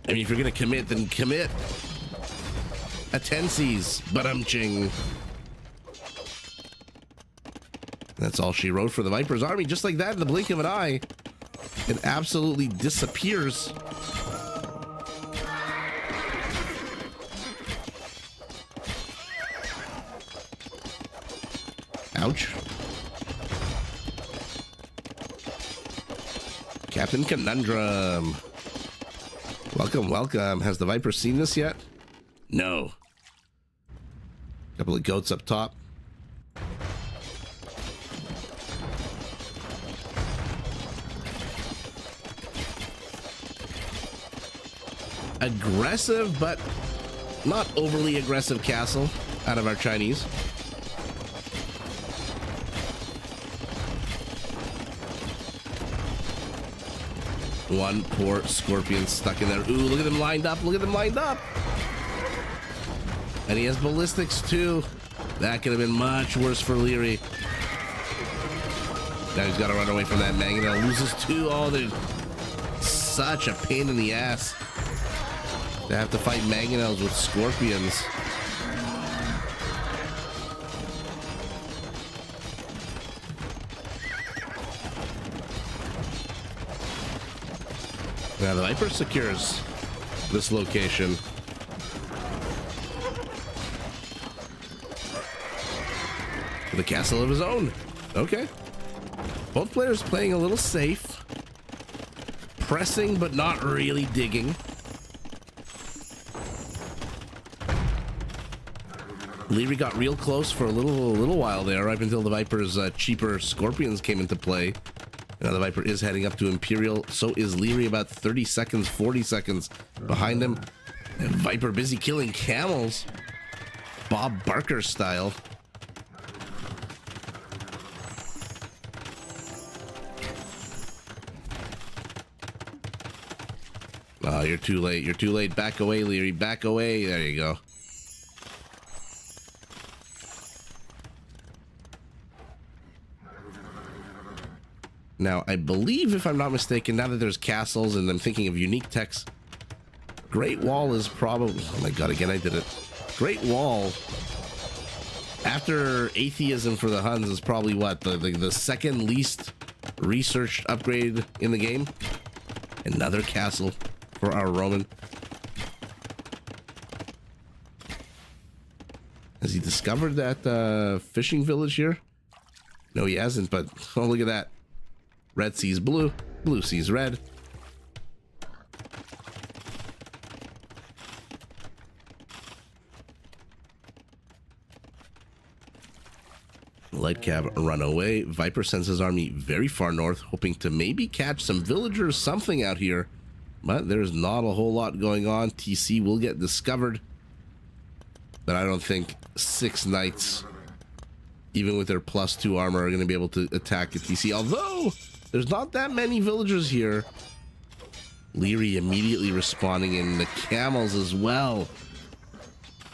I mean, if you're going to commit, then commit. A 10 C's, but I'm ching. That's all she wrote for the Viper's army. Just like that, in the blink of an eye, it absolutely disappears. Ouch. Captain Conundrum. Welcome, welcome. Has the Viper seen this yet? No. Couple of goats up top. Aggressive, but not overly aggressive castle out of our Chinese. One poor scorpion stuck in there. Ooh, look at them lined up. Look at them lined up. And he has ballistics too. That could have been much worse for Liereyy. Now he's got to run away from that mangonel. Loses two. Oh, they're such a pain in the ass. They have to fight mangonels with scorpions. Now the Viper secures this location. The castle of his own. Okay. Both players playing a little safe. Pressing, but not really digging. Liereyy got real close for a little while there, right until the Viper's cheaper scorpions came into play. Now the Viper is heading up to Imperial. So is Liereyy, about 30 seconds, 40 seconds behind him. And Viper busy killing camels. Bob Barker style. Oh, you're too late. You're too late. Back away, Liereyy. Back away. There you go. Now, I believe, if I'm not mistaken, now that there's castles and I'm thinking of unique techs, Great Wall is probably... Oh my god, again I did it. Great Wall, after Atheism for the Huns, is probably what? The second least researched upgrade in the game? Another castle for our Roman. Has he discovered that fishing village here? No, he hasn't, but oh, look at that. Red sees blue, blue sees red. Light cab run away. Viper sends his army very far north, hoping to maybe catch some villagers, something out here. But there's not a whole lot going on. TC will get discovered. But I don't think 6 knights, even with their +2 armor, are going to be able to attack the TC. Although, there's not that many villagers here. Liereyy immediately responding in the camels as well.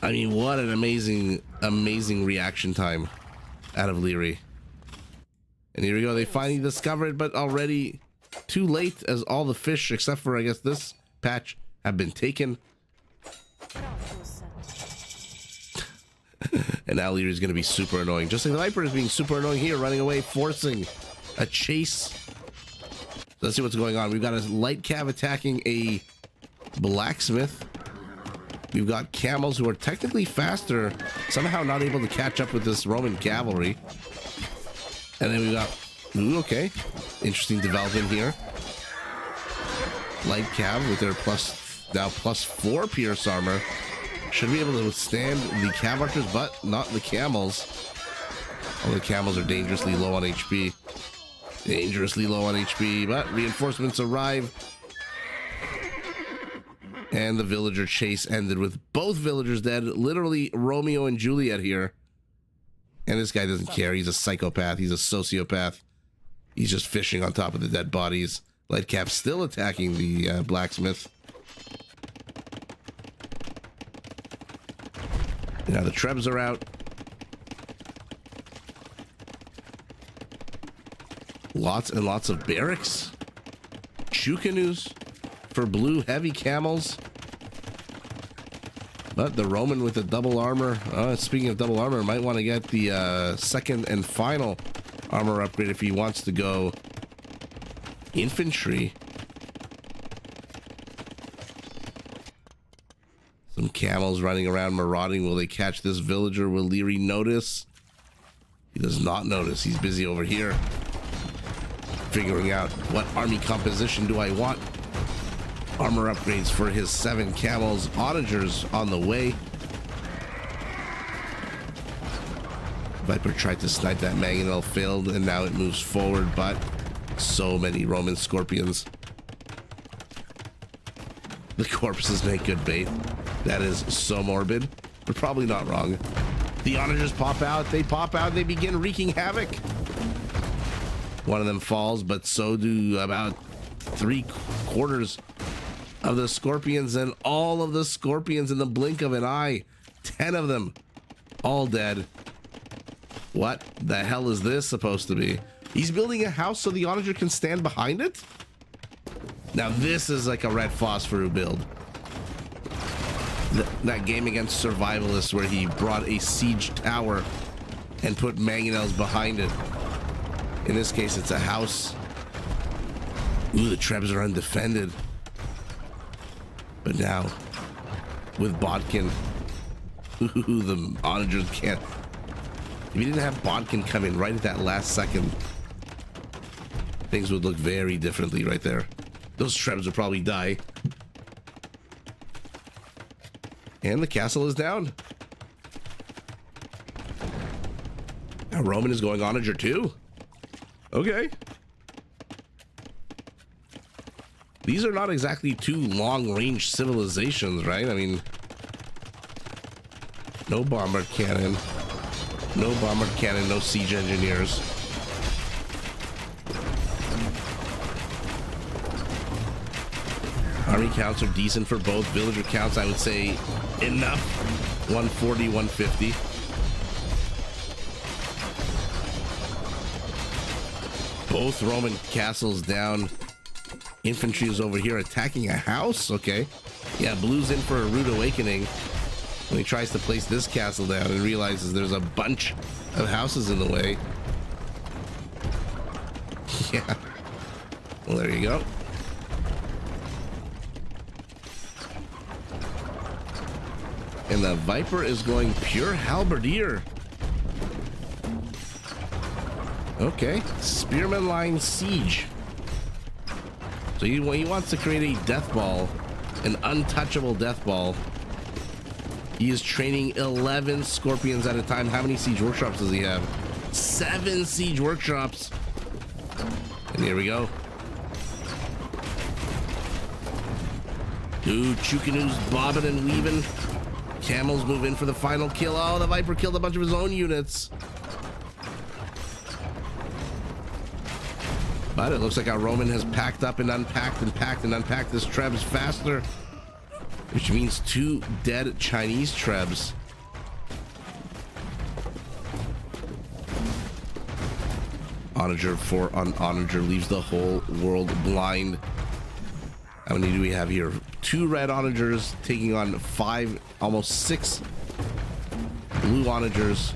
I mean, what an amazing, amazing reaction time out of Liereyy. And here we go. They finally discover it, but already too late, as all the fish, except for, I guess, this patch, have been taken. And now Liereyy is going to be super annoying. Just like the Viper is being super annoying here, running away, forcing a chase. Let's see what's going on. We've got a light cav attacking a blacksmith. We've got camels who are technically faster, somehow not able to catch up with this Roman cavalry. And then we've got, ooh, okay, interesting development here. Light cav with their now +4 pierce armor should be able to withstand the cav archers, but not the camels. All the camels are dangerously low on HP. Dangerously low on HP, but reinforcements arrive. And the villager chase ended with both villagers dead. Literally Romeo and Juliet here. And this guy doesn't care. He's a psychopath. He's a sociopath. He's just fishing on top of the dead bodies. Lightcap still attacking the blacksmith. Now the Trebs are out. Lots and lots of barracks. Chew canoes. for blue heavy camels. But the Roman with the double armor. Speaking of double armor, might want to get the second and final armor upgrade if he wants to go infantry. Some camels running around marauding. Will they catch this villager? Will Liereyy notice? He does not notice. He's busy over here figuring out what army composition do I want. Armor upgrades for his 7 camels. Onagers on the way. Viper tried to snipe that mangonel, failed, and now it moves forward, but so many Roman scorpions. The corpses make good bait. That is so morbid, but probably not wrong. The onagers pop out, they begin wreaking havoc. One of them falls, but so do about 3/4 of the scorpions, and all of the scorpions in the blink of an eye. 10 of them, all dead. What the hell is this supposed to be? He's building a house so the onager can stand behind it? Now this is like a red phosphorus build. That game against survivalists where he brought a siege tower and put mangonels behind it. In this case, it's a house. Ooh, the Trebs are undefended. But now, with Bodkin, ooh, the onagers can't. If he didn't have Bodkin come in right at that last second, things would look very differently right there. Those Trebs would probably die. And the castle is down. Now Roman is going onager too. Okay. These are not exactly two long-range civilizations, right? I mean, no bombard cannon. No bombard cannon, no siege engineers. Army counts are decent for both. Villager counts, I would say, enough. 140, 150. Both Roman castles down. Infantry is over here attacking a house. Okay. Yeah, blue's in for a rude awakening when he tries to place this castle down and realizes there's a bunch of houses in the way. Yeah. Well, there you go. And the Viper is going pure halberdier. Okay. Spearman line siege. So he wants to create a death ball, an untouchable death ball. He is training 11 scorpions at a time. How many siege workshops does he have? 7 siege workshops. And here we go. Dude, Chukanu's bobbing and weaving. Camels move in for the final kill. Oh, the Viper killed a bunch of his own units. But it looks like our Roman has packed up and unpacked and packed and unpacked this Trebs faster, which means 2 dead Chinese Trebs. Onager for Onager leaves the whole world blind. How many do we have here? 2 red Onagers taking on 5, almost 6 blue Onagers.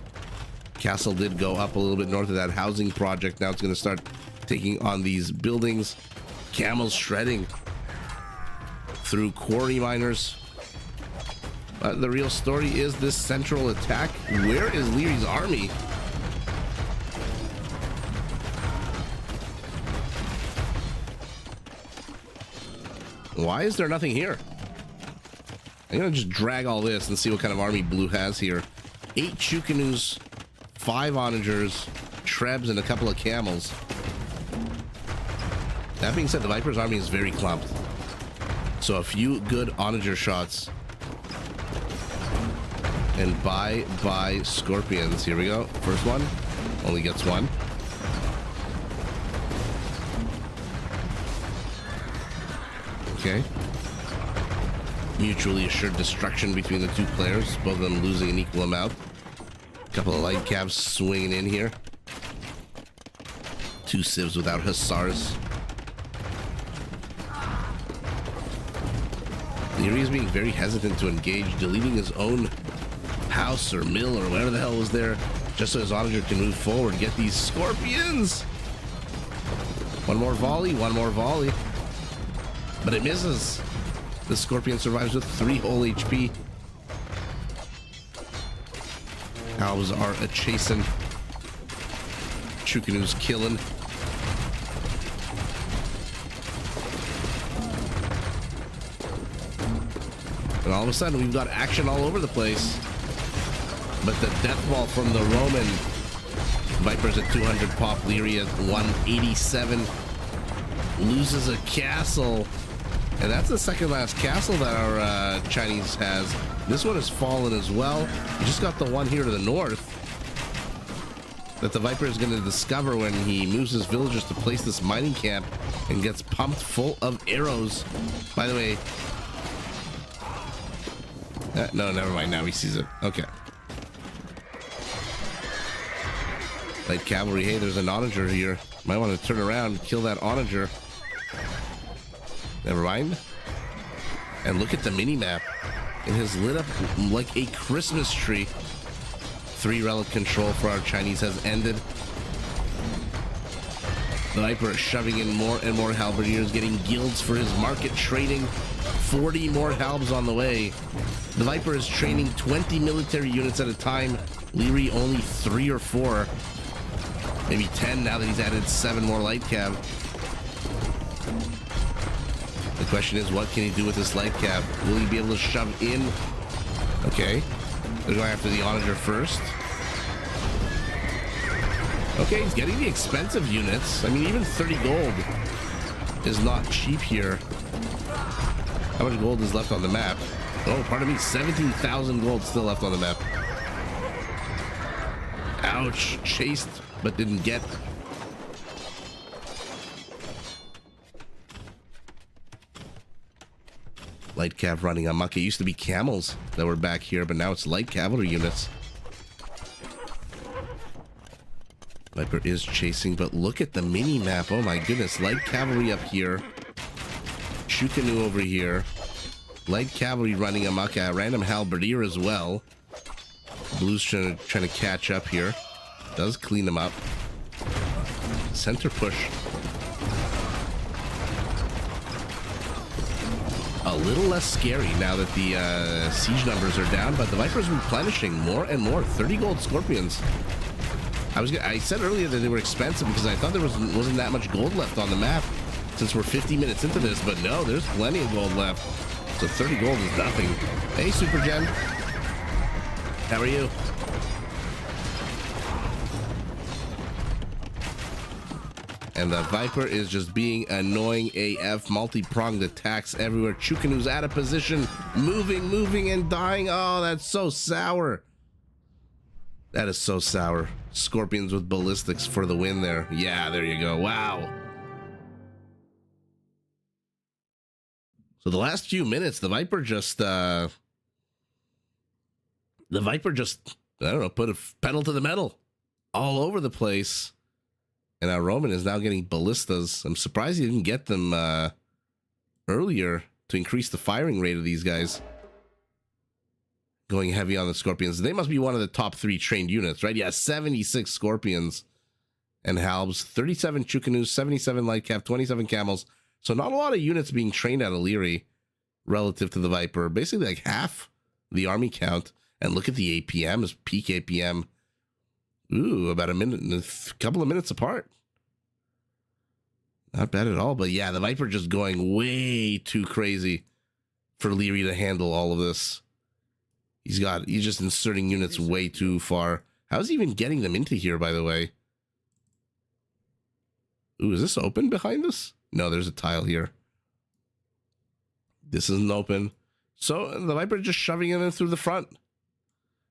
Castle did go up a little bit north of that housing project. Now it's going to start taking on these buildings. Camels shredding through quarry miners. But the real story is this central attack. Where is Liereyy's army? Why is there nothing here? I'm gonna just drag all this and see what kind of army blue has here. 8 Chukanus, 5 Onagers, Trebs, and a couple of camels. That being said, the Viper's army is very clumped. So a few good Onager shots. And bye scorpions. Here we go. First one. Only gets 1. Okay. Mutually assured destruction between the 2 players. Both of them losing an equal amount. A couple of light cabs swinging in here. 2 civs without hussars. Liereyy is being very hesitant to engage, deleting his own house or mill or whatever the hell was there, just so his onager can move forward and get these scorpions. One more volley, but it misses. The scorpion survives with 3 whole HP. Halves are a chasing. Chukanu's killing. And all of a sudden, we've got action all over the place. But the death ball from the Roman. Viper's at 200 pop. Liereyy at 187. Loses a castle. And that's the second last castle that our Chinese has. This one has fallen as well. We just got the one here to the north that the Viper is going to discover when he moves his villagers to place this mining camp and gets pumped full of arrows. By the way, no, never mind. Now he sees it. Okay. Light cavalry. Hey, there's an onager here. Might want to turn around and kill that onager. Never mind. And look at the mini-map. It has lit up like a Christmas tree. 3 relic control for our Chinese has ended. The Viper is shoving in more and more halberdiers, getting guilds for his market trading. 40 more halbs on the way. The Viper is training 20 military units at a time. Liereyy only 3 or 4. Maybe 10 now that he's added 7 more light cav. The question is, what can he do with this light cav? Will he be able to shove in? Okay. They're going after the onager first. Okay, he's getting the expensive units. I mean, even 30 gold is not cheap here. How much gold is left on the map? Oh, pardon me, 17,000 gold still left on the map. Ouch. Chased, but didn't get. Light cav running amok. It used to be camels that were back here, but now it's light cavalry units. Viper is chasing, but look at the mini map. Oh my goodness. Light cavalry up here. Chukanu over here. Light cavalry running amok. Random halberdier as well. Blue's trying to catch up here. Does clean them up. Center push. A little less scary now that the siege numbers are down, but the Viper's replenishing more and more. 30 gold scorpions. I said earlier that they were expensive because I thought there wasn't that much gold left on the map since we're 50 minutes into this, but no, there's plenty of gold left. So 30 gold is nothing. Hey, Super Gen. How are you? And the Viper is just being annoying AF. Multi-pronged attacks everywhere. Chukanu's out of position. Moving, and dying. Oh, that's so sour. That is so sour. Scorpions with ballistics for the win there. Yeah, there you go. Wow. So the last few minutes, the Viper just, I don't know, put a pedal to the metal all over the place. And our Roman is now getting ballistas. I'm surprised he didn't get them earlier to increase the firing rate of these guys. Going heavy on the Scorpions. They must be one of the top 3 trained units, right? Yeah, 76 Scorpions and Halbs, 37 Chukanus, 77 Light Cav, 27 Camels. So not a lot of units being trained out of Liereyy relative to the Viper. Basically like half the army count. And look at the APMs, peak APM. Ooh, about a couple of minutes apart. Not bad at all, but yeah, the Viper just going way too crazy for Liereyy to handle all of this. He's just inserting units way too far. How's he even getting them into here, by the way? Ooh, is this open behind us? No, there's a tile here. This isn't open. So the Viper just shoving it in through the front.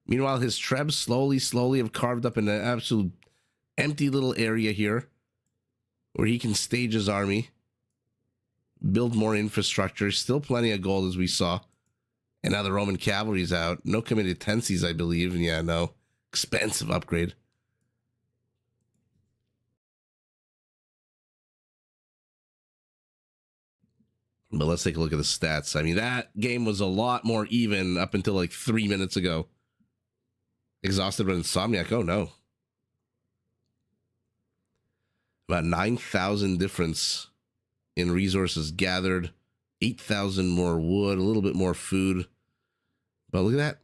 Meanwhile, his Trebs slowly have carved up an absolute empty little area here where he can stage his army, build more infrastructure. Still plenty of gold, as we saw. And now the Roman cavalry's out. No committed tensies, I believe. And yeah, no. Expensive upgrade. But let's take a look at the stats. I mean, that game was a lot more even up until like 3 minutes ago. Exhausted but Insomniac, oh no. About 9,000 difference in resources gathered. 8,000 more wood, a little bit more food. But look at that.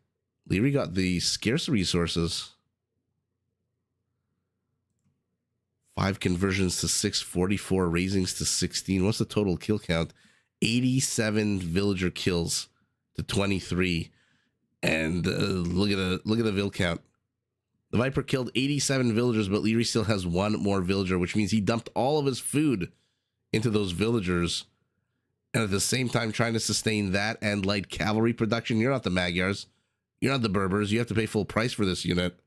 Liereyy got the scarce resources. 5 conversions to 6, 44 raisings to 16. What's the total kill count? 87 villager kills to 23. And look at the vill count. The Viper killed 87 villagers, but Liereyy still has 1 more villager, which means he dumped all of his food into those villagers. And at the same time trying to sustain that and light cavalry production. You're not the Magyars. You're not the Berbers. You have to pay full price for this unit.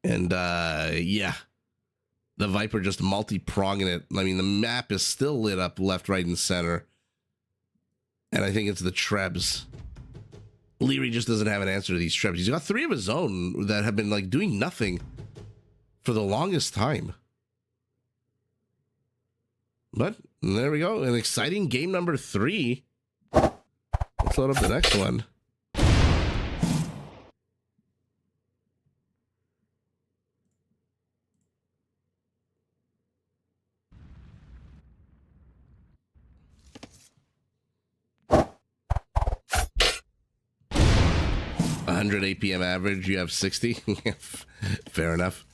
And yeah, the Viper just multi-pronging it. I mean, the map is still lit up left, right, and center. And I think it's the Trebs. Liereyy just doesn't have an answer to these Trebs. He's got 3 of his own that have been like doing nothing for the longest time. But there we go. An exciting game number 3. Let's load up the next one. $100 APM average, you have 60. Fair enough.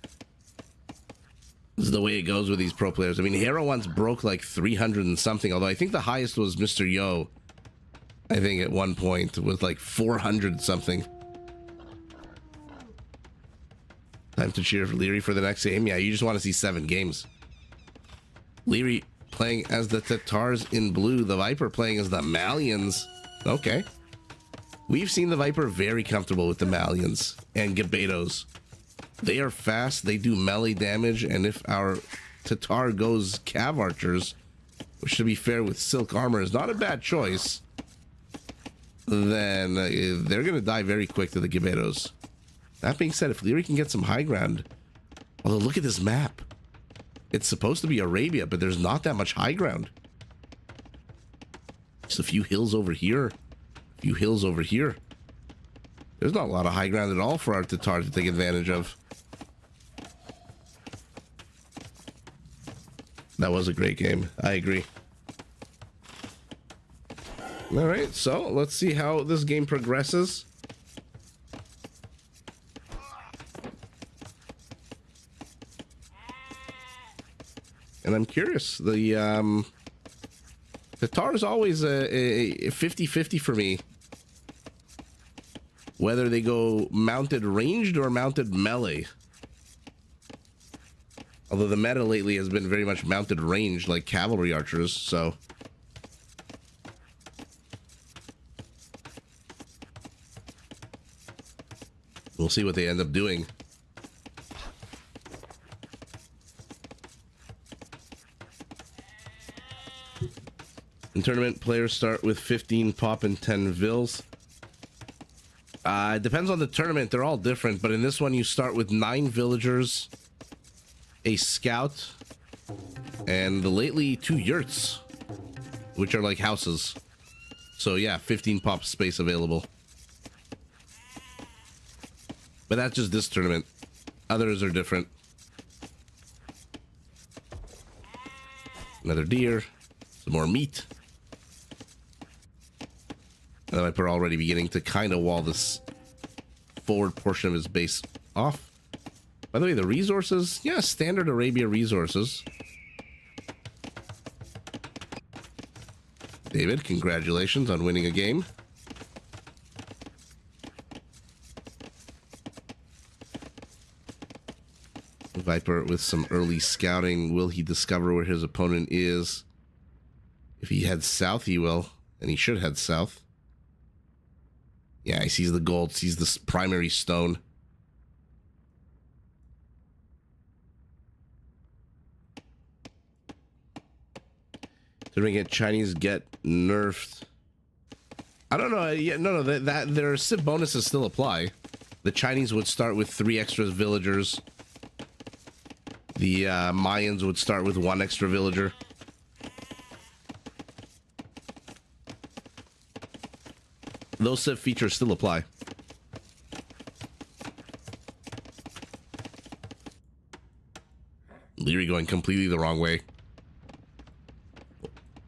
This is the way it goes with these pro players. I mean, Hera once broke like 300 and something, although I think the highest was Mr. Yo. I think at one point with like 400 something. Time to cheer for Liereyy for the next game. Yeah, you just want to see 7 games. Liereyy playing as the Tatars in blue, the Viper playing as the Malians. Okay. We've seen the Viper very comfortable with the Malians and Gebetos. They are fast, they do melee damage, and if our Tatar goes Cav Archers, which to be fair with Silk Armor is not a bad choice, then they're going to die very quick to the Gebetos. That being said, if Liereyy can get some high ground, although look at this map. It's supposed to be Arabia, but there's not that much high ground. Just a few hills over here. Few hills over here. There's not a lot of high ground at all for our Tatar to take advantage of. That was a great game. I agree. All right, so let's see how this game progresses. And I'm curious. The Tatar is always a 50-50 for me. Whether they go mounted ranged or mounted melee. Although the meta lately has been very much mounted ranged like cavalry archers, so. We'll see what they end up doing. In tournament, players start with 15 pop and 10 vills. It depends on the tournament. They're all different, but in this one, you start with 9 villagers, a scout, and lately 2 yurts, which are like houses. So yeah, 15 pop space available. But that's just this tournament. Others are different. Another deer, some more meat. The Viper already beginning to kind of wall this forward portion of his base off. By the way, the resources, yeah, standard Arabia resources. David, congratulations on winning a game. Viper with some early scouting. Will he discover where his opponent is? If he heads south, he will, and he should head south. Yeah, he sees the gold, sees this primary stone. Did we get Chinese get nerfed? I don't know. Yeah, no, that their SIP bonuses still apply. The Chinese would start with 3 extra villagers. The Mayans would start with 1 extra villager. those features still apply. Liereyy going completely the wrong way.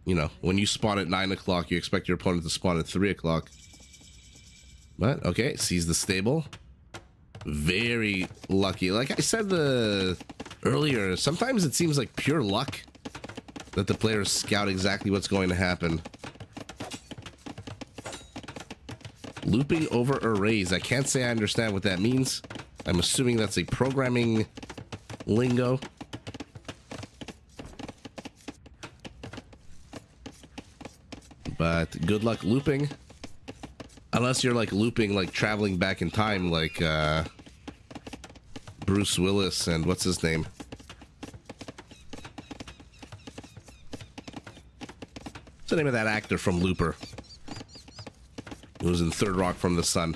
You know, when you spawn at 9 o'clock, you expect your opponent to spawn at 3 o'clock. But, okay, sees the stable. Very lucky. Like I said earlier, sometimes it seems like pure luck that the players scout exactly what's going to happen. Looping over arrays. I can't say I understand what that means. I'm assuming that's a programming lingo. But good luck looping. Unless you're like looping, like traveling back in time, like Bruce Willis and what's his name? What's the name of that actor from Looper? Who was in Third Rock from the Sun.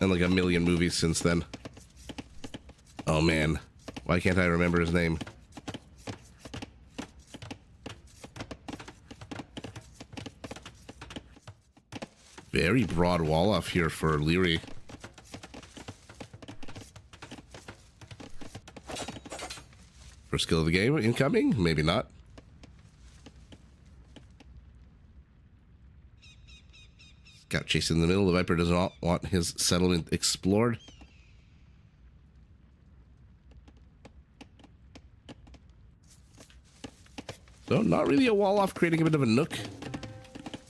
And like a million movies since then. Oh man, why can't I remember his name? Very broad wall off here for Liereyy. First kill of the game incoming? Maybe not. Scout chase in the middle. The Viper does not want his settlement explored. So not really a wall off, creating a bit of a nook.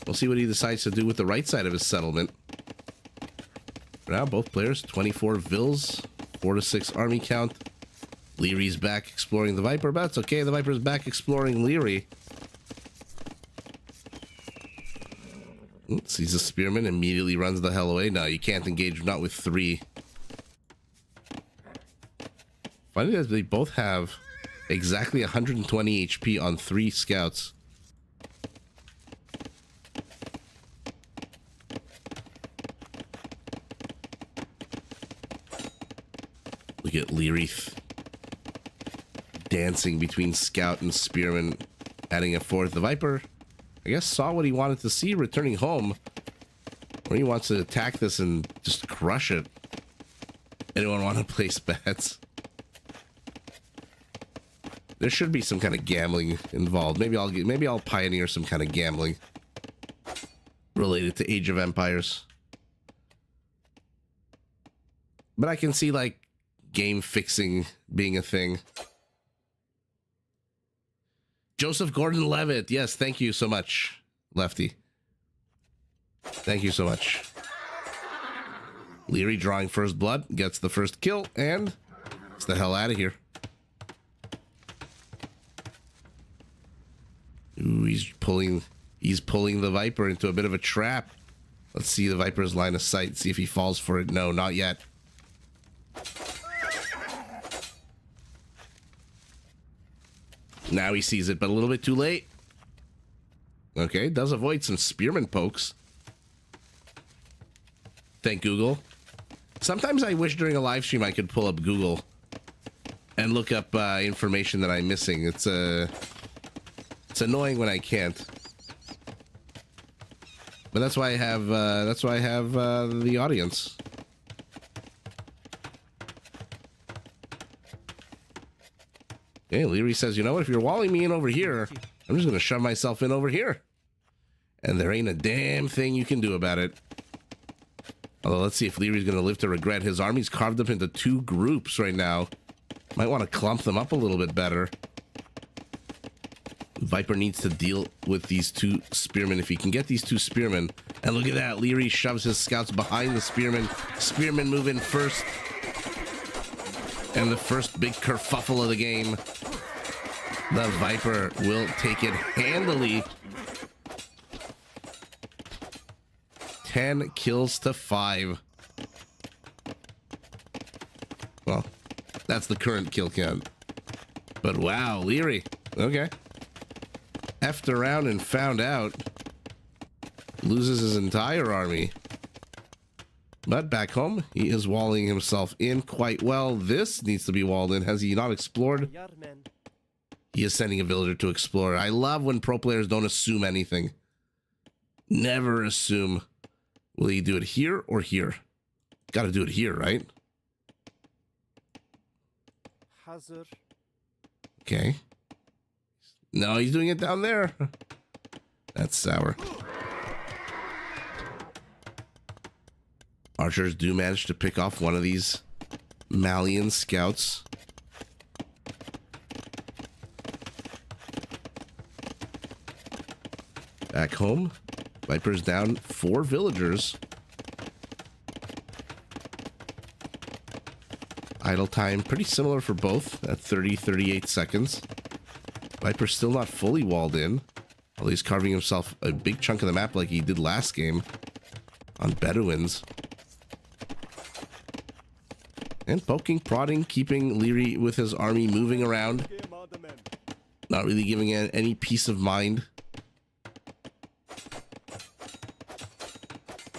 We'll see what he decides to do with the right side of his settlement. For now, both players, 24 vills, 4 to 6 army count. Lierey's back exploring the Viper, but that's okay. The Viper's back exploring Liereyy. Sees the Spearman, immediately runs the hell away. No, you can't engage, not with 3. Funny that they both have exactly 120 HP on 3 scouts. Look at Liereyy dancing between Scout and Spearman, adding a 4th. The Viper, I guess, saw what he wanted to see returning home, where he wants to attack this and just crush it. Anyone want to place bets? There should be some kind of gambling involved. Maybe I'll pioneer some kind of gambling related to Age of Empires. But I can see like game fixing being a thing. Joseph Gordon-Levitt, yes, thank you so much, Lefty. Thank you so much. Liereyy drawing first blood, gets the first kill, and gets the hell out of here. Ooh, he's pulling the Viper into a bit of a trap. Let's see the Viper's line of sight, see if he falls for it. No, not yet. Now he sees it, but a little bit too late. Okay, does avoid some Spearman pokes. Thank Google. Sometimes I wish during a live stream I could pull up Google and look up information that I'm missing. It's annoying when I can't. But that's why I have the audience. Okay, Liereyy says, you know what, if you're walling me in over here, I'm just gonna shove myself in over here. And there ain't a damn thing you can do about it. Although, let's see if Lierey's gonna live to regret. His army's carved up into 2 groups right now. Might want to clump them up a little bit better. Viper needs to deal with these 2 spearmen. If he can get these 2 spearmen. And look at that, Liereyy shoves his scouts behind the spearmen. Spearmen move in first. And the first big kerfuffle of the game. The Viper will take it handily. 10 kills to 5. Well, that's the current kill count. But wow, Liereyy. Okay. Effed around and found out. Loses his entire army. But back home, he is walling himself in quite well. This needs to be walled in. Has he not explored? He is sending a villager to explore. I love when pro players don't assume anything. Never assume. Will he do it here or here? Got to do it here, right? Hazır. Okay. No, he's doing it down there. That's sour. Archers do manage to pick off one of these Malian scouts. Back home, Viper's down 4 villagers. Idle time pretty similar for both at 38 seconds. Viper's still not fully walled in, although he's carving himself a big chunk of the map like he did last game on Bedouins. And poking, prodding, keeping Liereyy with his army moving around. Not really giving it any peace of mind.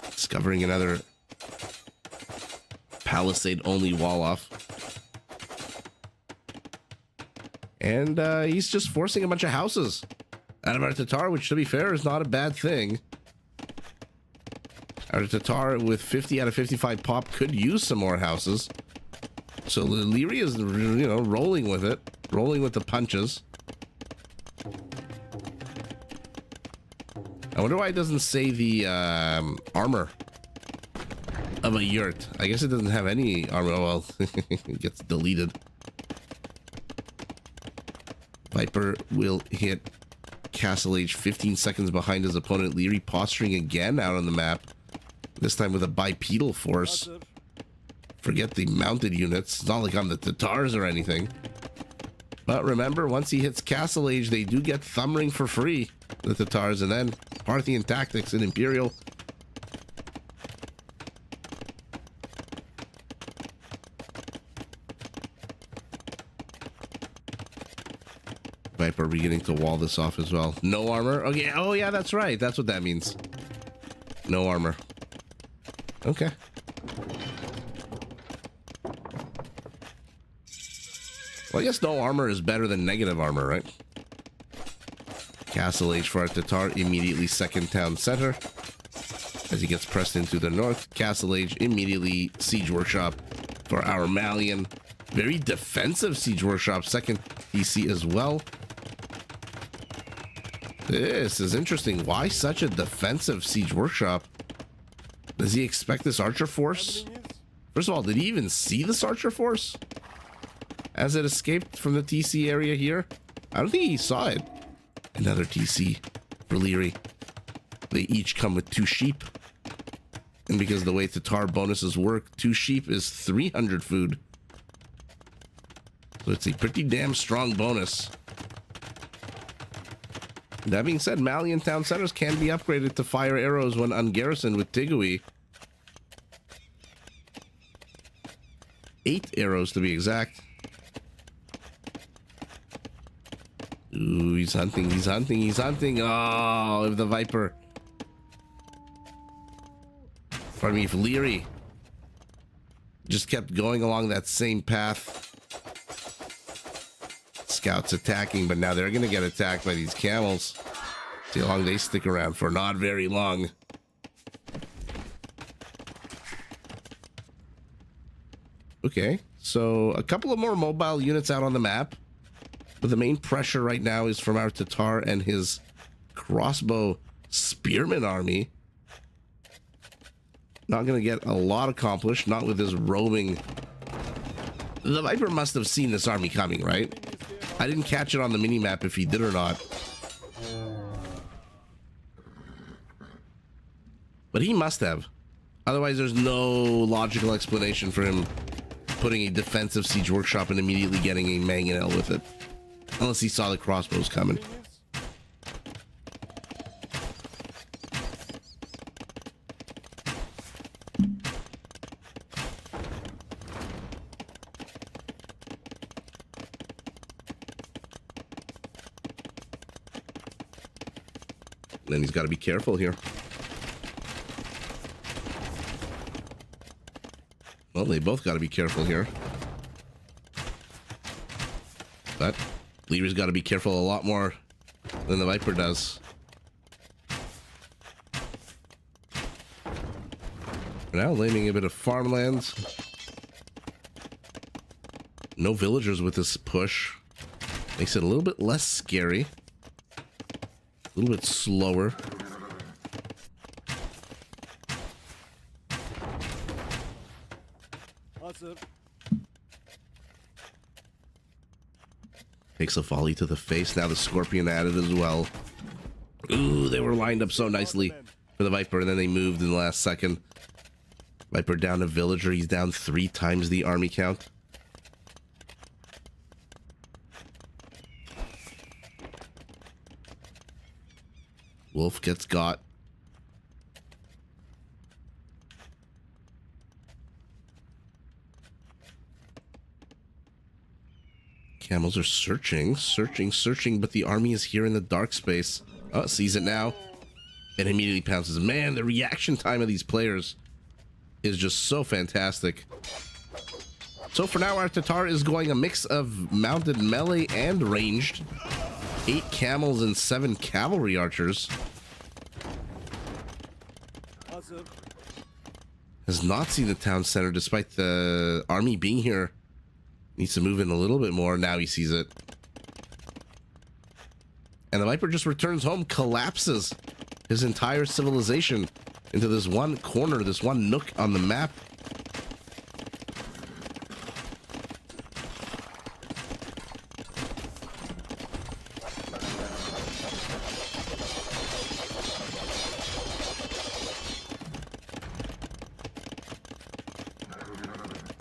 Discovering another palisade-only wall off. And he's just forcing a bunch of houses out of our Tatar, which, to be fair, is not a bad thing. Our Tatar with 50 out of 55 pop could use some more houses. So Liereyy is, you know, rolling with it, rolling with the punches. I wonder why it doesn't say the armor of a yurt. I guess it doesn't have any armor. Oh, well, it gets deleted. Viper will hit Castle Age 15 seconds behind his opponent. Liereyy posturing again out on the map, this time with a bipedal force. Forget the mounted units. It's not like I'm the Tatars or anything. But remember, once he hits Castle Age, they do get thumb ring for free, the Tatars, and then Parthian tactics and Imperial. Viper beginning to wall this off as well. No armor. Okay. Oh yeah, that's right. That's what that means. No armor. Okay. Well, I guess no armor is better than negative armor, right? Castle Age for our Tatar, immediately second town center. As he gets pressed into the north, Castle Age immediately Siege Workshop for our Malian. Very defensive Siege Workshop, second DC as well. This is interesting. Why such a defensive Siege Workshop? Does he expect this archer force? First of all, did he even see this archer force as it escaped from the TC area here? I don't think he saw it. Another TC for Liereyy. They each come with 2 sheep. And because of the way Tatar bonuses work, 2 sheep is 300 food. So it's a pretty damn strong bonus. That being said, Malian town centers can be upgraded to fire arrows when ungarrisoned with Tigui. 8 arrows to be exact. Ooh, he's hunting, he's hunting, he's hunting. Oh, if the Viper. Pardon me, if Liereyy just kept going along that same path. Scouts attacking, but now they're going to get attacked by these camels. See how long they stick around for. Not very long. Okay, so a couple of more mobile units out on the map. But the main pressure right now is from our Tatar and his crossbow spearman army. Not going to get a lot accomplished, not with his roaming. The Viper must have seen this army coming, right? I didn't catch it on the mini-map if he did or not. But he must have. Otherwise, there's no logical explanation for him putting a defensive Siege Workshop and immediately getting a mangonel with it. Unless he saw the crossbows coming. Then he's got to be careful here. Well, they both got to be careful here. But Lierey's got to be careful a lot more than the Viper does. For now, laming a bit of farmland. No villagers with this push. Makes it a little bit less scary. A little bit slower. Takes a volley to the face. Now the Scorpion added as well. Ooh, they were lined up so nicely for the Viper, and then they moved in the last second. Viper down a villager. He's down 3 times the army count. Wolf gets got. Camels are searching, but the army is here in the dark space. Oh, sees it now. And immediately pounces. Man, the reaction time of these players is just so fantastic. So for now, our Tatar is going a mix of mounted melee and ranged. 8 camels and 7 cavalry archers. Has not seen the town center despite the army being here. Needs to move in a little bit more. Now he sees it. And the Viper just returns home, collapses his entire civilization into this one corner, this one nook on the map.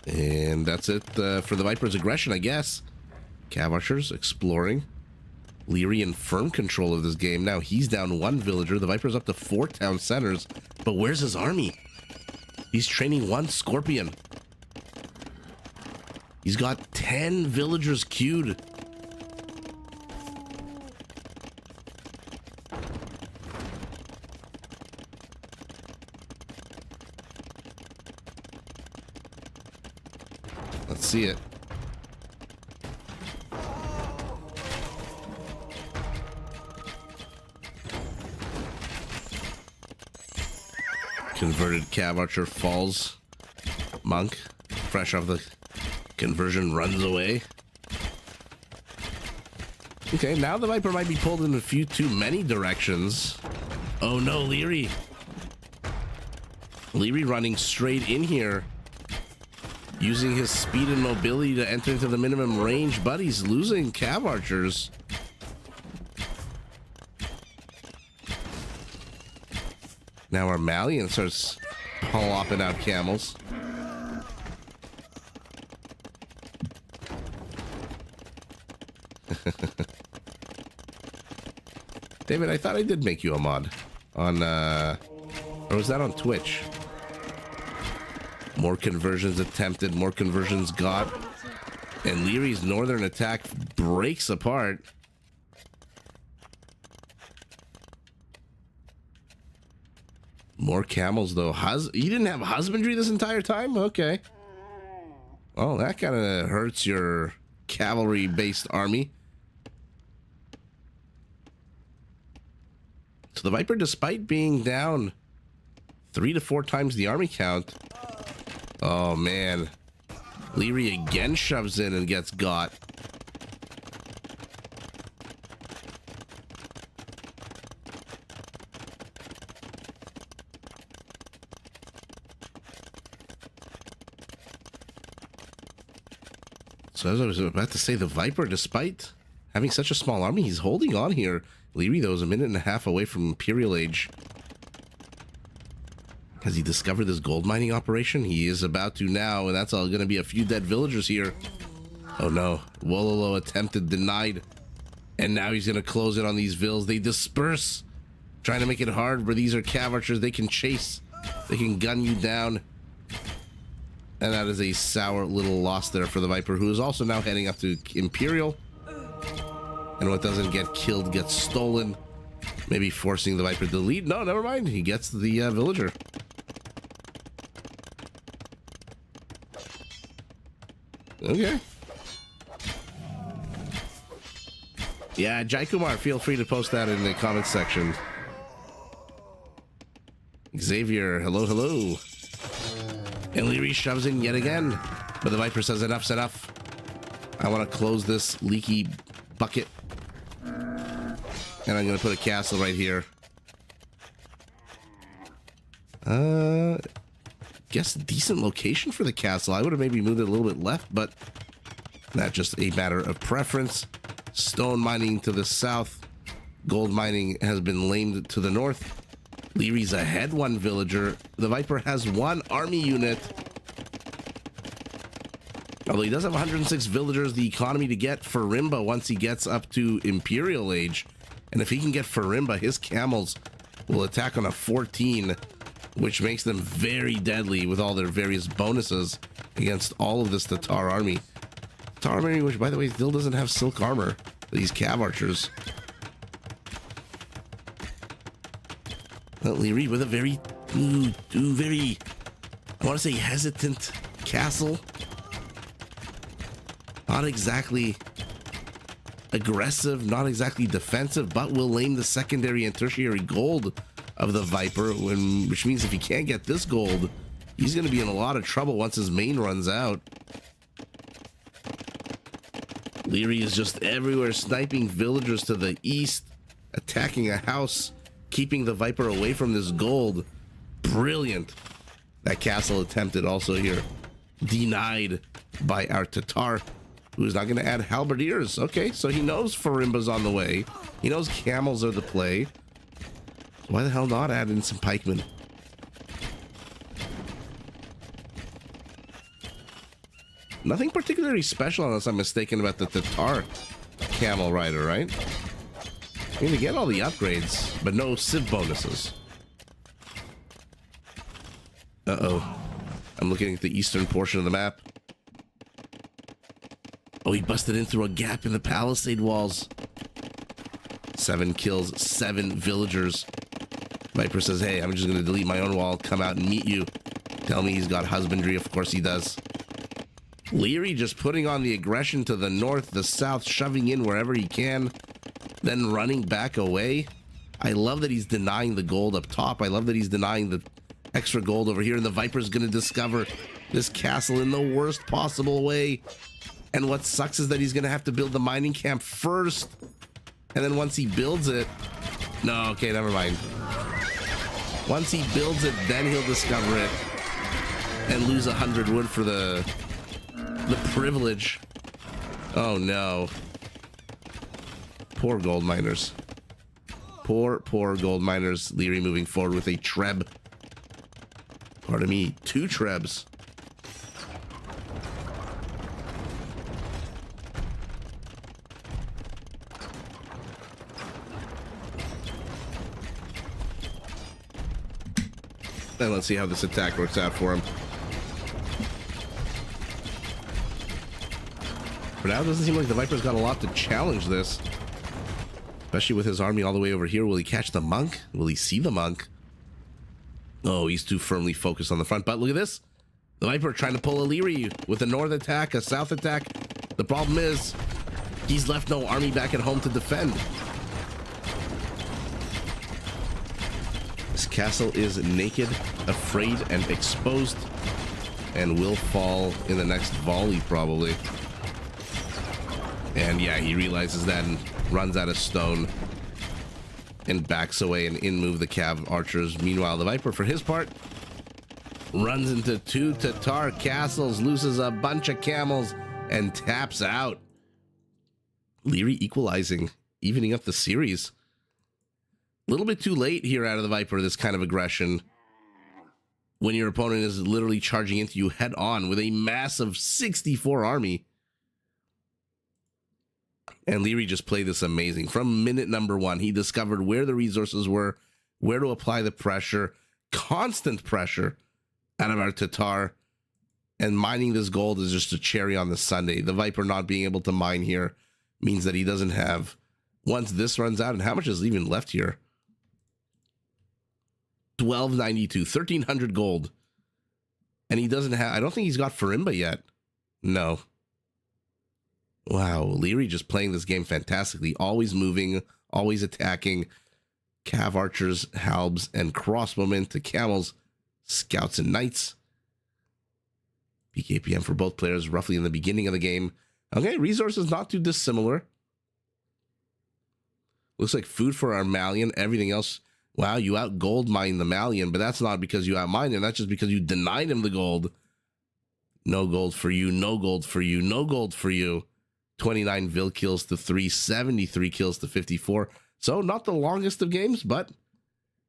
And that's it for the Viper's aggression, I guess. Cav Archers exploring. Liereyy in firm control of this game. Now he's down 1 villager. The Viper's up to 4 town centers. But where's his army? He's training 1 Scorpion. He's got 10 villagers queued. Let's see it. Converted Cav Archer falls. Monk, fresh off the conversion, runs away. Okay, now the Viper might be pulled in a few too many directions. Oh no, Liereyy. Liereyy running straight in here. Using his speed and mobility to enter into the minimum range, but he's losing Cav Archers. Now our Malian starts plopping out camels. David, I thought I did make you a mod on, or was that on Twitch? More conversions attempted, more conversions got, and Lierey's northern attack breaks apart. More camels, though. You didn't have husbandry this entire time? Okay. Well, that kind of hurts your cavalry-based army. So the Viper, despite being down 3 to 4 times the army count... Oh, man. Liereyy again shoves in and gets got. So as I was about to say, the Viper, despite having such a small army, he's holding on here. Liereyy, though, is a minute and a half away from Imperial Age. Has he discovered this gold mining operation? He is about to now, and that's all going to be a few dead villagers here. Oh no, Wololo attempted, denied. And now he's going to close in on these vills. They disperse, trying to make it hard, where these are Cav Archers. They can chase, they can gun you down. And that is a sour little loss there for the Viper, who is also now heading up to Imperial. And what doesn't get killed gets stolen. Maybe forcing the Viper to lead. No, never mind. He gets the villager. Okay. Yeah, Jai Kumar, feel free to post that in the comments section. Xavier, hello, hello. And Liereyy shoves in yet again. But the Viper says enough's enough. I want to close this leaky bucket. And I'm going to put a castle right here. Guess decent location for the castle. I would have maybe moved it a little bit left, but that's just a matter of preference. Stone mining to the south. Gold mining has been lamed to the north. Lierey's ahead one villager. The Viper has one army unit. Although he does have 106 villagers, the economy to get Farimba once he gets up to Imperial Age. And if he can get Farimba, his camels will attack on a 14, which makes them very deadly with all their various bonuses against all of this Tatar army. Tatar army, which by the way still doesn't have silk armor. These cav archers. Well, Liereyy with a very, I want to say hesitant castle. Not exactly aggressive, not exactly defensive, but will lame the secondary and tertiary gold of the Viper, which means if he can't get this gold, he's going to be in a lot of trouble once his main runs out. Liereyy is just everywhere, sniping villagers to the east, attacking a house, keeping the Viper away from this gold. Brilliant. That castle attempted also here. Denied by our Tatar, who's not going to add halberdiers. Okay, so he knows Farimba's on the way. He knows camels are the play. Why the hell not add in some pikemen? Nothing particularly special unless I'm mistaken about the Tatar camel rider, right? I mean, they get all the upgrades, but no civ bonuses. Uh-oh. I'm looking at the eastern portion of the map. Oh, he busted in through a gap in the palisade walls. 7 kills, 7 villagers. Viper says, hey, I'm just going to delete my own wall, come out and meet you. Tell me he's got husbandry. Of course he does. Liereyy just putting on the aggression to the north, the south, shoving in wherever he can, then running back away. I love that he's denying the gold up top. I love that he's denying the extra gold over here, and the Viper's going to discover this castle in the worst possible way. And what sucks is that he's going to have to build the mining camp first. And then once he builds it... No, okay, never mind. Once he builds it, then he'll discover it. And lose 100 wood for the privilege. Oh, no. Poor gold miners. Poor gold miners. Liereyy moving forward with a treb. Pardon me, 2 trebs. And let's see how this attack works out for him. For now, it doesn't seem like the Viper's got a lot to challenge this. Especially with his army all the way over here. Will he catch the monk? Will he see the monk? Oh, he's too firmly focused on the front. But look at this. The Viper trying to pull a Liereyy with a north attack, a south attack. The problem is, he's left no army back at home to defend. This castle is naked, afraid, and exposed, and will fall in the next volley, probably. And yeah, he realizes that and runs out of stone and backs away, and in move the cav archers. Meanwhile, the Viper, for his part, runs into 2 Tatar castles, loses a bunch of camels, and taps out. Liereyy equalizing, evening up the series. A little bit too late here out of the Viper, this kind of aggression, when your opponent is literally charging into you head on with a massive 64 army. And Liereyy just played this amazing. From minute number 1, he discovered where the resources were, where to apply the pressure, constant pressure out of our Tatar. And mining this gold is just a cherry on the sundae. The Viper not being able to mine here means that he doesn't have, once this runs out, and how much is even left here? 1292, 1300 gold. And he doesn't have, I don't think he's got Farimba yet. No. Wow, Liereyy just playing this game fantastically. Always moving, always attacking. Cav archers, halbs, and crossbowmen to camels, scouts and knights. PKPM for both players roughly in the beginning of the game. Okay, resources not too dissimilar. Looks like food for our Malian. Everything else, wow, you out gold mine the Malian, but that's not because you out mined him. That's just because you denied him the gold. No gold for you, no gold for you, no gold for you. 29 Vil kills to 3, 73 kills to 54. So not the longest of games, but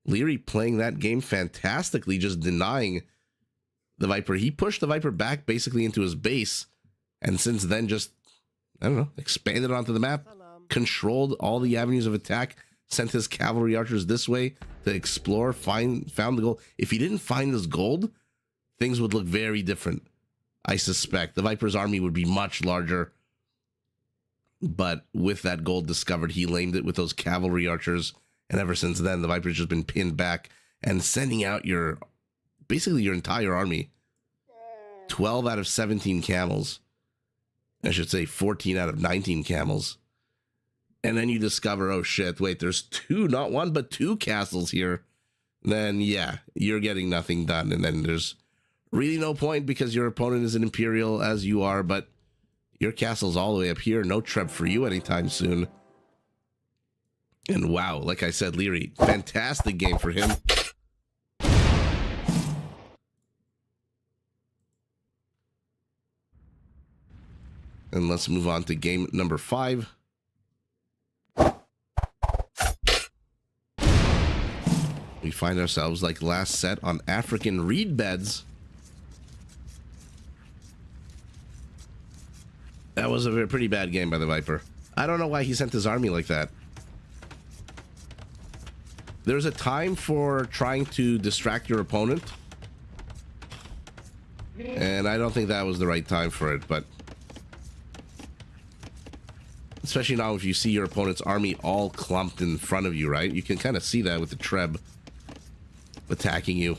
Liereyy playing that game fantastically, just denying the Viper. He pushed the Viper back basically into his base, and since then just, I don't know, expanded onto the map, controlled all the avenues of attack, sent his cavalry archers this way to explore, found the gold. If he didn't find this gold, things would look very different, I suspect. The Viper's army would be much larger. But with that gold discovered, he lamed it with those cavalry archers. And ever since then, the Viper's just been pinned back and sending out basically your entire army. 12 out of 17 camels. I should say 14 out of 19 camels. And then you discover, oh shit, wait, there's 2, not 1, but 2 castles here. Then yeah, you're getting nothing done. And then there's really no point because your opponent is an Imperial as you are, but your castle's all the way up here. No Treb for you anytime soon. And wow, like I said, Liereyy, fantastic game for him. And let's move on to game number 5. We find ourselves, like last set, on African reed beds. That was a pretty bad game by the Viper. I don't know why he sent his army like that. There's a time for trying to distract your opponent, and I don't think that was the right time for it, but especially now if you see your opponent's army all clumped in front of you, right? You can kind of see that with the Treb attacking you.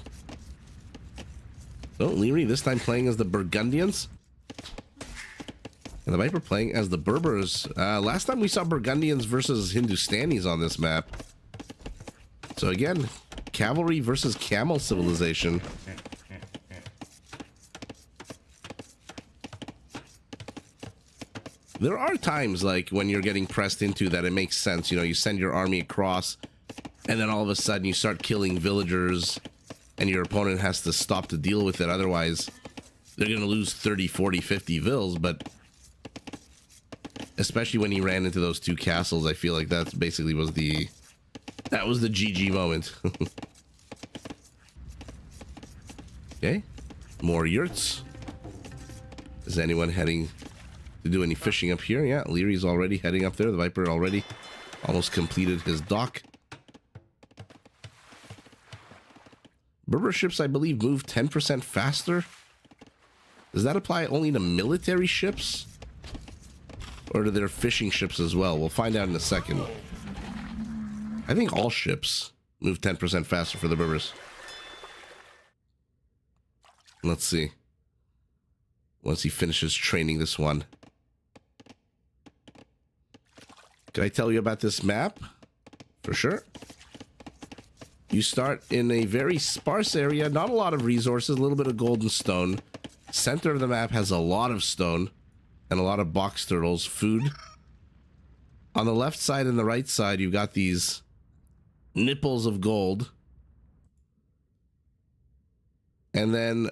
Oh, Liereyy this time playing as the Burgundians. And the Viper playing as the Berbers. Last time we saw Burgundians versus Hindustanis on this map. So again, cavalry versus camel civilization. There are times like when you're getting pressed into that it makes sense. You know, you send your army across and then all of a sudden you start killing villagers and your opponent has to stop to deal with it. Otherwise, they're going to lose 30, 40, 50 vils. But especially when he ran into those 2 castles, I feel like that basically was the GG moment. Okay, more yurts. Is anyone heading to do any fishing up here? Yeah, Lierey's already heading up there. The Viper already almost completed his dock. Berber ships, I believe, move 10% faster. Does that apply only to military ships? Or to their fishing ships as well? We'll find out in a second. I think all ships move 10% faster for the Berbers. Let's see. Once he finishes training this one. Can I tell you about this map? For sure. You start in a very sparse area, not a lot of resources, a little bit of gold and stone. Center of the map has a lot of stone and a lot of box turtles, food. On the left side and the right side, you've got these nipples of gold. And then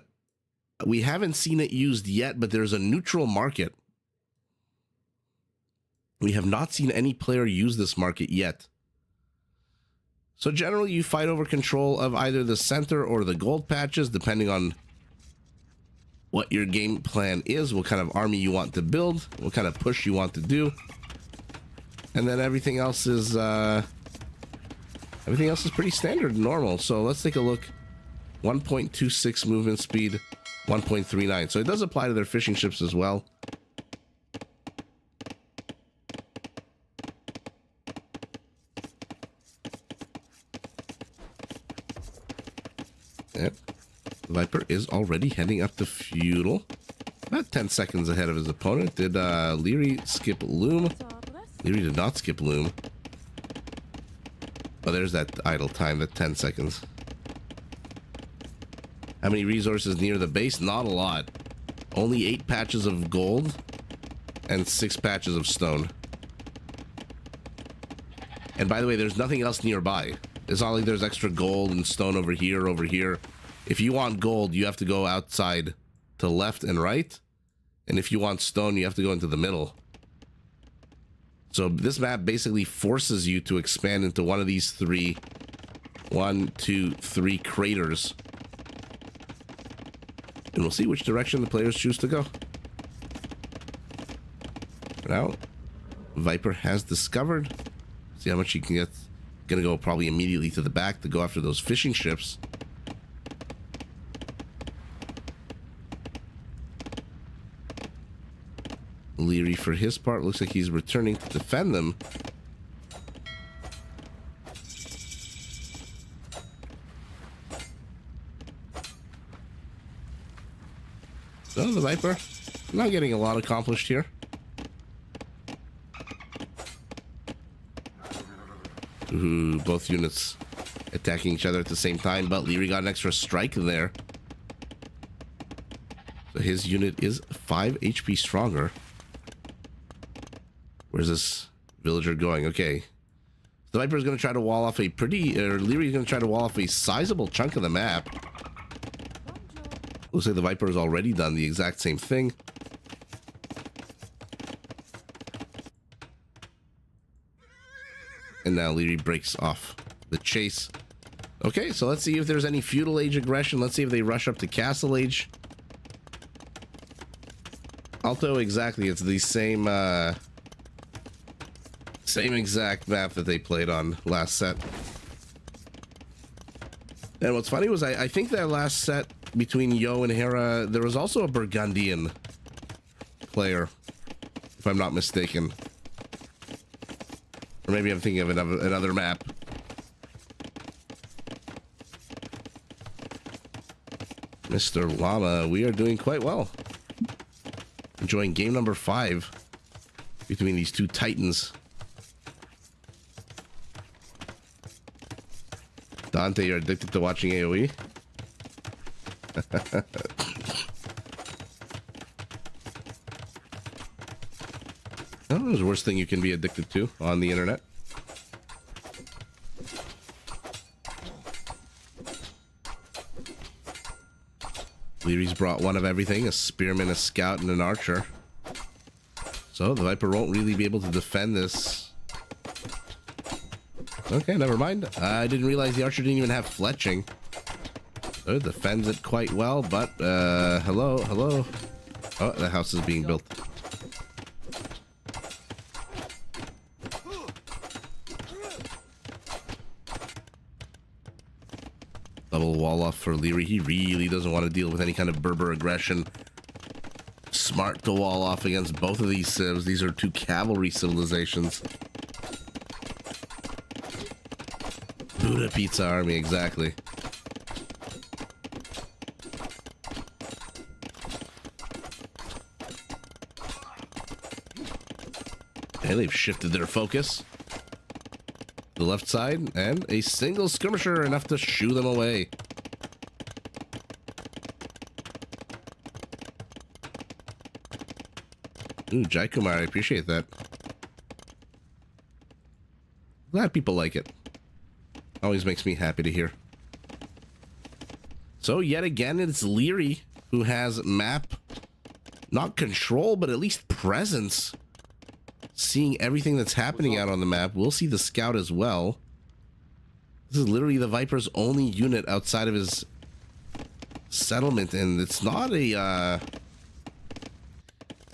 we haven't seen it used yet, but there's a neutral market. We have not seen any player use this market yet. So generally you fight over control of either the center or the gold patches, depending on what your game plan is, what kind of army you want to build, what kind of push you want to do. And then everything else is pretty standard and normal. So let's take a look. 1.26 movement speed, 1.39. So it does apply to their fishing ships as well. Yep. Viper is already heading up to feudal. About 10 seconds ahead of his opponent. Did Liereyy skip loom? Liereyy did not skip loom. Oh, there's that idle time, that 10 seconds. How many resources near the base? Not a lot. Only 8 patches of gold and 6 patches of stone. And by the way, there's nothing else nearby. It's not like there's extra gold and stone over here, over here. If you want gold, you have to go outside to left and right. And if you want stone, you have to go into the middle. So this map basically forces you to expand into one of these 3, 1, 2, 3 craters. And we'll see which direction the players choose to go. Now, Viper has discovered. See how much he can get. Gonna go probably immediately to the back to go after those fishing ships. Liereyy, for his part, looks like he's returning to defend them. So the Viper not getting a lot accomplished here. Ooh, both units attacking each other at the same time, but Liereyy got an extra strike there. So his unit is 5 HP stronger. Where's this villager going? Okay. The Viper is going to try to wall off a Liereyy is going to try to wall off a sizable chunk of the map. Looks like the Viper has already done the exact same thing. And now Liereyy breaks off the chase. Okay, so let's see if there's any feudal age aggression. Let's see if they rush up to castle age. Alto, exactly. It's the same exact map that they played on last set. And what's funny was I think that last set between Yo and Hera, there was also a Burgundian player, if I'm not mistaken. Or maybe I'm thinking of another map. Mr. Llama, we are doing quite well. Enjoying game number 5 between these two titans. Dante, you're addicted to watching AoE? Oh, there's the worst thing you can be addicted to on the internet. Lierey's brought one of everything, a spearman, a scout, and an archer. So the Viper won't really be able to defend this. Okay, never mind. I didn't realize the archer didn't even have fletching. So it defends it quite well, but hello. Oh, the house is being built. Double wall off for Liereyy. He really doesn't want to deal with any kind of Berber aggression. Smart to wall off against both of these civs. These are 2 cavalry civilizations. Buddha Pizza Army, exactly. Okay, they've shifted their focus. The left side, and a single skirmisher enough to shoo them away. Ooh, Jai Kumar, I appreciate that. Glad people like it. Always makes me happy to hear. So yet again, it's Liereyy who has map, not control, but at least presence. Seeing everything that's happening out on the map. We'll see the scout as well. This is literally the Viper's only unit outside of his settlement, and it's not a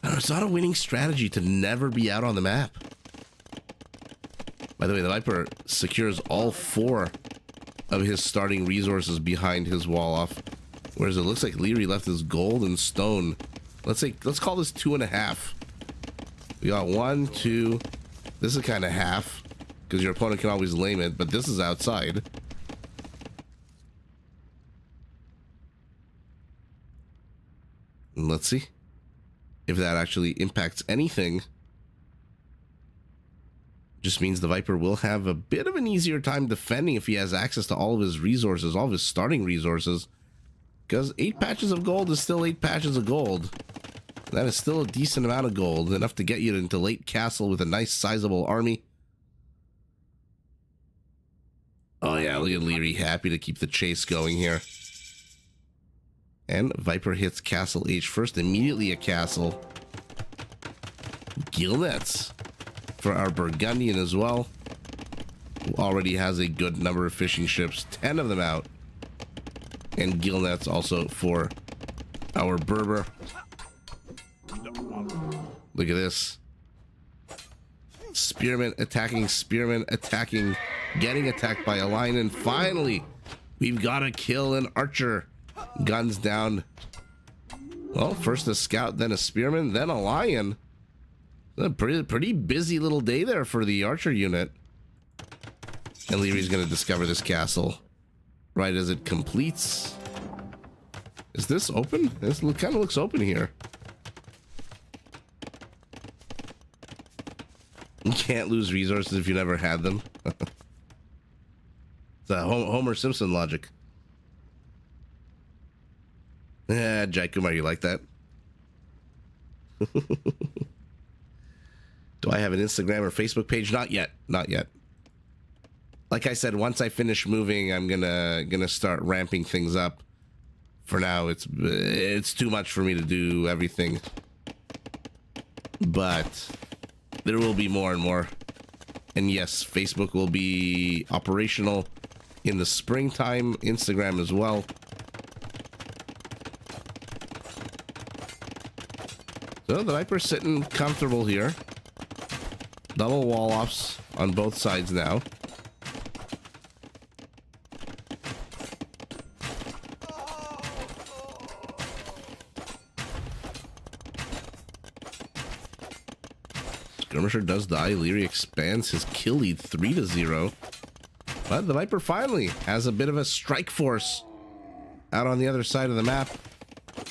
it's not a winning strategy to never be out on the map. By the way, the Viper secures all 4 of his starting resources behind his wall off, whereas it looks like Liereyy left his gold and stone. Let's call this 2.5. We got 1, 2. This is kind of half, because your opponent can always lame it, but this is outside. And let's see if that actually impacts anything. Just means the Viper will have a bit of an easier time defending if he has access to all of his resources, all of his starting resources. Because 8 patches of gold is still 8 patches of gold. That is still a decent amount of gold, enough to get you into late castle with a nice sizable army. Oh yeah, look at Liereyy, happy to keep the chase going here. And Viper hits Castle H first, immediately a castle. Gill nets for our Burgundian as well, who already has a good number of fishing ships, 10 of them out. And gill nets also for our Berber. Look at this. Spearman attacking, getting attacked by a lion, and finally, we've got to kill an archer. Guns down. Well, first a scout, then a spearman, then a lion. A pretty busy little day there for the archer unit. And Lierey's going to discover this castle right as it completes. Is this open? This kind of looks open here. You can't lose resources if you never had them. It's a Homer Simpson logic. Yeah, Jai Kumar, you like that? Do I have an Instagram or Facebook page? Not yet. Not yet. Like I said, once I finish moving, I'm gonna start ramping things up. For now, it's too much for me to do everything. But there will be more and more. And yes, Facebook will be operational in the springtime. Instagram as well. So the Viper's sitting comfortable here. Double wall offs on both sides now. Skirmisher does die. Liereyy expands his kill lead 3-0. But the Viper finally has a bit of a strike force out on the other side of the map.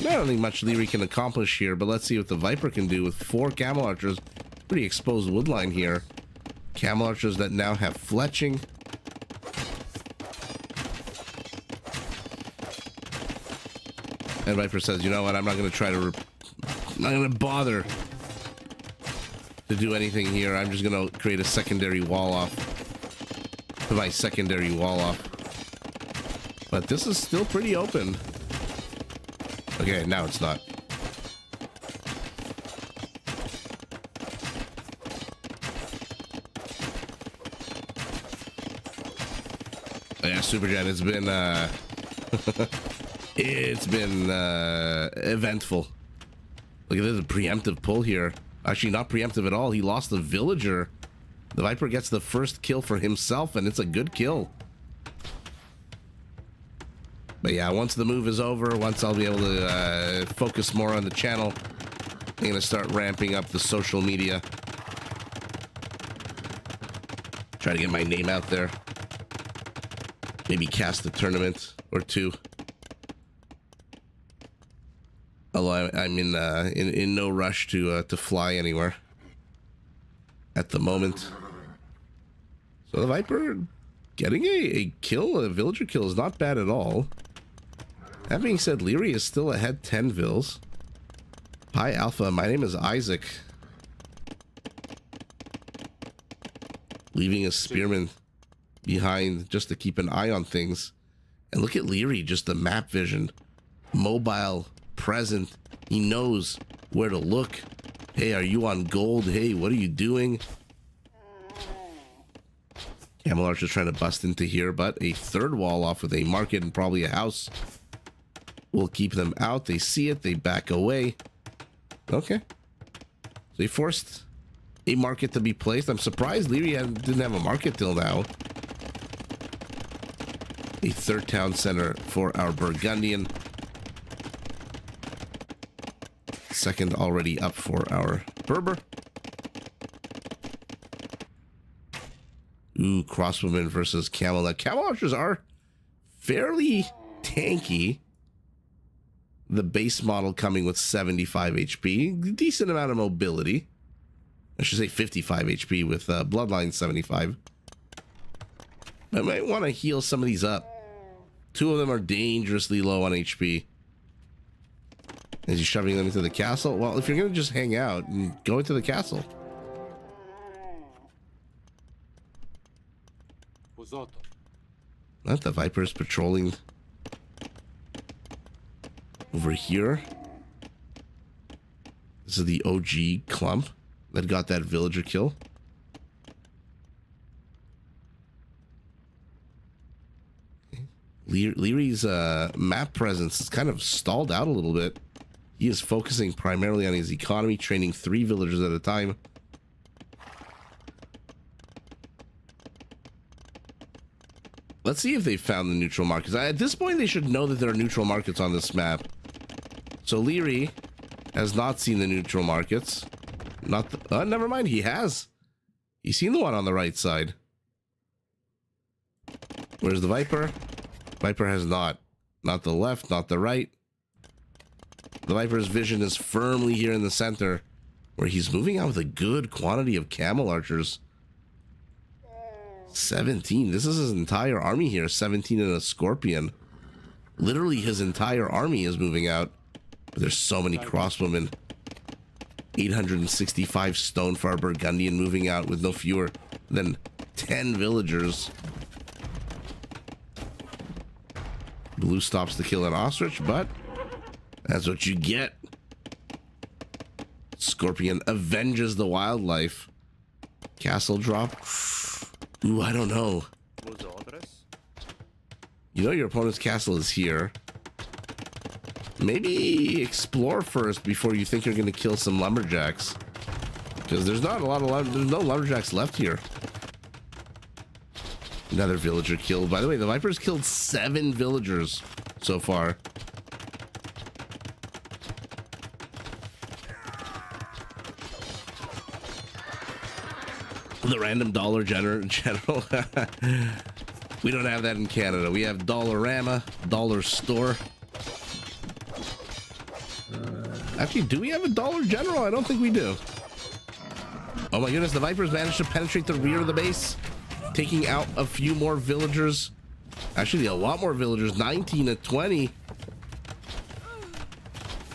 I don't think much Liereyy can accomplish here, but let's see what the Viper can do with 4 camel archers. Pretty exposed woodline here. Camel archers that now have fletching. And Viper says, you know what, I'm not going to try to... I'm not going to bother to do anything here. I'm just going to create a secondary wall off. To my secondary wall off. But this is still pretty open. Okay, now it's not. Oh yeah, Superjet, it's been it's been eventful. Look at this, a preemptive pull here. Actually, not preemptive at all. He lost the villager. The Viper gets the first kill for himself, and it's a good kill. But yeah, once the move is over, once I'll be able to focus more on the channel, I'm going to start ramping up the social media. Try to get my name out there. Maybe cast a tournament or two. Although I'm in no rush to fly anywhere at the moment. So the Viper getting a kill, a villager kill, is not bad at all. That being said, Liereyy is still ahead 10 vills. Hi Alpha, my name is Isaac. Leaving a spearman behind just to keep an eye on things. And look at Liereyy, just the map vision. Mobile, present. He knows where to look. Hey, are you on gold? Hey, what are you doing? Camel Archer's trying to bust into here, but a third wall off with a market and probably a house will keep them out. They see it, they back away. Okay. So he forced a market to be placed. I'm surprised Liereyy didn't have a market till now. A third town center for our Burgundian. Second already up for our Berber. Ooh, crossbowmen versus camel. Now, camel archers are fairly tanky. The base model coming with 75 HP. Decent amount of mobility. I should say 55 HP with Bloodline 75. I might want to heal some of these up. 2 of them are dangerously low on HP. Is he shoving them into the castle? Well, if you're gonna just hang out, go into the castle. Not the Viper's patrolling over here. This is the OG clump that got that villager kill. Lierey's map presence is kind of stalled out a little bit. He is focusing primarily on his economy, training 3 villagers at a time. Let's see if they found the neutral markets. At this point, they should know that there are neutral markets on this map. So Liereyy has not seen the neutral markets. Not the, never mind, he has. He's seen the one on the right side. Where's the Viper? Viper has not. Not the left, not the right. The Viper's vision is firmly here in the center, where he's moving out with a good quantity of camel archers. 17. This is his entire army here. 17 and a scorpion. Literally his entire army is moving out. But there's so many crossbowmen. 865 stone for our Burgundian moving out with no fewer than 10 villagers. Blue stops to kill an ostrich, but that's what you get. Scorpion avenges the wildlife. Castle drop. Ooh, I don't know. You know your opponent's castle is here. Maybe explore first before you think you're going to kill some lumberjacks. Because there's not a lot of there's no lumberjacks left here. Another villager killed. By the way, the Viper's killed 7 villagers so far. The random dollar general. We don't have that in Canada. We have Dollarama, Dollar Store. Actually, do we have a Dollar General? I don't think we do. Oh my goodness, the Vipers managed to penetrate the rear of the base, taking out a few more villagers. Actually, a lot more villagers. 19 to 20.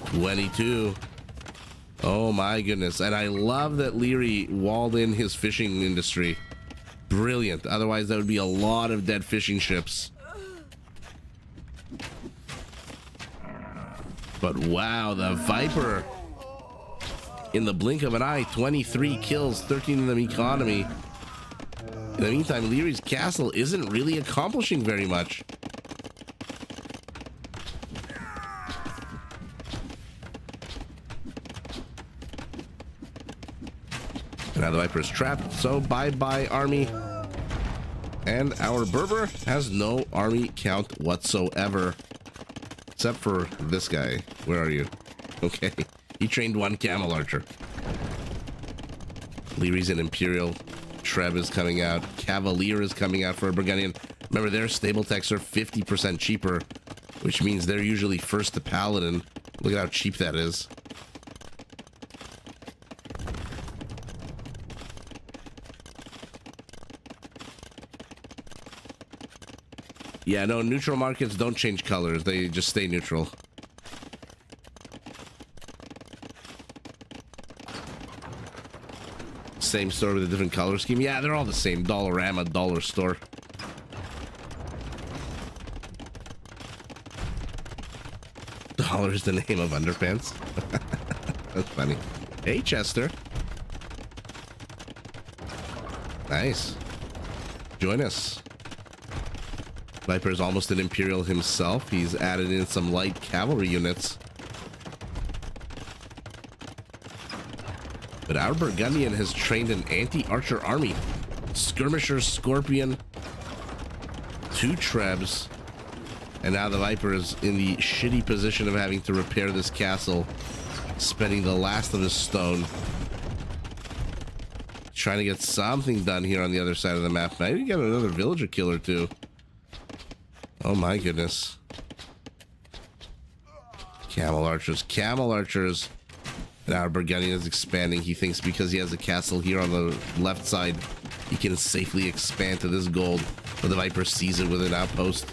22. Oh my goodness. And I love that Liereyy walled in his fishing industry. Brilliant. Otherwise, that would be a lot of dead fishing ships. But wow, the Viper, in the blink of an eye, 23 kills, 13 in the economy. In the meantime, Lierey's castle isn't really accomplishing very much. And now the Viper is trapped, so bye-bye army. And our Berber has no army count whatsoever. Except for this guy. Where are you? Okay. He trained 1 camel archer. Lierey's an Imperial. Treb is coming out. Cavalier is coming out for a Burgundian. Remember, their stable techs are 50% cheaper, which means they're usually first to Paladin. Look at how cheap that is. Yeah, no, neutral markets don't change colors. They just stay neutral. Same store with a different color scheme. Yeah, they're all the same. Dollarama, Dollar Store. Dollar is the name of underpants. That's funny. Hey, Chester. Nice. Join us. Viper is almost an Imperial himself. He's added in some light cavalry units. But our Burgundian has trained an anti-archer army. Skirmisher, Scorpion, 2 Trebs. And now the Viper is in the shitty position of having to repair this castle, spending the last of his stone. Trying to get something done here on the other side of the map. Maybe get another villager killer too. Oh my goodness. Camel archers, camel archers. And our Burgundian is expanding. He thinks because he has a castle here on the left side, he can safely expand to this gold. But the Viper sees it with an outpost.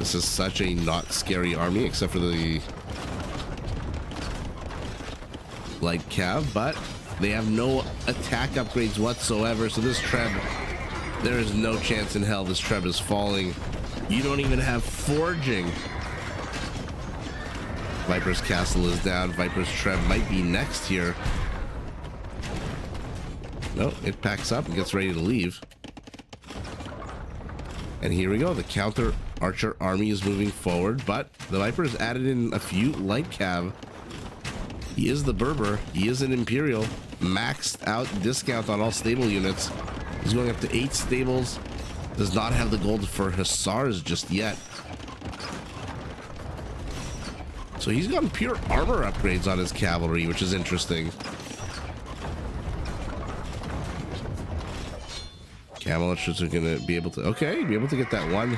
This is such a not scary army, except for the light cav, but they have no attack upgrades whatsoever. So this Treb, there is no chance in hell this Treb is falling. You don't even have forging. Viper's castle is down. Viper's Treb might be next here. No, it packs up and gets ready to leave. And here we go. The counter archer army is moving forward, but the Viper has added in a few light cav. He is the Berber. He is an Imperial. Maxed out discount on all stable units. He's going up to 8 stables. Does not have the gold for Hussars just yet. So he's got pure armor upgrades on his cavalry, which is interesting. Cavalry are going to be able to... Okay, be able to get that one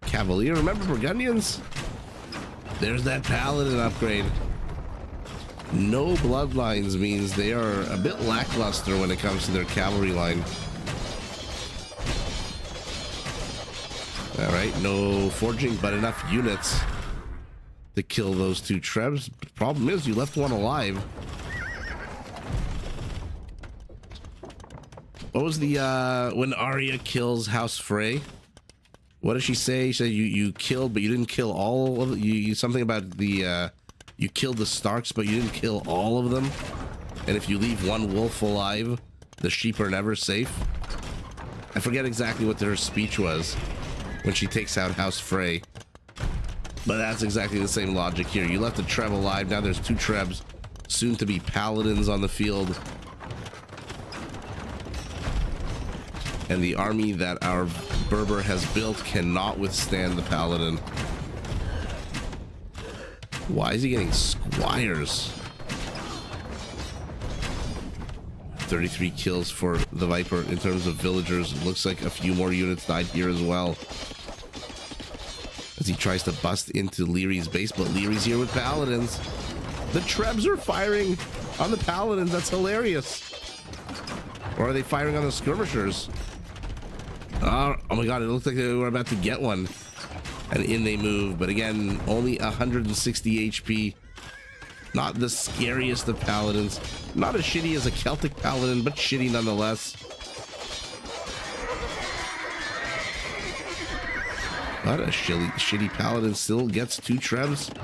Cavalier. Remember Burgundians? There's that Paladin upgrade. No bloodlines means they are a bit lackluster when it comes to their cavalry line. All right, no forging, but enough units to kill those 2 Trebs. The problem is you left one alive. What was the when Arya kills House Frey? What does she say? She said you killed, but you didn't kill all of you. Something about the you killed the Starks, but you didn't kill all of them. And if you leave one wolf alive, the sheep are never safe. I forget exactly what her speech was when she takes out House Frey. But that's exactly the same logic here. You left a Treb alive. Now there's 2 Trebs, soon to be Paladins on the field. And the army that our Berber has built cannot withstand the Paladin. Why is he getting squires? 33 kills for the Viper in terms of villagers. It looks like a few more units died here as well, as he tries to bust into Lierey's base, but Lierey's here with Paladins. The Trebs are firing on the Paladins. That's hilarious. Or are they firing on the skirmishers? Oh my god, it looks like they were about to get one. And in they move, but again, only 160 HP. Not the scariest of Paladins. Not as shitty as a Celtic Paladin, but shitty nonetheless. But a shitty Paladin still gets 2 Trebs.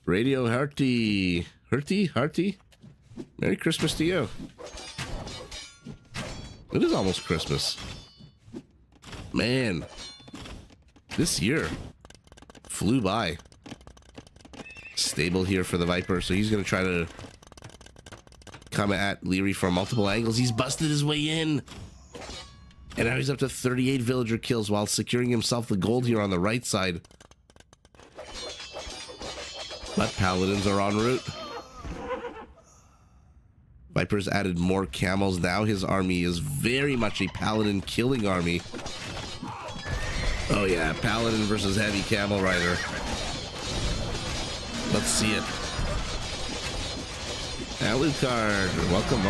Radio Hearty. Hearty? Merry Christmas to you. It is almost Christmas. Man, this year flew by. Stable here for the Viper, so he's going to try to come at Liereyy from multiple angles. He's busted his way in. And now he's up to 38 villager kills while securing himself the gold here on the right side. But Paladins are en route. Viper's added more camels. Now his army is very much a Paladin killing army. Oh yeah, Paladin versus heavy camel rider. Let's see it. Alucard, welcome.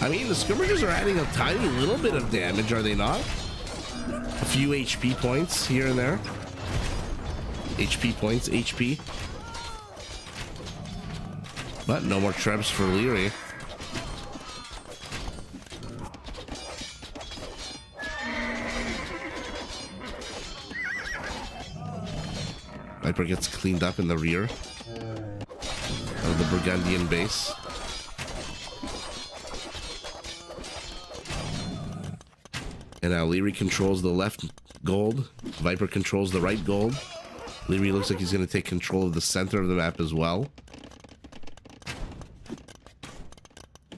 I mean, the skirmishers are adding a tiny little bit of damage, are they not? A few HP points here and there. HP. But no more Trebs for Liereyy. Viper gets cleaned up in the rear of the Burgundian base. And now Liereyy controls the left gold. Viper controls the right gold. Liereyy looks like he's going to take control of the center of the map as well.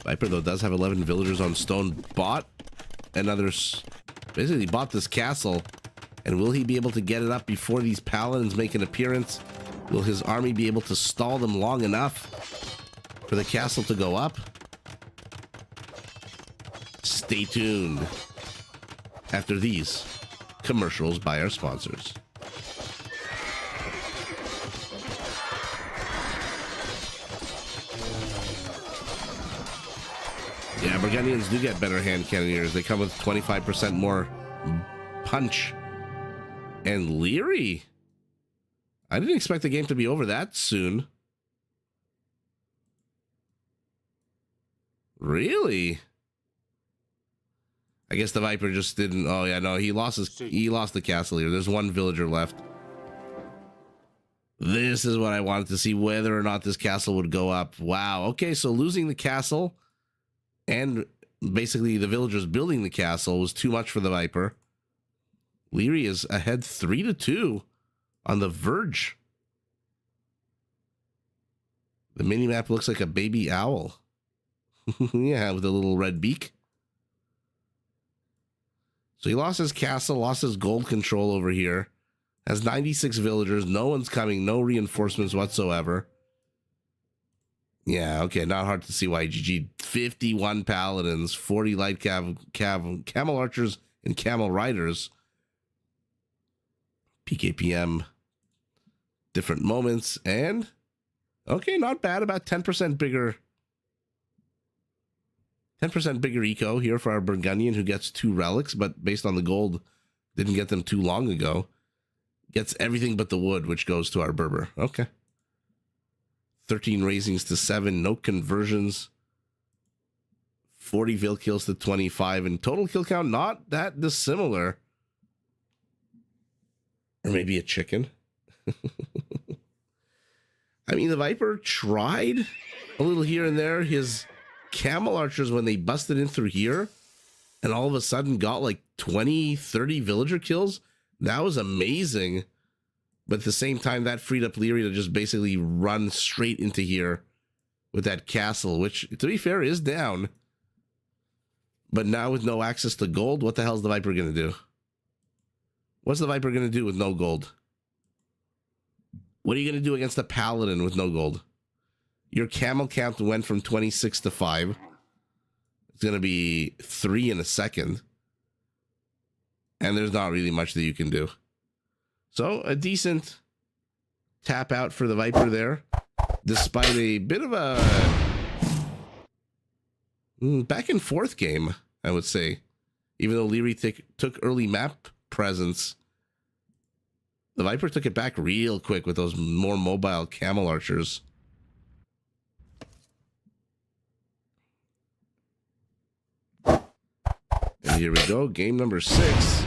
Viper, though, does have 11 villagers on stone. Bought another... Basically, bought this castle. And will he be able to get it up before these Paladins make an appearance? Will his army be able to stall them long enough for the castle to go up? Stay tuned after these commercials by our sponsors. Burgundians do get better hand cannoneers. They come with 25% more punch. And Liereyy. I didn't expect the game to be over that soon. Really? I guess the Viper just didn't. Oh yeah, no, he lost the castle here. There's one villager left. This is what I wanted to see, whether or not this castle would go up. Wow. Okay, so losing the castle and basically the villagers building the castle was too much for the Viper. Liereyy is ahead 3-2 on the verge. The mini-map looks like a baby owl. Yeah, with a little red beak. So he lost his castle, lost his gold control over here. Has 96 villagers. No one's coming. No reinforcements whatsoever. Yeah, okay. Not hard to see why GG. 51 paladins, 40 light camel archers, and camel riders. PKPM. Different moments. And, okay, not bad. About 10% bigger. 10% bigger eco here for our Burgundian, who gets 2 relics, but based on the gold, didn't get them too long ago. Gets everything but the wood, which goes to our Berber. Okay. 13 raisings to 7, no conversions. 40 vil kills to 25, and total kill count not that dissimilar. Or maybe a chicken. I mean, the Viper tried a little here and there. His camel archers, when they busted in through here and all of a sudden got like 20, 30 villager kills, that was amazing. But at the same time, that freed up Liereyy to just basically run straight into here with that castle, which, to be fair, is down. But now with no access to gold, what the hell is the Viper going to do? What's the Viper going to do with no gold? What are you going to do against a paladin with no gold? Your camel count went from 26 to 5. It's going to be 3 in a second. And there's not really much that you can do. So a decent tap out for the Viper there. Despite a bit of a back and forth game, I would say. Even though Liereyy took early map presence, the Viper took it back real quick with those more mobile camel archers. And here we go, game number 6.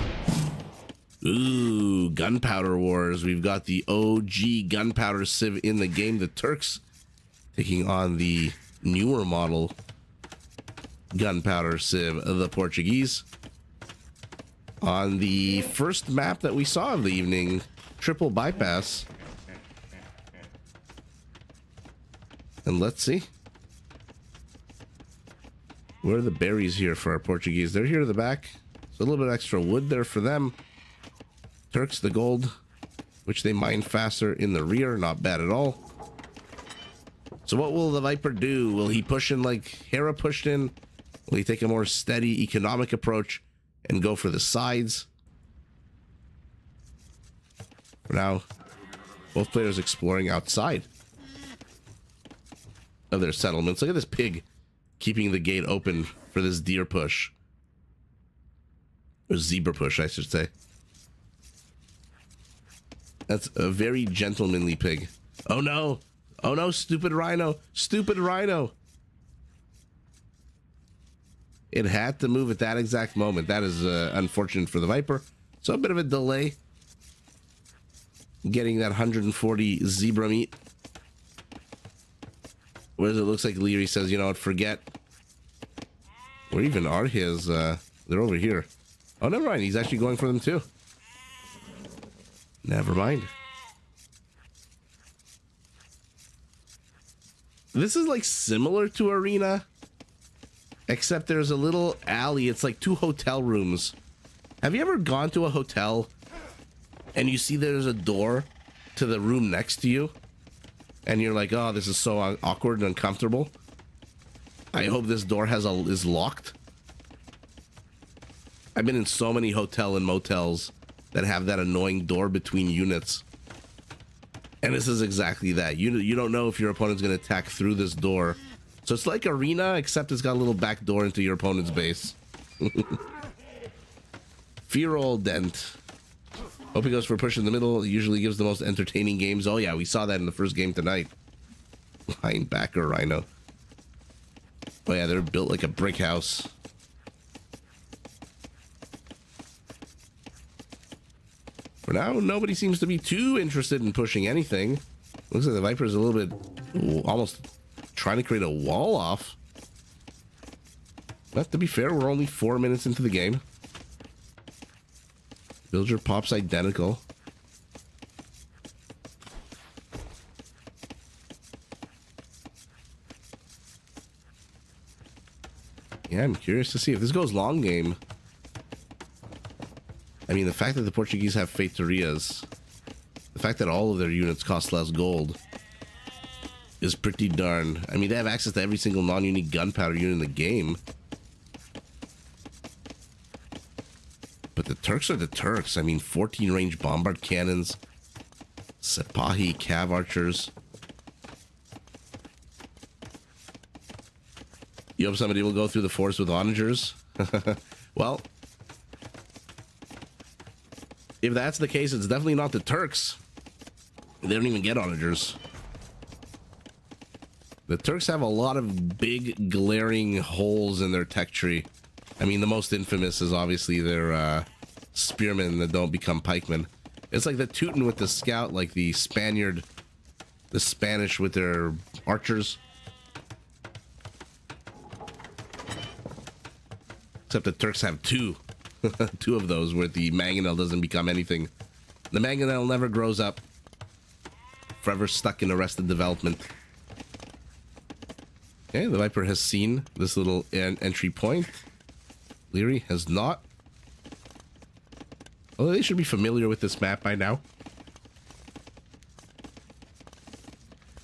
Ooh, Gunpowder Wars. We've got the OG Gunpowder Civ in the game. The Turks taking on the newer model Gunpowder Civ, the Portuguese. On the first map that we saw of the evening, Triple Bypass. And let's see. Where are the berries here for our Portuguese? They're here to the back. So a little bit extra wood there for them. Turks, the gold, which they mine faster in the rear. Not bad at all. So what will the Viper do? Will he push in like Hera pushed in? Will he take a more steady economic approach and go for the sides? For now, both players exploring outside of their settlements. Look at this pig keeping the gate open for this deer push. Or zebra push, I should say. That's a very gentlemanly pig. Oh no! Oh no, stupid rhino! Stupid rhino! It had to move at that exact moment. That is unfortunate for the Viper. So a bit of a delay getting that 140 zebra meat. Whereas it looks like Liereyy says, you know what, forget. Where even are his? They're over here. Oh, never mind. He's actually going for them too. Never mind. This is like similar to Arena, except there's a little alley. It's like 2 hotel rooms. Have you ever gone to a hotel and you see there's a door to the room next to you and you're like, oh, this is so awkward and uncomfortable. I hope this door is locked. I've been in so many hotel and motels that have that annoying door between units. And this is exactly that. You don't know if your opponent's going to attack through this door. So it's like Arena, except it's got a little back door into your opponent's base. Feral Dent. Hope he goes for a push in the middle. It usually gives the most entertaining games. Oh yeah, we saw that in the first game tonight. Linebacker Rhino. Oh yeah, they're built like a brick house. For now, nobody seems to be too interested in pushing anything. Looks like the Viper's a little bit almost trying to create a wall off. But to be fair, we're only 4 minutes into the game. Villager pops identical. Yeah, I'm curious to see if this goes long game. I mean, the fact that the Portuguese have Feitorias, the fact that all of their units cost less gold is pretty darn. I mean, they have access to every single non-unique gunpowder unit in the game. But the Turks are the Turks. I mean, 14 range bombard cannons, Sepahi cav archers. You hope somebody will go through the forest with onagers? Well, if that's the case, it's definitely not the Turks. They don't even get onagers. The Turks have a lot of big, glaring holes in their tech tree. I mean, the most infamous is obviously their spearmen that don't become pikemen. It's like the Teuton with the scout, like the Spaniard, the Spanish with their archers. Except the Turks have two. Two of those where the mangonel doesn't become anything. The mangonel never grows up. Forever stuck in arrested development. Okay, the Viper has seen this little entry point. Liereyy has not. Although they should be familiar with this map by now.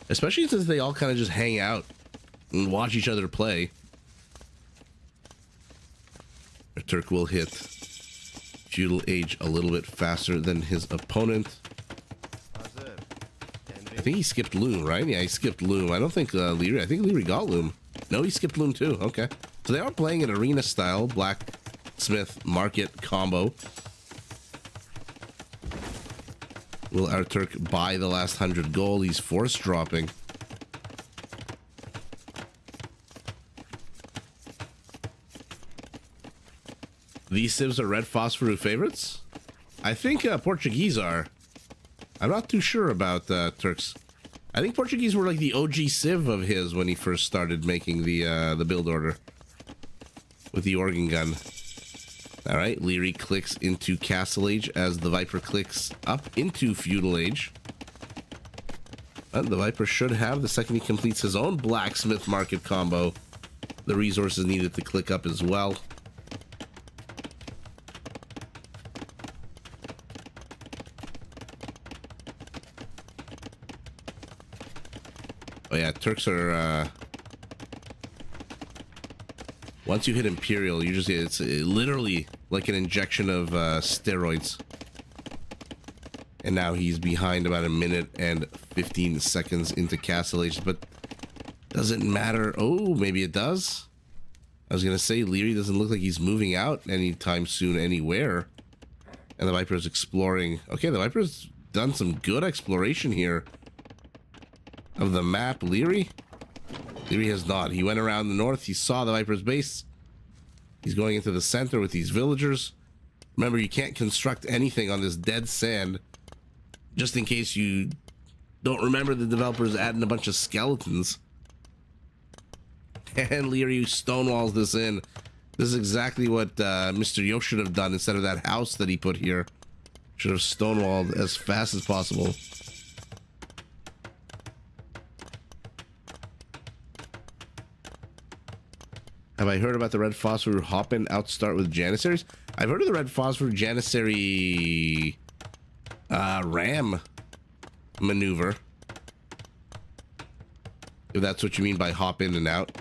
Especially since they all kind of just hang out and watch each other play. A Turk will hit Feudal Age a little bit faster than his opponent. I think he skipped Loom, right? Yeah, he skipped Loom. I don't think Liereyy. I think Liereyy got Loom. No, he skipped Loom too. Okay. So they are playing an arena style blacksmith market combo. Will our Turk buy the last 100 gold? He's force dropping. These civs are red phosphorus favorites? I think Portuguese are. I'm not too sure about Turks. I think Portuguese were like the OG civ of his when he first started making the build order with the organ gun. All right, Liereyy clicks into Castle Age as the Viper clicks up into Feudal Age. And the Viper should have, the second he completes his own blacksmith market combo, the resources needed to click up as well. Oh yeah, Turks are, once you hit Imperial, you just, it's literally like an injection of steroids. And now he's behind about 1 minute and 15 seconds into Castle Age, but doesn't matter. Oh, maybe it does. I was gonna say, Liereyy doesn't look like he's moving out anytime soon anywhere. And the Viper's exploring. Okay, the Viper's done some good exploration here of the map. Liereyy has not. He went around the north. He saw the Viper's base. He's going into the center with these villagers. Remember, you can't construct anything on this dead sand. Just in case you don't remember, the developers adding a bunch of skeletons. And Liereyy stonewalls this in. This is exactly what Mr. Yo should have done instead of that house that he put here. Should have stonewalled as fast as possible. Have I heard about the Red Phosphor hop-in outstart with Janissaries? I've heard of the Red Phosphor Janissary ram maneuver. If that's what you mean by hop in and out.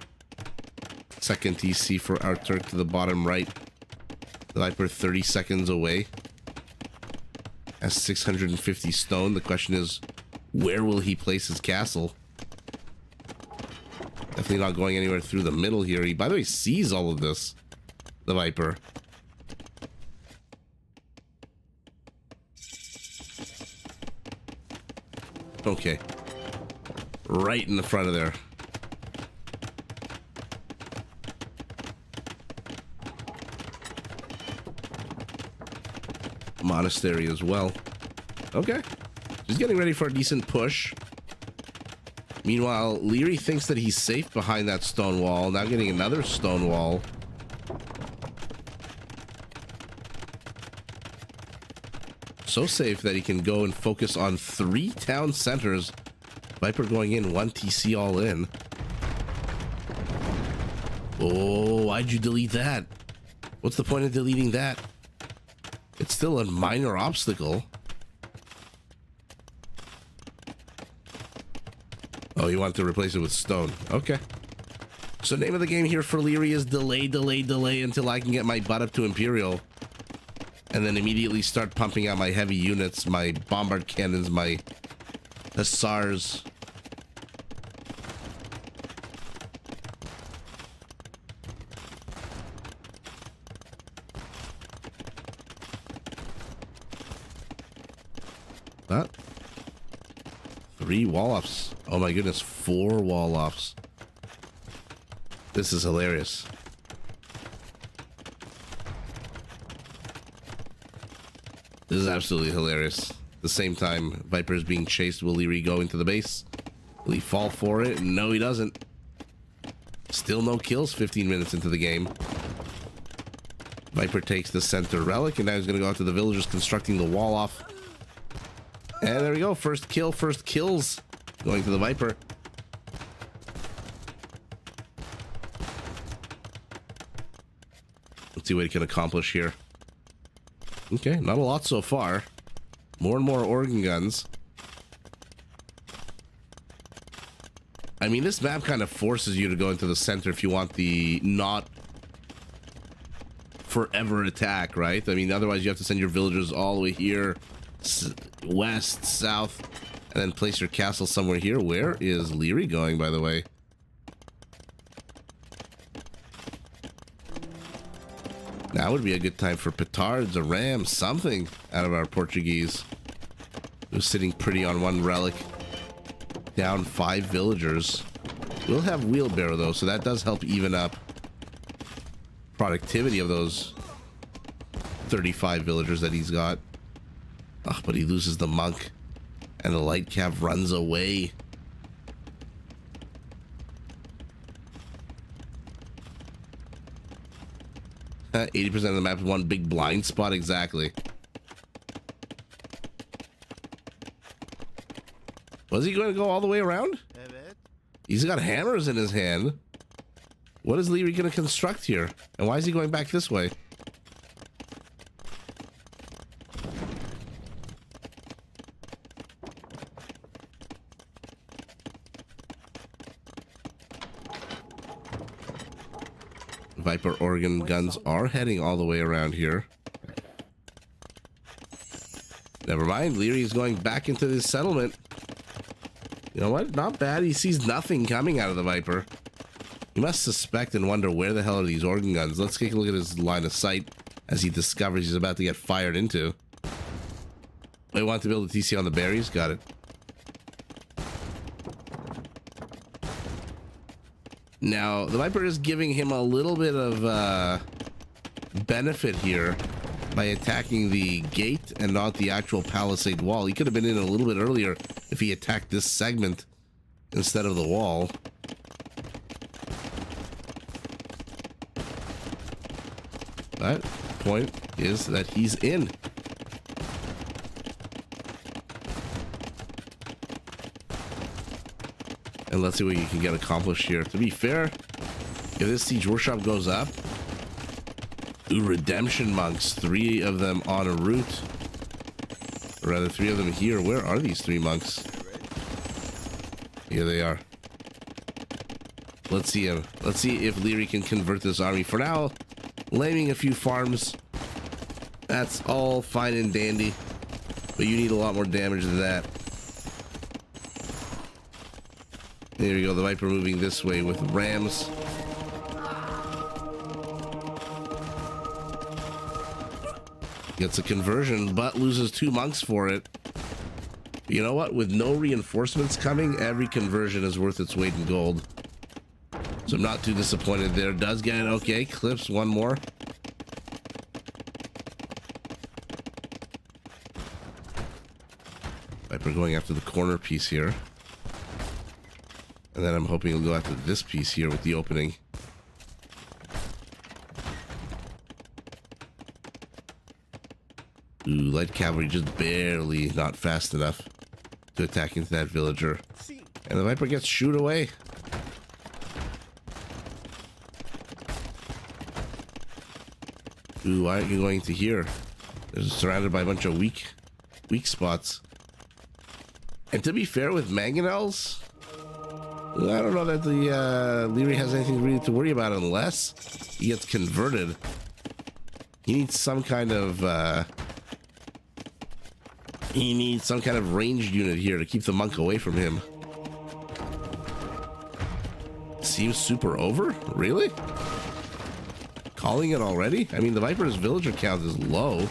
Second TC for our Turk to the bottom right. The Viper 30 seconds away. Has 650 stone. The question is, where will he place his castle? Definitely not going anywhere through the middle here. He, by the way, sees all of this. The Viper. Okay. Right in the front of there. Monastery as well. Okay. Just getting ready for a decent push. Meanwhile, Liereyy thinks that he's safe behind that stone wall. Now getting another stone wall. So safe that he can go and focus on 3 town centers. Viper going in, 1 TC all in. Oh, why'd you delete that? What's the point of deleting that? It's still a minor obstacle. Oh, you want to replace it with stone. Okay. So name of the game here for Liereyy is delay, delay, delay until I can get my butt up to Imperial. And then immediately start pumping out my heavy units, my bombard cannons, my hussars. That 3 wall-offs. Oh my goodness, 4 wall-offs. This is hilarious. This is absolutely hilarious. At the same time, Viper is being chased. Will Liereyy go into the base? Will he fall for it? No, he doesn't. Still no kills 15 minutes into the game. Viper takes the center relic, and now he's going to go out to the villagers constructing the wall off. And there we go. First kill, first kills going to the Viper. Let's see what he can accomplish here. Okay, not a lot so far. More and more organ guns. I mean, this map kind of forces you to go into the center if you want the not forever attack, right? I mean, otherwise you have to send your villagers all the way here, west, south, and then place your castle somewhere here. Where is Liereyy going, by the way? Now would be a good time for petards, a ram, something out of our Portuguese. Who's sitting pretty on 1 relic. Down 5 villagers. We'll have wheelbarrow though, so that does help even up productivity of those 35 villagers that he's got. Oh, but he loses the monk. And the light cav runs away. Huh, 80% of the map is one big blind spot, exactly. Was he going to go all the way around? He's got hammers in his hand. What is Liereyy going to construct here? And why is he going back this way? Viper organ guns are heading all the way around here. Never mind, Liereyy is going back into this settlement. You know what? Not bad. He sees nothing coming out of the Viper. He must suspect and wonder where the hell are these organ guns. Let's take a look at his line of sight as he discovers he's about to get fired into. I want to build a TC on the berries. Got it. Now, the Viper is giving him a little bit of benefit here by attacking the gate and not the actual palisade wall. He could have been in a little bit earlier if he attacked this segment instead of the wall. But point is that he's in. And let's see what you can get accomplished here. To be fair, if this siege workshop goes up, ooh, redemption monks, 3 of them en route. Or rather, 3 of them here. Where are these 3 monks? Here they are. Let's see him. Let's see if Liereyy can convert this army. For now, laming a few farms. That's all fine and dandy. But you need a lot more damage than that. There you go, the Viper moving this way with Rams. Gets a conversion, but loses 2 monks for it. You know what? With no reinforcements coming, every conversion is worth its weight in gold. So I'm not too disappointed there. Does get it. Okay, clips one more. Viper going after the corner piece here. And then I'm hoping he'll go after this piece here with the opening. Ooh, light cavalry just barely not fast enough to attack into that villager. And the Viper gets shooed away. Ooh, why aren't you going to here? They're surrounded by a bunch of weak spots. And to be fair with mangonels, I don't know that the Liereyy has anything really to worry about unless he gets converted. He needs some kind of ranged unit here to keep the monk away from him. Seems super over? Really? Calling it already? I mean, the Viper's villager count is low.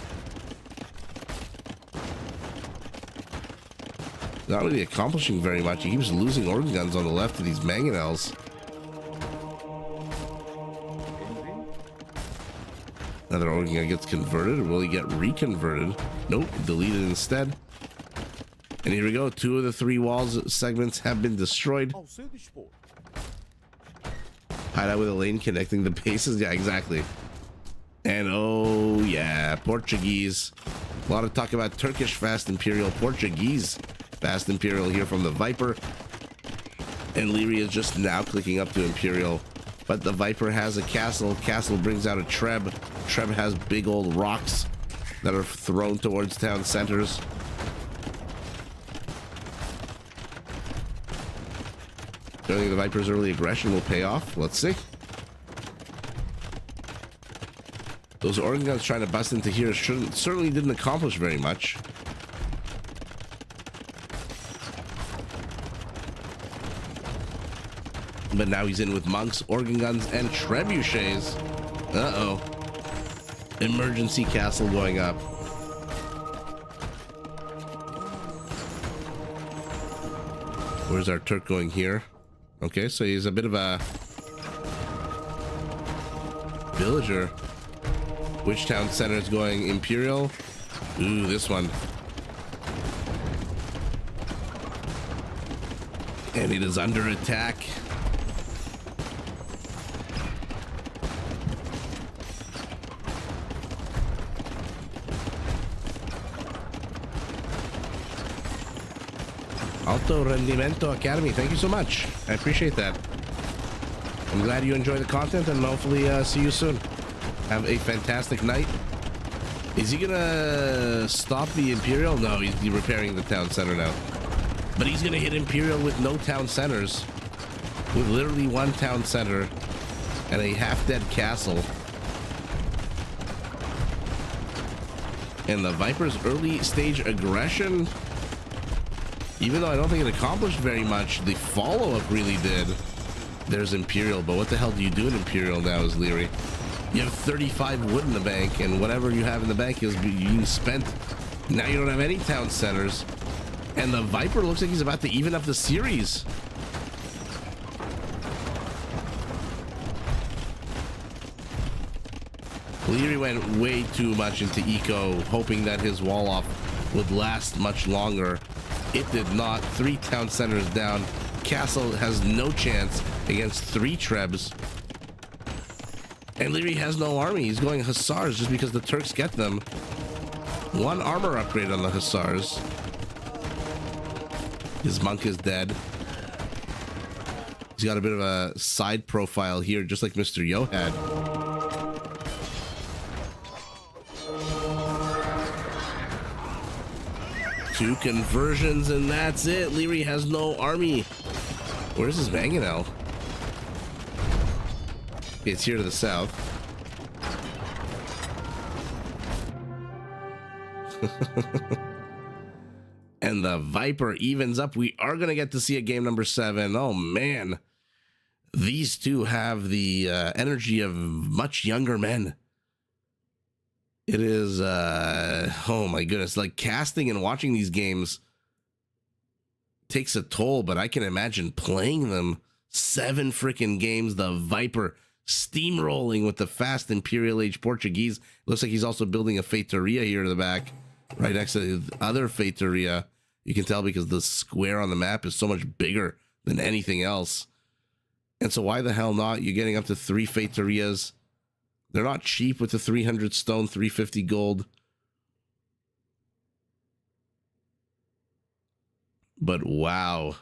Not really accomplishing very much. He keeps losing organ guns on the left to these mangonels. Another organ gun gets converted. Will he get reconverted? Nope, deleted instead. And here we go. 2 of the 3 walls segments have been destroyed. Hideout with a lane connecting the bases. Yeah, exactly. And oh yeah, Portuguese. A lot of talk about Turkish fast imperial, Portuguese fast imperial here from the Viper. And Liereyy is just now clicking up to imperial. But the Viper has a castle. Castle brings out a Treb. Treb has big old rocks that are thrown towards town centers. I think the Viper's early aggression will pay off. Let's see. Those organ guns trying to bust into here certainly didn't accomplish very much. But now he's in with monks, organ guns, and trebuchets. Uh-oh. Emergency castle going up. Where's our Turk going here? Okay, so he's a bit of a villager. Which town center is going imperial? Ooh, this one. And it is under attack. Alto Rendimento Academy, thank you so much. I appreciate that. I'm glad you enjoy the content and hopefully see you soon. Have a fantastic night. Is he gonna stop the Imperial? No, he's repairing the town center now. But he's gonna hit Imperial with no town centers. With literally 1 town center and a half-dead castle. And the Viper's early stage aggression, even though I don't think it accomplished very much, the follow-up really did. There's Imperial, but what the hell do you do in Imperial now as Liereyy? You have 35 wood in the bank, and whatever you have in the bank is being spent. Now you don't have any town centers. And the Viper looks like he's about to even up the series. Liereyy went way too much into eco, hoping that his wall off would last much longer. It did not. 3 town centers down. Castle has no chance against 3 Trebs. And Liereyy has no army. He's going Hussars just because the Turks get them. 1 armor upgrade on the Hussars. His monk is dead. He's got a bit of a side profile here, just like Mr. Yo had. Two conversions and that's it. Liereyy has no army. Where's his mangonel? It's here to the south. And the Viper evens up. We are going to get to see a game number 7. Oh, man. These two have the energy of much younger men. It is, oh my goodness, like casting and watching these games takes a toll, but I can imagine playing them. 7 freaking games. The Viper steamrolling with the fast Imperial Age Portuguese. Looks like he's also building a Feitoria here in the back, right next to the other Feitoria. You can tell because the square on the map is so much bigger than anything else. And so why the hell not? You're getting up to 3 Feitorias. They're not cheap with the 300 stone, 350 gold. But wow.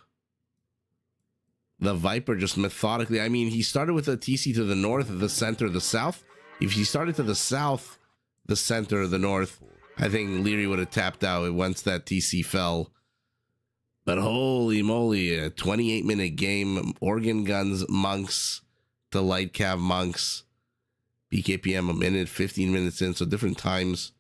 The Viper just methodically, I mean, he started with a TC to the north, the center, the south. If he started to the south, the center, the north, I think Liereyy would have tapped out once that TC fell. But holy moly, a 28-minute game. Organ guns, monks to light cav monks. BKPM a minute, 15 minutes in, so different times.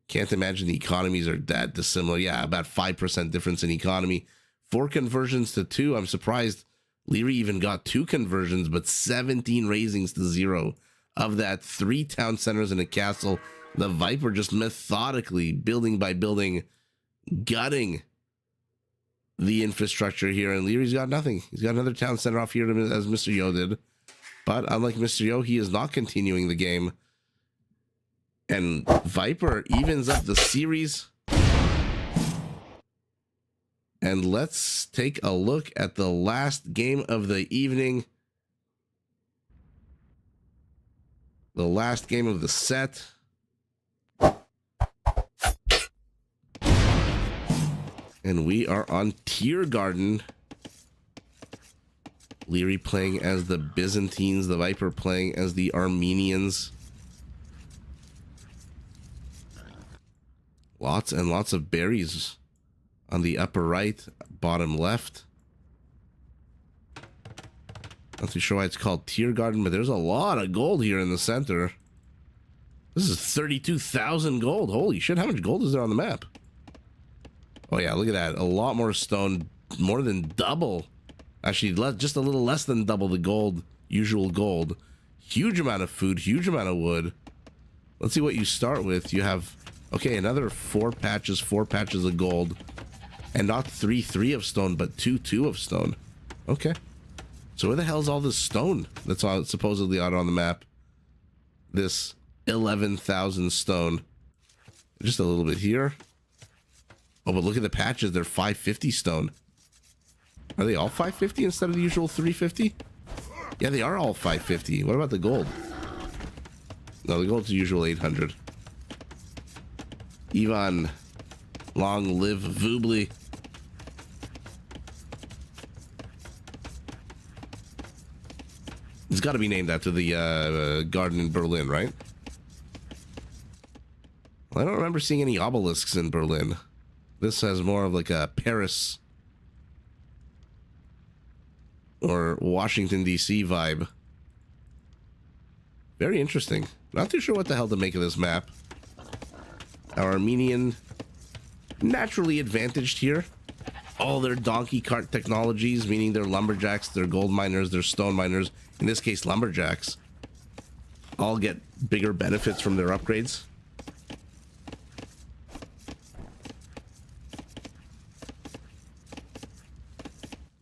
Can't imagine the economies are that dissimilar. Yeah, about 5% difference in economy. 4 conversions to 2. I'm surprised Liereyy even got 2 conversions, but 17 raisings to 0. Of that, 3 town centers and a castle. The Viper just methodically, building by building, gutting the infrastructure here. And Lierey's got nothing. He's got another town center off here as Mr. Yo did. But unlike Mr. Yo, he is not continuing the game. And Viper evens up the series. And let's take a look at the last game of the evening. The last game of the set. And we are on Tiergarten. Liereyy playing as the Byzantines, the Viper playing as the Armenians. Lots and lots of berries on the upper right, bottom left. Not too sure why it's called Tiergarten, but there's a lot of gold here in the center. This is 32,000 gold. Holy shit, how much gold is there on the map? Oh yeah, look at that. A lot more stone, more than double. Actually, just a little less than double the gold, usual gold. Huge amount of food, huge amount of wood. Let's see what you start with. You have, okay, another 4 patches of gold. And not 3 of stone, but 2 of stone. Okay. So where the hell is all this stone that's supposedly out on the map? This 11,000 stone. Just a little bit here. Oh, but look at the patches. They're 550 stone. Are they all 550 instead of the usual 350? Yeah, they are all 550. What about the gold? No, the gold's the usual 800. Ivan, long live Vubli. It's got to be named after the garden in Berlin, right? Well, I don't remember seeing any obelisks in Berlin. This has more of like a Paris or Washington, D.C. vibe. Very interesting. Not too sure what the hell to make of this map. Our Armenian, naturally advantaged here. All their donkey cart technologies, meaning their lumberjacks, their gold miners, their stone miners, in this case lumberjacks, all get bigger benefits from their upgrades.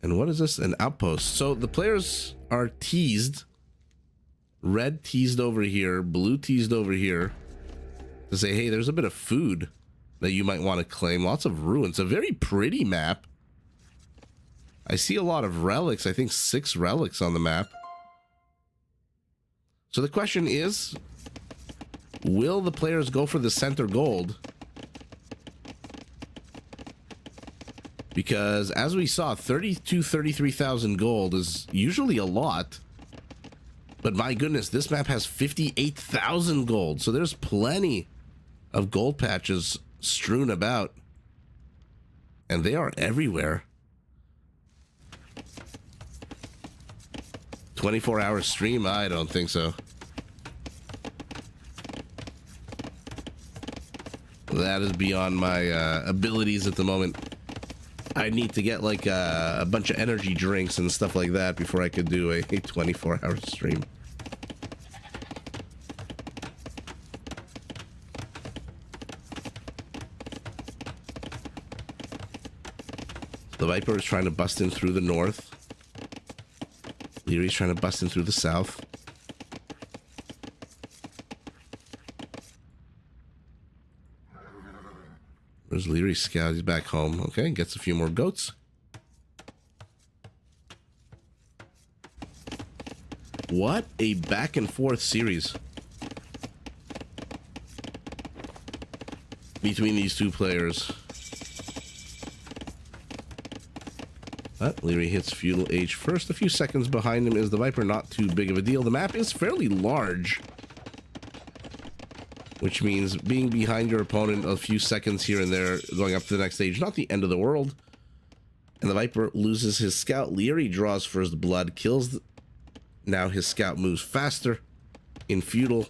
And what is this? An outpost. So the players are teased. Red teased over here, blue teased over here, to say, hey, there's a bit of food that you might want to claim. Lots of ruins. A very pretty map. I see a lot of relics. I think 6 relics on the map. So the question is, will the players go for the center gold? Because as we saw, 33,000 gold is usually a lot. But my goodness, this map has 58,000 gold. So there's plenty of gold patches strewn about. And they are everywhere. 24-hour stream? I don't think so. That is beyond my abilities at the moment. I need to get like a bunch of energy drinks and stuff like that before I could do a 24-hour stream. The Viper is trying to bust in through the north. Lierey's trying to bust in through the south. Where's Lierey's scout? He's back home. Okay, gets a few more goats. What a back and forth series between these two players. But Liereyy hits Feudal Age first. A few seconds behind him is the Viper. Not too big of a deal. The map is fairly large, which means being behind your opponent a few seconds here and there, going up to the next stage, not the end of the world. And the Viper loses his scout. Liereyy draws first blood, kills. Now his scout moves faster in Feudal.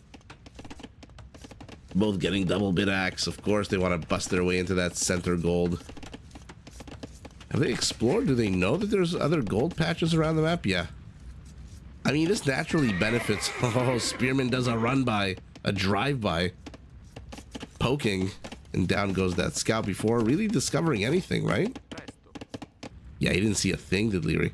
Both getting double bit axe. Of course, they want to bust their way into that center gold. Have they explored? Do they know that there's other gold patches around the map? Yeah. I mean, this naturally benefits. Oh, Spearman does a run-by, a drive-by, poking, and down goes that scout before really discovering anything, right? Yeah, he didn't see a thing, did Liereyy?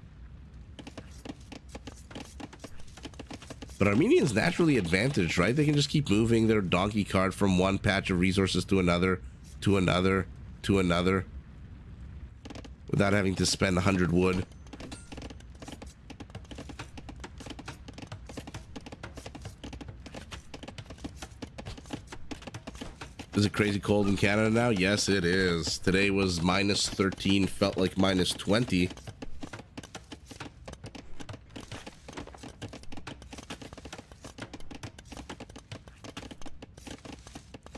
But Armenians naturally advantaged, right? They can just keep moving their donkey cart from one patch of resources to another, to another, to another, without having to spend 100 wood. Is it crazy cold in Canada now? Yes, it is. Today was minus 13, felt like minus 20.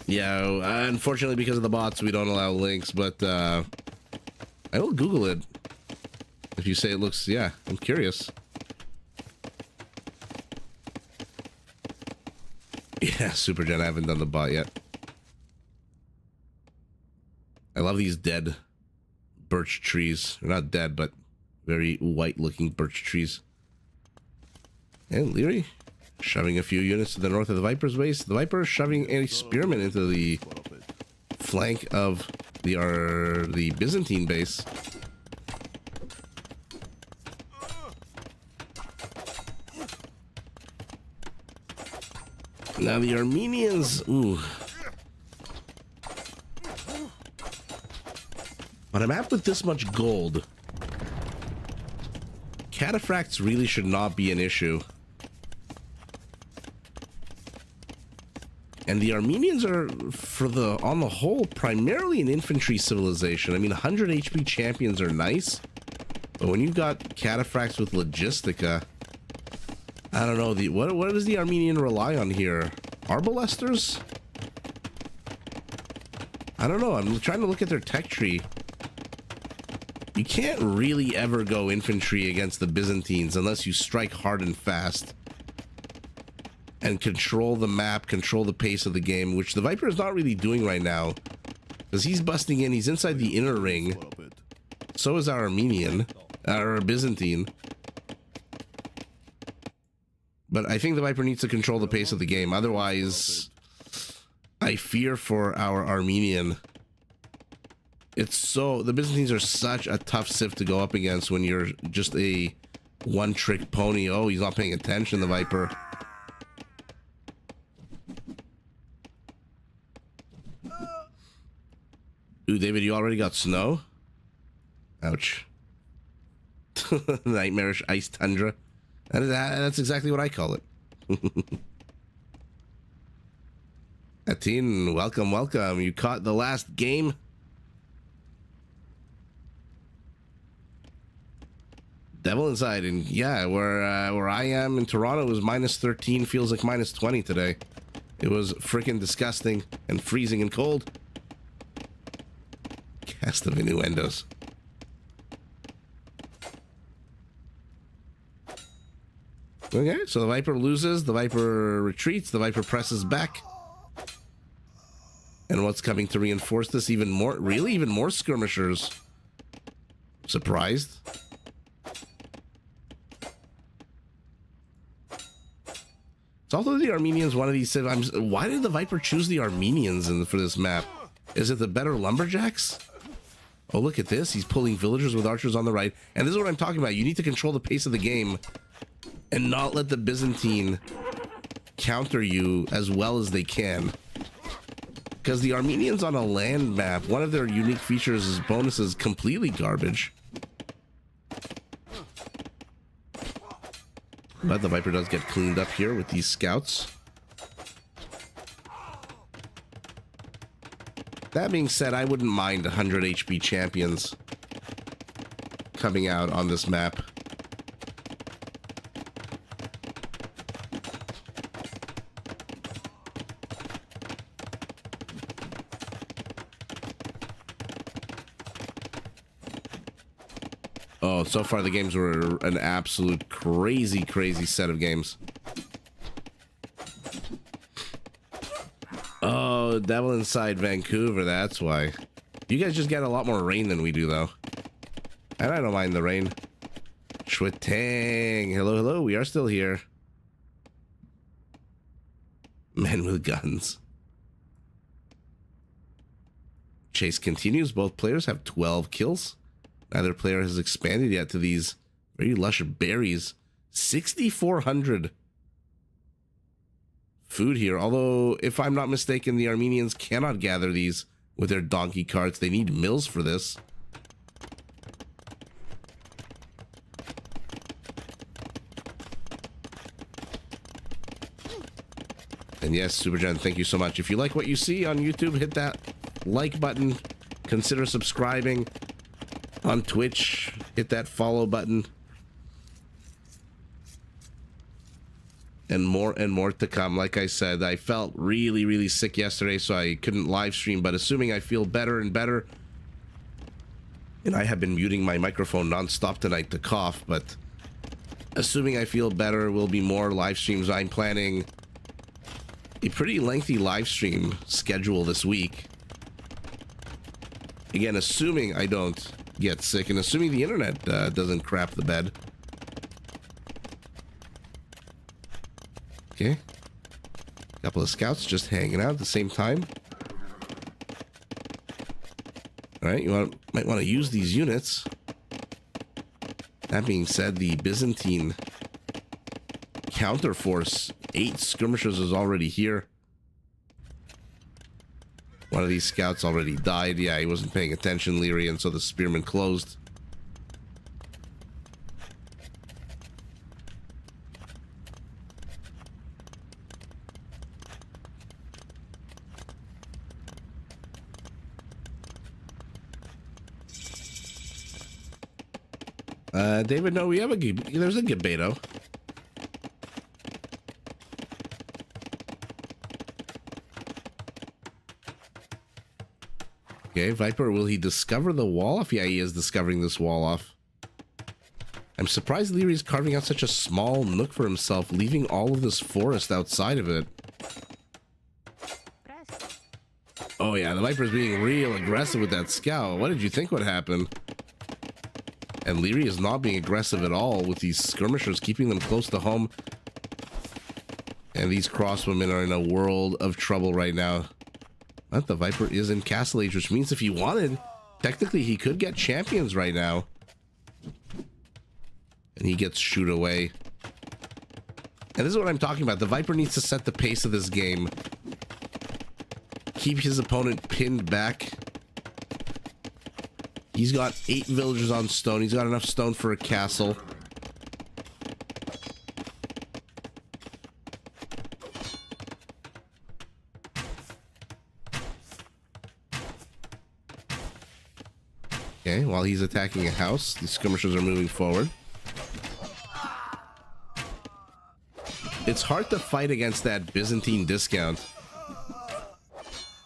Yeah, unfortunately because of the bots, we don't allow links, but I will Google it. If you say it looks, yeah, I'm curious. Yeah, Supergen, I haven't done the bot yet. I love these dead birch trees. They're not dead, but very white-looking birch trees. And Liereyy shoving a few units to the north of the Viper's base. The Viper is shoving a spearman into the flank of the Byzantine base. Now the Armenians, ooh. On a map with this much gold, cataphracts really should not be an issue. And the Armenians are, on the whole, primarily an infantry civilization. I mean, 100 HP champions are nice, but when you've got cataphracts with logistica, I don't know. What does the Armenian rely on here? Arbalesters? I don't know. I'm trying to look at their tech tree. You can't really ever go infantry against the Byzantines unless you strike hard and fast and control the map, control the pace of the game, which the Viper is not really doing right now because he's busting in. He's inside the inner ring. So is our Armenian, our Byzantine. But I think the Viper needs to control the pace of the game. Otherwise, I fear for our Armenian. The Byzantines are such a tough civ to go up against when you're just a one-trick pony. Oh, he's not paying attention, the Viper. Ooh, David, you already got snow? Ouch. Nightmarish ice tundra. That's exactly what I call it. Atin, welcome, welcome. You caught the last game? Devil inside, and yeah, where I am in Toronto, it was minus 13, feels like minus 20 today. It was freaking disgusting and freezing and cold. Cast of innuendos. Okay, so the Viper loses, the Viper retreats, the Viper presses back. And what's coming to reinforce this even more? Really? Even more skirmishers? Surprised? It's also the Armenians, one of these. Why did the Viper choose the Armenians for this map? Is it the better lumberjacks? Oh, look at this. He's pulling villagers with archers on the right. And this is what I'm talking about. You need to control the pace of the game and not let the Byzantine counter you as well as they can. Because the Armenians on a land map, one of their unique features is bonuses completely garbage. But the Viper does get cleaned up here with these scouts. That being said, I wouldn't mind 100 HP champions coming out on this map. Oh, so far the games were an absolute crazy set of games. Oh, Devil Inside Vancouver, that's why. You guys just get a lot more rain than we do, though. And I don't mind the rain. Shwitang. Hello, we are still here. Men with guns. Chase continues. Both players have 12 kills. Neither player has expanded yet to these very lush berries. 6,400 food here. Although, if I'm not mistaken, the Armenians cannot gather these with their donkey carts. They need mills for this. And yes, Supergen, thank you so much. If you like what you see on YouTube, hit that like button. Consider subscribing. On Twitch, hit that follow button. And more to come. Like I said, I felt really sick yesterday, so I couldn't live stream, but assuming I feel better and better, and I have been muting my microphone nonstop tonight to cough, but assuming I feel better, will be more live streams. I'm planning a pretty lengthy live stream schedule this week. Again, assuming I don't get sick and assuming the internet doesn't crap the bed. Okay. Couple of scouts just hanging out at the same time. All right, might want to use these units. That being said, the Byzantine counterforce, 8 skirmishers is already here. One of these scouts already died. Yeah, he wasn't paying attention, Liereyy, and so the spearman closed. David, no, we have there's a Gebeto. Okay, Viper, will he discover the wall off? Yeah, he is discovering this wall off. I'm surprised Lierey's carving out such a small nook for himself, leaving all of this forest outside of it. Oh yeah, the Viper's being real aggressive with that scout. What did you think would happen? And Liereyy is not being aggressive at all with these skirmishers, keeping them close to home. And these crosswomen are in a world of trouble right now. But the Viper is in Castle Age, which means if he wanted, technically he could get champions right now. And he gets shooed away. And this is what I'm talking about. The Viper needs to set the pace of this game. Keep his opponent pinned back. He's got 8 villagers on stone. He's got enough stone for a castle. Okay, while he's attacking a house, the skirmishers are moving forward. It's hard to fight against that Byzantine discount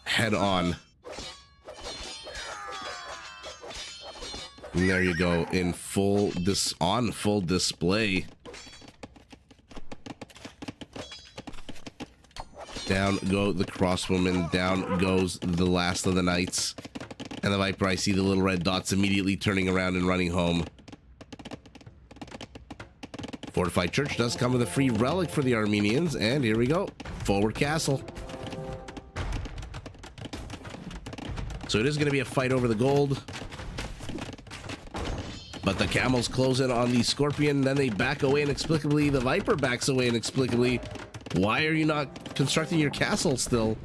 head on. And there you go, in full display. Down go the crosswoman. Down goes the last of the knights. And the Viper, I see the little red dots immediately turning around and running home. Fortified Church does come with a free relic for the Armenians. And here we go. Forward castle. So it is going to be a fight over the gold. But the camels close in on the Scorpion. Then they back away inexplicably. The Viper backs away inexplicably. Why are you not constructing your castle still?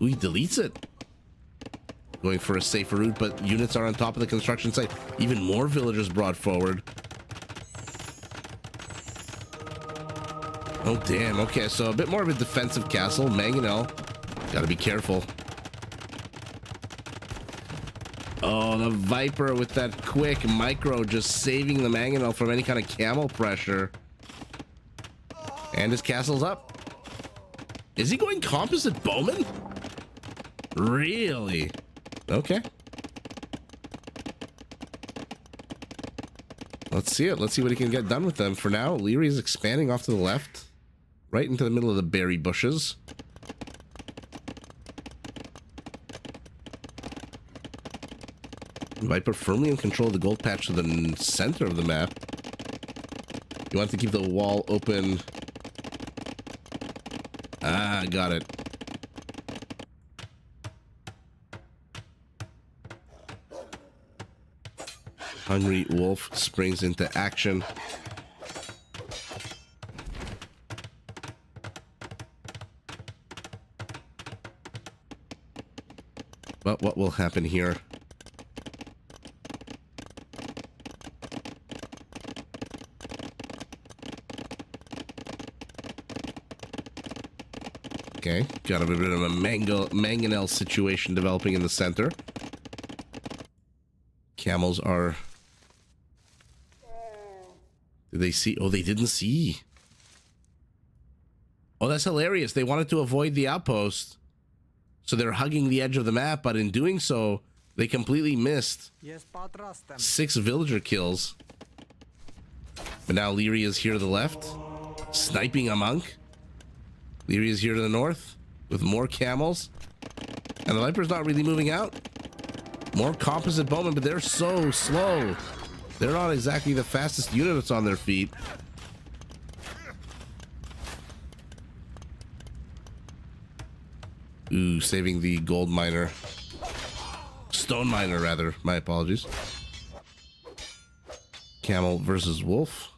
Ooh, he deletes it. Going for a safer route, but units are on top of the construction site. Even more villagers brought forward. Oh, damn. Okay, so a bit more of a defensive castle. Mangonel. Gotta be careful. Oh, the Viper with that quick micro just saving the Mangonel from any kind of camel pressure. And his castle's up. Is he going composite bowman? Really? Okay. Let's see it. Let's see what he can get done with them. For now, Liereyy is expanding off to the left. Right into the middle of the berry bushes. Viper firmly in control of the gold patch to the center of the map. You want to keep the wall open. Ah, got it. Hungry Wolf springs into action. But what will happen here? Okay, got a bit of a mangonel situation developing in the center. Camels are... Did they see? Oh, they didn't see. Oh, that's hilarious. They wanted to avoid the outpost. So they're hugging the edge of the map, but in doing so, they completely missed 6 villager kills. But now Liereyy is here to the left, sniping a monk. Liereyy is here to the north with more camels. And the Viper's not really moving out. More composite bowmen, but they're so slow. They're not exactly the fastest unit that's on their feet. Ooh, saving the gold miner. Stone miner, rather. My apologies. Camel versus wolf.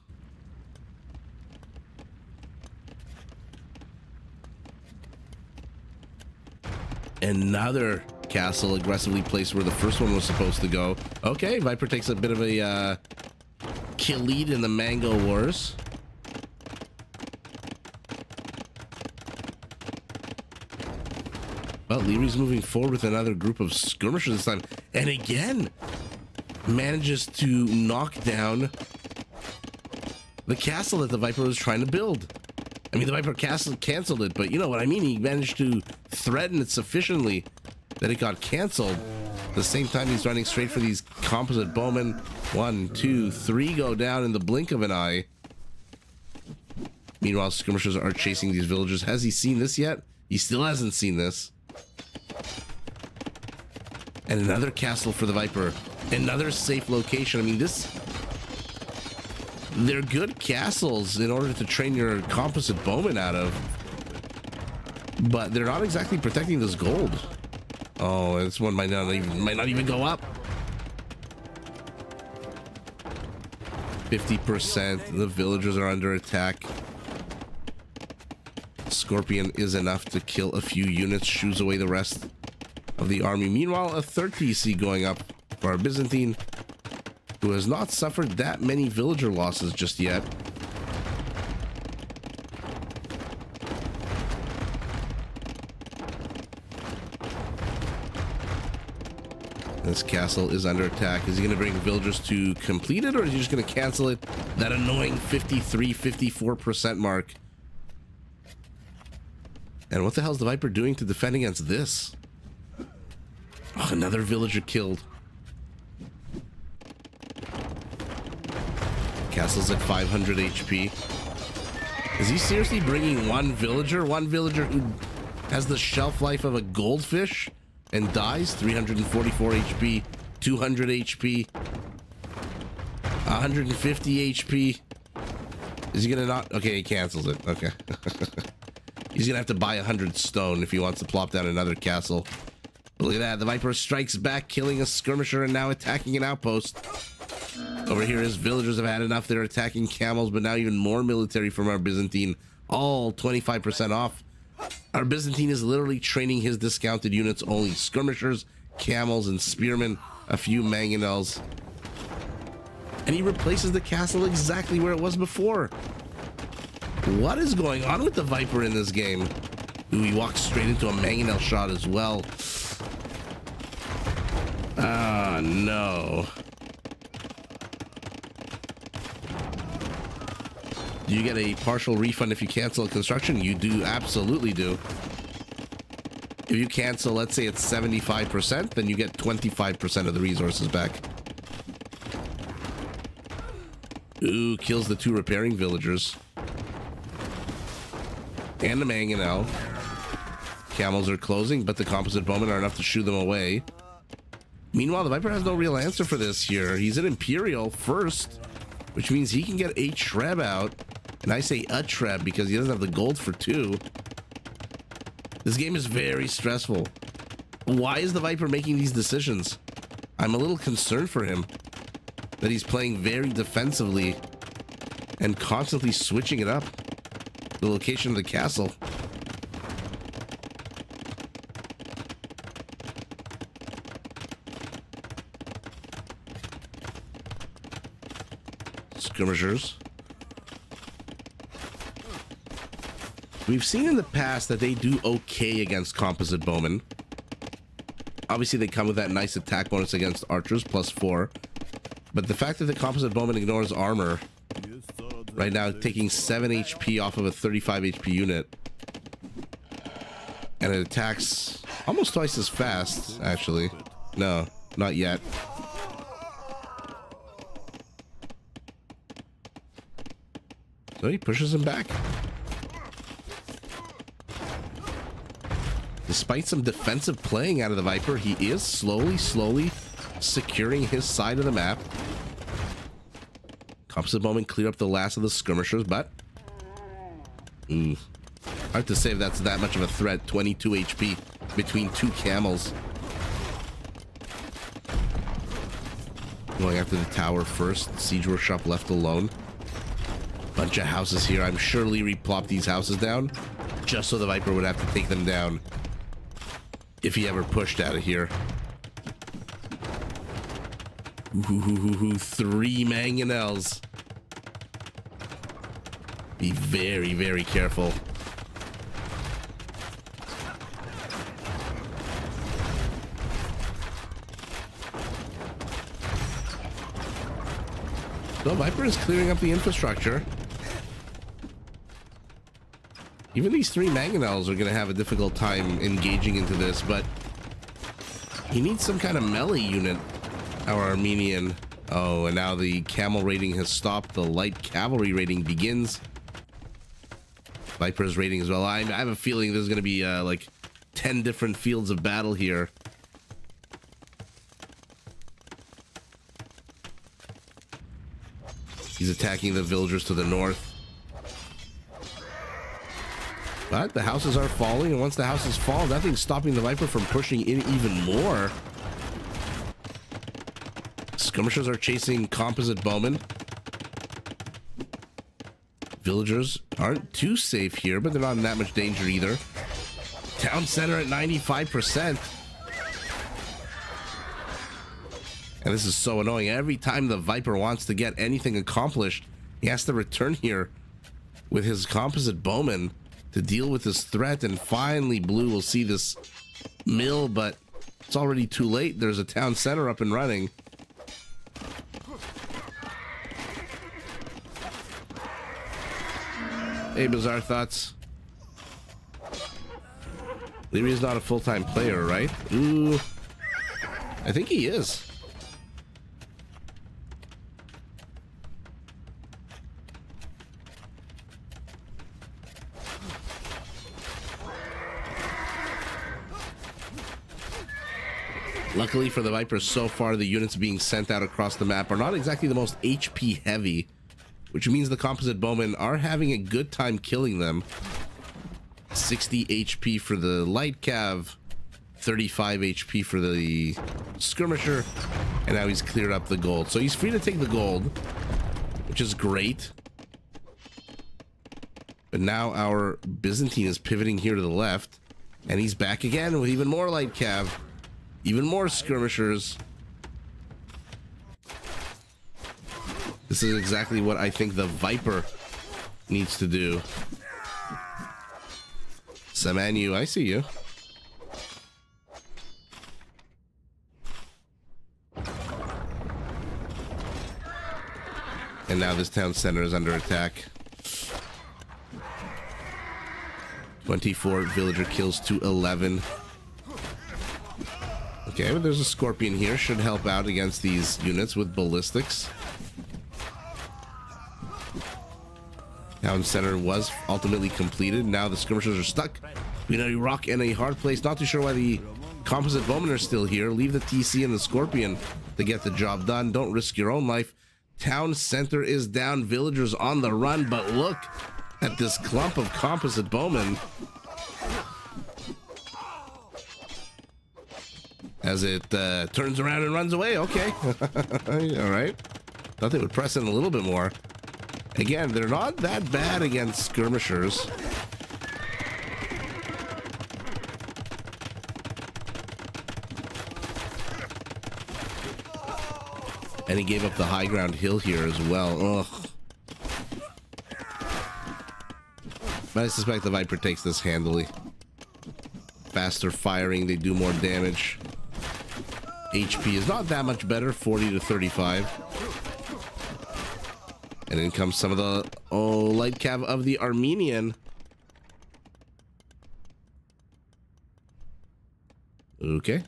Another castle aggressively placed where the first one was supposed to go. Okay, Viper takes a bit of a kill lead in the Mango Wars. Well, Lierey's moving forward with another group of skirmishers this time. And again, manages to knock down the castle that the Viper was trying to build. I mean, the Viper castle canceled it, but you know what I mean? He managed to threaten it sufficiently that it got canceled. At the same time, he's running straight for these composite bowmen. 1, 2, 3 go down in the blink of an eye. Meanwhile, skirmishers are chasing these villagers. Has he seen this yet? He still hasn't seen this. And another castle for the Viper. Another safe location. I mean, they're good castles in order to train your composite bowmen out of. But they're not exactly protecting this gold. Oh, this one might not even go up. 50%. The villagers are under attack. Scorpion is enough to kill a few units, shoos away the rest of the army. Meanwhile, a third PC going up for our Byzantine, who has not suffered that many villager losses just yet. This castle is under attack. Is he going to bring villagers to complete it, or is he just going to cancel it? That annoying 53, 54% mark. And what the hell is the Viper doing to defend against this? Oh, another villager killed. Castle's at 500 HP. Is he seriously bringing one villager? One villager who has the shelf life of a goldfish and dies? 344 HP, 200 HP, 150 HP. Is he gonna not? Okay, he cancels it. Okay. He's gonna have to buy 100 stone if he wants to plop down another castle. But look at that. The Viper strikes back, killing a skirmisher and now attacking an outpost. Over here, his villagers have had enough. They're attacking camels, but now even more military from our Byzantine. All 25% off. Our Byzantine is literally training his discounted units only. Skirmishers, camels, and spearmen. A few mangonels. And he replaces the castle exactly where it was before. What is going on with the Viper in this game? Ooh, he walks straight into a mangonel shot as well. Ah, no. Do you get a partial refund if you cancel a construction? You do, absolutely do. If you cancel, let's say it's 75%, then you get 25% of the resources back. Ooh, kills the 2 repairing villagers. And the mangonel. Camels are closing, but the composite bowmen are enough to shoo them away. Meanwhile, the Viper has no real answer for this here. He's an Imperial first, which means he can get a Treb out. And I say a Treb because he doesn't have the gold for 2. This game is very stressful. Why is the Viper making these decisions? I'm a little concerned for him. That he's playing very defensively and constantly switching it up. The location of the castle. Skirmishers. We've seen in the past that they do okay against composite bowmen. Obviously, they come with that nice attack bonus against archers, +4. But the fact that the composite bowman ignores armor, right now taking 7 HP off of a 35 HP unit, and it attacks almost twice as fast, actually. No, not yet. So he pushes him back. Despite some defensive playing out of the Viper, he is slowly securing his side of the map. Composite bowman clear up the last of the skirmishers, but hard to say if that's that much of a threat. 22 HP between 2 camels. Going after the tower first. Siege workshop left alone. Bunch of houses here. I'm sure Liereyy plopped these houses down just so the Viper would have to take them down if he ever pushed out of here. Ooh, 3 mangonels. Be very, very careful. So Viper is clearing up the infrastructure. Even these 3 mangonels are going to have a difficult time engaging into this, but he needs some kind of melee unit. Our Armenian. Oh, and now the camel raiding has stopped. The light cavalry raiding begins. Viper's raiding as well. I have a feeling there's going to be like 10 different fields of battle here. He's attacking the villagers to the north. But the houses are falling, and once the houses fall, nothing's stopping the Viper from pushing in even more. Skirmishers are chasing composite bowmen. Villagers aren't too safe here, but they're not in that much danger either. Town center at 95%. And this is so annoying. Every time the Viper wants to get anything accomplished, he has to return here with his composite bowman to deal with this threat. And finally, Blue will see this mill, but it's already too late. There's a town center up and running. Hey, Bizarre Thoughts. Liereyy is not a full-time player, right? Ooh. I think he is. Luckily for the Vipers, so far, the units being sent out across the map are not exactly the most HP heavy, which means the composite bowmen are having a good time killing them. 60 HP for the light cav, 35 HP for the skirmisher, and now he's cleared up the gold. So he's free to take the gold, which is great. But now our Byzantine is pivoting here to the left, and he's back again with even more light cav, even more skirmishers. This is exactly what I think the Viper needs to do. Samanu, I see you. And now this town center is under attack. 24 villager kills to 11. Okay, but there's a scorpion here. Should help out against these units with ballistics. Town center was ultimately completed. Now the skirmishers are stuck between a rock and a hard place. Not too sure why the composite bowmen are still here. Leave the TC and the scorpion to get the job done. Don't risk your own life. Town center is down. Villagers on the run, but look at this clump of composite bowmen as it turns around and runs away. Okay. All right. Thought they would press in a little bit more. Again, they're not that bad against skirmishers. And he gave up the high ground hill here as well. Ugh. But I suspect the Viper takes this handily. Faster firing, they do more damage. HP is not that much better, 40 to 35. And in comes some of the light cav of the Armenian. Okay.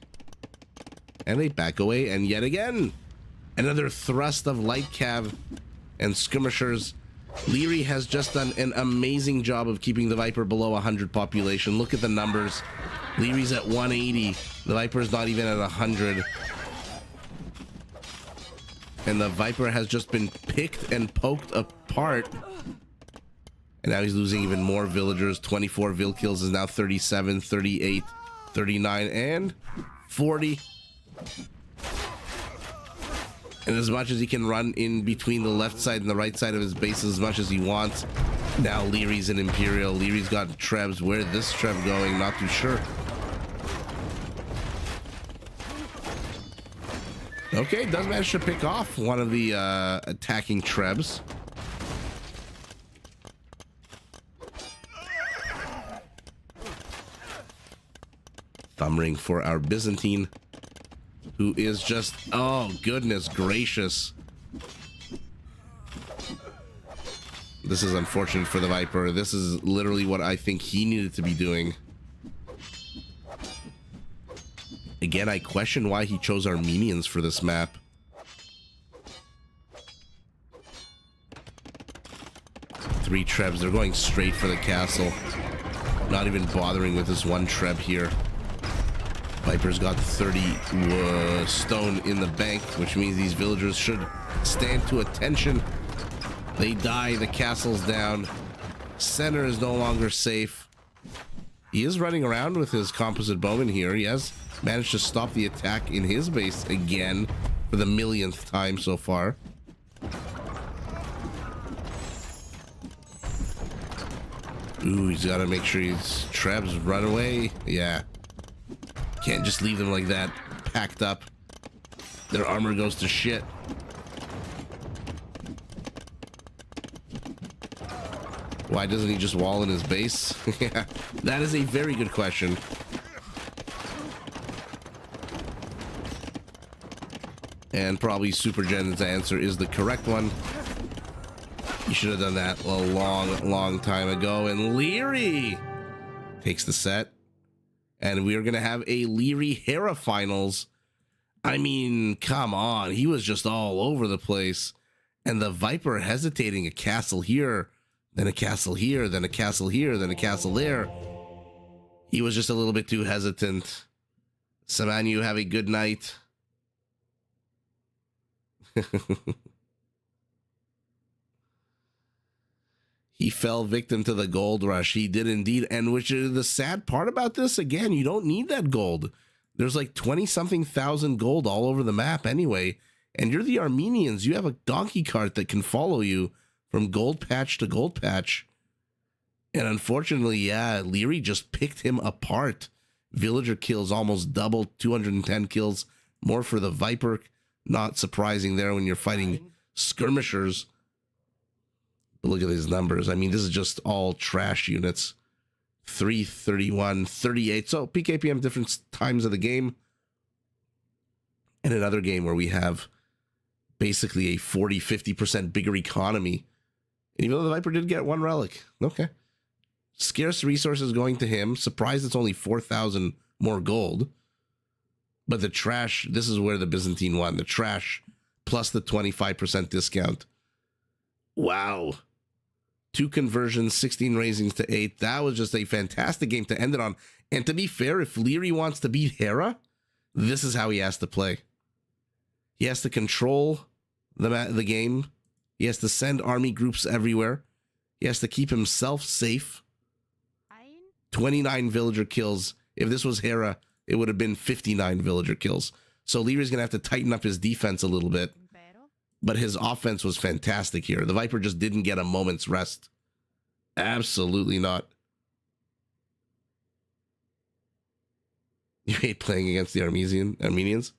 And they back away, and yet again, another thrust of light cav and skirmishers. Liereyy has just done an amazing job of keeping the Viper below 100 population. Look at the numbers. Lierey's at 180. The Viper's not even at 100. And the Viper has just been picked and poked apart. And now he's losing even more villagers. 24 vill kills is now 37, 38, 39, and 40. And as much as he can run in between the left side and the right side of his base as much as he wants. Now Lierey's an Imperial. Lierey's got Trebs. Where this Treb going? Not too sure. Okay, does manage to pick off one of the attacking Trebs. Thumb ring for our Byzantine, who is just, oh goodness gracious. This is unfortunate for the Viper. This is literally what I think he needed to be doing. Again, I question why he chose Armenians for this map. Three Trebs, they're going straight for the castle. Not even bothering with this one Treb here. Viper's got 30 stone in the bank, which means these villagers should stand to attention. They die, the castle's down. Center is no longer safe. He is running around with his composite bowman here. He has managed to stop the attack in his base again for the millionth time so far. Ooh, he's got to make sure his Trebs run away. Yeah. Can't just leave them like that, packed up. Their armor goes to shit. Why doesn't he just wall in his base? Yeah, that is a very good question. And probably Super Gen's answer is the correct one. You should have done that a long time ago. And Liereyy takes the set. And we are going to have a Liereyy Hera finals. I mean, come on. He was just all over the place. And the Viper hesitating, a castle here, then a castle here, then a castle here, then a castle there. He was just a little bit too hesitant. Samanu, have a good night. He fell victim to the gold rush. He did indeed. And which is the sad part about this, again, you don't need that gold. There's like 20-something thousand gold all over the map anyway. And you're the Armenians. You have a donkey cart that can follow you from gold patch to gold patch. And unfortunately, yeah, Liereyy just picked him apart. Villager kills almost doubled, 210 kills more for the Viper. Not surprising there when you're fighting skirmishers. But look at these numbers. I mean, this is just all trash units. 331, 38. So PKPM different times of the game. And another game where we have basically a 40, 50% bigger economy. And even though the Viper did get one relic. Okay. Scarce resources going to him. Surprised it's only 4,000 more gold. But the trash, this is where the Byzantine won. The trash plus the 25% discount. Wow. 2 conversions, 16 raisings to 8. That was just a fantastic game to end it on. And to be fair, if Liereyy wants to beat Hera, this is how he has to play. He has to control the game. He has to send army groups everywhere. He has to keep himself safe. 29 villager kills. If this was Hera, it would have been 59 villager kills. So Lierey's going to have to tighten up his defense a little bit. But his offense was fantastic here. The Viper just didn't get a moment's rest. Absolutely not. You hate playing against the Armenians?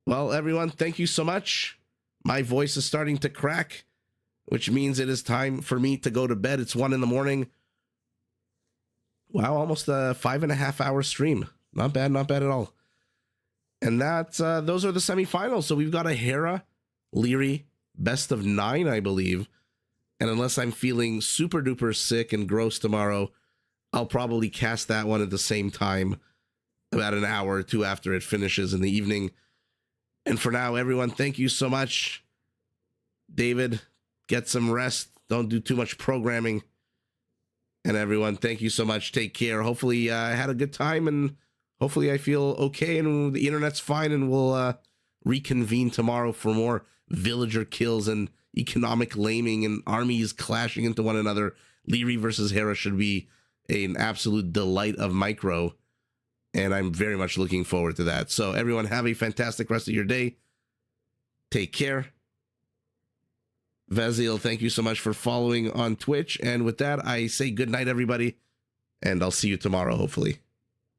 Well, everyone, thank you so much. My voice is starting to crack, which means it is time for me to go to bed. It's 1 a.m. Wow, almost a 5.5 hour stream. Not bad at all. And that's those are the semifinals. So we've got a Hera, Liereyy, best of 9, I believe. And unless I'm feeling super duper sick and gross tomorrow, I'll probably cast that one at the same time, about an hour or two after it finishes in the evening. And for now, everyone, thank you so much. David, get some rest. Don't do too much programming. And everyone, thank you so much. Take care. Hopefully I had a good time, and hopefully I feel okay and the internet's fine, and we'll reconvene tomorrow for more villager kills and economic laming and armies clashing into one another. Liereyy versus Hera should be an absolute delight of micro, and I'm very much looking forward to that. So everyone, have a fantastic rest of your day. Take care. Vasil, thank you so much for following on Twitch. And with that, I say good night, everybody, and I'll see you tomorrow, hopefully.